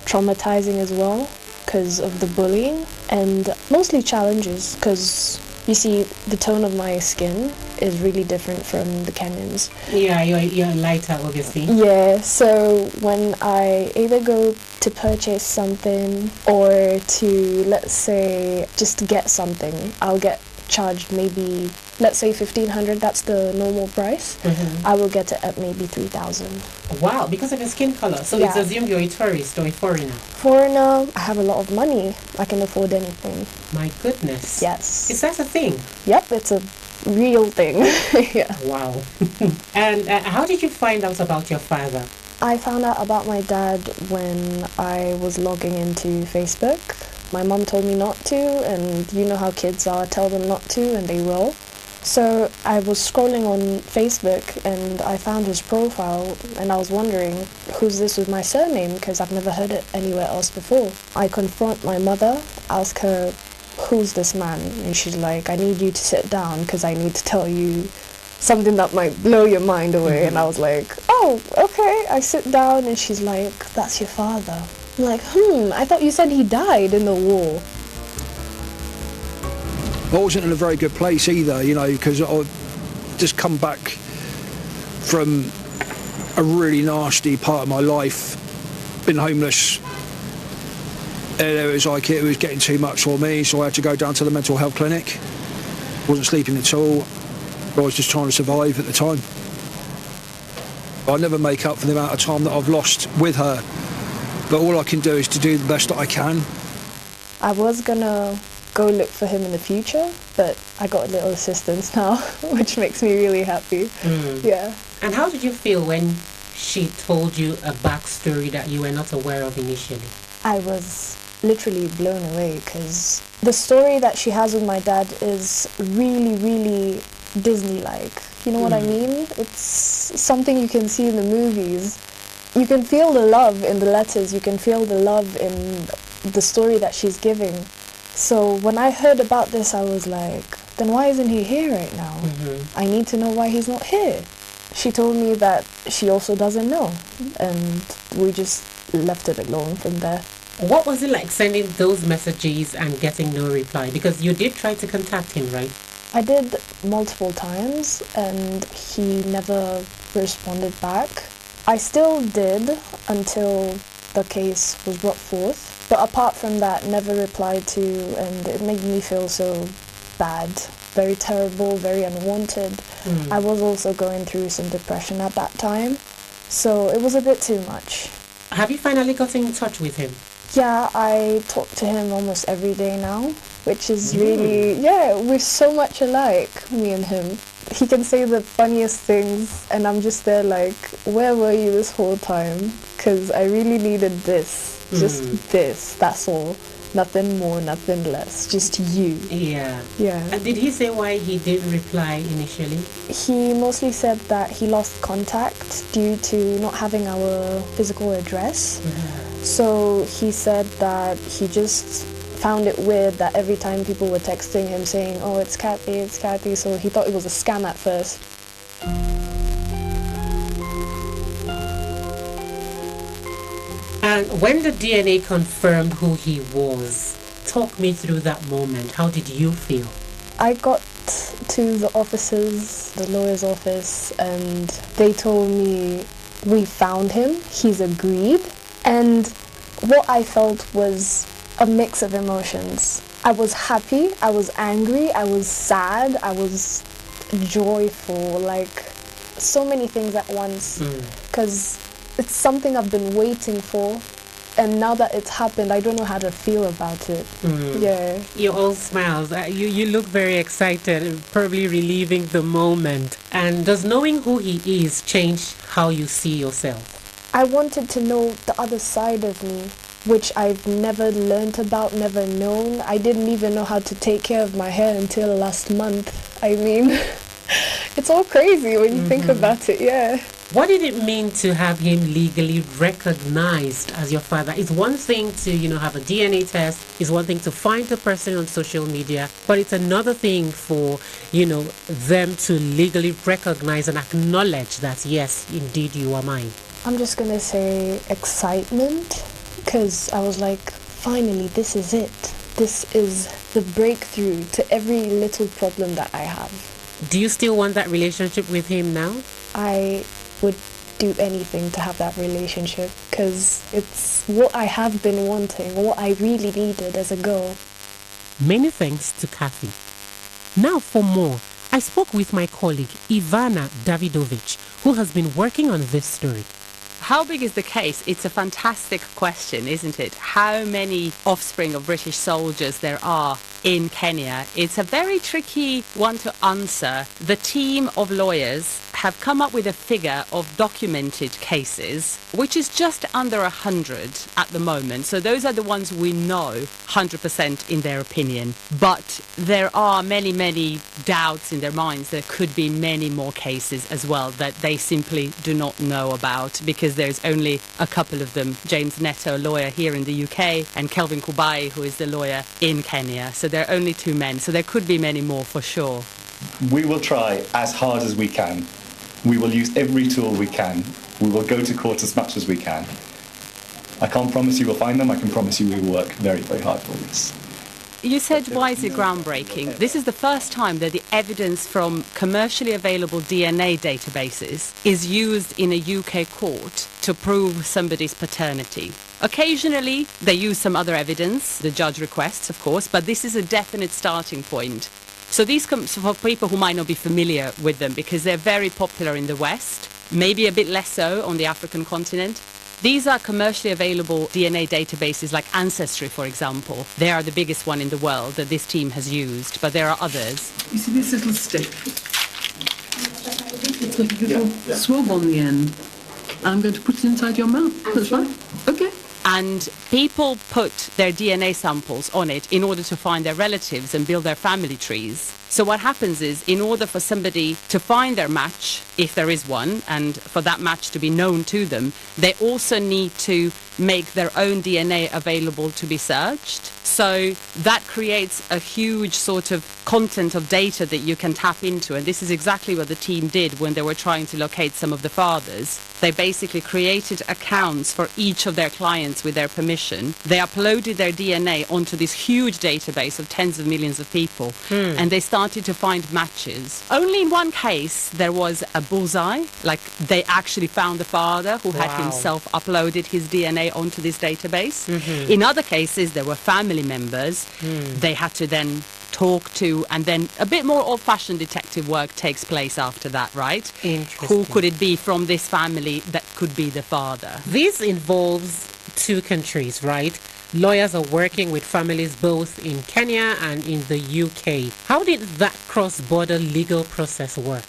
traumatizing as well because of the bullying and mostly challenges because you see the tone of my skin is really different from the Kenyans. Yeah, you're lighter obviously. Yeah, so when I either go to purchase something or to, let's say, just to get something, I'll get charged maybe, let's say 1,500, that's the normal price. I will get it at maybe 3,000. Wow, because of your skin color. So Yeah. it's assumed you're a tourist or a foreigner. Foreigner, I have a lot of money. I can afford anything. My goodness. Yes. Is that a thing? Yep, it's a real thing. Yeah. Wow. And how did you find out about your father? I found out about my dad when I was logging into Facebook. My mom told me not to, and you know how kids are, tell them not to, and they will. So I was scrolling on Facebook and I found his profile and I was wondering, who's this with my surname? Because I've never heard it anywhere else before. I confront my mother, ask her, who's this man? And she's like, I need you to sit down because I need to tell you something that might blow your mind away. And I was like, oh, okay. I sit down and she's like, that's your father. I'm like, I thought you said he died in the war. I wasn't in a very good place either, because I just come back from a really nasty part of my life. Been homeless. And it was getting too much for me, so I had to go down to the mental health clinic. Wasn't sleeping at all. I was just trying to survive at the time. I'll never make up for the amount of time that I've lost with her, but all I can do is to do the best that I can. I was gonna go look for him in the future, but I got a little assistance now, which makes me really happy. Yeah. And how did you feel when she told you a backstory that you were not aware of initially? I was literally blown away, because the story that she has with my dad is really, really Disney-like. You know what I mean? It's something you can see in the movies. You can feel the love in the letters. You can feel the love in the story that she's giving. So when I heard about this, I was like, then why isn't he here right now? I need to know why he's not here. She told me that she also doesn't know, and we just left it alone from there. What was it like sending those messages and getting no reply? Because you did try to contact him, right? I did multiple times, and he never responded back. I still did until the case was brought forth, but apart from that, never replied to, and it made me feel so bad. Very terrible, very unwanted. I was also going through some depression at that time, so it was a bit too much. Have you finally got in touch with him? Yeah, I talk to him almost every day now, which is really, we're so much alike, me and him. He can say the funniest things, and I'm just there like, where were you this whole time? Because I really needed this, just this, that's all. Nothing more, nothing less, just you. Yeah. Yeah. And did he say why he didn't reply initially? He mostly said that he lost contact due to not having our physical address. So he said that he just found it weird that every time people were texting him saying, oh, it's Kathy, so he thought it was a scam at first. And when the DNA confirmed who he was, talk me through that moment. How did you feel? I got to the offices, the lawyer's office, and they told me, we found him, he's agreed. And what I felt was a mix of emotions. I was happy, I was angry, I was sad, I was joyful, like so many things at once. Because it's something I've been waiting for, and now that it's happened, I don't know how to feel about it. Yeah. You're all smiles. You look very excited, probably reliving the moment. And does knowing who he is change how you see yourself? I wanted to know the other side of me, which I've never learnt about, never known. I didn't even know how to take care of my hair until last month. I mean, it's all crazy when you think about it, yeah. What did it mean to have him legally recognized as your father? It's one thing to, have a DNA test. It's one thing to find the person on social media. But it's another thing for, them to legally recognize and acknowledge that, yes, indeed, you are mine. I'm just going to say excitement, because I was like, finally, this is it. This is the breakthrough to every little problem that I have. Do you still want that relationship with him now? I would do anything to have that relationship, because it's what I have been wanting, what I really needed as a girl. Many thanks to Kathy. Now for more, I spoke with my colleague Ivana Davidovich, who has been working on this story. How big is the case? It's a fantastic question, isn't it? How many offspring of British soldiers there are in Kenya? It's a very tricky one to answer. The team of lawyers have come up with a figure of documented cases, which is just under 100 at the moment. So those are the ones we know 100% in their opinion. But there are many, many doubts in their minds. There could be many more cases as well that they simply do not know about, because there's only a couple of them. James Netto, a lawyer here in the UK, and Kelvin Kubai, who is the lawyer in Kenya. So there are only two men. So there could be many more for sure. We will try as hard as we can. We will use every tool we can. We will go to court as much as we can. I can't promise you we'll find them. I can promise you we will work very, very hard for this. You said, why is it groundbreaking? This is the first time that the evidence from commercially available DNA databases is used in a UK court to prove somebody's paternity. Occasionally, they use some other evidence, the judge requests, of course, but this is a definite starting point. So these come for people who might not be familiar with them because they're very popular in the West, maybe a bit less so on the African continent. These are commercially available DNA databases like Ancestry, for example. They are the biggest one in the world that this team has used, but there are others. You see this little stick? It's got a little swab on the end. I'm going to put it inside your mouth. That's right. Okay. And people put their DNA samples on it in order to find their relatives and build their family trees. So what happens is, in order for somebody to find their match, if there is one, and for that match to be known to them, they also need to make their own DNA available to be searched. So that creates a huge sort of content of data that you can tap into. And this is exactly what the team did when they were trying to locate some of the fathers. They basically created accounts for each of their clients with their permission. They uploaded their DNA onto this huge database of tens of millions of people, and they started to find matches. Only in one case there was a bullseye, like they actually found the father who had himself uploaded his DNA onto this database. In other cases there were family members they had to then talk to, and then a bit more old-fashioned detective work takes place after that, right? Who could it be from this family that could be the father? This involves two countries, right? Lawyers are working with families both in Kenya and in the UK. How did that cross-border legal process work?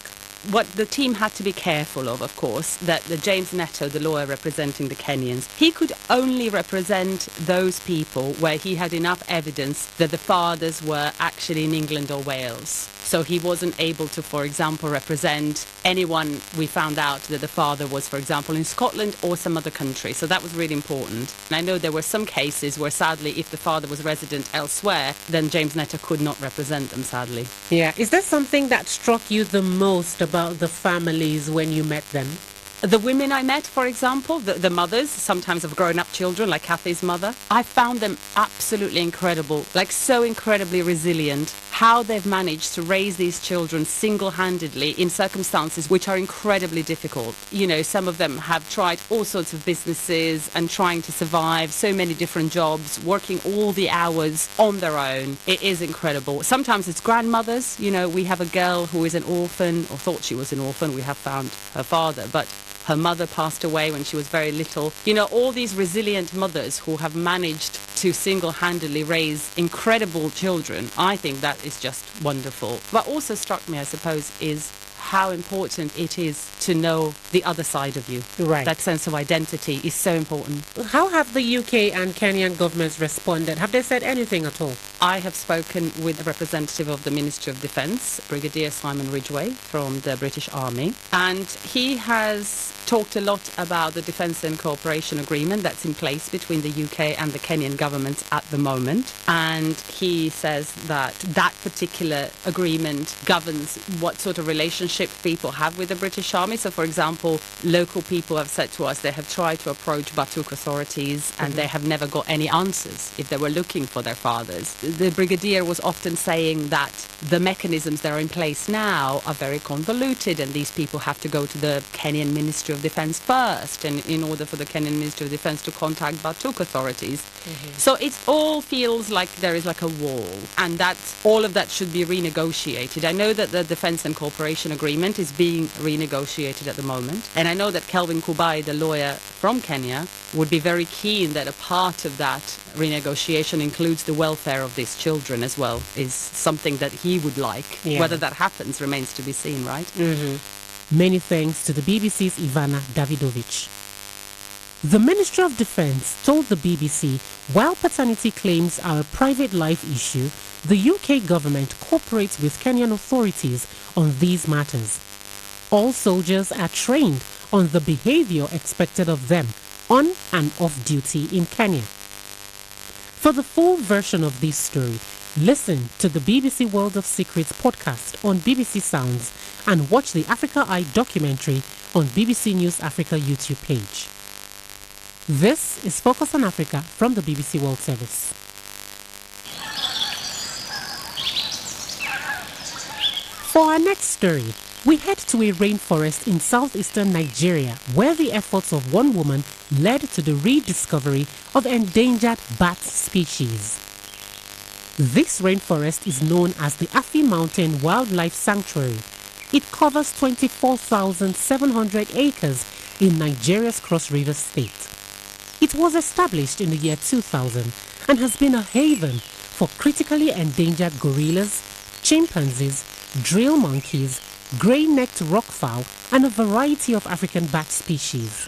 What the team had to be careful of course, that the James Netto, the lawyer representing the Kenyans, he could only represent those people where he had enough evidence that the fathers were actually in England or Wales. So he wasn't able to, for example, represent anyone we found out that the father was, for example, in Scotland or some other country. So that was really important. And I know there were some cases where, sadly, if the father was resident elsewhere, then James Netto could not represent them, sadly. Yeah. Is there something that struck you the most about the families when you met them? The women I met, for example, the mothers, sometimes of grown-up children, like Kathy's mother, I found them absolutely incredible, like so incredibly resilient, how they've managed to raise these children single-handedly in circumstances which are incredibly difficult. You know, some of them have tried all sorts of businesses and trying to survive, so many different jobs, working all the hours on their own. It is incredible. Sometimes it's grandmothers. You know, we have a girl who is an orphan, or thought she was an orphan. We have found her father, but her mother passed away when she was very little. You know, all these resilient mothers who have managed to single-handedly raise incredible children, I think that is just wonderful. What also struck me, I suppose, is how important it is to know the other side of you. Right. That sense of identity is so important. How have the UK and Kenyan governments responded? Have they said anything at all? I have spoken with a representative of the Ministry of Defence, Brigadier Simon Ridgway from the British Army, and he has talked a lot about the Defence and Cooperation Agreement that's in place between the UK and the Kenyan governments at the moment. And he says that that particular agreement governs what sort of relationship people have with the British Army. So, for example, local people have said to us they have tried to approach Batuk authorities and they have never got any answers if they were looking for their fathers. The Brigadier was often saying that the mechanisms that are in place now are very convoluted, and these people have to go to the Kenyan Ministry of Defence first, and in order for the Kenyan Ministry of Defence to contact Batuk authorities. So it all feels like there is like a wall, and that all of that should be renegotiated. I know that the Defence and Cooperation Agreement is being renegotiated at the moment, and I know that Kelvin Kubai, the lawyer from Kenya, would be very keen that a part of that renegotiation includes the welfare of these children as well, is something that he would like. Yeah. Whether that happens remains to be seen, right? Many thanks to the BBC's Ivana Davidovich. The Ministry of Defence told the BBC, while paternity claims are a private life issue, the UK government cooperates with Kenyan authorities on these matters. All soldiers are trained on the behaviour expected of them on and off duty in Kenya. For the full version of this story, listen to the BBC World of Secrets podcast on BBC Sounds and watch the Africa Eye documentary on BBC News Africa YouTube page. This is Focus on Africa from the BBC World Service. For our next story, we head to a rainforest in southeastern Nigeria where the efforts of one woman led to the rediscovery of endangered bat species. This rainforest is known as the Afi Mountain Wildlife Sanctuary. It covers 24,700 acres in Nigeria's Cross River State. It was established in the year 2000 and has been a haven for critically endangered gorillas, chimpanzees, drill monkeys, grey-necked rockfowl, and a variety of African bat species.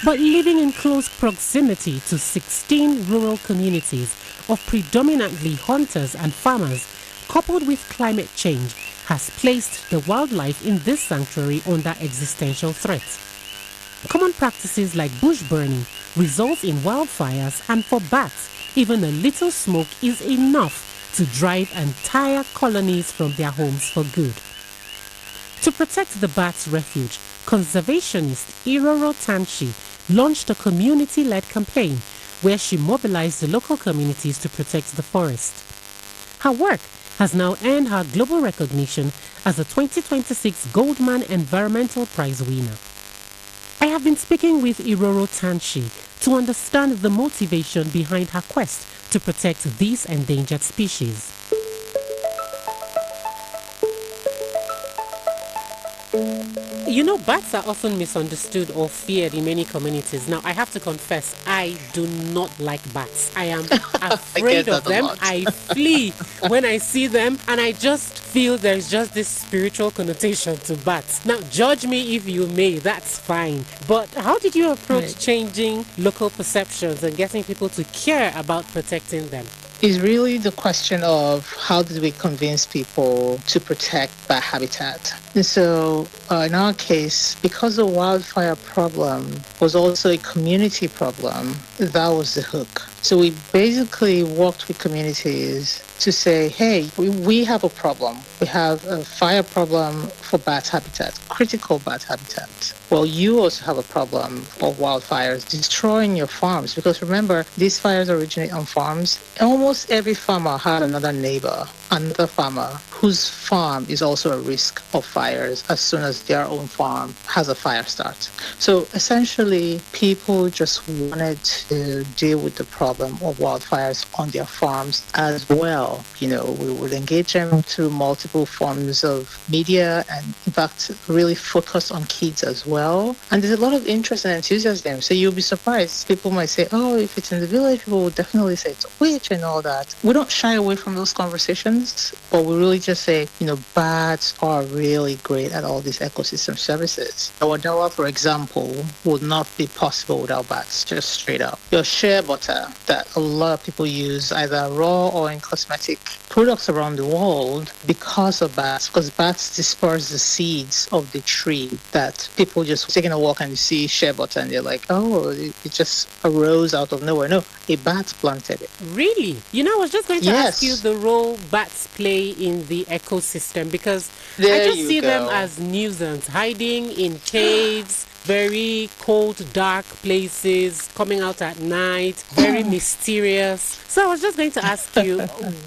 But living in close proximity to 16 rural communities of predominantly hunters and farmers, coupled with climate change, has placed the wildlife in this sanctuary under existential threat. Common practices like bush burning result in wildfires, and for bats, even a little smoke is enough to drive entire colonies from their homes for good. To protect the bats' refuge, conservationist Iroro Tanshi launched a community-led campaign where she mobilized the local communities to protect the forest. Her work has now earned her global recognition as a 2026 Goldman Environmental Prize winner. I have been speaking with Iroro Tanshi to understand the motivation behind her quest to protect these endangered species. You know, bats are often misunderstood or feared in many communities. Now, I have to confess, I do not like bats. I am afraid of them. I flee when I see them, and I just feel there's just this spiritual connotation to bats. Now, judge me if you may, that's fine. But how did you approach changing local perceptions and getting people to care about protecting them? Is really the question of how did we convince people to protect bat habitat. And so in our case, because the wildfire problem was also a community problem, that was the hook. So we basically worked with communities to say, hey, we have a problem. We have a fire problem for bat habitat, critical bat habitat. Well, you also have a problem of wildfires destroying your farms. Because remember, these fires originate on farms. Almost every farmer had another neighbor, another farmer whose farm is also a risk of fires as soon as their own farm has a fire start. So essentially, people just wanted to deal with the problem of wildfires on their farms as well. You know, we would engage them through multiple forms of media and, in fact, really focus on kids as well. And there's a lot of interest and enthusiasm. So you'll be surprised. People might say, oh, if it's in the village, people will definitely say it's a witch and all that. We don't shy away from those conversations, but we really just say, you know, bats are really great at all these ecosystem services. Our dawa, for example, would not be possible without bats, just straight up. Your shea butter that a lot of people use either raw or in cosmetic products around the world because of bats, because bats disperse the seeds of the tree that people just taking a walk and you see shea butter and they're like, oh, it just arose out of nowhere. No, a bat planted it. Really? You know, I was just going to ask you the role bats play in the ecosystem, because I just see them as nuisance, hiding in caves, very cold, dark places, coming out at night, very mysterious. So I was just going to ask you,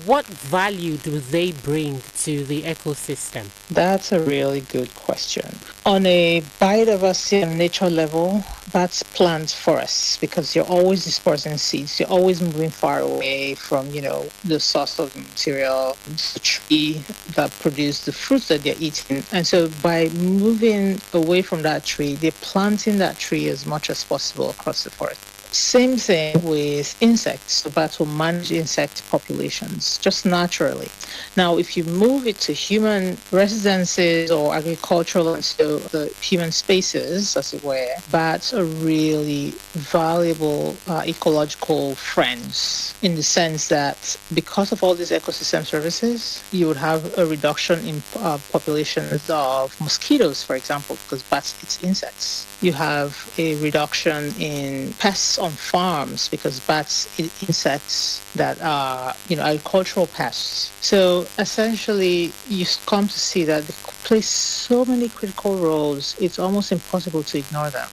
what value do they bring to the ecosystem? That's a really good question. On a biodiversity and nature level, bats plant forests because you're always dispersing seeds. You're always moving far away from, you know, the source of the material, the tree that produced the fruits that they're eating. And so by moving away from that tree, they're planting that tree as much as possible across the forest. Same thing with insects. So bats will manage insect populations just naturally. Now, if you move it to human residences or agricultural, and so the human spaces, as it were, bats are really valuable ecological friends in the sense that because of all these ecosystem services, you would have a reduction in populations of mosquitoes, for example, because bats eat insects. You have a reduction in pests on farms because bats eat insects that are, you know, agricultural pests. So essentially, you come to see that they play so many critical roles, it's almost impossible to ignore them.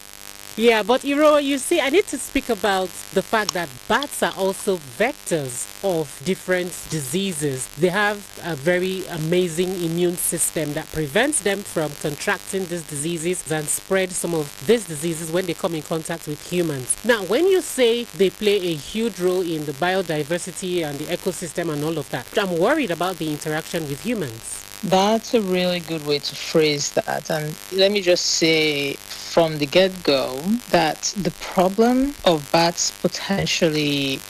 Yeah, but you see, I need to speak about the fact that bats are also vectors of different diseases. They have a very amazing immune system that prevents them from contracting these diseases and spread some of these diseases when they come in contact with humans. Now, when you say they play a huge role in the biodiversity and the ecosystem and all of that, I'm worried about the interaction with humans. That's a really good way to phrase that. And let me just say from the get-go that the problem of bats potentially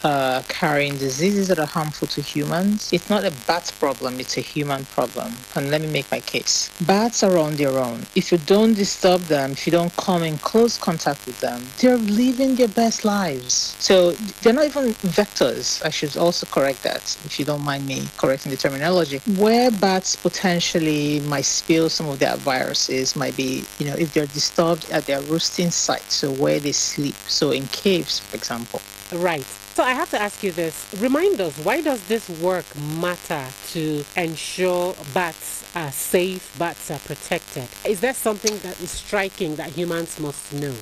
carrying diseases that are harmful to humans, it's not a bat problem, it's a human problem. And let me make my case. Bats are on their own. If you don't disturb them, if you don't come in close contact with them, they're living their best lives. So they're not even vectors. I should also correct that, if you don't mind me correcting the terminology. Where bats potentially might spill some of their viruses might be, if they're disturbed at their roosting site, so where they sleep, so in caves, for example. Right. So I have to ask you this. Remind us, why does this work matter to ensure bats are safe, bats are protected? Is there something that is striking that humans must know?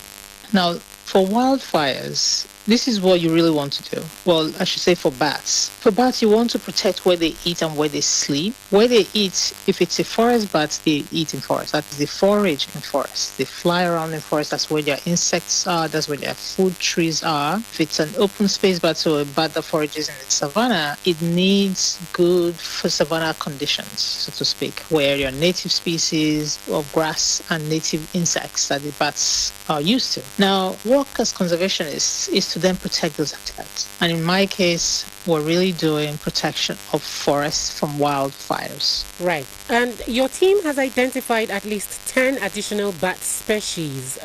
Now, for wildfires, this is what you really want to do. Well, I should say for bats. For bats, you want to protect where they eat and where they sleep. Where they eat, if it's a forest bat, they eat in forest. That is, they forage in forest. They fly around in forest. That's where their insects are. That's where their food trees are. If it's an open space bat, so a bat that forages in the savannah, it needs good for savannah conditions, so to speak, where your native species of grass and native insects that the bats are used to. Now, work as conservationists is to then protect those habitats. And in my case, we're really doing protection of forests from wildfires. Right. And your team has identified at least 10 additional bat species.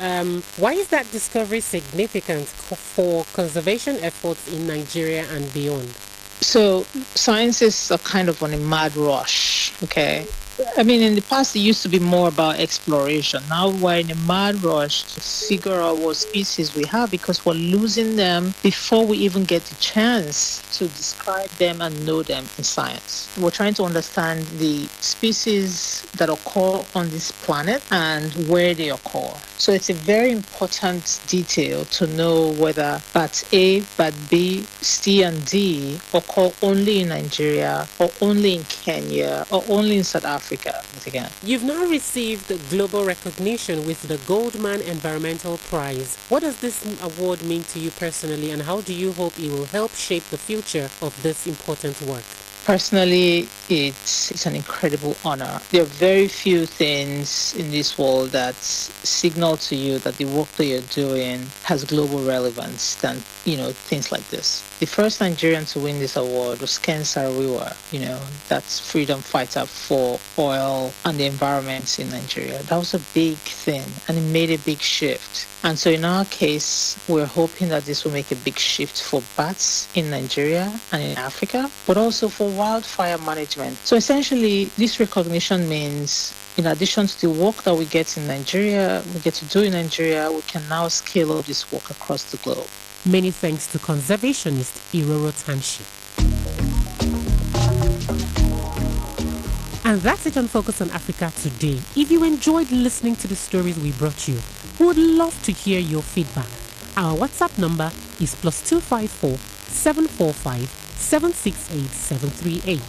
Why is that discovery significant for conservation efforts in Nigeria and beyond? So scientists are kind of on a mad rush, okay? I mean, in the past, it used to be more about exploration. Now we're in a mad rush to figure out what species we have because we're losing them before we even get the chance to describe them and know them in science. We're trying to understand the species that occur on this planet and where they occur. So it's a very important detail to know whether bat A, bat B, C, and D occur only in Nigeria or only in Kenya or only in South Africa. Again. You've now received global recognition with the Goldman Environmental Prize. What does this award mean to you personally, and how do you hope it will help shape the future of this important work? Personally, it's an incredible honor. There are very few things in this world that signal to you that the work that you're doing has global relevance than, things like this. The first Nigerian to win this award was Ken Saro-Wiwa, that's freedom fighter for oil and the environment in Nigeria. That was a big thing, and it made a big shift. And so in our case, we're hoping that this will make a big shift for bats in Nigeria and in Africa, but also for wildfire management. So essentially, this recognition means in addition to the work that we get in Nigeria, we get to do in Nigeria, we can now scale up this work across the globe. Many thanks to conservationist Iroro Tanshi. And that's it on Focus on Africa today. If you enjoyed listening to the stories we brought you, we would love to hear your feedback. Our WhatsApp number is +254 745 768 738.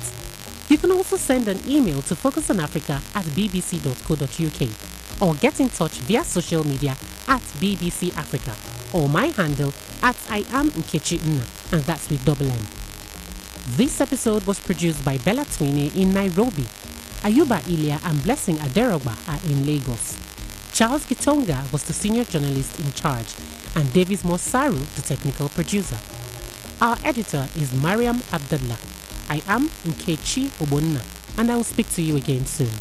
You can also send an email to focusonafrica@bbc.co.uk or get in touch via social media @BBC Africa or my handle @IamNkechiUnna, and that's with double M. This episode was produced by Bella Twine in Nairobi. Ayuba Ilya and Blessing Aderogba are in Lagos. Charles Gitonga was the senior journalist in charge, and Davis Mosaru, the technical producer. Our editor is Mariam Abdullah. I am Nkechi Obonna, and I will speak to you again soon.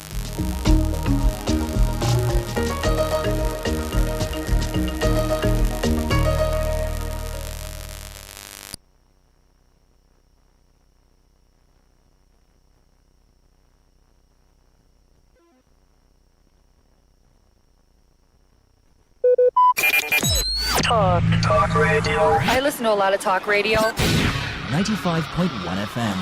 Talk radio. I listen to a lot of talk radio. 95.1 FM.